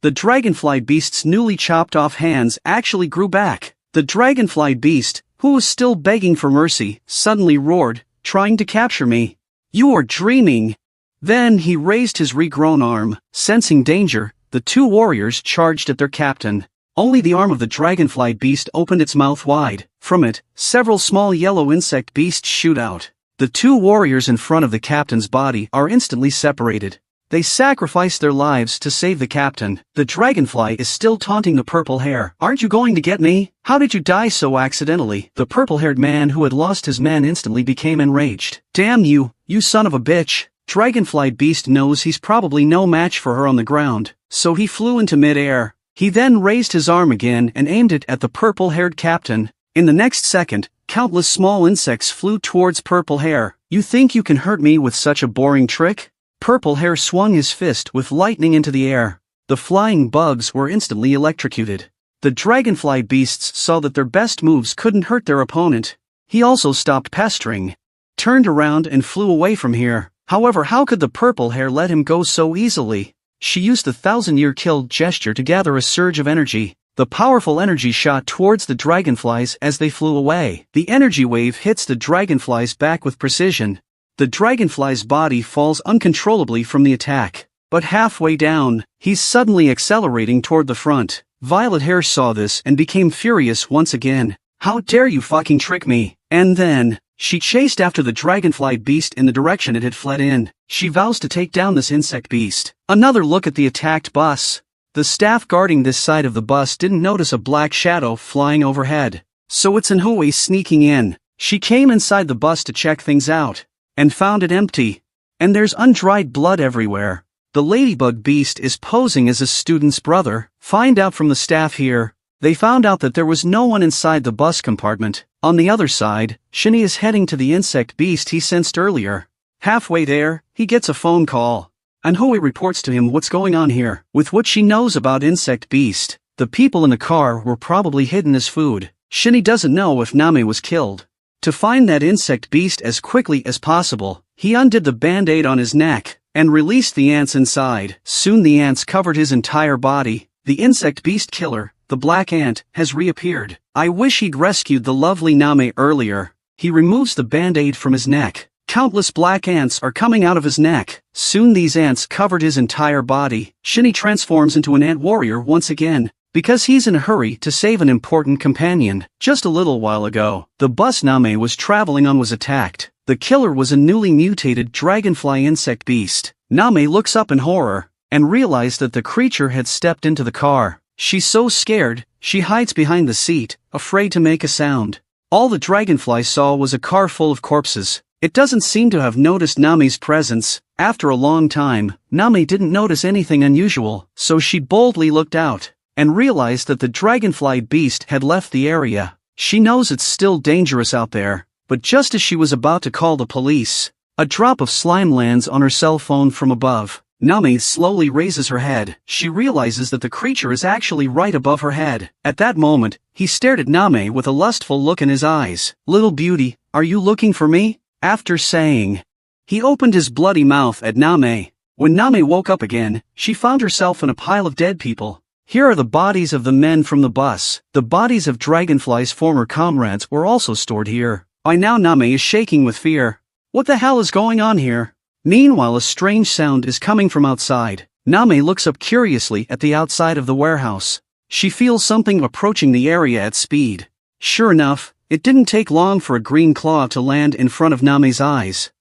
The dragonfly beast's newly chopped off hands actually grew back. The dragonfly beast, who was still begging for mercy, suddenly roared, trying to capture me. You are dreaming. Then he raised his regrown arm. Sensing danger, the two warriors charged at their captain. Only the arm of the dragonfly beast opened its mouth wide. From it, several small yellow insect beasts shoot out. The two warriors in front of the captain's body are instantly separated. They sacrifice their lives to save the captain. The dragonfly is still taunting the Purple-Hair. Aren't you going to get me? How did you die so accidentally? The purple-haired man who had lost his men instantly became enraged. Damn you, you son of a bitch. Dragonfly beast knows he's probably no match for her on the ground, so he flew into mid-air. He then raised his arm again and aimed it at the purple-haired captain. In the next second, countless small insects flew towards Purple-Hair. You think you can hurt me with such a boring trick? Purple-Hair swung his fist with lightning into the air. The flying bugs were instantly electrocuted. The dragonfly beasts saw that their best moves couldn't hurt their opponent. He also stopped pestering, turned around and flew away from here. However, how could the Purple-Hair let him go so easily? She used the 1,000-year kill gesture to gather a surge of energy. The powerful energy shot towards the dragonflies as they flew away. The energy wave hits the dragonflies back with precision. The dragonfly's body falls uncontrollably from the attack. But halfway down, he's suddenly accelerating toward the front. Violet Hair saw this and became furious once again. How dare you fucking trick me? And then, she chased after the dragonfly beast in the direction it had fled in. She vows to take down this insect beast. Another look at the attacked bus. The staff guarding this side of the bus didn't notice a black shadow flying overhead. So it's MANHUA sneaking in. She came inside the bus to check things out, and found it empty. And there's undried blood everywhere. The ladybug beast is posing as a student's brother. Find out from the staff here. They found out that there was no one inside the bus compartment. On the other side, Shinny is heading to the insect beast he sensed earlier. Halfway there, he gets a phone call. MANHUA reports to him what's going on here. With what she knows about insect beast, the people in the car were probably hidden as food. Shinny doesn't know if Name was killed. To find that insect beast as quickly as possible, he undid the band-aid on his neck and released the ants inside. Soon the ants covered his entire body. The insect beast killer, the black ant, has reappeared. I wish he'd rescued the lovely Name earlier. He removes the band-aid from his neck. Countless black ants are coming out of his neck. Soon these ants covered his entire body. Shinny transforms into an ant warrior once again, because he's in a hurry to save an important companion. Just a little while ago, the bus Name was traveling on was attacked. The killer was a newly mutated dragonfly insect beast. Name looks up in horror, and realized that the creature had stepped into the car. She's so scared, she hides behind the seat, afraid to make a sound. All the dragonfly saw was a car full of corpses. It doesn't seem to have noticed Name's presence. After a long time, Name didn't notice anything unusual, so she boldly looked out, and realized that the dragonfly beast had left the area. She knows it's still dangerous out there, but just as she was about to call the police, a drop of slime lands on her cell phone from above. Name slowly raises her head. She realizes that the creature is actually right above her head. At that moment, he stared at Name with a lustful look in his eyes. "Little beauty, are you looking for me?" After saying, he opened his bloody mouth at Name. When Name woke up again, she found herself in a pile of dead people. Here are the bodies of the men from the bus. The bodies of Dragonfly's former comrades were also stored here. By now Name is shaking with fear. What the hell is going on here? Meanwhile, a strange sound is coming from outside. Name looks up curiously at the outside of the warehouse. She feels something approaching the area at speed. Sure enough, it didn't take long for a green claw to land in front of Name's eyes.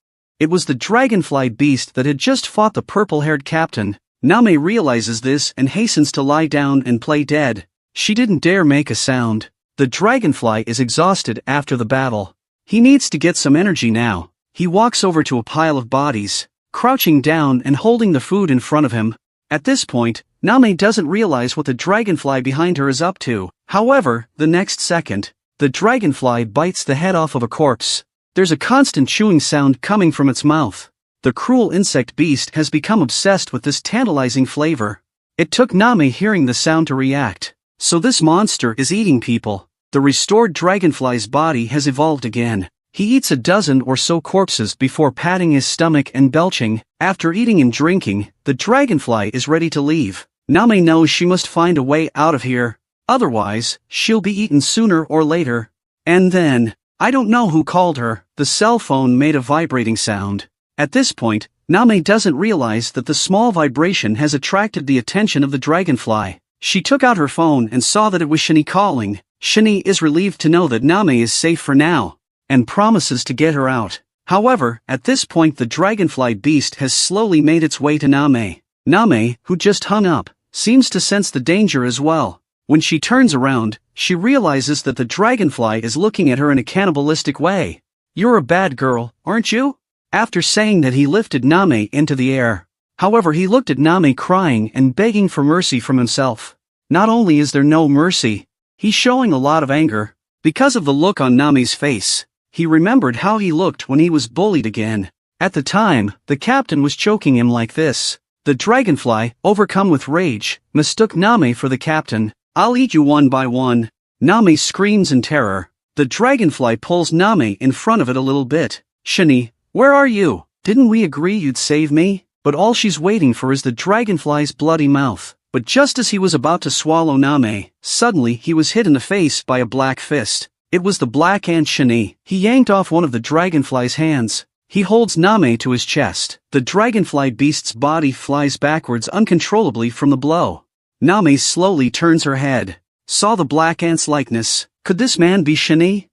It was the dragonfly beast that had just fought the purple-haired captain. Name realizes this and hastens to lie down and play dead. She didn't dare make a sound. The dragonfly is exhausted after the battle. He needs to get some energy now. He walks over to a pile of bodies, crouching down and holding the food in front of him. At this point, Name doesn't realize what the dragonfly behind her is up to. However, the next second, the dragonfly bites the head off of a corpse. There's a constant chewing sound coming from its mouth. The cruel insect beast has become obsessed with this tantalizing flavor. It took Name hearing the sound to react. So this monster is eating people. The restored dragonfly's body has evolved again. He eats a dozen or so corpses before patting his stomach and belching. After eating and drinking, the dragonfly is ready to leave. Name knows she must find a way out of here. Otherwise, she'll be eaten sooner or later. And then, I don't know who called her. The cell phone made a vibrating sound. At this point, Name doesn't realize that the small vibration has attracted the attention of the dragonfly. She took out her phone and saw that it was Shinny calling. Shinny is relieved to know that Name is safe for now, and promises to get her out. However, at this point the dragonfly beast has slowly made its way to Name. Name, who just hung up, seems to sense the danger as well. When she turns around, she realizes that the dragonfly is looking at her in a cannibalistic way. "You're a bad girl, aren't you?" After saying that, he lifted Name into the air. However, he looked at Name crying and begging for mercy from himself. Not only is there no mercy, he's showing a lot of anger. Because of the look on Name's face, he remembered how he looked when he was bullied again. At the time, the captain was choking him like this. The dragonfly, overcome with rage, mistook Name for the captain. "I'll eat you one by one." Name screams in terror. The dragonfly pulls Name in front of it a little bit. "Shinny, where are you? Didn't we agree you'd save me?" But all she's waiting for is the dragonfly's bloody mouth. But just as he was about to swallow Name, suddenly he was hit in the face by a black fist. It was the black ant Shani. He yanked off one of the dragonfly's hands. He holds Name to his chest. The dragonfly beast's body flies backwards uncontrollably from the blow. Name slowly turns her head. Saw the black ant's likeness. Could this man be Shani?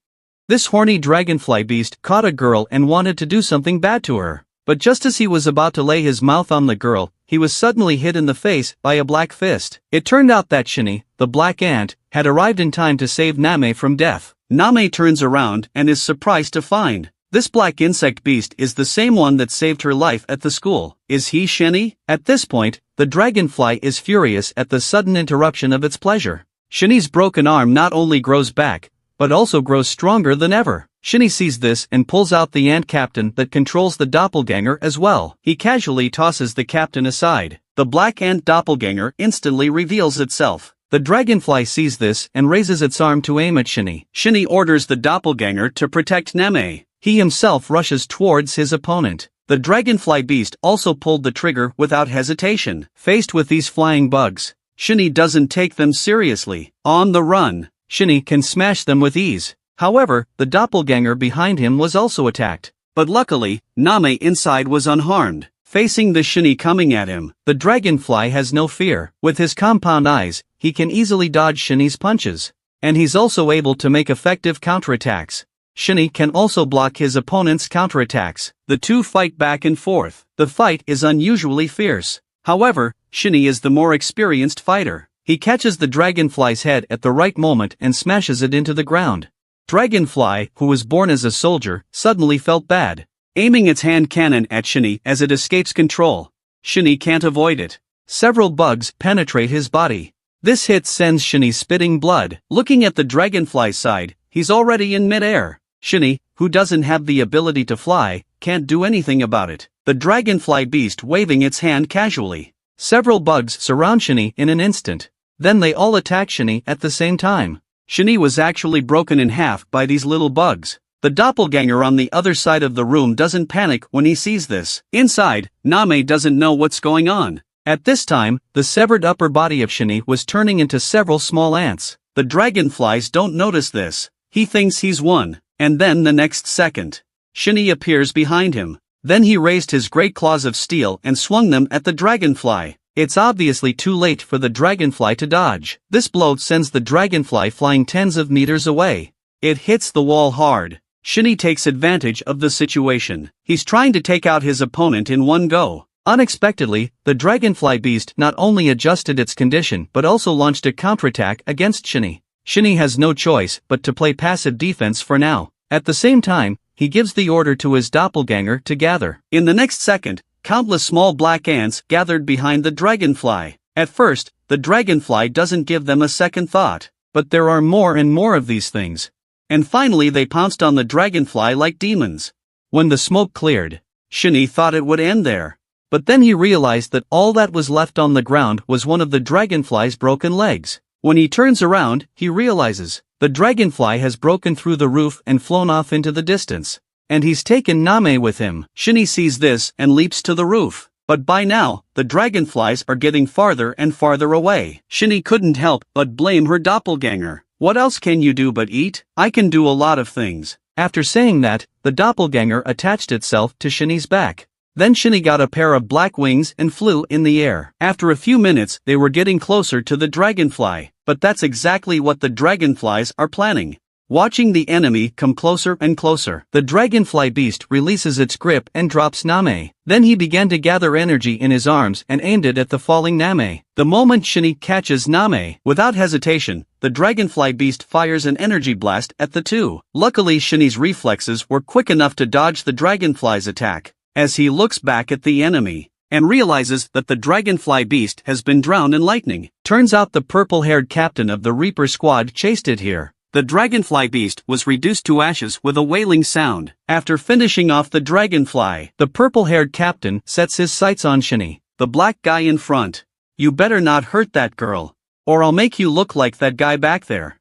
This horny dragonfly beast caught a girl and wanted to do something bad to her. But just as he was about to lay his mouth on the girl, he was suddenly hit in the face by a black fist. It turned out that Shani, the black ant, had arrived in time to save Name from death. Name turns around and is surprised to find this black insect beast is the same one that saved her life at the school. Is he Shani? At this point, the dragonfly is furious at the sudden interruption of its pleasure. Shani's broken arm not only grows back, but also grows stronger than ever. Shani sees this and pulls out the ant captain that controls the doppelganger as well. He casually tosses the captain aside. The black ant doppelganger instantly reveals itself. The dragonfly sees this and raises its arm to aim at Shani. Shani orders the doppelganger to protect Name. He himself rushes towards his opponent. The dragonfly beast also pulled the trigger without hesitation. Faced with these flying bugs, Shani doesn't take them seriously. On the run, Shani can smash them with ease. However, the doppelganger behind him was also attacked. But luckily, Name inside was unharmed. Facing the Shani coming at him, the dragonfly has no fear. With his compound eyes, he can easily dodge Shani's punches. And he's also able to make effective counterattacks. Shani can also block his opponent's counterattacks. The two fight back and forth. The fight is unusually fierce. However, Shani is the more experienced fighter. He catches the dragonfly's head at the right moment and smashes it into the ground. Dragonfly, who was born as a soldier, suddenly felt bad, aiming its hand cannon at Shani as it escapes control. Shani can't avoid it. Several bugs penetrate his body. This hit sends Shani spitting blood. Looking at the dragonfly's side, he's already in midair. Shani, who doesn't have the ability to fly, can't do anything about it. The dragonfly beast waving its hand casually. Several bugs surround Shani in an instant. Then they all attack Shani at the same time. Shani was actually broken in half by these little bugs. The doppelganger on the other side of the room doesn't panic when he sees this. Inside, Name doesn't know what's going on. At this time, the severed upper body of Shani was turning into several small ants. The dragonflies don't notice this. He thinks he's won. And then the next second, Shani appears behind him. Then he raised his great claws of steel and swung them at the dragonfly. It's obviously too late for the dragonfly to dodge. This blow sends the dragonfly flying tens of meters away. It hits the wall hard. Shani takes advantage of the situation. He's trying to take out his opponent in one go. Unexpectedly, the dragonfly beast not only adjusted its condition but also launched a counterattack against Shani. Shani has no choice but to play passive defense for now. At the same time, he gives the order to his doppelganger to gather. In the next second, countless small black ants gathered behind the dragonfly. At first, the dragonfly doesn't give them a second thought. But there are more and more of these things. And finally they pounced on the dragonfly like demons. When the smoke cleared, Shani thought it would end there. But then he realized that all that was left on the ground was one of the dragonfly's broken legs. When he turns around, he realizes the dragonfly has broken through the roof and flown off into the distance. And he's taken Name with him. Shani sees this and leaps to the roof. But by now, the dragonflies are getting farther and farther away. Shani couldn't help but blame her doppelganger. What else can you do but eat? I can do a lot of things. After saying that, the doppelganger attached itself to Shani's back. Then Shani got a pair of black wings and flew in the air. After a few minutes, they were getting closer to the dragonfly. But that's exactly what the dragonflies are planning. Watching the enemy come closer and closer, the dragonfly beast releases its grip and drops Name. Then he began to gather energy in his arms and aimed it at the falling Name. The moment Shani catches Name, without hesitation, the dragonfly beast fires an energy blast at the two. Luckily Shani's reflexes were quick enough to dodge the dragonfly's attack. As he looks back at the enemy, and realizes that the dragonfly beast has been drowned in lightning. Turns out the purple-haired captain of the Reaper squad chased it here. The dragonfly beast was reduced to ashes with a wailing sound. After finishing off the dragonfly, the purple-haired captain sets his sights on Shani, the black guy in front. You better not hurt that girl, or I'll make you look like that guy back there.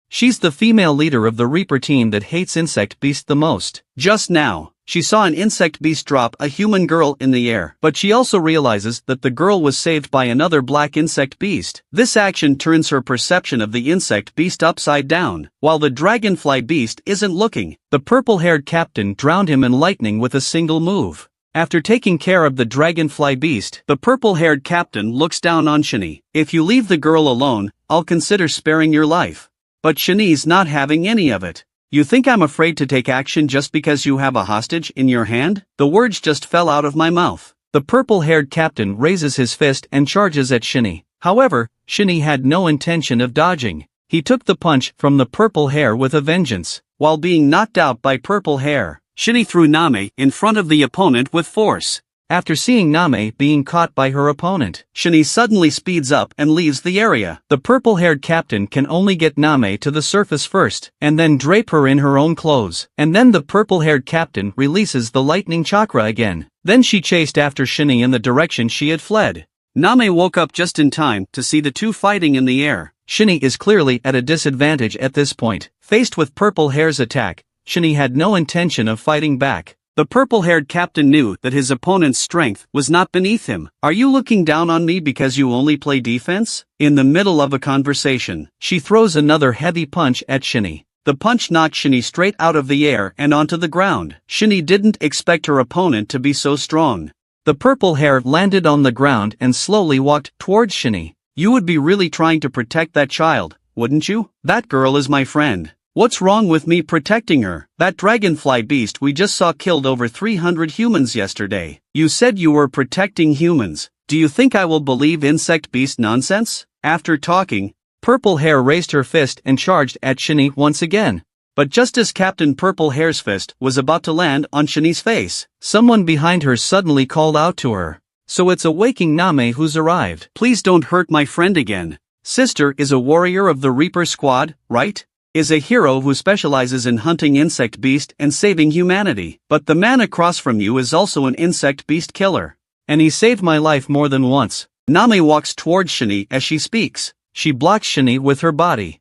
She's the female leader of the Reaper team that hates insect beast the most. Just now, she saw an insect beast drop a human girl in the air, but she also realizes that the girl was saved by another black insect beast. This action turns her perception of the insect beast upside down. While the dragonfly beast isn't looking, the purple-haired captain drowned him in lightning with a single move. After taking care of the dragonfly beast, the purple-haired captain looks down on Shini. If you leave the girl alone, I'll consider sparing your life. But Shini's not having any of it. You think I'm afraid to take action just because you have a hostage in your hand? The words just fell out of my mouth. The purple-haired captain raises his fist and charges at Shini. However, Shini had no intention of dodging. He took the punch from the purple hair with a vengeance. While being knocked out by purple hair, Shini threw Name in front of the opponent with force. After seeing Name being caught by her opponent, Shini suddenly speeds up and leaves the area. The purple-haired captain can only get Name to the surface first, and then drape her in her own clothes. And then the purple-haired captain releases the lightning chakra again. Then she chased after Shini in the direction she had fled. Name woke up just in time to see the two fighting in the air. Shini is clearly at a disadvantage at this point. Faced with purple hair's attack, Shini had no intention of fighting back. The purple-haired captain knew that his opponent's strength was not beneath him. Are you looking down on me because you only play defense? In the middle of a conversation, she throws another heavy punch at Shini. The punch knocked Shini straight out of the air and onto the ground. Shini didn't expect her opponent to be so strong. The purple hair landed on the ground and slowly walked towards Shini. You would be really trying to protect that child, wouldn't you? That girl is my friend. What's wrong with me protecting her? That dragonfly beast we just saw killed over 300 humans yesterday. You said you were protecting humans. Do you think I will believe insect beast nonsense? After talking, Purple Hair raised her fist and charged at Shini once again. But just as Captain Purple Hair's fist was about to land on Shini's face, someone behind her suddenly called out to her. So it's a waking Name who's arrived. Please don't hurt my friend again. Sister is a warrior of the Reaper squad, right? Is a hero who specializes in hunting insect beast and saving humanity. But the man across from you is also an insect beast killer. And he saved my life more than once. Name walks towards Shini as she speaks. She blocks Shini with her body.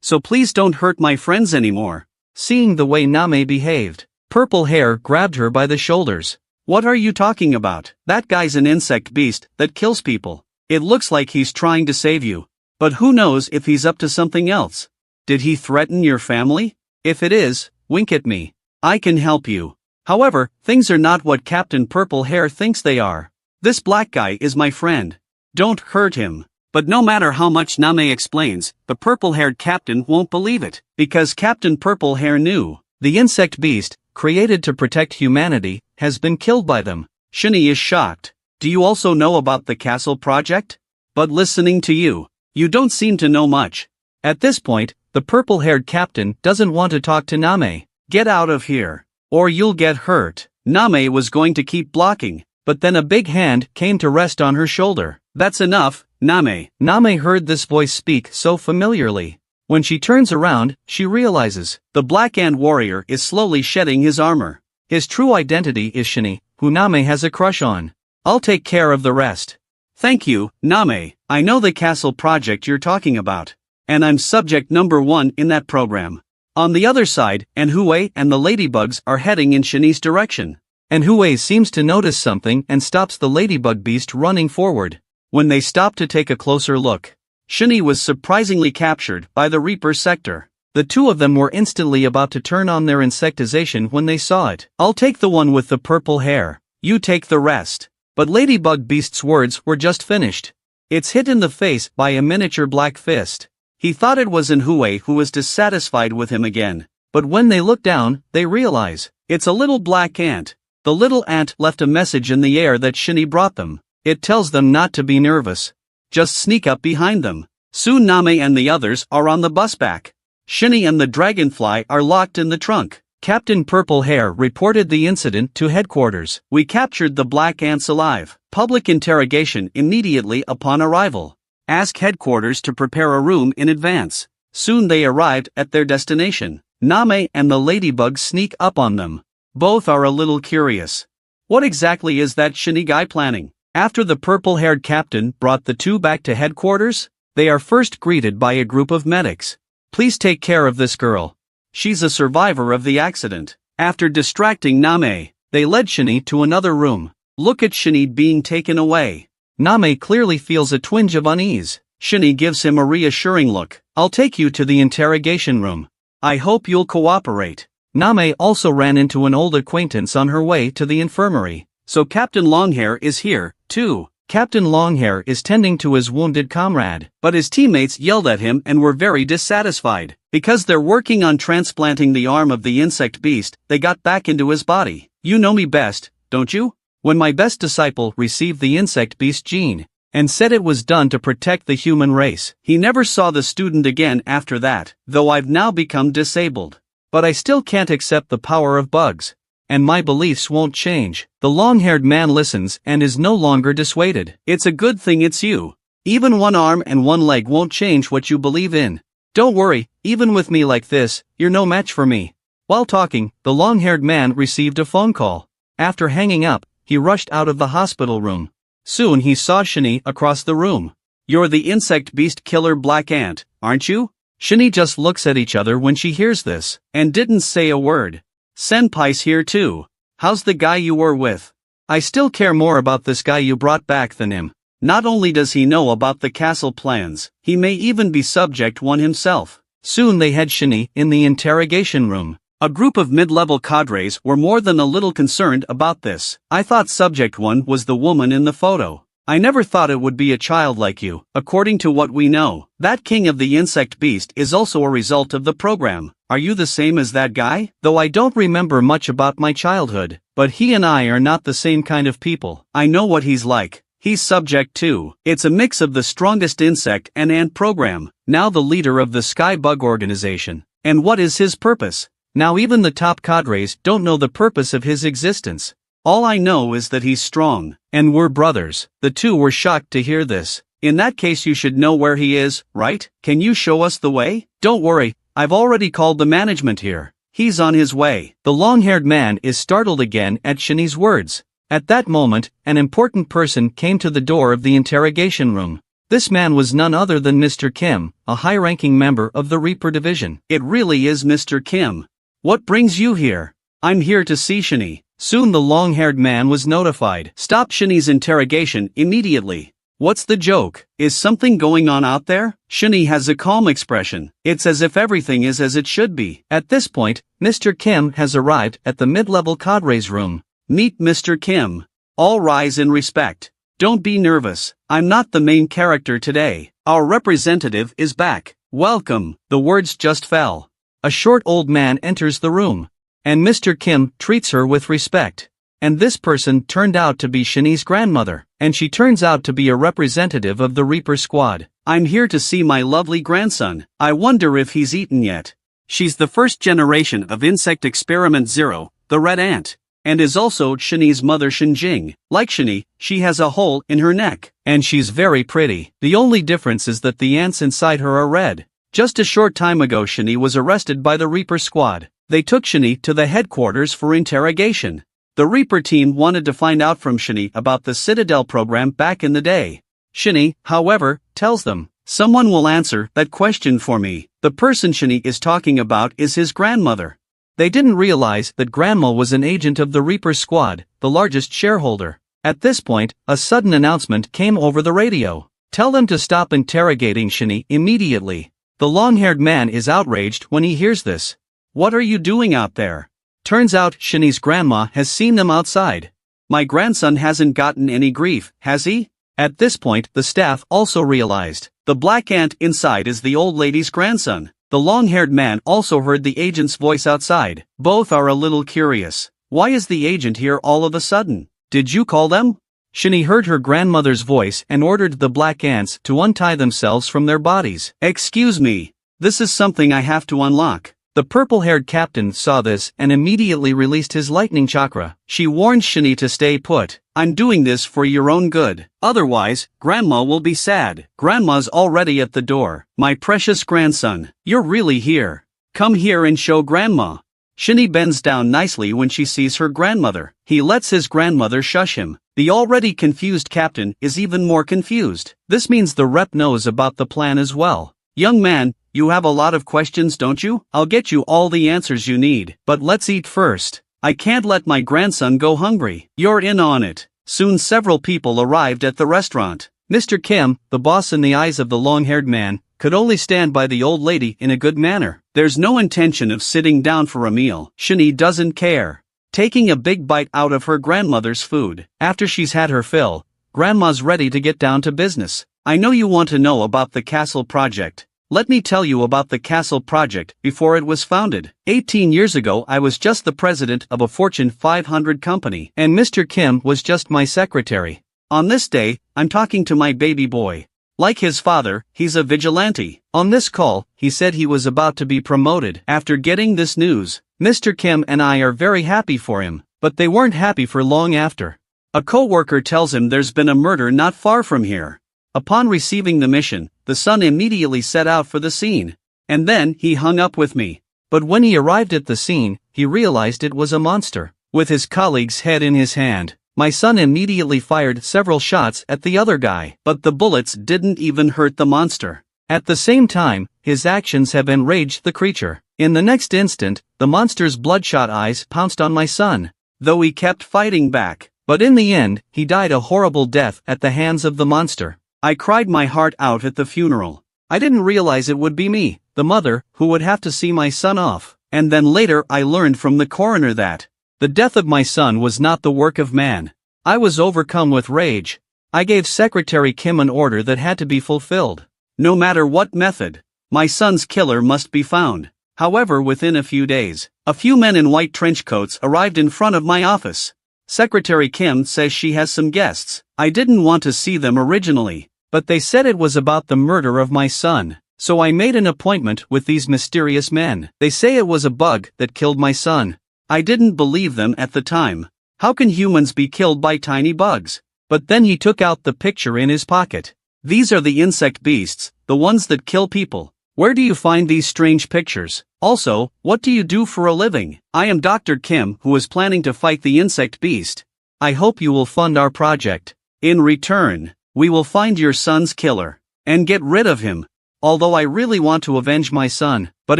So please don't hurt my friends anymore. Seeing the way Name behaved, Purple Hair grabbed her by the shoulders. What are you talking about? That guy's an insect beast that kills people. It looks like he's trying to save you. But who knows if he's up to something else? Did he threaten your family? If it is, wink at me. I can help you. However, things are not what Captain Purple Hair thinks they are. This black guy is my friend. Don't hurt him. But no matter how much Name explains, the purple-haired captain won't believe it, because Captain Purple Hair knew. The insect beast, created to protect humanity, has been killed by them. Shini is shocked. Do you also know about the castle project? But listening to you, you don't seem to know much. At this point, the purple-haired captain doesn't want to talk to Name. Get out of here, or you'll get hurt. Name was going to keep blocking, but then a big hand came to rest on her shoulder. That's enough, Name. Name heard this voice speak so familiarly. When she turns around, she realizes the Black Ant warrior is slowly shedding his armor. His true identity is Shini, who Name has a crush on. I'll take care of the rest. Thank you, Name. I know the castle project you're talking about. And I'm subject number 1 in that program. On the other side, MANHUA and the ladybugs are heading in Shini's direction. MANHUA seems to notice something and stops the ladybug beast running forward. When they stop to take a closer look, Shini was surprisingly captured by the Reaper sector. The two of them were instantly about to turn on their insectization when they saw it. I'll take the one with the purple hair. You take the rest. But Ladybug Beast's words were just finished. It's hit in the face by a miniature black fist. He thought it was MANHUA who was dissatisfied with him again. But when they look down, they realize it's a little black ant. The little ant left a message in the air that Shini brought them. It tells them not to be nervous. Just sneak up behind them. Soon Name and the others are on the bus back. Shini and the dragonfly are locked in the trunk. Captain Purple Hair reported the incident to headquarters. We captured the black ants alive. Public interrogation immediately upon arrival. Ask headquarters to prepare a room in advance. Soon they arrived at their destination. Name and the ladybugs sneak up on them. Both are a little curious. What exactly is that Shini guy planning? After the purple-haired captain brought the two back to headquarters, they are first greeted by a group of medics. Please take care of this girl. She's a survivor of the accident. After distracting Name, they led Shini to another room. Look at Shini being taken away. Name clearly feels a twinge of unease. Shini gives him a reassuring look. I'll take you to the interrogation room. I hope you'll cooperate. Name also ran into an old acquaintance on her way to the infirmary. So Captain Longhair is here, too. Captain Longhair is tending to his wounded comrade, but his teammates yelled at him and were very dissatisfied. Because they're working on transplanting the arm of the insect beast, they got back into his body. You know me best, don't you? When my best disciple received the insect beast gene, and said it was done to protect the human race, he never saw the student again after that, though I've now become disabled. But I still can't accept the power of bugs. And my beliefs won't change. The long-haired man listens and is no longer dissuaded. It's a good thing it's you. Even one arm and one leg won't change what you believe in. Don't worry, even with me like this, you're no match for me. While talking, the long-haired man received a phone call. After hanging up, he rushed out of the hospital room. Soon he saw Shini across the room. You're the insect beast killer Black Ant, aren't you? Shini just looks at each other when she hears this, and didn't say a word. Senpai's here too. How's the guy you were with? I still care more about this guy you brought back than him. Not only does he know about the castle plans, he may even be subject one himself. Soon they had Shini in the interrogation room. A group of mid-level cadres were more than a little concerned about this. I thought subject one was the woman in the photo. I never thought it would be a child like you. According to what we know, that king of the insect beast is also a result of the program. Are you the same as that guy? Though I don't remember much about my childhood, but he and I are not the same kind of people. I know what he's like. He's subject too. It's a mix of the strongest insect and ant program, now the leader of the Sky Bug organization. And what is his purpose? Now even the top cadres don't know the purpose of his existence. All I know is that he's strong, and we're brothers. The two were shocked to hear this. In that case you should know where he is, right? Can you show us the way? Don't worry, I've already called the management here. He's on his way. The long-haired man is startled again at Shini's words. At that moment, an important person came to the door of the interrogation room. This man was none other than Mr. Kim, a high-ranking member of the Reaper Division. It really is Mr. Kim. What brings you here? I'm here to see Shini. Soon the long-haired man was notified. Stop Shini's interrogation immediately. What's the joke? Is something going on out there? Shini has a calm expression. It's as if everything is as it should be. At this point, Mr. Kim has arrived at the mid-level cadres room. Meet Mr. Kim. All rise in respect. Don't be nervous. I'm not the main character today. Our representative is back. Welcome. The words just fell. A short old man enters the room. And Mr. Kim treats her with respect. And this person turned out to be Shini's grandmother. And she turns out to be a representative of the Reaper squad. I'm here to see my lovely grandson. I wonder if he's eaten yet. She's the first generation of Insect Experiment Zero, the red ant. And is also Shini's mother Shinjing. Like Shini, she has a hole in her neck. And she's very pretty. The only difference is that the ants inside her are red. Just a short time ago Shini was arrested by the Reaper squad. They took Shini to the headquarters for interrogation. The Reaper team wanted to find out from Shini about the Citadel program back in the day. Shini, however, tells them, someone will answer that question for me. The person Shini is talking about is his grandmother. They didn't realize that Grandma was an agent of the Reaper squad, the largest shareholder. At this point, a sudden announcement came over the radio. Tell them to stop interrogating Shini immediately. The long-haired man is outraged when he hears this. What are you doing out there? Turns out Shini's grandma has seen them outside. My grandson hasn't gotten any grief, has he? At this point, the staff also realized. The black ant inside is the old lady's grandson. The long-haired man also heard the agent's voice outside. Both are a little curious. Why is the agent here all of a sudden? Did you call them? Shini heard her grandmother's voice and ordered the black ants to untie themselves from their bodies. Excuse me. This is something I have to unlock. The purple-haired captain saw this and immediately released his lightning chakra. She warned Shini to stay put. I'm doing this for your own good. Otherwise, Grandma will be sad. Grandma's already at the door. My precious grandson, you're really here. Come here and show Grandma. Shini bends down nicely when she sees her grandmother. He lets his grandmother shush him. The already confused captain is even more confused. This means the rep knows about the plan as well. Young man, You have a lot of questions, don't you? I'll get you all the answers you need, but let's eat first. I can't let my grandson go hungry. You're in on it. Soon several people arrived at the restaurant. Mr. Kim, the boss in the eyes of the long-haired man, could only stand by the old lady in a good manner. There's no intention of sitting down for a meal. Shani doesn't care. Taking a big bite out of her grandmother's food. After she's had her fill, Grandma's ready to get down to business. I know you want to know about the castle project. Let me tell you about the castle project before it was founded. 18 years ago I was just the president of a Fortune 500 company, and Mr. Kim was just my secretary. On this day, I'm talking to my baby boy. Like his father, he's a vigilante. On this call, he said he was about to be promoted. After getting this news, Mr. Kim and I are very happy for him, but they weren't happy for long after. A co-worker tells him there's been a murder not far from here. Upon receiving the mission, the son immediately set out for the scene. And then he hung up with me. But when he arrived at the scene, he realized it was a monster. With his colleague's head in his hand, my son immediately fired several shots at the other guy. But the bullets didn't even hurt the monster. At the same time, his actions have enraged the creature. In the next instant, the monster's bloodshot eyes pounced on my son. Though he kept fighting back. But in the end, he died a horrible death at the hands of the monster. I cried my heart out at the funeral. I didn't realize it would be me, the mother, who would have to see my son off. And then later I learned from the coroner that the death of my son was not the work of man. I was overcome with rage. I gave Secretary Kim an order that had to be fulfilled. No matter what method, my son's killer must be found. However, within a few days, a few men in white trench coats arrived in front of my office. Secretary Kim says she has some guests. I didn't want to see them originally, but they said it was about the murder of my son. So I made an appointment with these mysterious men. They say it was a bug that killed my son. I didn't believe them at the time. How can humans be killed by tiny bugs? But then he took out the picture in his pocket. These are the insect beasts, the ones that kill people. Where do you find these strange pictures? Also, what do you do for a living? I am Dr. Kim, who is planning to fight the insect beast. I hope you will fund our project. In return, we will find your son's killer and get rid of him. Although I really want to avenge my son, but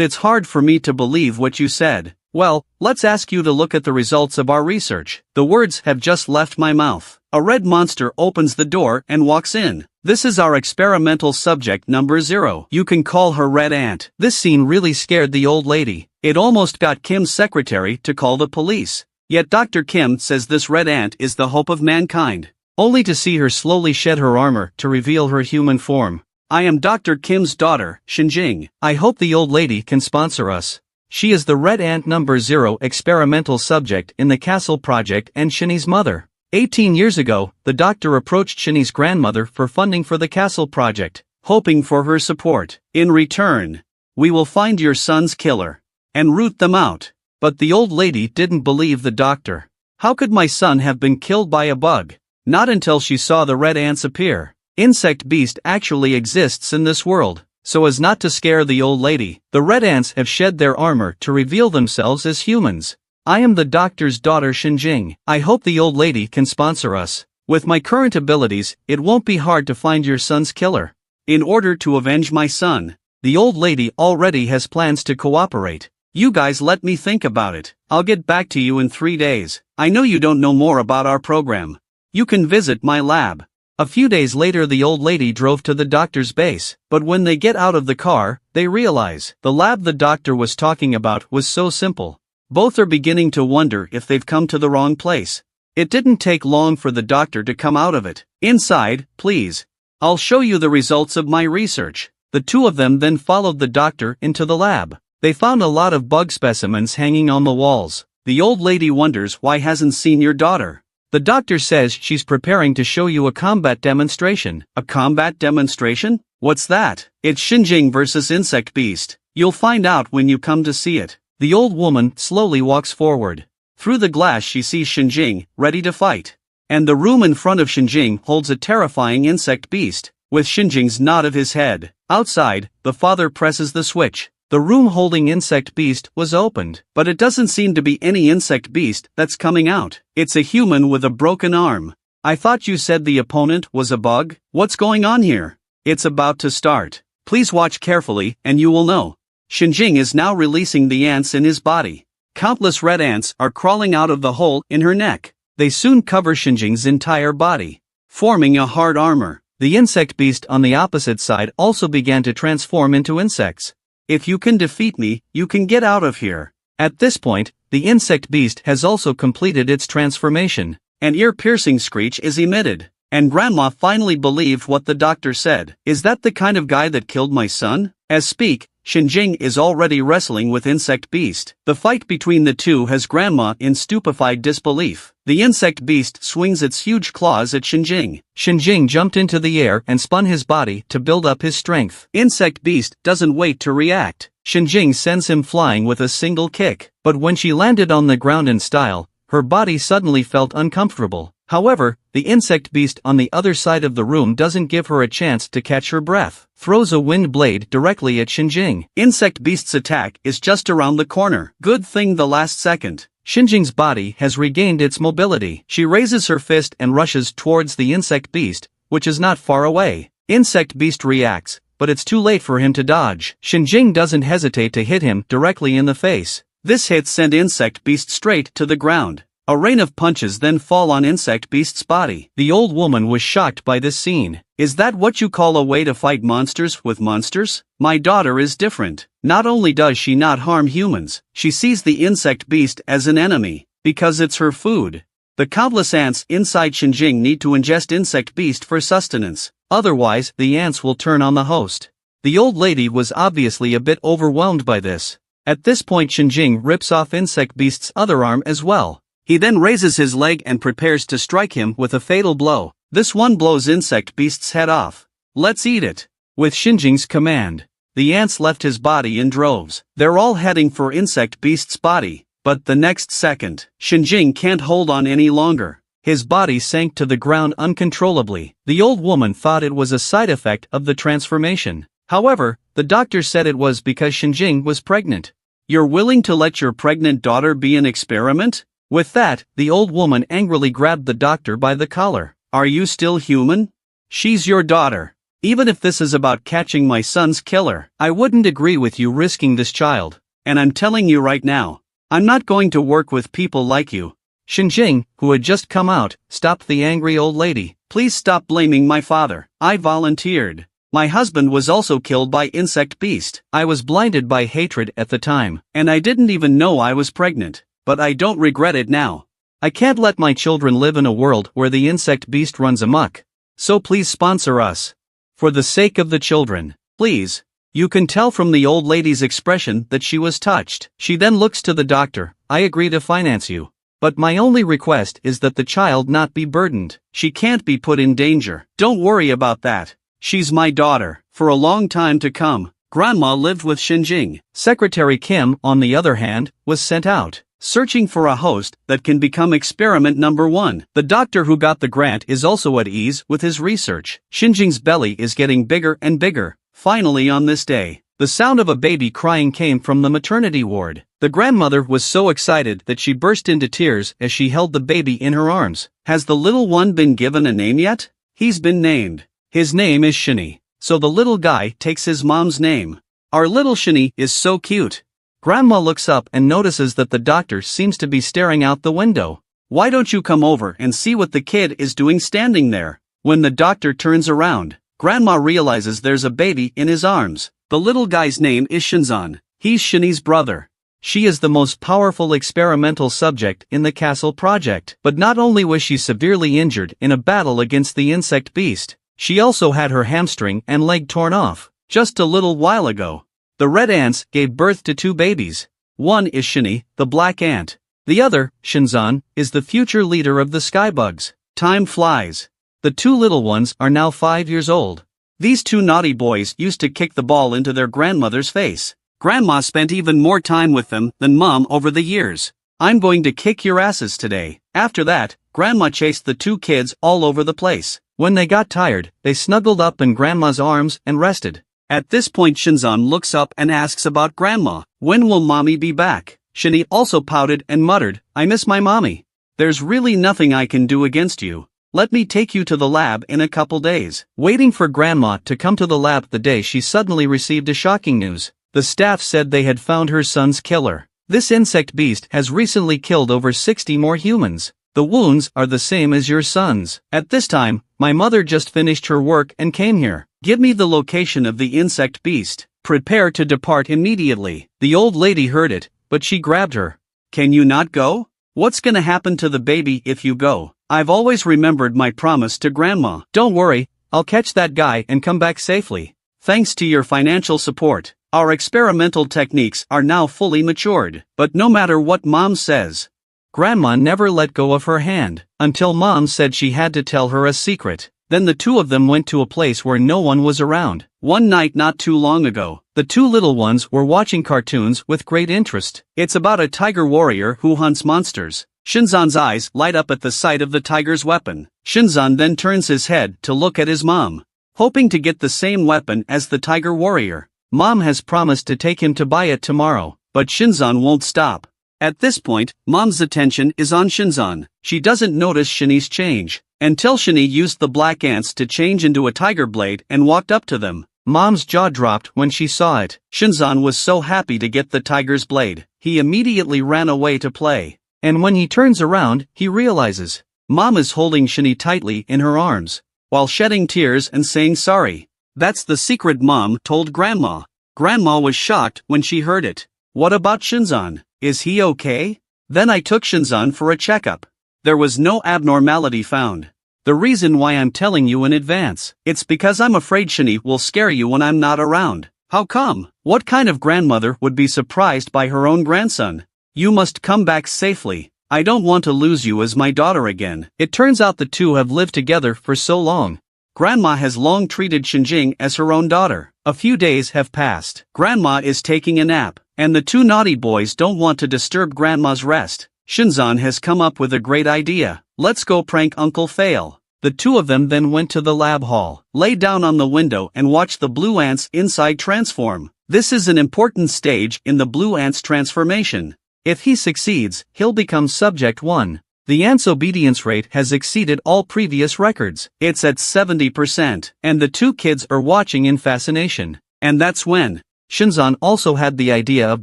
it's hard for me to believe what you said. Well, let's ask you to look at the results of our research. The words have just left my mouth. A red monster opens the door and walks in. This is our experimental subject number 0. You can call her Red Ant. This scene really scared the old lady. It almost got Kim's secretary to call the police. Yet Dr. Kim says this Red Ant is the hope of mankind. Only to see her slowly shed her armor to reveal her human form. I am Dr. Kim's daughter, Shinjing. I hope the old lady can sponsor us. She is the Red Ant number 0 experimental subject in the Castle Project and Shini's mother. 18 years ago, the doctor approached Shini's grandmother for funding for the Castle Project, hoping for her support. In return, we will find your son's killer and root them out. But the old lady didn't believe the doctor. How could my son have been killed by a bug? Not until she saw the red ants appear. Insect beast actually exists in this world. So as not to scare the old lady, the red ants have shed their armor to reveal themselves as humans. I am the doctor's daughter Shinjing. I hope the old lady can sponsor us. With my current abilities, it won't be hard to find your son's killer. In order to avenge my son, the old lady already has plans to cooperate. You guys let me think about it. I'll get back to you in 3 days. I know you don't know more about our program. You can visit my lab. A few days later the old lady drove to the doctor's base, but when they get out of the car, they realize the lab the doctor was talking about was so simple. Both are beginning to wonder if they've come to the wrong place. It didn't take long for the doctor to come out of it. Inside, please. I'll show you the results of my research. The two of them then followed the doctor into the lab. They found a lot of bug specimens hanging on the walls. The old lady wonders why hasn't seen your daughter. The doctor says she's preparing to show you a combat demonstration. A combat demonstration? What's that? It's Shinjing versus Insect Beast. You'll find out when you come to see it. The old woman slowly walks forward. Through the glass she sees Shinjing, ready to fight. And the room in front of Shinjing holds a terrifying insect beast, with Shinjing's nod of his head. Outside, the father presses the switch. The room holding insect beast was opened, but it doesn't seem to be any insect beast that's coming out. It's a human with a broken arm. I thought you said the opponent was a bug? What's going on here? It's about to start. Please watch carefully and you will know. Xinjing is now releasing the ants in his body. Countless red ants are crawling out of the hole in her neck. They soon cover Xinjing's entire body, forming a hard armor. The insect beast on the opposite side also began to transform into insects. If you can defeat me, you can get out of here. At this point, the insect beast has also completed its transformation. An ear-piercing screech is emitted, and Grandma finally believed what the doctor said. Is that the kind of guy that killed my son? As speak, Xinjing is already wrestling with insect beast. The fight between the two has Grandma in stupefied disbelief. The insect beast swings its huge claws at Xinjing. Xinjing jumped into the air and spun his body to build up his strength. Insect beast doesn't wait to react. Xinjing sends him flying with a single kick. But when she landed on the ground in style, her body suddenly felt uncomfortable. However, the insect beast on the other side of the room doesn't give her a chance to catch her breath. Throws a wind blade directly at Xinjing. Insect beast's attack is just around the corner. Good thing the last second. Xinjing's body has regained its mobility. She raises her fist and rushes towards the insect beast, which is not far away. Insect beast reacts, but it's too late for him to dodge. Xinjing doesn't hesitate to hit him directly in the face. This hit sent insect beast straight to the ground. A rain of punches then fall on insect beast's body. The old woman was shocked by this scene. Is that what you call a way to fight monsters with monsters? My daughter is different. Not only does she not harm humans, she sees the insect beast as an enemy, because it's her food. The countless ants inside Xinjing need to ingest insect beast for sustenance, otherwise the ants will turn on the host. The old lady was obviously a bit overwhelmed by this. At this point Xinjing rips off insect beast's other arm as well. He then raises his leg and prepares to strike him with a fatal blow. This one blows insect beast's head off. Let's eat it. With Xinjing's command, the ants left his body in droves. They're all heading for insect beast's body, but the next second, Xinjing can't hold on any longer. His body sank to the ground uncontrollably. The old woman thought it was a side effect of the transformation. However, the doctor said it was because Xinjing was pregnant. You're willing to let your pregnant daughter be an experiment? With that, the old woman angrily grabbed the doctor by the collar. Are you still human? She's your daughter. Even if this is about catching my son's killer, I wouldn't agree with you risking this child. And I'm telling you right now, I'm not going to work with people like you. Xinjing, who had just come out, stopped the angry old lady. Please stop blaming my father. I volunteered. My husband was also killed by insect beast. I was blinded by hatred at the time, and I didn't even know I was pregnant. But I don't regret it now. I can't let my children live in a world where the insect beast runs amok. So please sponsor us. For the sake of the children, please. You can tell from the old lady's expression that she was touched. She then looks to the doctor. I agree to finance you. But my only request is that the child not be burdened. She can't be put in danger. Don't worry about that. She's my daughter. For a long time to come, Grandma lived with Xinjing. Secretary Kim, on the other hand, was sent out, searching for a host that can become experiment number 1. The doctor who got the grant is also at ease with his research. Xinjing's belly is getting bigger and bigger. Finally on this day, the sound of a baby crying came from the maternity ward. The grandmother was so excited that she burst into tears as she held the baby in her arms. Has the little one been given a name yet? He's been named. His name is Shini. So the little guy takes his mom's name. Our little Shini is so cute. Grandma looks up and notices that the doctor seems to be staring out the window. Why don't you come over and see what the kid is doing standing there? When the doctor turns around, Grandma realizes there's a baby in his arms. The little guy's name is Shinzan. He's Shini's brother. She is the most powerful experimental subject in the castle project. But not only was she severely injured in a battle against the insect beast, she also had her hamstring and leg torn off. Just a little while ago, the red ants gave birth to 2 babies. One is Shini, the black ant. The other, Shinzan, is the future leader of the skybugs. Time flies. The 2 little ones are now 5 years old. These 2 naughty boys used to kick the ball into their grandmother's face. Grandma spent even more time with them than Mom over the years. I'm going to kick your asses today. After that, Grandma chased the 2 kids all over the place. When they got tired, they snuggled up in Grandma's arms and rested. At this point Shinzan looks up and asks about Grandma. When will Mommy be back? Shini also pouted and muttered, I miss my mommy. There's really nothing I can do against you. Let me take you to the lab in a couple days. Waiting for Grandma to come to the lab the day she suddenly received a shocking news. The staff said they had found her son's killer. This insect beast has recently killed over 60 more humans. The wounds are the same as your son's. At this time, my mother just finished her work and came here. Give me the location of the insect beast. Prepare to depart immediately. The old lady heard it, but she grabbed her. Can you not go? What's gonna happen to the baby if you go? I've always remembered my promise to Grandma. Don't worry, I'll catch that guy and come back safely. Thanks to your financial support, our experimental techniques are now fully matured. But no matter what Mom says, Grandma never let go of her hand, until Mom said she had to tell her a secret. Then the two of them went to a place where no one was around. One night not too long ago, the two little ones were watching cartoons with great interest. It's about a tiger warrior who hunts monsters. Shinzan's eyes light up at the sight of the tiger's weapon. Shinzan then turns his head to look at his mom, hoping to get the same weapon as the tiger warrior. Mom has promised to take him to buy it tomorrow, but Shinzan won't stop. At this point, Mom's attention is on Shinzan. She doesn't notice Shini's change, until Shini used the black ants to change into a tiger blade and walked up to them. Mom's jaw dropped when she saw it. Shinzan was so happy to get the tiger's blade, he immediately ran away to play. And when he turns around, he realizes Mom is holding Shini tightly in her arms, while shedding tears and saying sorry. That's the secret Mom told Grandma. Grandma was shocked when she heard it. What about Shinzan? Is he okay? Then I took Shinzan for a checkup. There was no abnormality found. The reason why I'm telling you in advance, it's because I'm afraid Shini will scare you when I'm not around. How come? What kind of grandmother would be surprised by her own grandson? You must come back safely. I don't want to lose you as my daughter again. It turns out the two have lived together for so long. Grandma has long treated Shinjing as her own daughter. A few days have passed. Grandma is taking a nap, and the two naughty boys don't want to disturb Grandma's rest. Shinzan has come up with a great idea. Let's go prank Uncle Fail. The two of them then went to the lab hall, lay down on the window and watched the blue ants inside transform. This is an important stage in the blue ant's transformation. If he succeeds, he'll become Subject 1. The ant's obedience rate has exceeded all previous records. It's at 70%, and the two kids are watching in fascination. And that's when Shinzan also had the idea of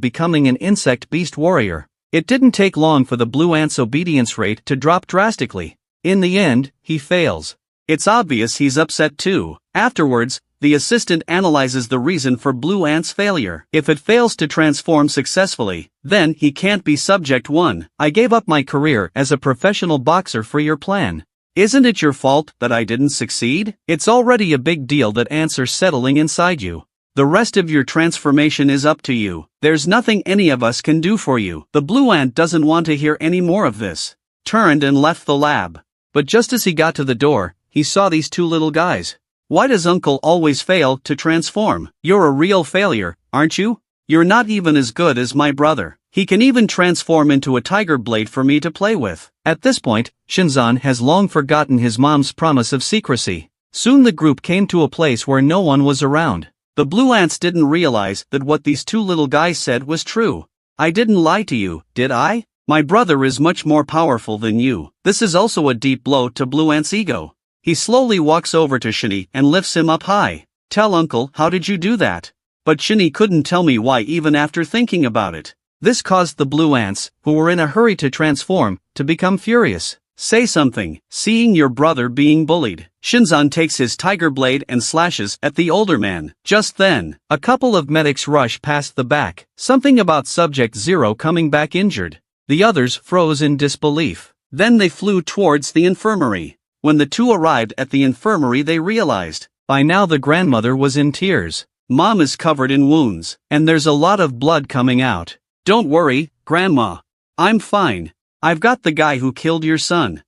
becoming an insect beast warrior. It didn't take long for the blue ant's obedience rate to drop drastically. In the end, he fails. It's obvious he's upset too. Afterwards, the assistant analyzes the reason for blue ant's failure. If it fails to transform successfully, then he can't be Subject 1. I gave up my career as a professional boxer for your plan. Isn't it your fault that I didn't succeed? It's already a big deal that ants are settling inside you. The rest of your transformation is up to you. There's nothing any of us can do for you. The blue ant doesn't want to hear any more of this. Turned and left the lab. But just as he got to the door, he saw these two little guys. Why does Uncle always fail to transform? You're a real failure, aren't you? You're not even as good as my brother. He can even transform into a tiger blade for me to play with. At this point, Shinzan has long forgotten his mom's promise of secrecy. Soon the group came to a place where no one was around. The blue ants didn't realize that what these two little guys said was true. I didn't lie to you, did I? My brother is much more powerful than you. This is also a deep blow to Blue Ant's ego. He slowly walks over to Shini and lifts him up high. Tell Uncle, how did you do that? But Shini couldn't tell me why even after thinking about it. This caused the blue ants, who were in a hurry to transform, to become furious. Say something, seeing your brother being bullied. Shinzan takes his tiger blade and slashes at the older man. Just then, a couple of medics rush past the back. Something about Subject 0 coming back injured. The others froze in disbelief. Then they flew towards the infirmary. When the two arrived at the infirmary they realized. By now the grandmother was in tears. Mom is covered in wounds, and there's a lot of blood coming out. Don't worry, Grandma. I'm fine. I've got the guy who killed your son.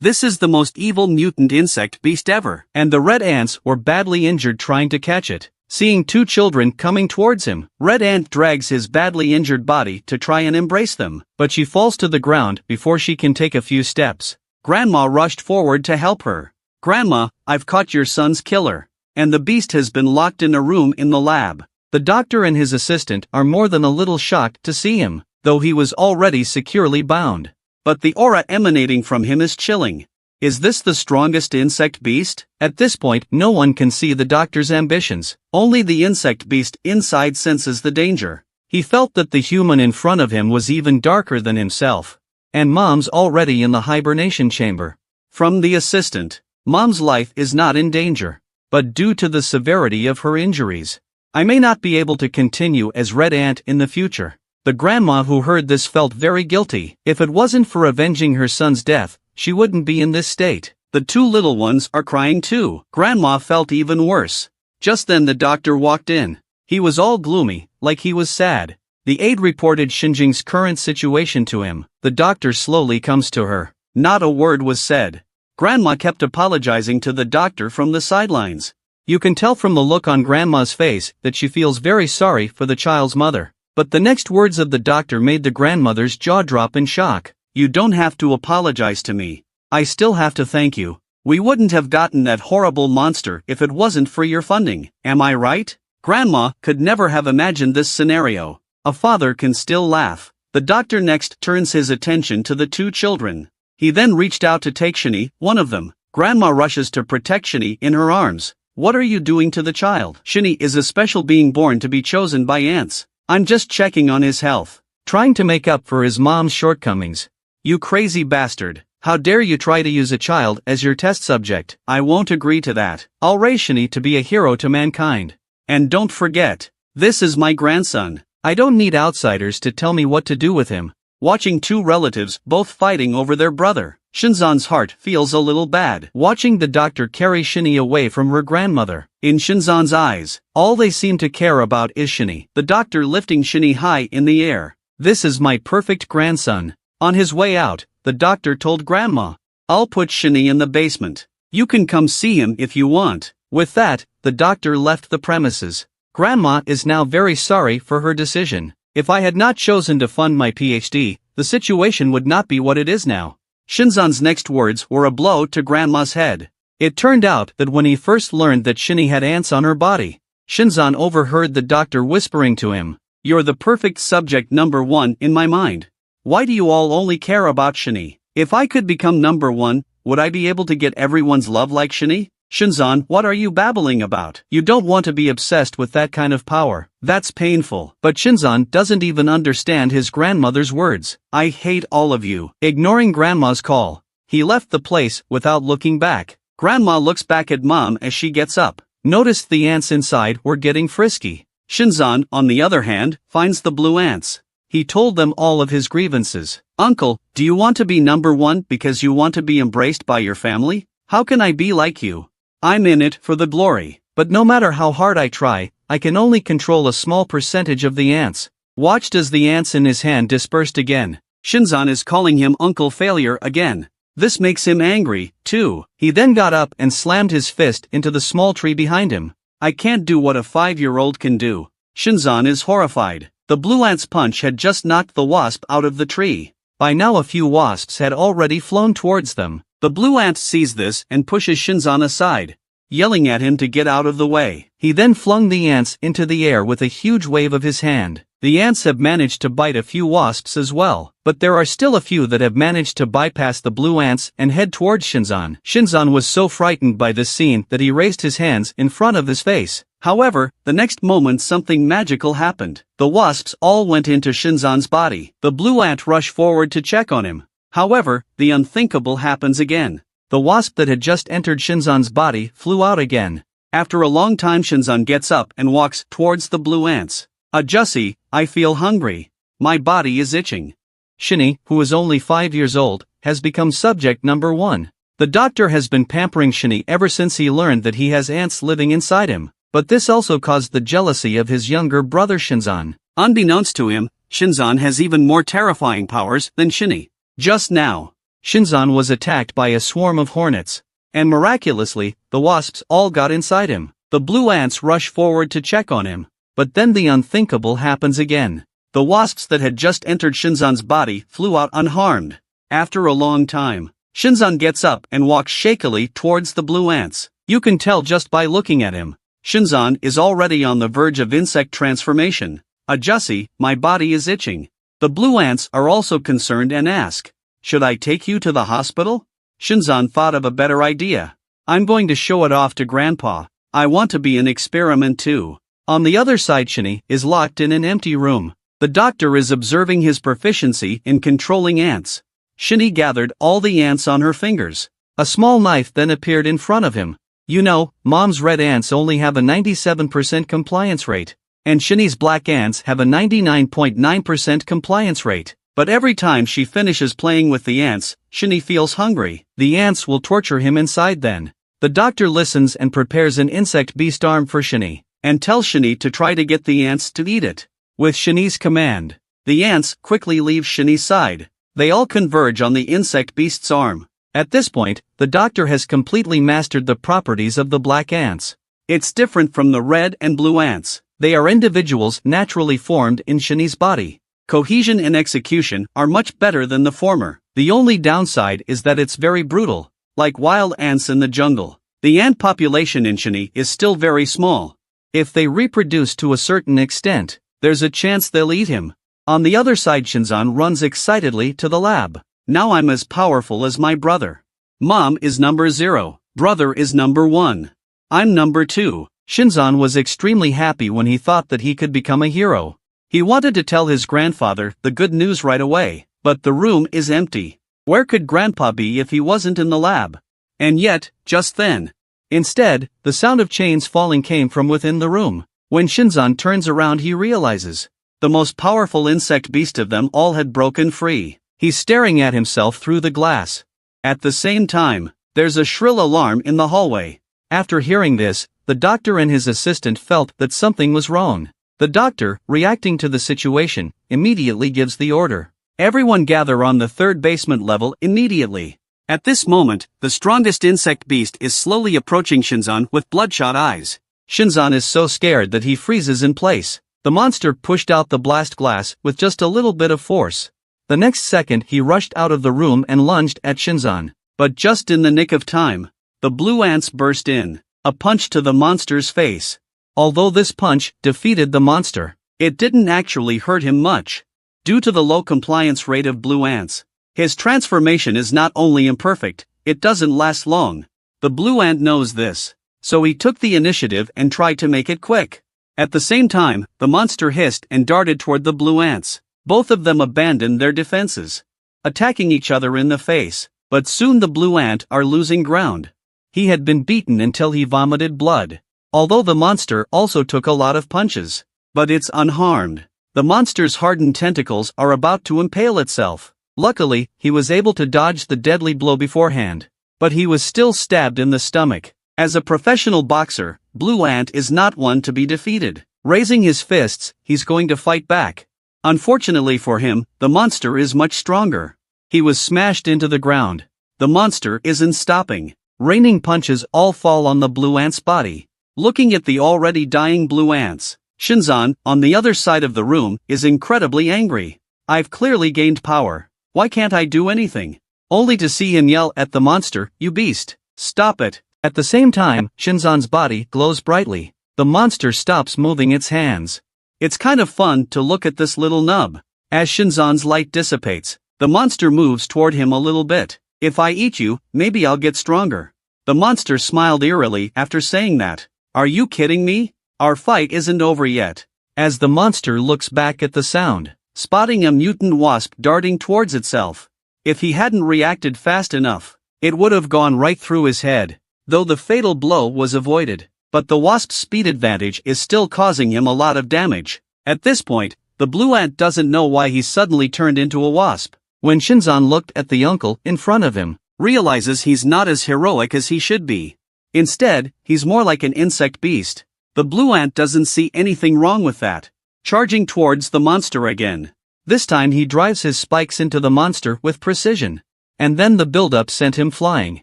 This is the most evil mutant insect beast ever. And the red ants were badly injured trying to catch it. Seeing two children coming towards him, Red Ant drags his badly injured body to try and embrace them, but she falls to the ground before she can take a few steps. Grandma rushed forward to help her. Grandma, I've caught your son's killer, and the beast has been locked in a room in the lab. The doctor and his assistant are more than a little shocked to see him, though he was already securely bound. But the aura emanating from him is chilling. Is this the strongest insect beast? At this point, no one can see the doctor's ambitions. Only the insect beast inside senses the danger. He felt that the human in front of him was even darker than himself. And Mom's already in the hibernation chamber. From the assistant, Mom's life is not in danger. But due to the severity of her injuries, I may not be able to continue as Red Ant in the future. The grandma who heard this felt very guilty. If it wasn't for avenging her son's death, she wouldn't be in this state. The two little ones are crying too. Grandma felt even worse. Just then the doctor walked in. He was all gloomy, like he was sad. The aide reported Xinjing's current situation to him. The doctor slowly comes to her. Not a word was said. Grandma kept apologizing to the doctor from the sidelines. You can tell from the look on Grandma's face that she feels very sorry for the child's mother. But the next words of the doctor made the grandmother's jaw drop in shock. You don't have to apologize to me. I still have to thank you. We wouldn't have gotten that horrible monster if it wasn't for your funding. Am I right? Grandma could never have imagined this scenario. A father can still laugh. The doctor next turns his attention to the two children. He then reached out to take Shini, one of them. Grandma rushes to protect Shini in her arms. What are you doing to the child? Shini is a special being born to be chosen by ants. I'm just checking on his health. Trying to make up for his mom's shortcomings. You crazy bastard. How dare you try to use a child as your test subject? I won't agree to that. I'll raise Shini to be a hero to mankind. And don't forget, this is my grandson. I don't need outsiders to tell me what to do with him. Watching two relatives both fighting over their brother, Shinzan's heart feels a little bad. Watching the doctor carry Shini away from her grandmother. In Shinzan's eyes, all they seem to care about is Shini. The doctor lifting Shini high in the air. This is my perfect grandson. On his way out, the doctor told Grandma, I'll put Shini in the basement. You can come see him if you want. With that, the doctor left the premises. Grandma is now very sorry for her decision. If I had not chosen to fund my PhD, the situation would not be what it is now. Shinzan's next words were a blow to Grandma's head. It turned out that when he first learned that Shini had ants on her body, Shinzan overheard the doctor whispering to him, You're the perfect subject number one in my mind. Why do you all only care about Shini? If I could become number one, would I be able to get everyone's love like Shini? Shinzan, what are you babbling about? You don't want to be obsessed with that kind of power. That's painful. But Shinzan doesn't even understand his grandmother's words. I hate all of you. Ignoring Grandma's call, he left the place without looking back. Grandma looks back at Mom as she gets up. Noticed the ants inside were getting frisky. Shinzan, on the other hand, finds the blue ants. He told them all of his grievances. Uncle, do you want to be number one because you want to be embraced by your family? How can I be like you? I'm in it for the glory. But no matter how hard I try, I can only control a small percentage of the ants. Watched as the ants in his hand dispersed again. Shinzan is calling him Uncle Failure again. This makes him angry, too. He then got up and slammed his fist into the small tree behind him. I can't do what a 5-year-old can do. Shinzan is horrified. The blue ant's punch had just knocked the wasp out of the tree. By now a few wasps had already flown towards them. The blue ant sees this and pushes Shinzan aside, yelling at him to get out of the way. He then flung the ants into the air with a huge wave of his hand. The ants have managed to bite a few wasps as well, but there are still a few that have managed to bypass the blue ants and head towards Shinzan. Shinzan was so frightened by this scene that he raised his hands in front of his face. However, the next moment something magical happened. The wasps all went into Shinzan's body. The blue ant rushed forward to check on him. However, the unthinkable happens again. The wasp that had just entered Shinzan's body flew out again. After a long time Shinzan gets up and walks towards the blue ants. Jussie, I feel hungry. My body is itching. Shini, who is only 5 years old, has become subject number one. The doctor has been pampering Shini ever since he learned that he has ants living inside him. But this also caused the jealousy of his younger brother Shinzan. Unbeknownst to him, Shinzan has even more terrifying powers than Shini. Just now, Shinzan was attacked by a swarm of hornets. And miraculously, the wasps all got inside him. The blue ants rush forward to check on him. But then the unthinkable happens again. The wasps that had just entered Shinzan's body flew out unharmed. After a long time, Shinzan gets up and walks shakily towards the blue ants. You can tell just by looking at him. Shinzan is already on the verge of insect transformation. Jussie, my body is itching. The blue ants are also concerned and ask, should I take you to the hospital? Shinzan thought of a better idea. I'm going to show it off to Grandpa. I want to be an experiment too. On the other side, Shinny is locked in an empty room. The doctor is observing his proficiency in controlling ants. Shinny gathered all the ants on her fingers. A small knife then appeared in front of him. You know, Mom's red ants only have a 97% compliance rate. And Shinny's black ants have a 99.9% compliance rate. But every time she finishes playing with the ants, Shinny feels hungry. The ants will torture him inside then. The doctor listens and prepares an insect beast arm for Shinny, and tells Shinny to try to get the ants to eat it. With Shinny's command, the ants quickly leave Shinny's side. They all converge on the insect beast's arm. At this point, the doctor has completely mastered the properties of the black ants. It's different from the red and blue ants. They are individuals naturally formed in Shinny's body. Cohesion and execution are much better than the former. The only downside is that it's very brutal, like wild ants in the jungle. The ant population in Shinny is still very small. If they reproduce to a certain extent, there's a chance they'll eat him. On the other side, Shinzan runs excitedly to the lab. Now I'm as powerful as my brother. Mom is number 0. Brother is number 1. I'm number 2. Shinzan was extremely happy when he thought that he could become a hero. He wanted to tell his grandfather the good news right away, but the room is empty. Where could Grandpa be if he wasn't in the lab? And yet, just then. Instead, the sound of chains falling came from within the room. When Shinzan turns around, he realizes the most powerful insect beast of them all had broken free. He's staring at himself through the glass. At the same time, there's a shrill alarm in the hallway. After hearing this, the doctor and his assistant felt that something was wrong. The doctor, reacting to the situation, immediately gives the order. Everyone gather on the 3rd basement level immediately. At this moment, the strongest insect beast is slowly approaching Shinzan with bloodshot eyes. Shinzan is so scared that he freezes in place. The monster pushed out the blast glass with just a little bit of force. The next second he rushed out of the room and lunged at Shinzan. But just in the nick of time, the blue ants burst in. A punch to the monster's face. Although this punch defeated the monster, it didn't actually hurt him much. Due to the low compliance rate of blue ants, his transformation is not only imperfect, it doesn't last long. The blue ant knows this, so he took the initiative and tried to make it quick. At the same time, the monster hissed and darted toward the blue ants. Both of them abandoned their defenses, attacking each other in the face. But soon the blue ant are losing ground. He had been beaten until he vomited blood. Although the monster also took a lot of punches, but it's unharmed. The monster's hardened tentacles are about to impale itself. Luckily, he was able to dodge the deadly blow beforehand, but he was still stabbed in the stomach. As a professional boxer, Blue Ant is not one to be defeated. Raising his fists, he's going to fight back. Unfortunately for him, the monster is much stronger. He was smashed into the ground. The monster isn't stopping. Raining punches all fall on the blue ant's body. Looking at the already dying blue ants, Shinzan, on the other side of the room, is incredibly angry. I've clearly gained power. Why can't I do anything? Only to see him yell at the monster, "You beast! Stop it!" At the same time, Shinzan's body glows brightly. The monster stops moving its hands. It's kind of fun to look at this little nub. As Shinzan's light dissipates, the monster moves toward him a little bit. "If I eat you, maybe I'll get stronger." The monster smiled eerily after saying that. "Are you kidding me? Our fight isn't over yet." As the monster looks back at the sound, spotting a mutant wasp darting towards itself. If he hadn't reacted fast enough, it would have gone right through his head, though the fatal blow was avoided. But the wasp's speed advantage is still causing him a lot of damage. At this point, the blue ant doesn't know why he suddenly turned into a wasp. When Shinzan looked at the uncle in front of him, realizes he's not as heroic as he should be. Instead, he's more like an insect beast. The blue ant doesn't see anything wrong with that. Charging towards the monster again. This time he drives his spikes into the monster with precision. And then the buildup sent him flying.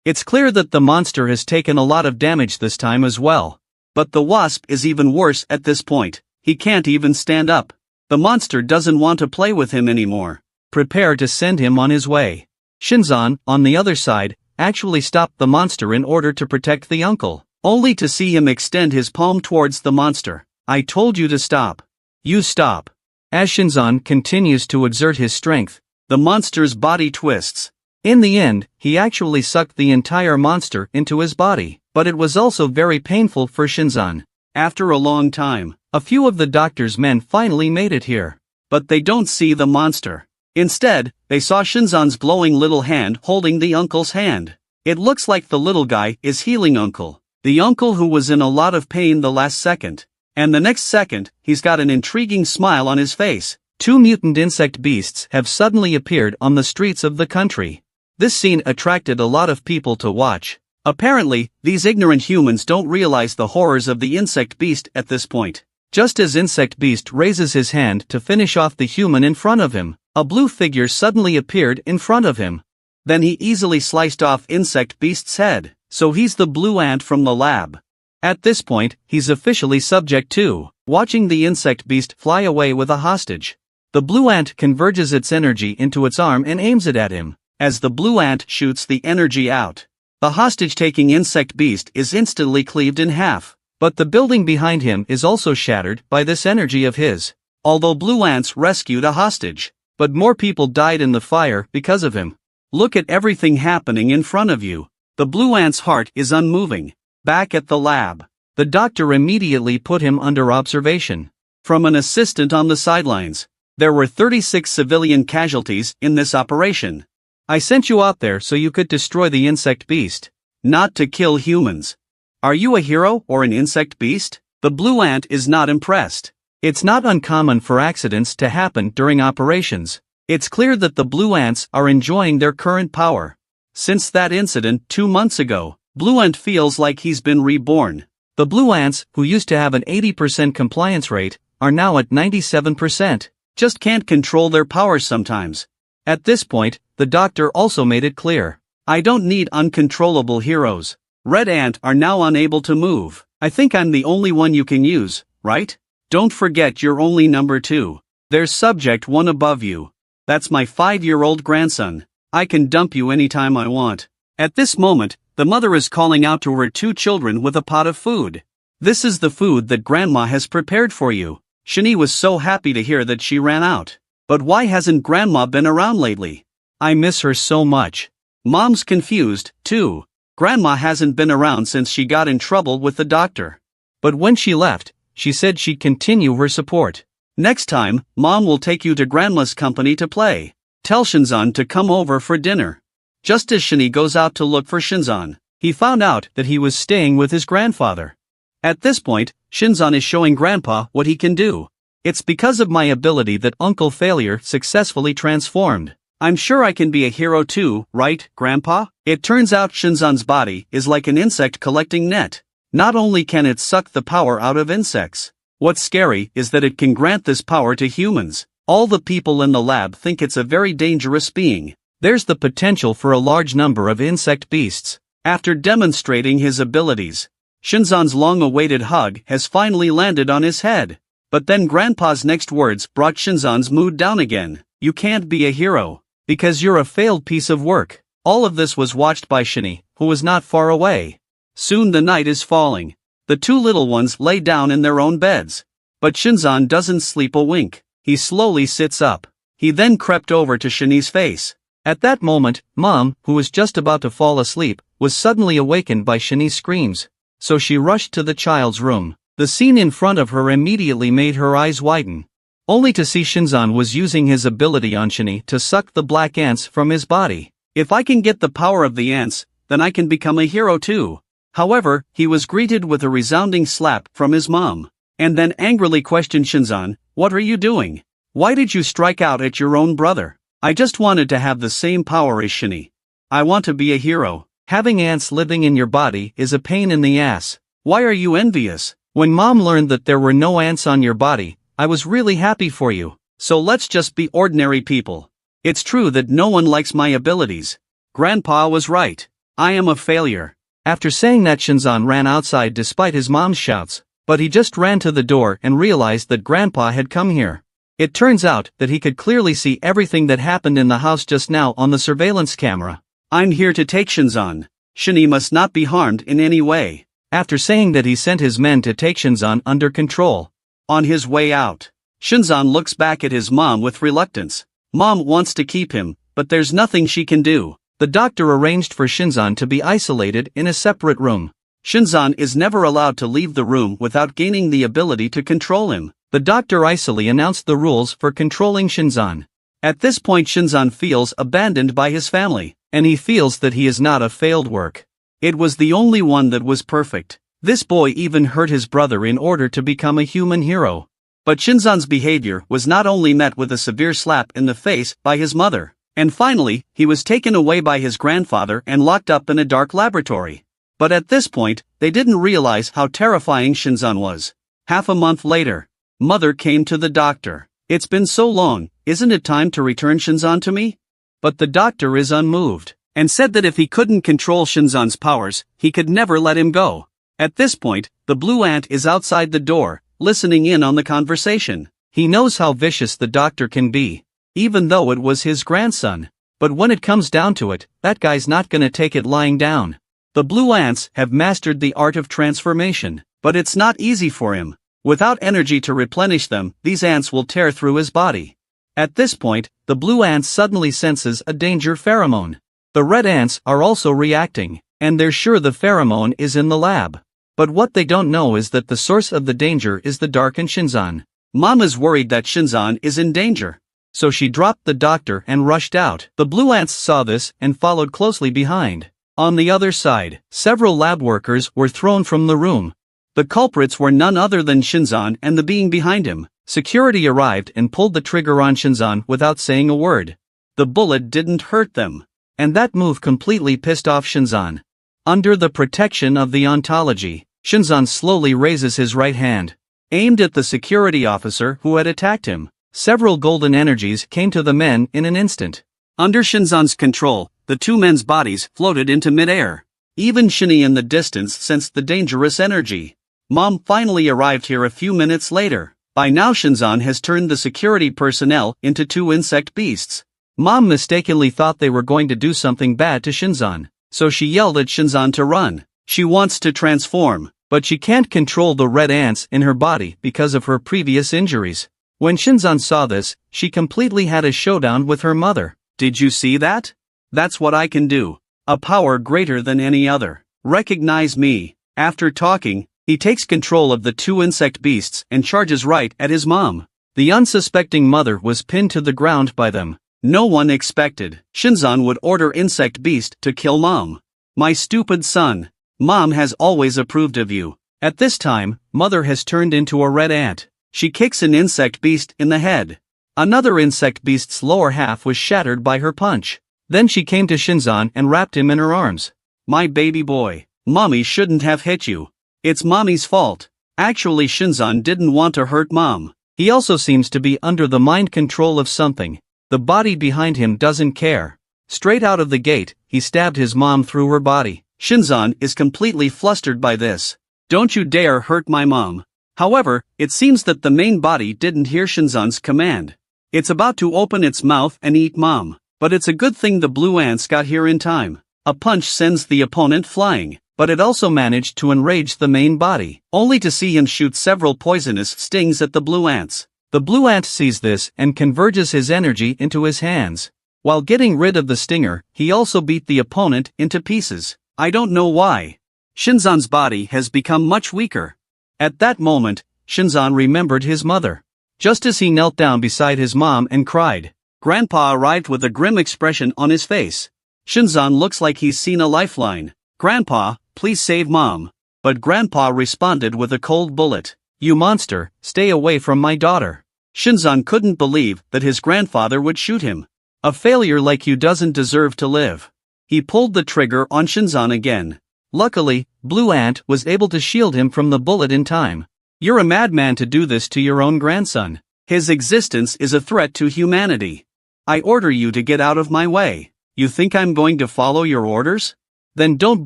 It's clear that the monster has taken a lot of damage this time as well. But the wasp is even worse at this point. He can't even stand up. The monster doesn't want to play with him anymore. Prepare to send him on his way. Shinzan, on the other side, actually stopped the monster in order to protect the uncle, only to see him extend his palm towards the monster. "I told you to stop. You stop." As Shinzan continues to exert his strength, the monster's body twists. In the end, he actually sucked the entire monster into his body, but it was also very painful for Shinzan. After a long time, a few of the doctor's men finally made it here. But they don't see the monster. Instead, they saw Shinzan's glowing little hand holding the uncle's hand. It looks like the little guy is healing uncle. The uncle who was in a lot of pain the last second. And the next second, he's got an intriguing smile on his face. Two mutant insect beasts have suddenly appeared on the streets of the country. This scene attracted a lot of people to watch. Apparently, these ignorant humans don't realize the horrors of the insect beast at this point. Just as insect beast raises his hand to finish off the human in front of him, a blue figure suddenly appeared in front of him. Then he easily sliced off insect beast's head, so he's the blue ant from the lab. At this point, he's officially subject to watching the insect beast fly away with a hostage. The blue ant converges its energy into its arm and aims it at him. As the blue ant shoots the energy out, the hostage-taking insect beast is instantly cleaved in half. But the building behind him is also shattered by this energy of his. Although blue ants rescued a hostage, but more people died in the fire because of him. Look at everything happening in front of you. The blue ant's heart is unmoving. Back at the lab, the doctor immediately put him under observation. From an assistant on the sidelines, there were 36 civilian casualties in this operation. I sent you out there so you could destroy the insect beast, not to kill humans. Are you a hero or an insect beast? The blue ant is not impressed. It's not uncommon for accidents to happen during operations. It's clear that the blue ants are enjoying their current power. Since that incident 2 months ago, blue ant feels like he's been reborn. The blue ants, who used to have an 80% compliance rate, are now at 97%. Just can't control their powers sometimes. At this point, the doctor also made it clear. I don't need uncontrollable heroes. Red ant are now unable to move. I think I'm the only one you can use, right? Don't forget you're only number 2. There's subject 1 above you. That's my 5-year-old grandson. I can dump you anytime I want. At this moment, the mother is calling out to her 2 children with a pot of food. This is the food that grandma has prepared for you. Shani was so happy to hear that she ran out. But why hasn't grandma been around lately? I miss her so much. Mom's confused, too. Grandma hasn't been around since she got in trouble with the doctor. But when she left, she said she'd continue her support. Next time, Mom will take you to Grandma's company to play. Tell Shinzan to come over for dinner. Just as Shani goes out to look for Shinzan, he found out that he was staying with his grandfather. At this point, Shinzan is showing Grandpa what he can do. It's because of my ability that Uncle Failure successfully transformed. I'm sure I can be a hero too, right, Grandpa? It turns out Shinzan's body is like an insect collecting net. Not only can it suck the power out of insects, what's scary is that it can grant this power to humans. All the people in the lab think it's a very dangerous being. There's the potential for a large number of insect beasts. After demonstrating his abilities, Shinzan's long-awaited hug has finally landed on his head. But then Grandpa's next words brought Shinzan's mood down again. You can't be a hero, because you're a failed piece of work. All of this was watched by Shani, who was not far away. Soon the night is falling. The 2 little ones lay down in their own beds. But Shinzan doesn't sleep a wink. He slowly sits up. He then crept over to Shani's face. At that moment, Mom, who was just about to fall asleep, was suddenly awakened by Shani's screams. So she rushed to the child's room. The scene in front of her immediately made her eyes widen. Only to see Shinzan was using his ability on Shani to suck the black ants from his body. If I can get the power of the ants, then I can become a hero too. However, he was greeted with a resounding slap from his mom. And then angrily questioned Shinzan, "What are you doing? Why did you strike out at your own brother?" "I just wanted to have the same power as Shani. I want to be a hero." Having ants living in your body is a pain in the ass. Why are you envious? When Mom learned that there were no ants on your body, I was really happy for you. So let's just be ordinary people. It's true that no one likes my abilities. Grandpa was right. I am a failure. After saying that, Shinzan ran outside despite his mom's shouts, but he just ran to the door and realized that Grandpa had come here. It turns out that he could clearly see everything that happened in the house just now on the surveillance camera. "I'm here to take Shinzan. Shani must not be harmed in any way." After saying that, he sent his men to take Shinzan under control. On his way out, Shinzan looks back at his mom with reluctance. Mom wants to keep him, but there's nothing she can do. The doctor arranged for Shinzan to be isolated in a separate room. Shinzan is never allowed to leave the room without gaining the ability to control him. The doctor icily announced the rules for controlling Shinzan. At this point Shinzan feels abandoned by his family, and he feels that he is not a failed work. It was the only one that was perfect. This boy even hurt his brother in order to become a human hero. But Shinzan's behavior was not only met with a severe slap in the face by his mother, and finally, he was taken away by his grandfather and locked up in a dark laboratory. But at this point, they didn't realize how terrifying Shinzan was. Half a month later, Mother came to the doctor. "It's been so long, isn't it time to return Shinzan to me?" But the doctor is unmoved, and said that if he couldn't control Shinzan's powers, he could never let him go. At this point, the blue ant is outside the door, listening in on the conversation. He knows how vicious the doctor can be, even though it was his grandson. But when it comes down to it, that guy's not gonna take it lying down. The blue ants have mastered the art of transformation, but it's not easy for him. Without energy to replenish them, these ants will tear through his body. At this point, the blue ant suddenly senses a danger pheromone. The red ants are also reacting, and they're sure the pheromone is in the lab. But what they don't know is that the source of the danger is the darkened Shinzan. Mom is worried that Shinzan is in danger, so she dropped the doctor and rushed out. The blue ants saw this and followed closely behind. On the other side, several lab workers were thrown from the room. The culprits were none other than Shinzan and the being behind him. Security arrived and pulled the trigger on Shinzan without saying a word. The bullet didn't hurt them, and that move completely pissed off Shinzan. Under the protection of the ontology, Shinzan slowly raises his right hand, aimed at the security officer who had attacked him. Several golden energies came to the men in an instant. Under Shinzan's control, the two men's bodies floated into midair. Even Shinny in the distance sensed the dangerous energy. Mom finally arrived here a few minutes later. By now Shinzan has turned the security personnel into two insect beasts. Mom mistakenly thought they were going to do something bad to Shinzan, so she yelled at Shinzan to run. She wants to transform, but she can't control the red ants in her body because of her previous injuries. When Shinzan saw this, she completely had a showdown with her mother. "Did you see that? That's what I can do. A power greater than any other. Recognize me." After talking, he takes control of the two insect beasts and charges right at his mom. The unsuspecting mother was pinned to the ground by them. No one expected Shinzan would order insect beast to kill mom. "My stupid son. Mom has always approved of you." At this time, mother has turned into a red ant. She kicks an insect beast in the head. Another insect beast's lower half was shattered by her punch. Then she came to Shinzan and wrapped him in her arms. "My baby boy, mommy shouldn't have hit you. It's mommy's fault." Actually Shinzan didn't want to hurt mom. He also seems to be under the mind control of something. The body behind him doesn't care. Straight out of the gate, he stabbed his mom through her body. Shinzan is completely flustered by this. "Don't you dare hurt my mom." However, it seems that the main body didn't hear Shinzan's command. It's about to open its mouth and eat mom. But it's a good thing the blue ants got here in time. A punch sends the opponent flying, but it also managed to enrage the main body, only to see him shoot several poisonous stings at the blue ants. The blue ant sees this and converges his energy into his hands. While getting rid of the stinger, he also beat the opponent into pieces. I don't know why. Shinzan's body has become much weaker. At that moment, Shinzan remembered his mother. Just as he knelt down beside his mom and cried, Grandpa arrived with a grim expression on his face. Shinzan looks like he's seen a lifeline. "Grandpa, please save mom." But Grandpa responded with a cold bullet. "You monster, stay away from my daughter." Shinzan couldn't believe that his grandfather would shoot him. "A failure like you doesn't deserve to live." He pulled the trigger on Shinzan again. Luckily, Blue Ant was able to shield him from the bullet in time. "You're a madman to do this to your own grandson. His existence is a threat to humanity. I order you to get out of my way." "You think I'm going to follow your orders? Then don't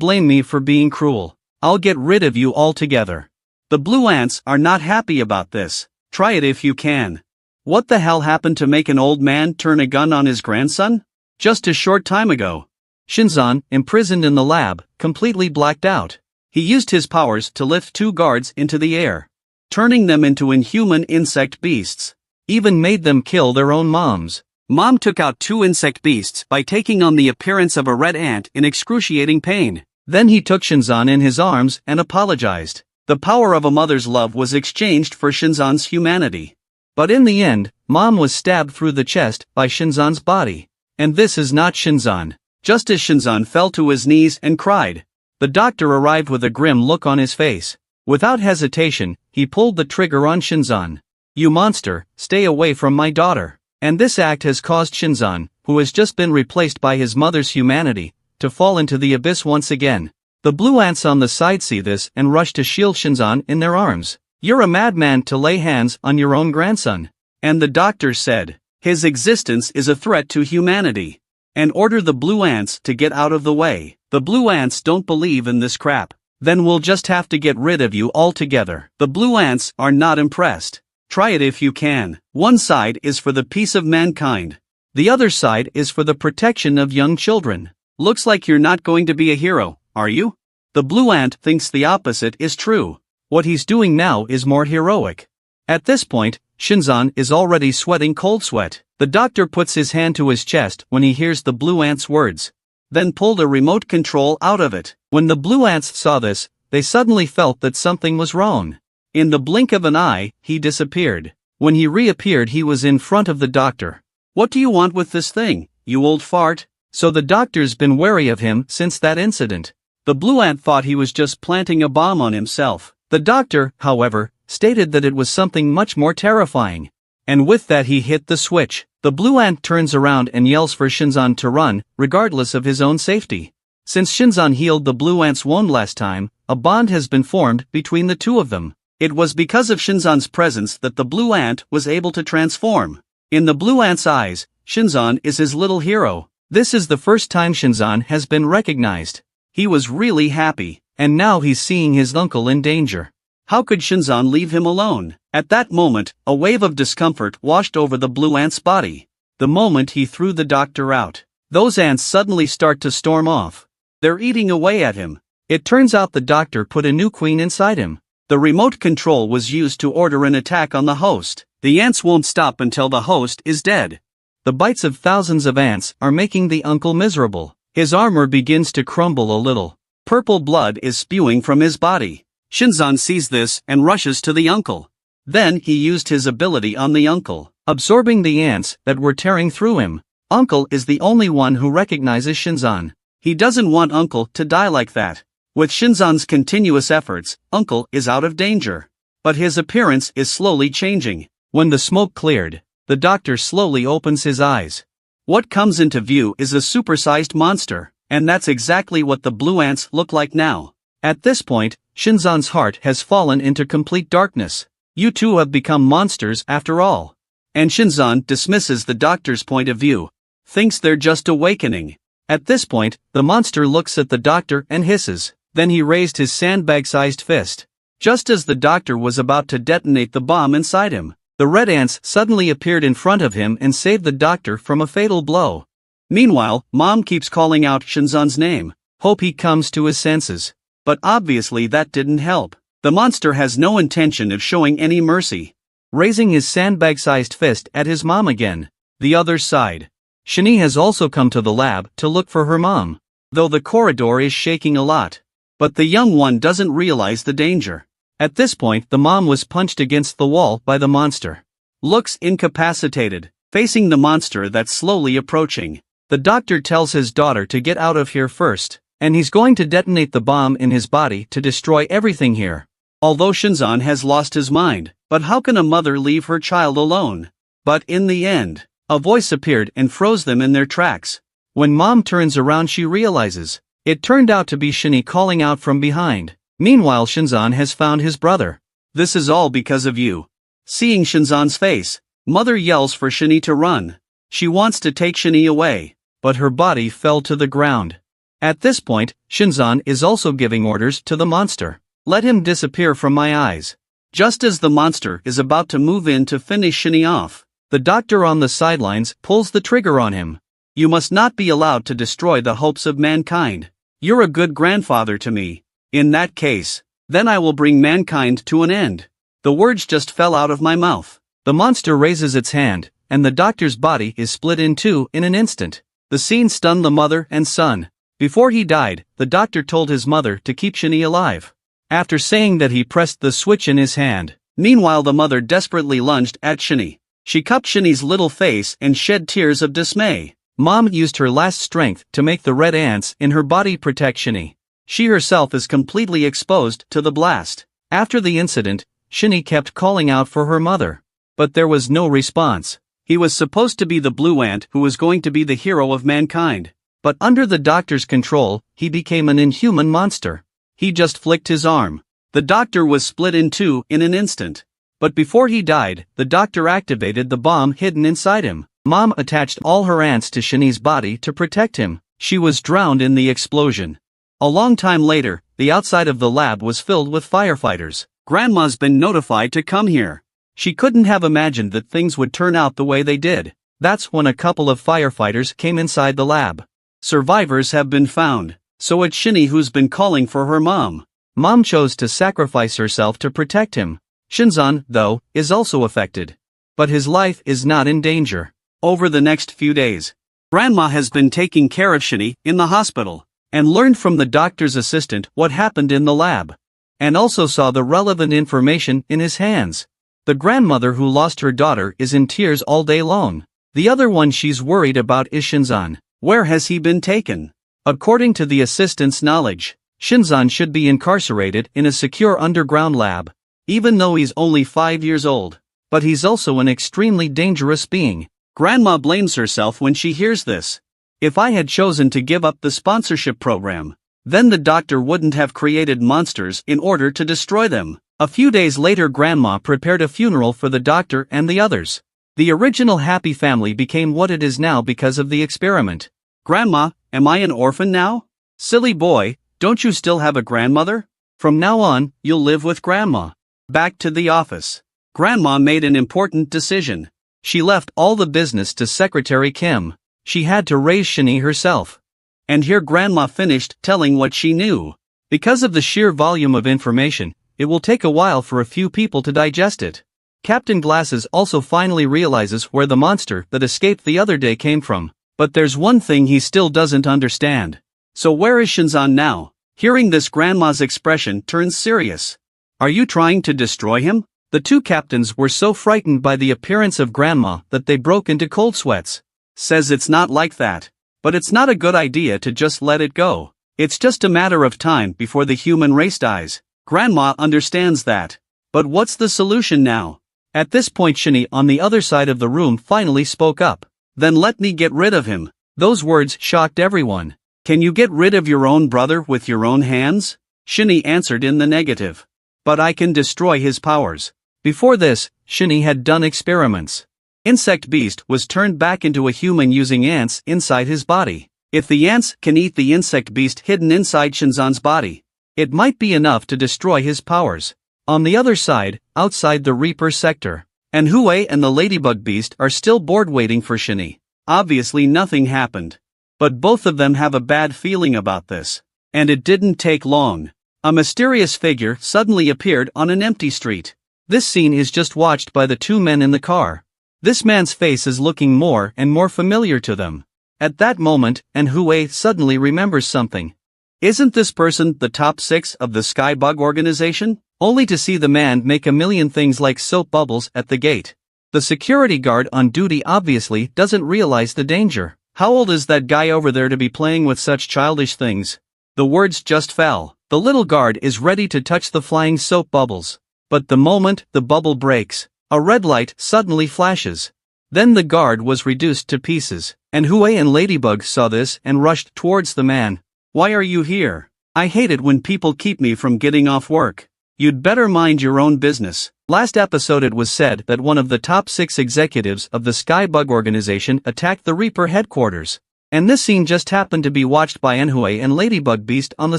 blame me for being cruel. I'll get rid of you altogether." The blue ants are not happy about this. Try it if you can. What the hell happened to make an old man turn a gun on his grandson? Just a short time ago. Shinzan, imprisoned in the lab, completely blacked out. He used his powers to lift two guards into the air, turning them into inhuman insect beasts. Even made them kill their own moms. Mom took out 2 insect beasts by taking on the appearance of a red ant in excruciating pain. Then he took Shinzan in his arms and apologized. The power of a mother's love was exchanged for Shinzan's humanity. But in the end, Mom was stabbed through the chest by Shinzan's body. And this is not Shinzan. Just as Shinzan fell to his knees and cried, the doctor arrived with a grim look on his face. Without hesitation, he pulled the trigger on Shinzan. "You monster, stay away from my daughter." And this act has caused Shinzan, who has just been replaced by his mother's humanity, to fall into the abyss once again. The blue ants on the side see this and rush to shield Shinzan in their arms. "You're a madman to lay hands on your own grandson." And the doctor said, "His existence is a threat to humanity. And order the blue ants to get out of the way." The blue ants don't believe in this crap. "Then we'll just have to get rid of you altogether." The blue ants are not impressed. "Try it if you can. One side is for the peace of mankind. The other side is for the protection of young children. Looks like you're not going to be a hero, are you?" The blue ant thinks the opposite is true. What he's doing now is more heroic. At this point, Shinzan is already sweating cold sweat. The doctor puts his hand to his chest when he hears the blue ant's words, then pulled a remote control out of it. When the blue ants saw this, they suddenly felt that something was wrong. In the blink of an eye, he disappeared. When he reappeared, he was in front of the doctor. "What do you want with this thing, you old fart?" So the doctor's been wary of him since that incident. The blue ant thought he was just planting a bomb on himself. The doctor, however, stated that it was something much more terrifying. And with that he hit the switch. The blue ant turns around and yells for Shinzan to run, regardless of his own safety. Since Shinzan healed the blue ant's wound last time, a bond has been formed between the two of them. It was because of Shinzan's presence that the blue ant was able to transform. In the blue ant's eyes, Shinzan is his little hero. This is the first time Shinzan has been recognized. He was really happy, and now he's seeing his uncle in danger. How could Shinzan leave him alone? At that moment, a wave of discomfort washed over the blue ant's body. The moment he threw the doctor out, those ants suddenly start to storm off. They're eating away at him. It turns out the doctor put a new queen inside him. The remote control was used to order an attack on the host. The ants won't stop until the host is dead. The bites of thousands of ants are making the uncle miserable. His armor begins to crumble a little. Purple blood is spewing from his body. Shinzan sees this and rushes to the uncle. Then he used his ability on the uncle, absorbing the ants that were tearing through him. Uncle is the only one who recognizes Shinzan. He doesn't want Uncle to die like that. With Shinzan's continuous efforts, Uncle is out of danger. But his appearance is slowly changing. When the smoke cleared, the doctor slowly opens his eyes. What comes into view is a supersized monster, and that's exactly what the blue ants look like now. At this point, Shinzan's heart has fallen into complete darkness. You two have become monsters after all. And Shinzan dismisses the doctor's point of view. Thinks they're just awakening. At this point, the monster looks at the doctor and hisses. Then he raised his sandbag-sized fist. Just as the doctor was about to detonate the bomb inside him, the red ants suddenly appeared in front of him and saved the doctor from a fatal blow. Meanwhile, Mom keeps calling out Shinzan's name. Hope he comes to his senses. But obviously that didn't help. The monster has no intention of showing any mercy. Raising his sandbag-sized fist at his mom again. The other side. Shani has also come to the lab to look for her mom. Though the corridor is shaking a lot. But the young one doesn't realize the danger. At this point, the mom was punched against the wall by the monster. Looks incapacitated, facing the monster that's slowly approaching. The doctor tells his daughter to get out of here first, and he's going to detonate the bomb in his body to destroy everything here. Although Shinzan has lost his mind, but how can a mother leave her child alone? But in the end, a voice appeared and froze them in their tracks. When Mom turns around, she realizes. It turned out to be Shani calling out from behind. Meanwhile, Shinzan has found his brother. This is all because of you. Seeing Shinzan's face, Mother yells for Shani to run. She wants to take Shani away, but her body fell to the ground. At this point, Shinzan is also giving orders to the monster. Let him disappear from my eyes. Just as the monster is about to move in to finish Shani off, the doctor on the sidelines pulls the trigger on him. You must not be allowed to destroy the hopes of mankind. You're a good grandfather to me. In that case, then I will bring mankind to an end. The words just fell out of my mouth. The monster raises its hand, and the doctor's body is split in two in an instant. The scene stunned the mother and son. Before he died, the doctor told his mother to keep Shini alive. After saying that, he pressed the switch in his hand. Meanwhile, the mother desperately lunged at Shini. She cupped Shini's little face and shed tears of dismay. Mom used her last strength to make the red ants in her body protect Shini. She herself is completely exposed to the blast. After the incident, Shini kept calling out for her mother. But there was no response. He was supposed to be the blue ant who was going to be the hero of mankind. But under the doctor's control, he became an inhuman monster. He just flicked his arm. The doctor was split in two in an instant. But before he died, the doctor activated the bomb hidden inside him. Mom attached all her ants to Shini's body to protect him. She was drowned in the explosion. A long time later, the outside of the lab was filled with firefighters. Grandma's been notified to come here. She couldn't have imagined that things would turn out the way they did. That's when a couple of firefighters came inside the lab. Survivors have been found, so it's Shini who's been calling for her mom. Mom chose to sacrifice herself to protect him. Shinzan, though, is also affected. But his life is not in danger. Over the next few days, Grandma has been taking care of Shini in the hospital, and learned from the doctor's assistant what happened in the lab, and also saw the relevant information in his hands. The grandmother who lost her daughter is in tears all day long. The other one she's worried about is Shinzan. Where has he been taken? According to the assistant's knowledge, Shinzan should be incarcerated in a secure underground lab, even though he's only 5 years old. But he's also an extremely dangerous being. Grandma blames herself when she hears this. If I had chosen to give up the sponsorship program, then the doctor wouldn't have created monsters in order to destroy them. A few days later, Grandma prepared a funeral for the doctor and the others. The original happy family became what it is now because of the experiment. Grandma, am I an orphan now? Silly boy, don't you still have a grandmother? From now on, you'll live with Grandma. Back to the office. Grandma made an important decision. She left all the business to Secretary Kim. She had to raise Shini herself. And here Grandma finished telling what she knew. Because of the sheer volume of information, it will take a while for a few people to digest it. Captain Glasses also finally realizes where the monster that escaped the other day came from. But there's one thing he still doesn't understand. So where is Shinzan now? Hearing this, Grandma's expression turns serious. Are you trying to destroy him? The two captains were so frightened by the appearance of Grandma that they broke into cold sweats. Says it's not like that. But it's not a good idea to just let it go. It's just a matter of time before the human race dies. Grandma understands that. But what's the solution now? At this point, Shini on the other side of the room finally spoke up. Then let me get rid of him. Those words shocked everyone. Can you get rid of your own brother with your own hands? Shini answered in the negative. But I can destroy his powers. Before this, Shini had done experiments. Insect Beast was turned back into a human using ants inside his body. If the ants can eat the Insect Beast hidden inside Shinzan's body, it might be enough to destroy his powers. On the other side, outside the Reaper sector, MANHUA and the Ladybug Beast are still bored waiting for Shini. Obviously nothing happened. But both of them have a bad feeling about this. And it didn't take long. A mysterious figure suddenly appeared on an empty street. This scene is just watched by the two men in the car. This man's face is looking more and more familiar to them. At that moment, MANHUA suddenly remembers something. Isn't this person the top 6 of the Skybug organization? Only to see the man make a million things like soap bubbles at the gate. The security guard on duty obviously doesn't realize the danger. How old is that guy over there to be playing with such childish things? The words just fell. The little guard is ready to touch the flying soap bubbles. But the moment the bubble breaks, a red light suddenly flashes. Then the guard was reduced to pieces. MANHUA and Ladybug saw this and rushed towards the man. Why are you here? I hate it when people keep me from getting off work. You'd better mind your own business. Last episode it was said that one of the top 6 executives of the Skybug organization attacked the Reaper headquarters. And this scene just happened to be watched by MANHUA and Ladybug Beast on the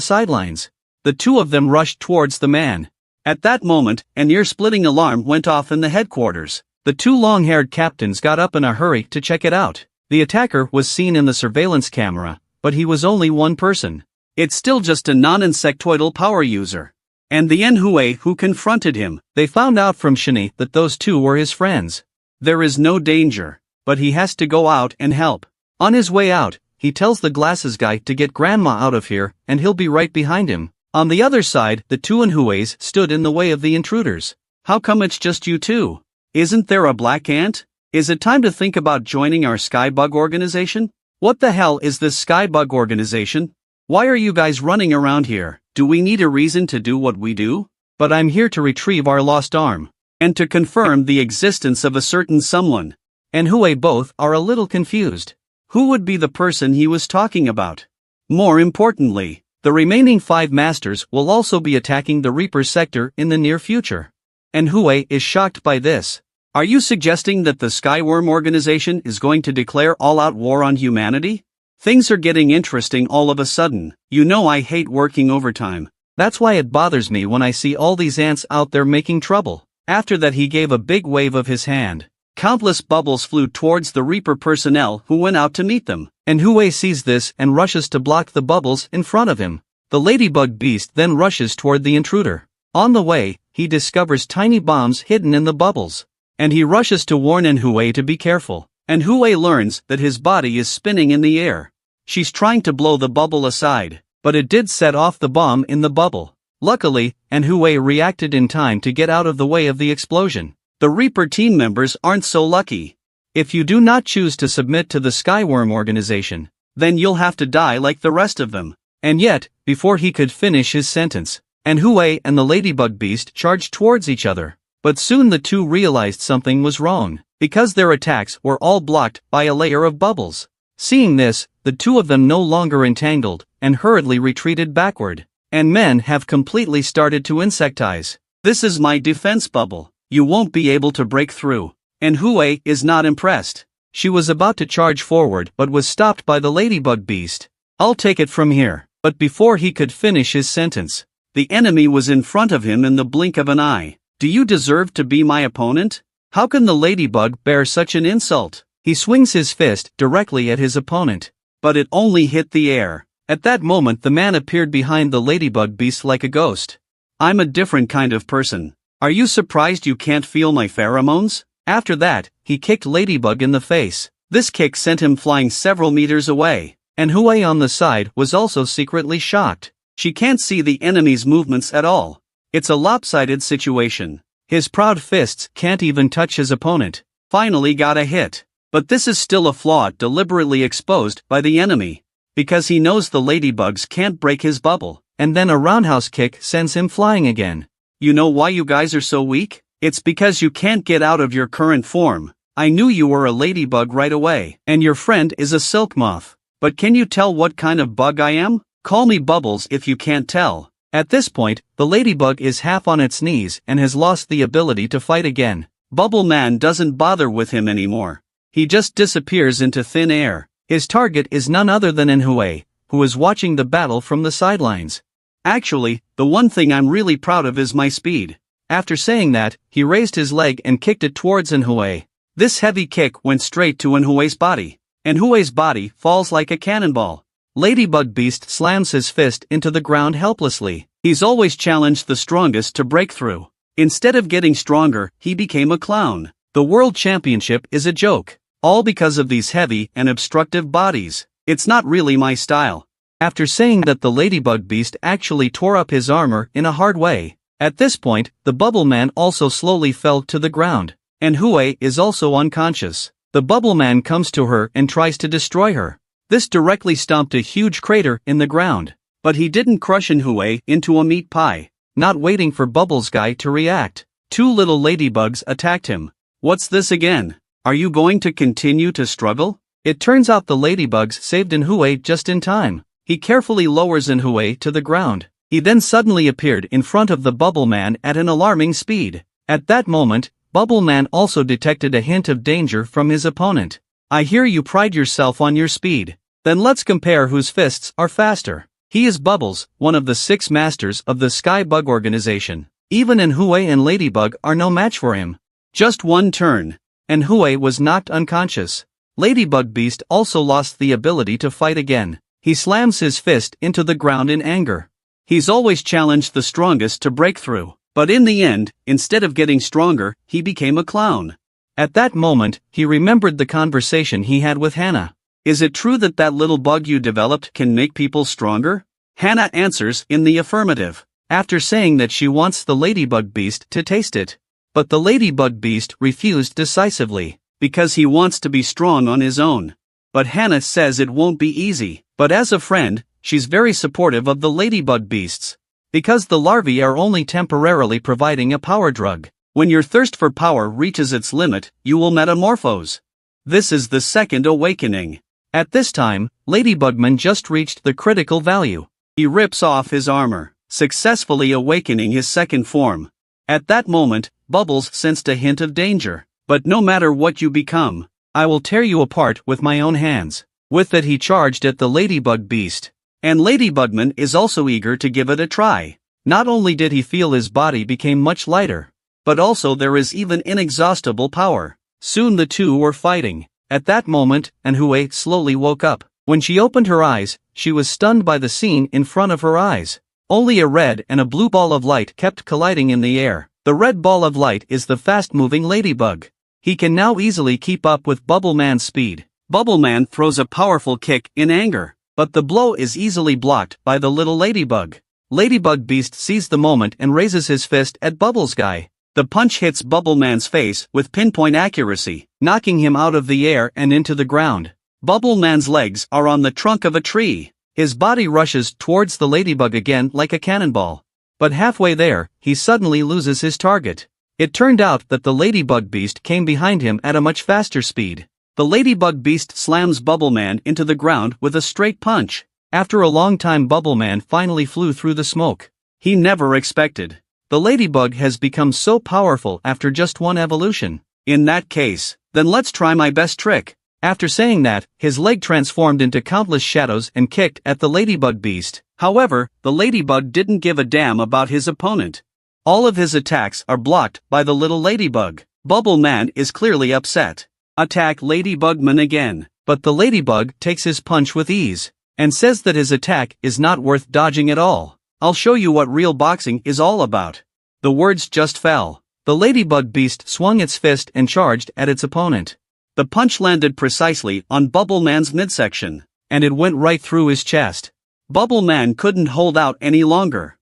sidelines. The two of them rushed towards the man. At that moment, an ear-splitting alarm went off in the headquarters. The two long-haired captains got up in a hurry to check it out. The attacker was seen in the surveillance camera, but he was only one person. It's still just a non-insectoidal power user. And the MANHUA who confronted him. They found out from Shini that those two were his friends. There is no danger. but he has to go out and help. On his way out, he tells the glasses guy to get grandma out of here and he'll be right behind him. On the other side, the two Manhwas stood in the way of the intruders. How come it's just you two? Isn't there a black ant? Is it time to think about joining our Skybug organization? What the hell is this Skybug organization? Why are you guys running around here? Do we need a reason to do what we do? But I'm here to retrieve our lost arm. And to confirm the existence of a certain someone. And Manhua both are a little confused. Who would be the person he was talking about? More importantly, the remaining 5 masters will also be attacking the Reaper sector in the near future. And Manhua is shocked by this. Are you suggesting that the Skyworm organization is going to declare all-out war on humanity? Things are getting interesting all of a sudden. You know I hate working overtime. That's why it bothers me when I see all these ants out there making trouble. After that he gave a big wave of his hand. Countless bubbles flew towards the Reaper personnel who went out to meet them. And Manhua sees this and rushes to block the bubbles in front of him. The ladybug beast then rushes toward the intruder. On the way, he discovers tiny bombs hidden in the bubbles. And he rushes to warn Manhua to be careful. And Manhua learns that his body is spinning in the air. She's trying to blow the bubble aside, but it did set off the bomb in the bubble. Luckily, Manhua reacted in time to get out of the way of the explosion. The Reaper team members aren't so lucky. If you do not choose to submit to the Skyworm organization, then you'll have to die like the rest of them. And yet, before he could finish his sentence, Manhua and the ladybug beast charged towards each other. But soon the two realized something was wrong, because their attacks were all blocked by a layer of bubbles. Seeing this, the two of them no longer entangled, and hurriedly retreated backward. And men have completely started to insectize. This is my defense bubble. You won't be able to break through. And Manhua is not impressed. She was about to charge forward but was stopped by the ladybug beast. I'll take it from here. But before he could finish his sentence, the enemy was in front of him in the blink of an eye. Do you deserve to be my opponent? How can the ladybug bear such an insult? He swings his fist directly at his opponent, but it only hit the air. At that moment the man appeared behind the ladybug beast like a ghost. I'm a different kind of person. Are you surprised you can't feel my pheromones? After that, he kicked Ladybug in the face. This kick sent him flying several meters away. And Manhua on the side was also secretly shocked. She can't see the enemy's movements at all. It's a lopsided situation. His proud fists can't even touch his opponent. Finally got a hit. But this is still a flaw deliberately exposed by the enemy. Because he knows the ladybugs can't break his bubble. And then a roundhouse kick sends him flying again. You know why you guys are so weak? It's because you can't get out of your current form. I knew you were a ladybug right away. And your friend is a silk moth. But can you tell what kind of bug I am? Call me Bubbles if you can't tell. At this point, the ladybug is half on its knees and has lost the ability to fight again. Bubble Man doesn't bother with him anymore. He just disappears into thin air. His target is none other than Manhua, who is watching the battle from the sidelines. Actually, the one thing I'm really proud of is my speed. After saying that, he raised his leg and kicked it towards Manhua. This heavy kick went straight to Manhua's body. Manhua's body falls like a cannonball. Ladybug Beast slams his fist into the ground helplessly. He's always challenged the strongest to break through. Instead of getting stronger, he became a clown. The World Championship is a joke. All because of these heavy and obstructive bodies. It's not really my style. After saying that, the Ladybug Beast actually tore up his armor in a hard way. At this point, the Bubble Man also slowly fell to the ground. And Manhua is also unconscious. The Bubble Man comes to her and tries to destroy her. This directly stomped a huge crater in the ground. But he didn't crush Manhua into a meat pie. Not waiting for Bubbles Guy to react, two little ladybugs attacked him. What's this again? Are you going to continue to struggle? It turns out the ladybugs saved Manhua just in time. He carefully lowers Manhua to the ground. He then suddenly appeared in front of the Bubble Man at an alarming speed. At that moment, Bubble Man also detected a hint of danger from his opponent. I hear you pride yourself on your speed. Then let's compare whose fists are faster. He is Bubbles, one of the 6 masters of the Skybug organization. Even Manhua and Ladybug are no match for him. Just one turn, and Manhua was knocked unconscious. Ladybug Beast also lost the ability to fight again. He slams his fist into the ground in anger. He's always challenged the strongest to break through. But in the end, instead of getting stronger, he became a clown. At that moment, he remembered the conversation he had with Hannah. Is it true that that little bug you developed can make people stronger? Hannah answers in the affirmative, after saying that she wants the ladybug beast to taste it. But the ladybug beast refused decisively, because he wants to be strong on his own. But Hannah says it won't be easy, but as a friend, she's very supportive of the ladybug beasts. Because the larvae are only temporarily providing a power drug. When your thirst for power reaches its limit, you will metamorphose. This is the second awakening. At this time, Ladybugman just reached the critical value. He rips off his armor, successfully awakening his second form. At that moment, Bubbles sensed a hint of danger. But no matter what you become, I will tear you apart with my own hands. With that he charged at the ladybug beast. And Ladybugman is also eager to give it a try. Not only did he feel his body became much lighter, but also there is even inexhaustible power. Soon the two were fighting. At that moment, MANHUA slowly woke up. When she opened her eyes, she was stunned by the scene in front of her eyes. Only a red and a blue ball of light kept colliding in the air. The red ball of light is the fast-moving ladybug. He can now easily keep up with Bubbleman's speed. Bubbleman throws a powerful kick in anger, but the blow is easily blocked by the little ladybug. Ladybug Beast sees the moment and raises his fist at Bubbles Guy. The punch hits Bubbleman's face with pinpoint accuracy, knocking him out of the air and into the ground. Bubbleman's legs are on the trunk of a tree. His body rushes towards the ladybug again like a cannonball. But halfway there, he suddenly loses his target. It turned out that the ladybug beast came behind him at a much faster speed. The ladybug beast slams Bubbleman into the ground with a straight punch. After a long time, Bubbleman finally flew through the smoke. He never expected. The ladybug has become so powerful after just one evolution. In that case, then let's try my best trick. After saying that, his leg transformed into countless shadows and kicked at the ladybug beast. However, the ladybug didn't give a damn about his opponent. All of his attacks are blocked by the little ladybug. Bubbleman is clearly upset. Attack Ladybugman again. But the ladybug takes his punch with ease, and says that his attack is not worth dodging at all. I'll show you what real boxing is all about. The words just fell. The ladybug beast swung its fist and charged at its opponent. The punch landed precisely on Bubbleman's midsection, and it went right through his chest. Bubbleman couldn't hold out any longer.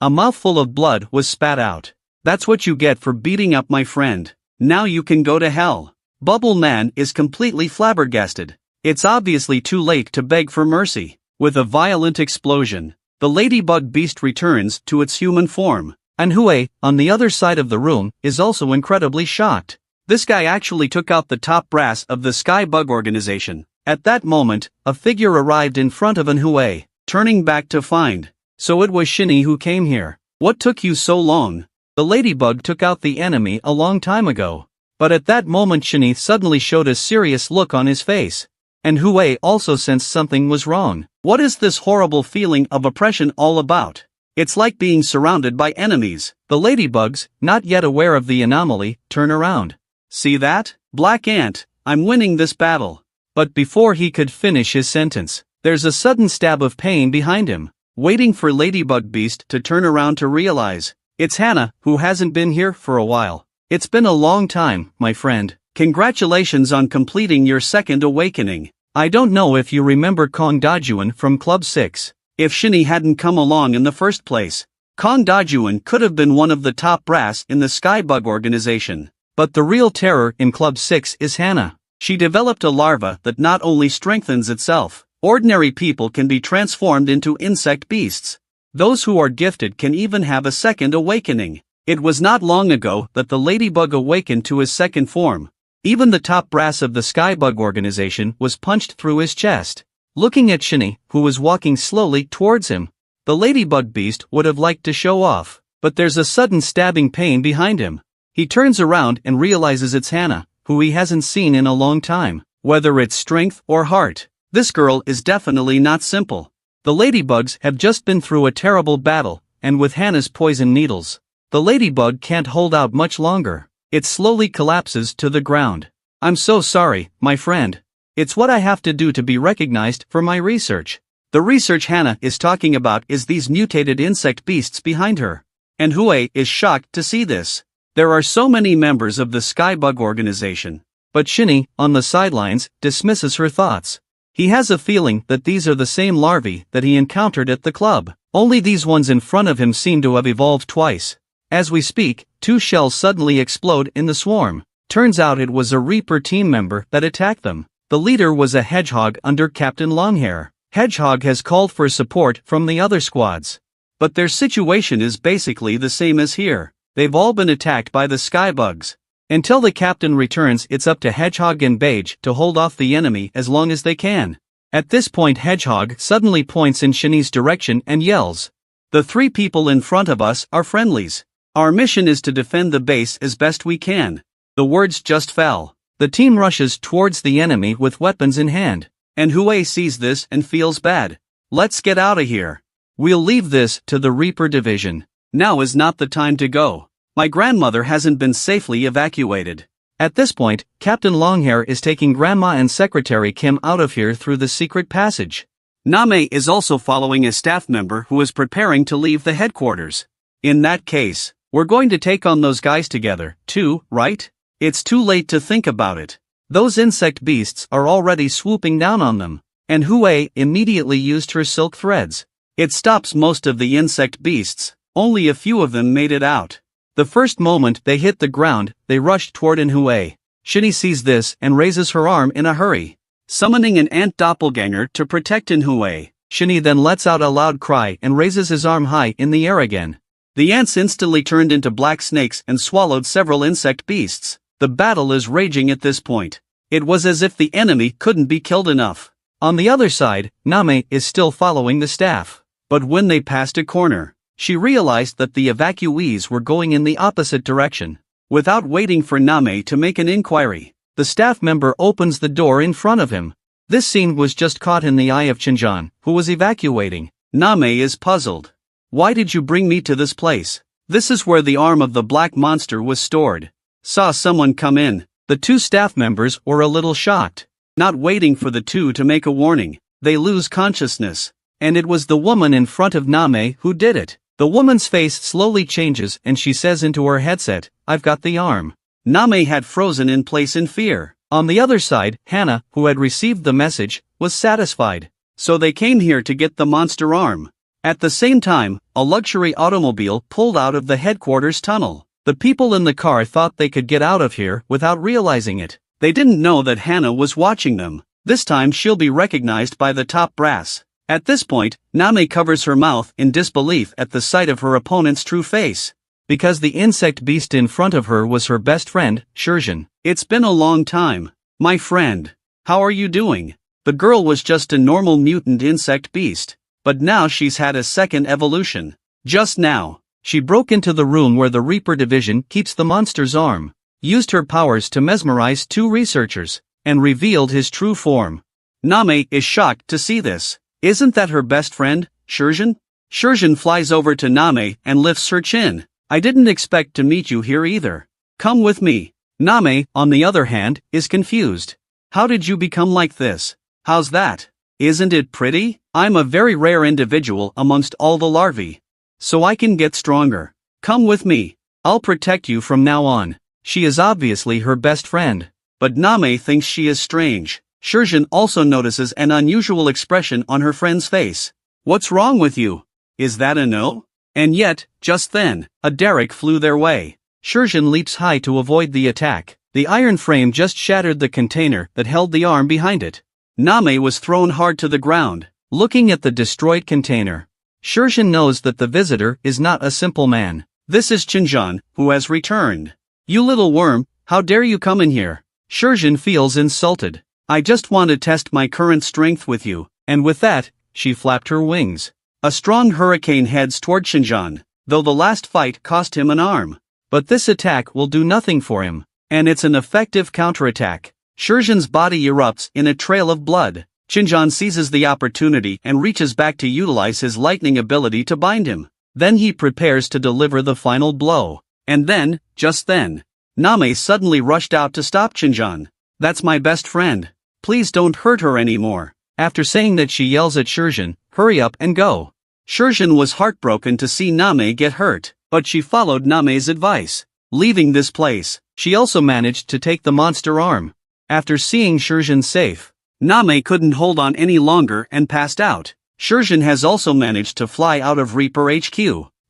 A mouthful of blood was spat out. That's what you get for beating up my friend. Now you can go to hell. Bubbleman is completely flabbergasted. It's obviously too late to beg for mercy. With a violent explosion, the ladybug beast returns to its human form. MANHUA, on the other side of the room, is also incredibly shocked. This guy actually took out the top brass of the Sky Bug organization. At that moment, a figure arrived in front of MANHUA, turning back to find. So it was Shinny who came here. What took you so long? The ladybug took out the enemy a long time ago. But at that moment Shinny suddenly showed a serious look on his face. MANHUA also sensed something was wrong. What is this horrible feeling of oppression all about? It's like being surrounded by enemies. The ladybugs, not yet aware of the anomaly, turn around. See that? Black Ant, I'm winning this battle. But before he could finish his sentence, there's a sudden stab of pain behind him. Waiting for Ladybug Beast to turn around to realize, it's Hannah, who hasn't been here for a while. It's been a long time, my friend. Congratulations on completing your second awakening. I don't know if you remember Kong Dajuan from Club 6. If Shinny hadn't come along in the first place, Kong Dajuan could have been one of the top brass in the Skybug organization. But the real terror in Club 6 is Hannah. She developed a larva that not only strengthens itself, ordinary people can be transformed into insect beasts. Those who are gifted can even have a second awakening. It was not long ago that the ladybug awakened to his second form. Even the top brass of the Skybug organization was punched through his chest. Looking at Shinny, who was walking slowly towards him, the ladybug beast would have liked to show off, but there's a sudden stabbing pain behind him. He turns around and realizes it's Hannah, who he hasn't seen in a long time. Whether it's strength or heart, this girl is definitely not simple. The ladybugs have just been through a terrible battle, and with Hannah's poison needles, the ladybug can't hold out much longer. It slowly collapses to the ground. I'm so sorry, my friend. It's what I have to do to be recognized for my research. The research Hannah is talking about is these mutated insect beasts behind her. And MANHUA is shocked to see this. There are so many members of the Skybug organization. But Shinny, on the sidelines, dismisses her thoughts. He has a feeling that these are the same larvae that he encountered at the club. Only these ones in front of him seem to have evolved twice. As we speak, 2 shells suddenly explode in the swarm. Turns out it was a Reaper team member that attacked them. The leader was a hedgehog under Captain Longhair. Hedgehog has called for support from the other squads. But their situation is basically the same as here. They've all been attacked by the Skybugs. Until the captain returns, it's up to Hedgehog and Beige to hold off the enemy as long as they can. At this point, Hedgehog suddenly points in Shinny's direction and yells, "The 3 people in front of us are friendlies. Our mission is to defend the base as best we can." The words just fell. The team rushes towards the enemy with weapons in hand. And Hue sees this and feels bad. "Let's get out of here. We'll leave this to the Reaper division. Now is not the time to go. My grandmother hasn't been safely evacuated." At this point, Captain Longhair is taking Grandma and Secretary Kim out of here through the secret passage. Name is also following a staff member who is preparing to leave the headquarters. In that case, we're going to take on those guys together, too, right? It's too late to think about it. Those insect beasts are already swooping down on them. And Hue immediately used her silk threads. It stops most of the insect beasts. Only a few of them made it out. The first moment they hit the ground, they rushed toward Manhua. Shinny sees this and raises her arm in a hurry, summoning an ant doppelganger to protect Manhua. Shinny then lets out a loud cry and raises his arm high in the air again. The ants instantly turned into black snakes and swallowed several insect beasts. The battle is raging at this point. It was as if the enemy couldn't be killed enough. On the other side, Name is still following the staff. But when they passed a corner, she realized that the evacuees were going in the opposite direction. Without waiting for Name to make an inquiry, the staff member opens the door in front of him. This scene was just caught in the eye of Chinjan, who was evacuating. Name is puzzled. "Why did you bring me to this place? This is where the arm of the black monster was stored." Saw someone come in. The 2 staff members were a little shocked. Not waiting for the 2 to make a warning, they lose consciousness. And it was the woman in front of Name who did it. The woman's face slowly changes and she says into her headset, "I've got the arm." Name had frozen in place in fear. On the other side, Hannah, who had received the message, was satisfied. So they came here to get the monster arm. At the same time, a luxury automobile pulled out of the headquarters tunnel. The people in the car thought they could get out of here without realizing it. They didn't know that Hannah was watching them. This time she'll be recognized by the top brass. At this point, Name covers her mouth in disbelief at the sight of her opponent's true face. Because the insect beast in front of her was her best friend, Shurjan. "It's been a long time, my friend. How are you doing?" The girl was just a normal mutant insect beast. But now she's had a second evolution. Just now, she broke into the room where the Reaper division keeps the monster's arm, used her powers to mesmerize 2 researchers, and revealed his true form. Name is shocked to see this. Isn't that her best friend, Shurjan? Shurjan flies over to Name and lifts her chin. "I didn't expect to meet you here either. Come with me." Name, on the other hand, is confused. "How did you become like this? How's that? Isn't it pretty? I'm a very rare individual amongst all the larvae. So I can get stronger. Come with me. I'll protect you from now on." She is obviously her best friend. But Name thinks she is strange. Shurjan also notices an unusual expression on her friend's face. "What's wrong with you? Is that a no?" And yet, just then, a derrick flew their way. Shurjan leaps high to avoid the attack. The iron frame just shattered the container that held the arm behind it. Name was thrown hard to the ground. Looking at the destroyed container, Shurjan knows that the visitor is not a simple man. This is Chinjan, who has returned. "You little worm, how dare you come in here?" Shurjan feels insulted. "I just want to test my current strength with you." And with that, she flapped her wings. A strong hurricane heads toward Chinjan, though the last fight cost him an arm. But this attack will do nothing for him, and it's an effective counterattack. Shurjan's body erupts in a trail of blood. Chinjan seizes the opportunity and reaches back to utilize his lightning ability to bind him. Then he prepares to deliver the final blow. And then, just then, Name suddenly rushed out to stop Chinjan. "That's my best friend. Please don't hurt her anymore." After saying that, she yells at Shurjan, "Hurry up and go." Shurjan was heartbroken to see Name get hurt, but she followed Name's advice. leaving this place. She also managed to take the monster arm. After seeing Shurjin safe, Name couldn't hold on any longer and passed out. Shurjin has also managed to fly out of Reaper HQ.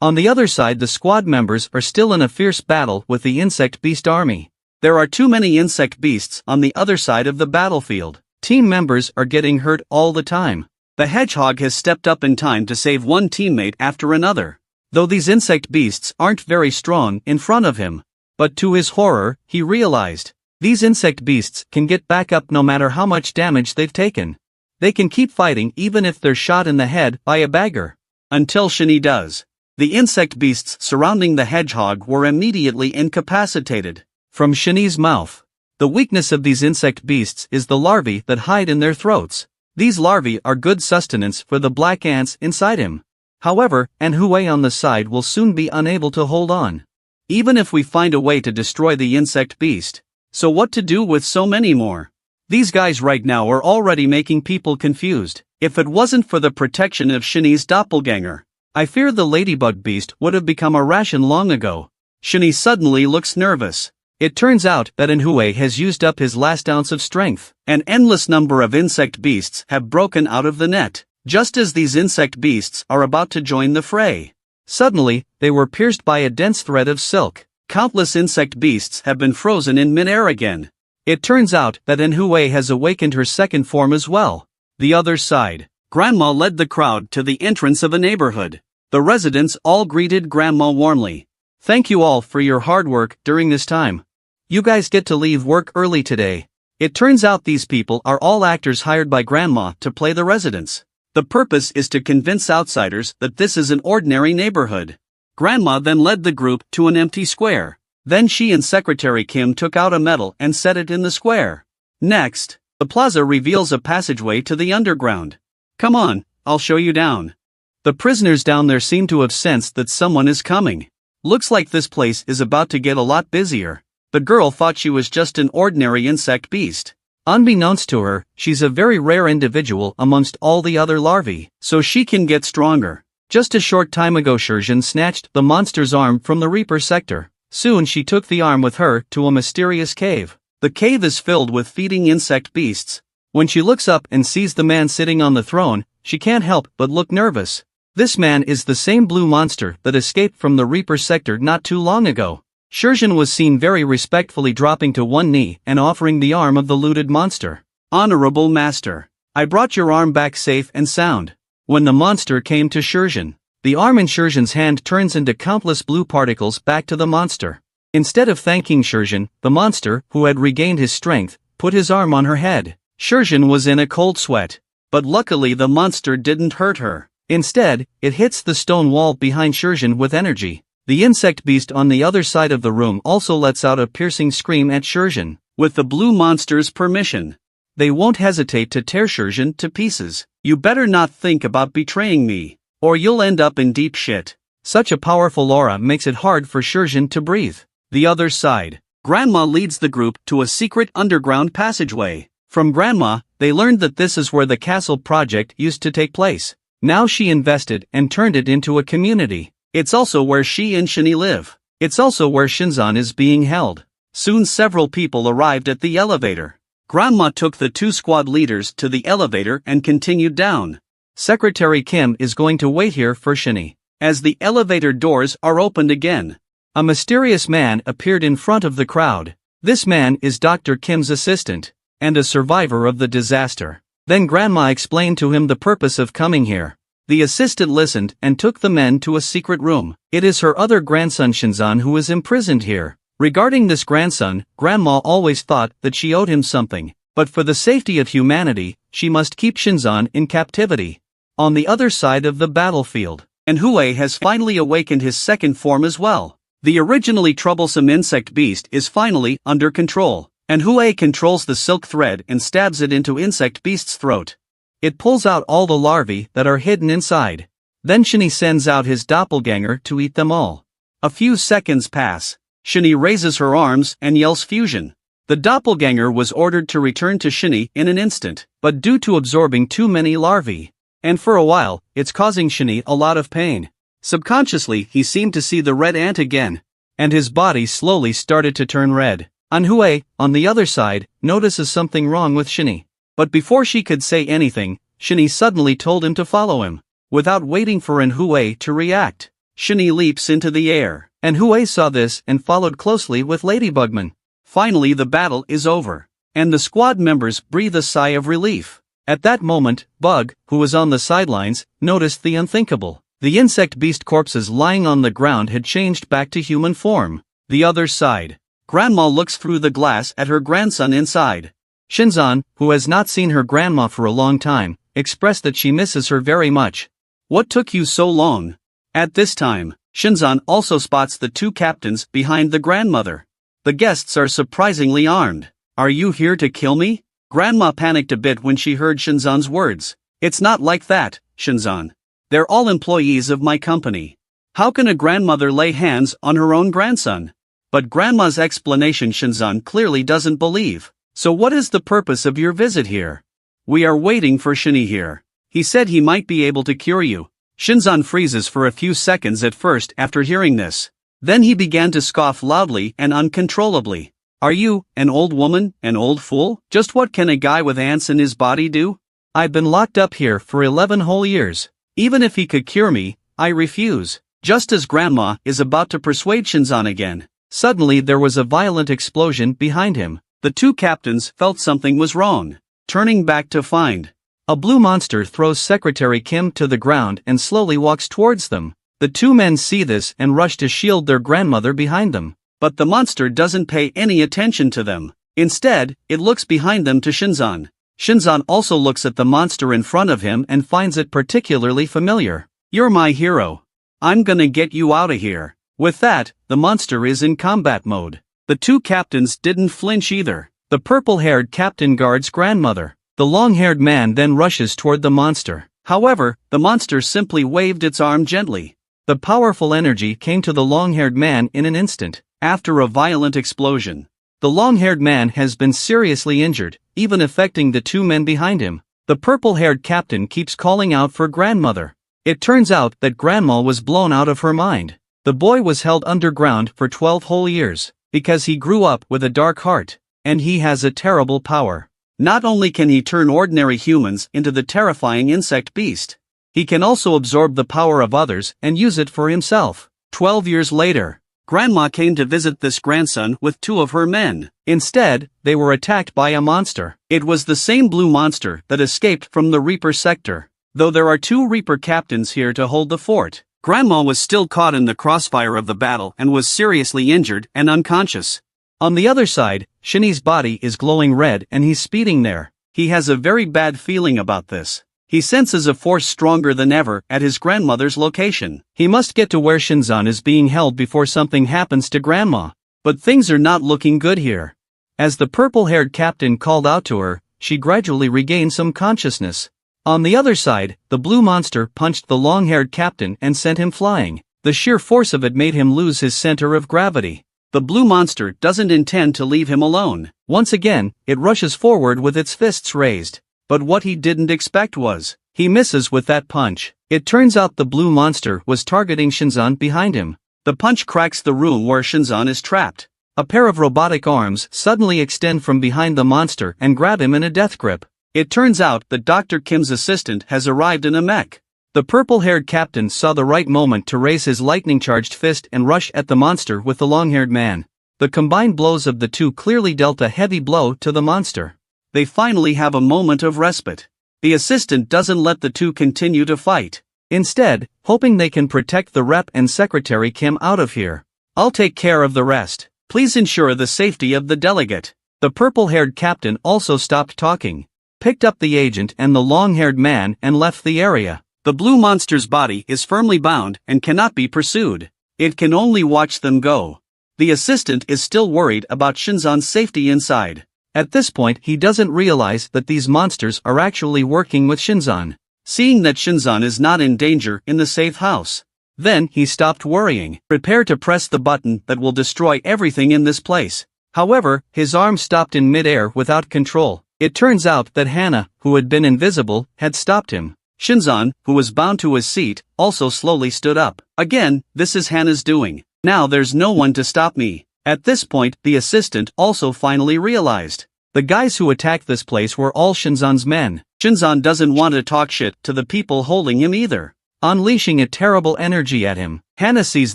On the other side, the squad members are still in a fierce battle with the insect beast army. There are too many insect beasts on the other side of the battlefield. Team members are getting hurt all the time. The hedgehog has stepped up in time to save one teammate after another. Though these insect beasts aren't very strong in front of him. But to his horror, he realized, these insect beasts can get back up no matter how much damage they've taken. They can keep fighting even if they're shot in the head by a bagger. Until Shini does. The insect beasts surrounding the hedgehog were immediately incapacitated. From Shini's mouth. The weakness of these insect beasts is the larvae that hide in their throats. These larvae are good sustenance for the black ants inside him. However, MANHUA on the side will soon be unable to hold on. Even if we find a way to destroy the insect beast. So what to do with so many more? These guys right now are already making people confused. If it wasn't for the protection of Shini's doppelganger, I fear the ladybug beast would have become a ration long ago. Shini suddenly looks nervous. It turns out that MANHUA has used up his last ounce of strength. An endless number of insect beasts have broken out of the net, just as these insect beasts are about to join the fray. Suddenly, they were pierced by a dense thread of silk. Countless insect beasts have been frozen in midair again. It turns out that MANHUA has awakened her second form as well. The other side. Grandma led the crowd to the entrance of a neighborhood. The residents all greeted Grandma warmly. Thank you all for your hard work during this time. You guys get to leave work early today. It turns out these people are all actors hired by Grandma to play the residents. The purpose is to convince outsiders that this is an ordinary neighborhood. Grandma then led the group to an empty square. Then she and Secretary Kim took out a medal and set it in the square. Next, the plaza reveals a passageway to the underground. Come on, I'll show you down. The prisoners down there seem to have sensed that someone is coming. Looks like this place is about to get a lot busier. The girl thought she was just an ordinary insect beast. Unbeknownst to her, she's a very rare individual amongst all the other larvae, so she can get stronger. Just a short time ago Shurjin snatched the monster's arm from the Reaper sector. Soon she took the arm with her to a mysterious cave. The cave is filled with feeding insect beasts. When she looks up and sees the man sitting on the throne, she can't help but look nervous. This man is the same blue monster that escaped from the Reaper sector not too long ago. Shurjin was seen very respectfully dropping to one knee and offering the arm of the looted monster. Honorable Master, I brought your arm back safe and sound. When the monster came to Shurjin, the arm in Shurjin's hand turns into countless blue particles back to the monster. Instead of thanking Shurjin, the monster, who had regained his strength, put his arm on her head. Shurjin was in a cold sweat. But luckily the monster didn't hurt her. Instead, it hits the stone wall behind Shurjin with energy. The insect beast on the other side of the room also lets out a piercing scream at Shurjin. With the blue monster's permission, they won't hesitate to tear Shurjin to pieces. You better not think about betraying me, or you'll end up in deep shit. Such a powerful aura makes it hard for Shurjin to breathe. The other side. Grandma leads the group to a secret underground passageway. From Grandma, they learned that this is where the castle project used to take place. Now she invested and turned it into a community. It's also where she and Shini live. It's also where Shinzan is being held. Soon several people arrived at the elevator. Grandma took the two squad leaders to the elevator and continued down. Secretary Kim is going to wait here for Shini. As the elevator doors are opened again, a mysterious man appeared in front of the crowd. This man is Dr. Kim's assistant, and a survivor of the disaster. Then Grandma explained to him the purpose of coming here. The assistant listened and took the men to a secret room. It is her other grandson Shinzan who is imprisoned here. Regarding this grandson, Grandma always thought that she owed him something, but for the safety of humanity, she must keep Shinzan in captivity. On the other side of the battlefield, MANHUA has finally awakened his second form as well. The originally troublesome insect beast is finally under control. MANHUA controls the silk thread and stabs it into insect beast's throat. It pulls out all the larvae that are hidden inside. Then Shini sends out his doppelganger to eat them all. A few seconds pass. Shini raises her arms and yells fusion. The doppelganger was ordered to return to Shini in an instant, but due to absorbing too many larvae, and for a while, it's causing Shini a lot of pain. Subconsciously he seemed to see the red ant again. and his body slowly started to turn red. Manhua, on the other side, notices something wrong with Shinny. But before she could say anything, Shinny suddenly told him to follow him. Without waiting for Manhua to react, Shinny leaps into the air. Manhua saw this and followed closely with Ladybugman. Finally the battle is over, and the squad members breathe a sigh of relief. At that moment, Bug, who was on the sidelines, noticed the unthinkable. The insect beast corpses lying on the ground had changed back to human form. The other side. Grandma looks through the glass at her grandson inside. Shinzan, who has not seen her grandma for a long time, expressed that she misses her very much. What took you so long? At this time, Shinzan also spots the two captains behind the grandmother. The guests are surprisingly armed. Are you here to kill me? Grandma panicked a bit when she heard Shinzan's words. It's not like that, Shinzan. They're all employees of my company. How can a grandmother lay hands on her own grandson? But Grandma's explanation Shinzan clearly doesn't believe. So what is the purpose of your visit here? We are waiting for Shinny here. He said he might be able to cure you. Shinzan freezes for a few seconds at first after hearing this. Then he began to scoff loudly and uncontrollably. Are you, an old woman, an old fool? Just what can a guy with ants in his body do? I've been locked up here for 11 whole years. Even if he could cure me, I refuse. Just as Grandma is about to persuade Shinzan again, suddenly there was a violent explosion behind him. The two captains felt something was wrong. Turning back to find a blue monster throws Secretary Kim to the ground and slowly walks towards them. The two men see this and rush to shield their grandmother behind them. But the monster doesn't pay any attention to them. Instead, it looks behind them to Shinzan. Shinzan also looks at the monster in front of him and finds it particularly familiar. You're my hero. I'm gonna get you out of here. With that, the monster is in combat mode. The two captains didn't flinch either. The purple-haired captain guards grandmother. The long-haired man then rushes toward the monster. However, the monster simply waved its arm gently. The powerful energy came to the long-haired man in an instant. After a violent explosion, the long-haired man has been seriously injured, even affecting the two men behind him. The purple-haired captain keeps calling out for grandmother. It turns out that grandma was blown out of her mind. The boy was held underground for 12 whole years, because he grew up with a dark heart, and he has a terrible power. Not only can he turn ordinary humans into the terrifying insect beast, he can also absorb the power of others and use it for himself. 12 years later, Grandma came to visit this grandson with two of her men. Instead, they were attacked by a monster. It was the same blue monster that escaped from the Reaper sector. Though there are two Reaper captains here to hold the fort, Grandma was still caught in the crossfire of the battle and was seriously injured and unconscious. On the other side, Shinny's body is glowing red and he's speeding there. He has a very bad feeling about this. He senses a force stronger than ever at his grandmother's location. He must get to where Shinzan is being held before something happens to Grandma. But things are not looking good here. As the purple-haired captain called out to her, she gradually regained some consciousness. On the other side, the blue monster punched the long-haired captain and sent him flying. The sheer force of it made him lose his center of gravity. The blue monster doesn't intend to leave him alone. Once again, it rushes forward with its fists raised. But what he didn't expect was, he misses with that punch. It turns out the blue monster was targeting Shinzan behind him. The punch cracks the room where Shinzan is trapped. A pair of robotic arms suddenly extend from behind the monster and grab him in a death grip. It turns out that Dr. Kim's assistant has arrived in a mech. The purple-haired captain saw the right moment to raise his lightning-charged fist and rush at the monster with the long-haired man. The combined blows of the two clearly dealt a heavy blow to the monster. They finally have a moment of respite. The assistant doesn't let the two continue to fight. Instead, hoping they can protect the rep and Secretary Kim out of here. I'll take care of the rest. Please ensure the safety of the delegate. The purple-haired captain also stopped talking, picked up the agent and the long-haired man and left the area. The blue monster's body is firmly bound and cannot be pursued. It can only watch them go. The assistant is still worried about Shinzan's safety inside. At this point he doesn't realize that these monsters are actually working with Shinzan. Seeing that Shinzan is not in danger in the safe house, then he stopped worrying. Prepare to press the button that will destroy everything in this place. However, his arm stopped in midair without control. It turns out that Hannah, who had been invisible, had stopped him. Shinzan, who was bound to his seat, also slowly stood up. Again, this is Hannah's doing. Now there's no one to stop me. At this point, the assistant also finally realized. The guys who attacked this place were all Shinzan's men. Shinzan doesn't want to talk shit to the people holding him either, unleashing a terrible energy at him. Hana sees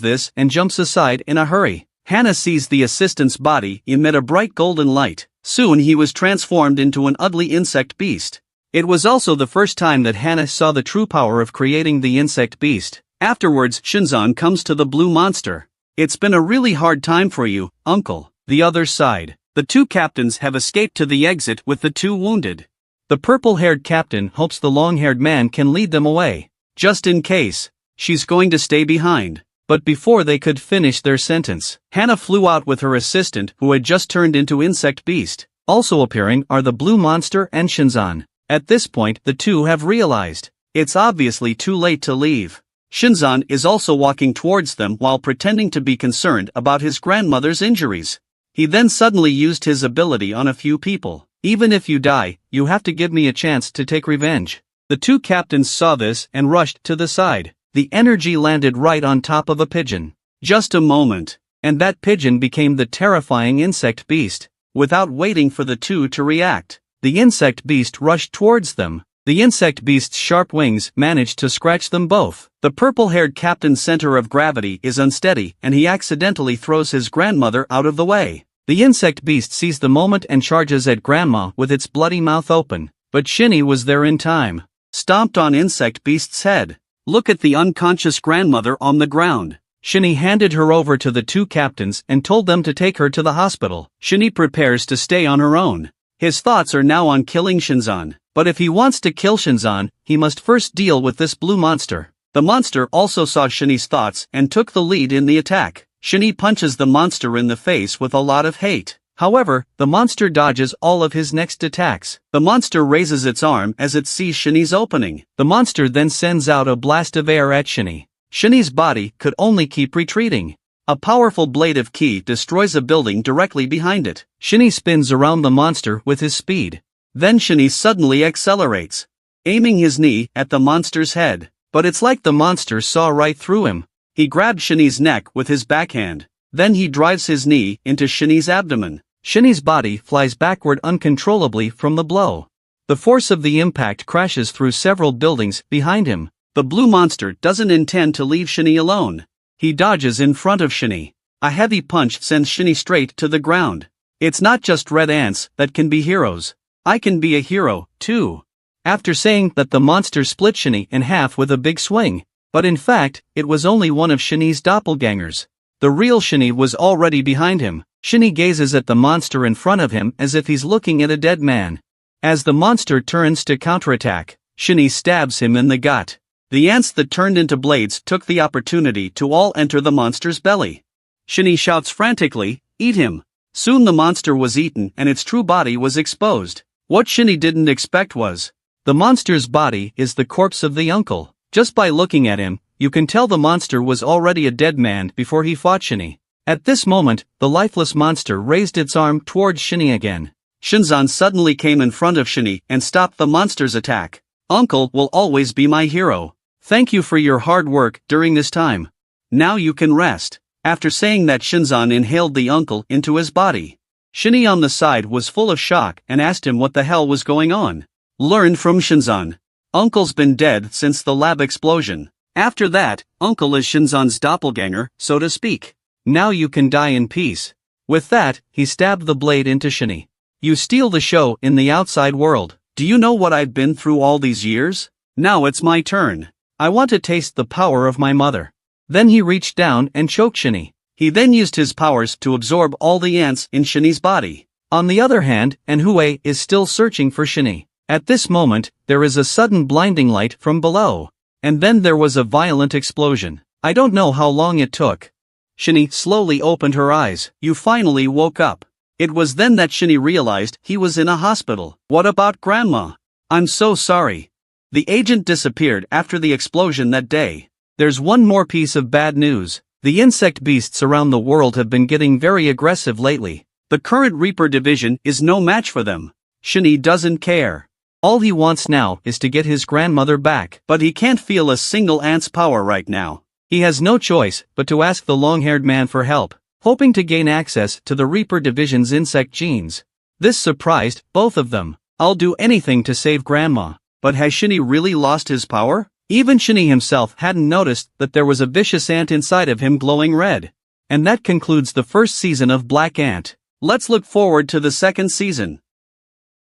this and jumps aside in a hurry. Hana sees the assistant's body emit a bright golden light. Soon he was transformed into an ugly insect beast. It was also the first time that Hana saw the true power of creating the insect beast. Afterwards, Shinzan comes to the blue monster. It's been a really hard time for you, uncle. The other side. The two captains have escaped to the exit with the two wounded. The purple-haired captain hopes the long-haired man can lead them away. Just in case, she's going to stay behind. But before they could finish their sentence, Hana flew out with her assistant who had just turned into insect beast. Also appearing are the blue monster and Shinzan. At this point, the two have realized it's obviously too late to leave. Shinzan is also walking towards them while pretending to be concerned about his grandmother's injuries. He then suddenly used his ability on a few people. Even if you die, you have to give me a chance to take revenge. The two captains saw this and rushed to the side. The energy landed right on top of a pigeon. Just a moment, and that pigeon became the terrifying insect beast. Without waiting for the two to react, the insect beast rushed towards them. The insect beast's sharp wings managed to scratch them both. The purple-haired captain's center of gravity is unsteady and he accidentally throws his grandmother out of the way. The insect beast sees the moment and charges at grandma with its bloody mouth open. But Shinny was there in time. Stomped on insect beast's head. Look at the unconscious grandmother on the ground. Shinny handed her over to the two captains and told them to take her to the hospital. Shinny prepares to stay on her own. His thoughts are now on killing Shinzan. But if he wants to kill Shinzan, he must first deal with this blue monster. The monster also saw Shinny's thoughts and took the lead in the attack. Shinny punches the monster in the face with a lot of hate. However, the monster dodges all of his next attacks. The monster raises its arm as it sees Shinny's opening. The monster then sends out a blast of air at Shinny. Shinny's body could only keep retreating. A powerful blade of ki destroys a building directly behind it. Shinny spins around the monster with his speed. Then Shinny suddenly accelerates, aiming his knee at the monster's head. But it's like the monster saw right through him. He grabbed Shinny's neck with his backhand. Then he drives his knee into Shinny's abdomen. Shinny's body flies backward uncontrollably from the blow. The force of the impact crashes through several buildings behind him. The blue monster doesn't intend to leave Shinny alone. He dodges in front of Shinny. A heavy punch sends Shinny straight to the ground. It's not just red ants that can be heroes. I can be a hero, too. After saying that, the monster split Shinny in half with a big swing. But in fact, it was only one of Shinny's doppelgangers. The real Shinny was already behind him. Shinny gazes at the monster in front of him as if he's looking at a dead man. As the monster turns to counterattack, Shinny stabs him in the gut. The ants that turned into blades took the opportunity to all enter the monster's belly. Shinny shouts frantically, "Eat him!" Soon the monster was eaten and its true body was exposed. What Shinny didn't expect was, the monster's body is the corpse of the uncle. Just by looking at him, you can tell the monster was already a dead man before he fought Shinny. At this moment, the lifeless monster raised its arm towards Shinny again. Shinzan suddenly came in front of Shinny and stopped the monster's attack. "Uncle will always be my hero. Thank you for your hard work during this time. Now you can rest." After saying that, Shinzan inhaled the uncle into his body. Shinny on the side was full of shock and asked him what the hell was going on. Learned from Shinzan. Uncle's been dead since the lab explosion. After that, Uncle is Shinzan's doppelganger, so to speak. Now you can die in peace. With that, he stabbed the blade into Shinny. "You steal the show in the outside world. Do you know what I've been through all these years? Now it's my turn. I want to taste the power of my mother." Then he reached down and choked Shinny. He then used his powers to absorb all the ants in Shinny's body. On the other hand, MANHUA is still searching for Shinny. At this moment, there is a sudden blinding light from below. And then there was a violent explosion. I don't know how long it took. Shinny slowly opened her eyes. "You finally woke up." It was then that Shinny realized he was in a hospital. "What about Grandma? I'm so sorry." The agent disappeared after the explosion that day. There's one more piece of bad news. The insect beasts around the world have been getting very aggressive lately. The current Reaper division is no match for them. Shinny doesn't care. All he wants now is to get his grandmother back. But he can't feel a single ant's power right now. He has no choice but to ask the long-haired man for help, hoping to gain access to the Reaper Division's insect genes. This surprised both of them. I'll do anything to save Grandma. But has Shinny really lost his power? Even Shinny himself hadn't noticed that there was a vicious ant inside of him glowing red. And that concludes the first season of Black Ant. Let's look forward to the second season.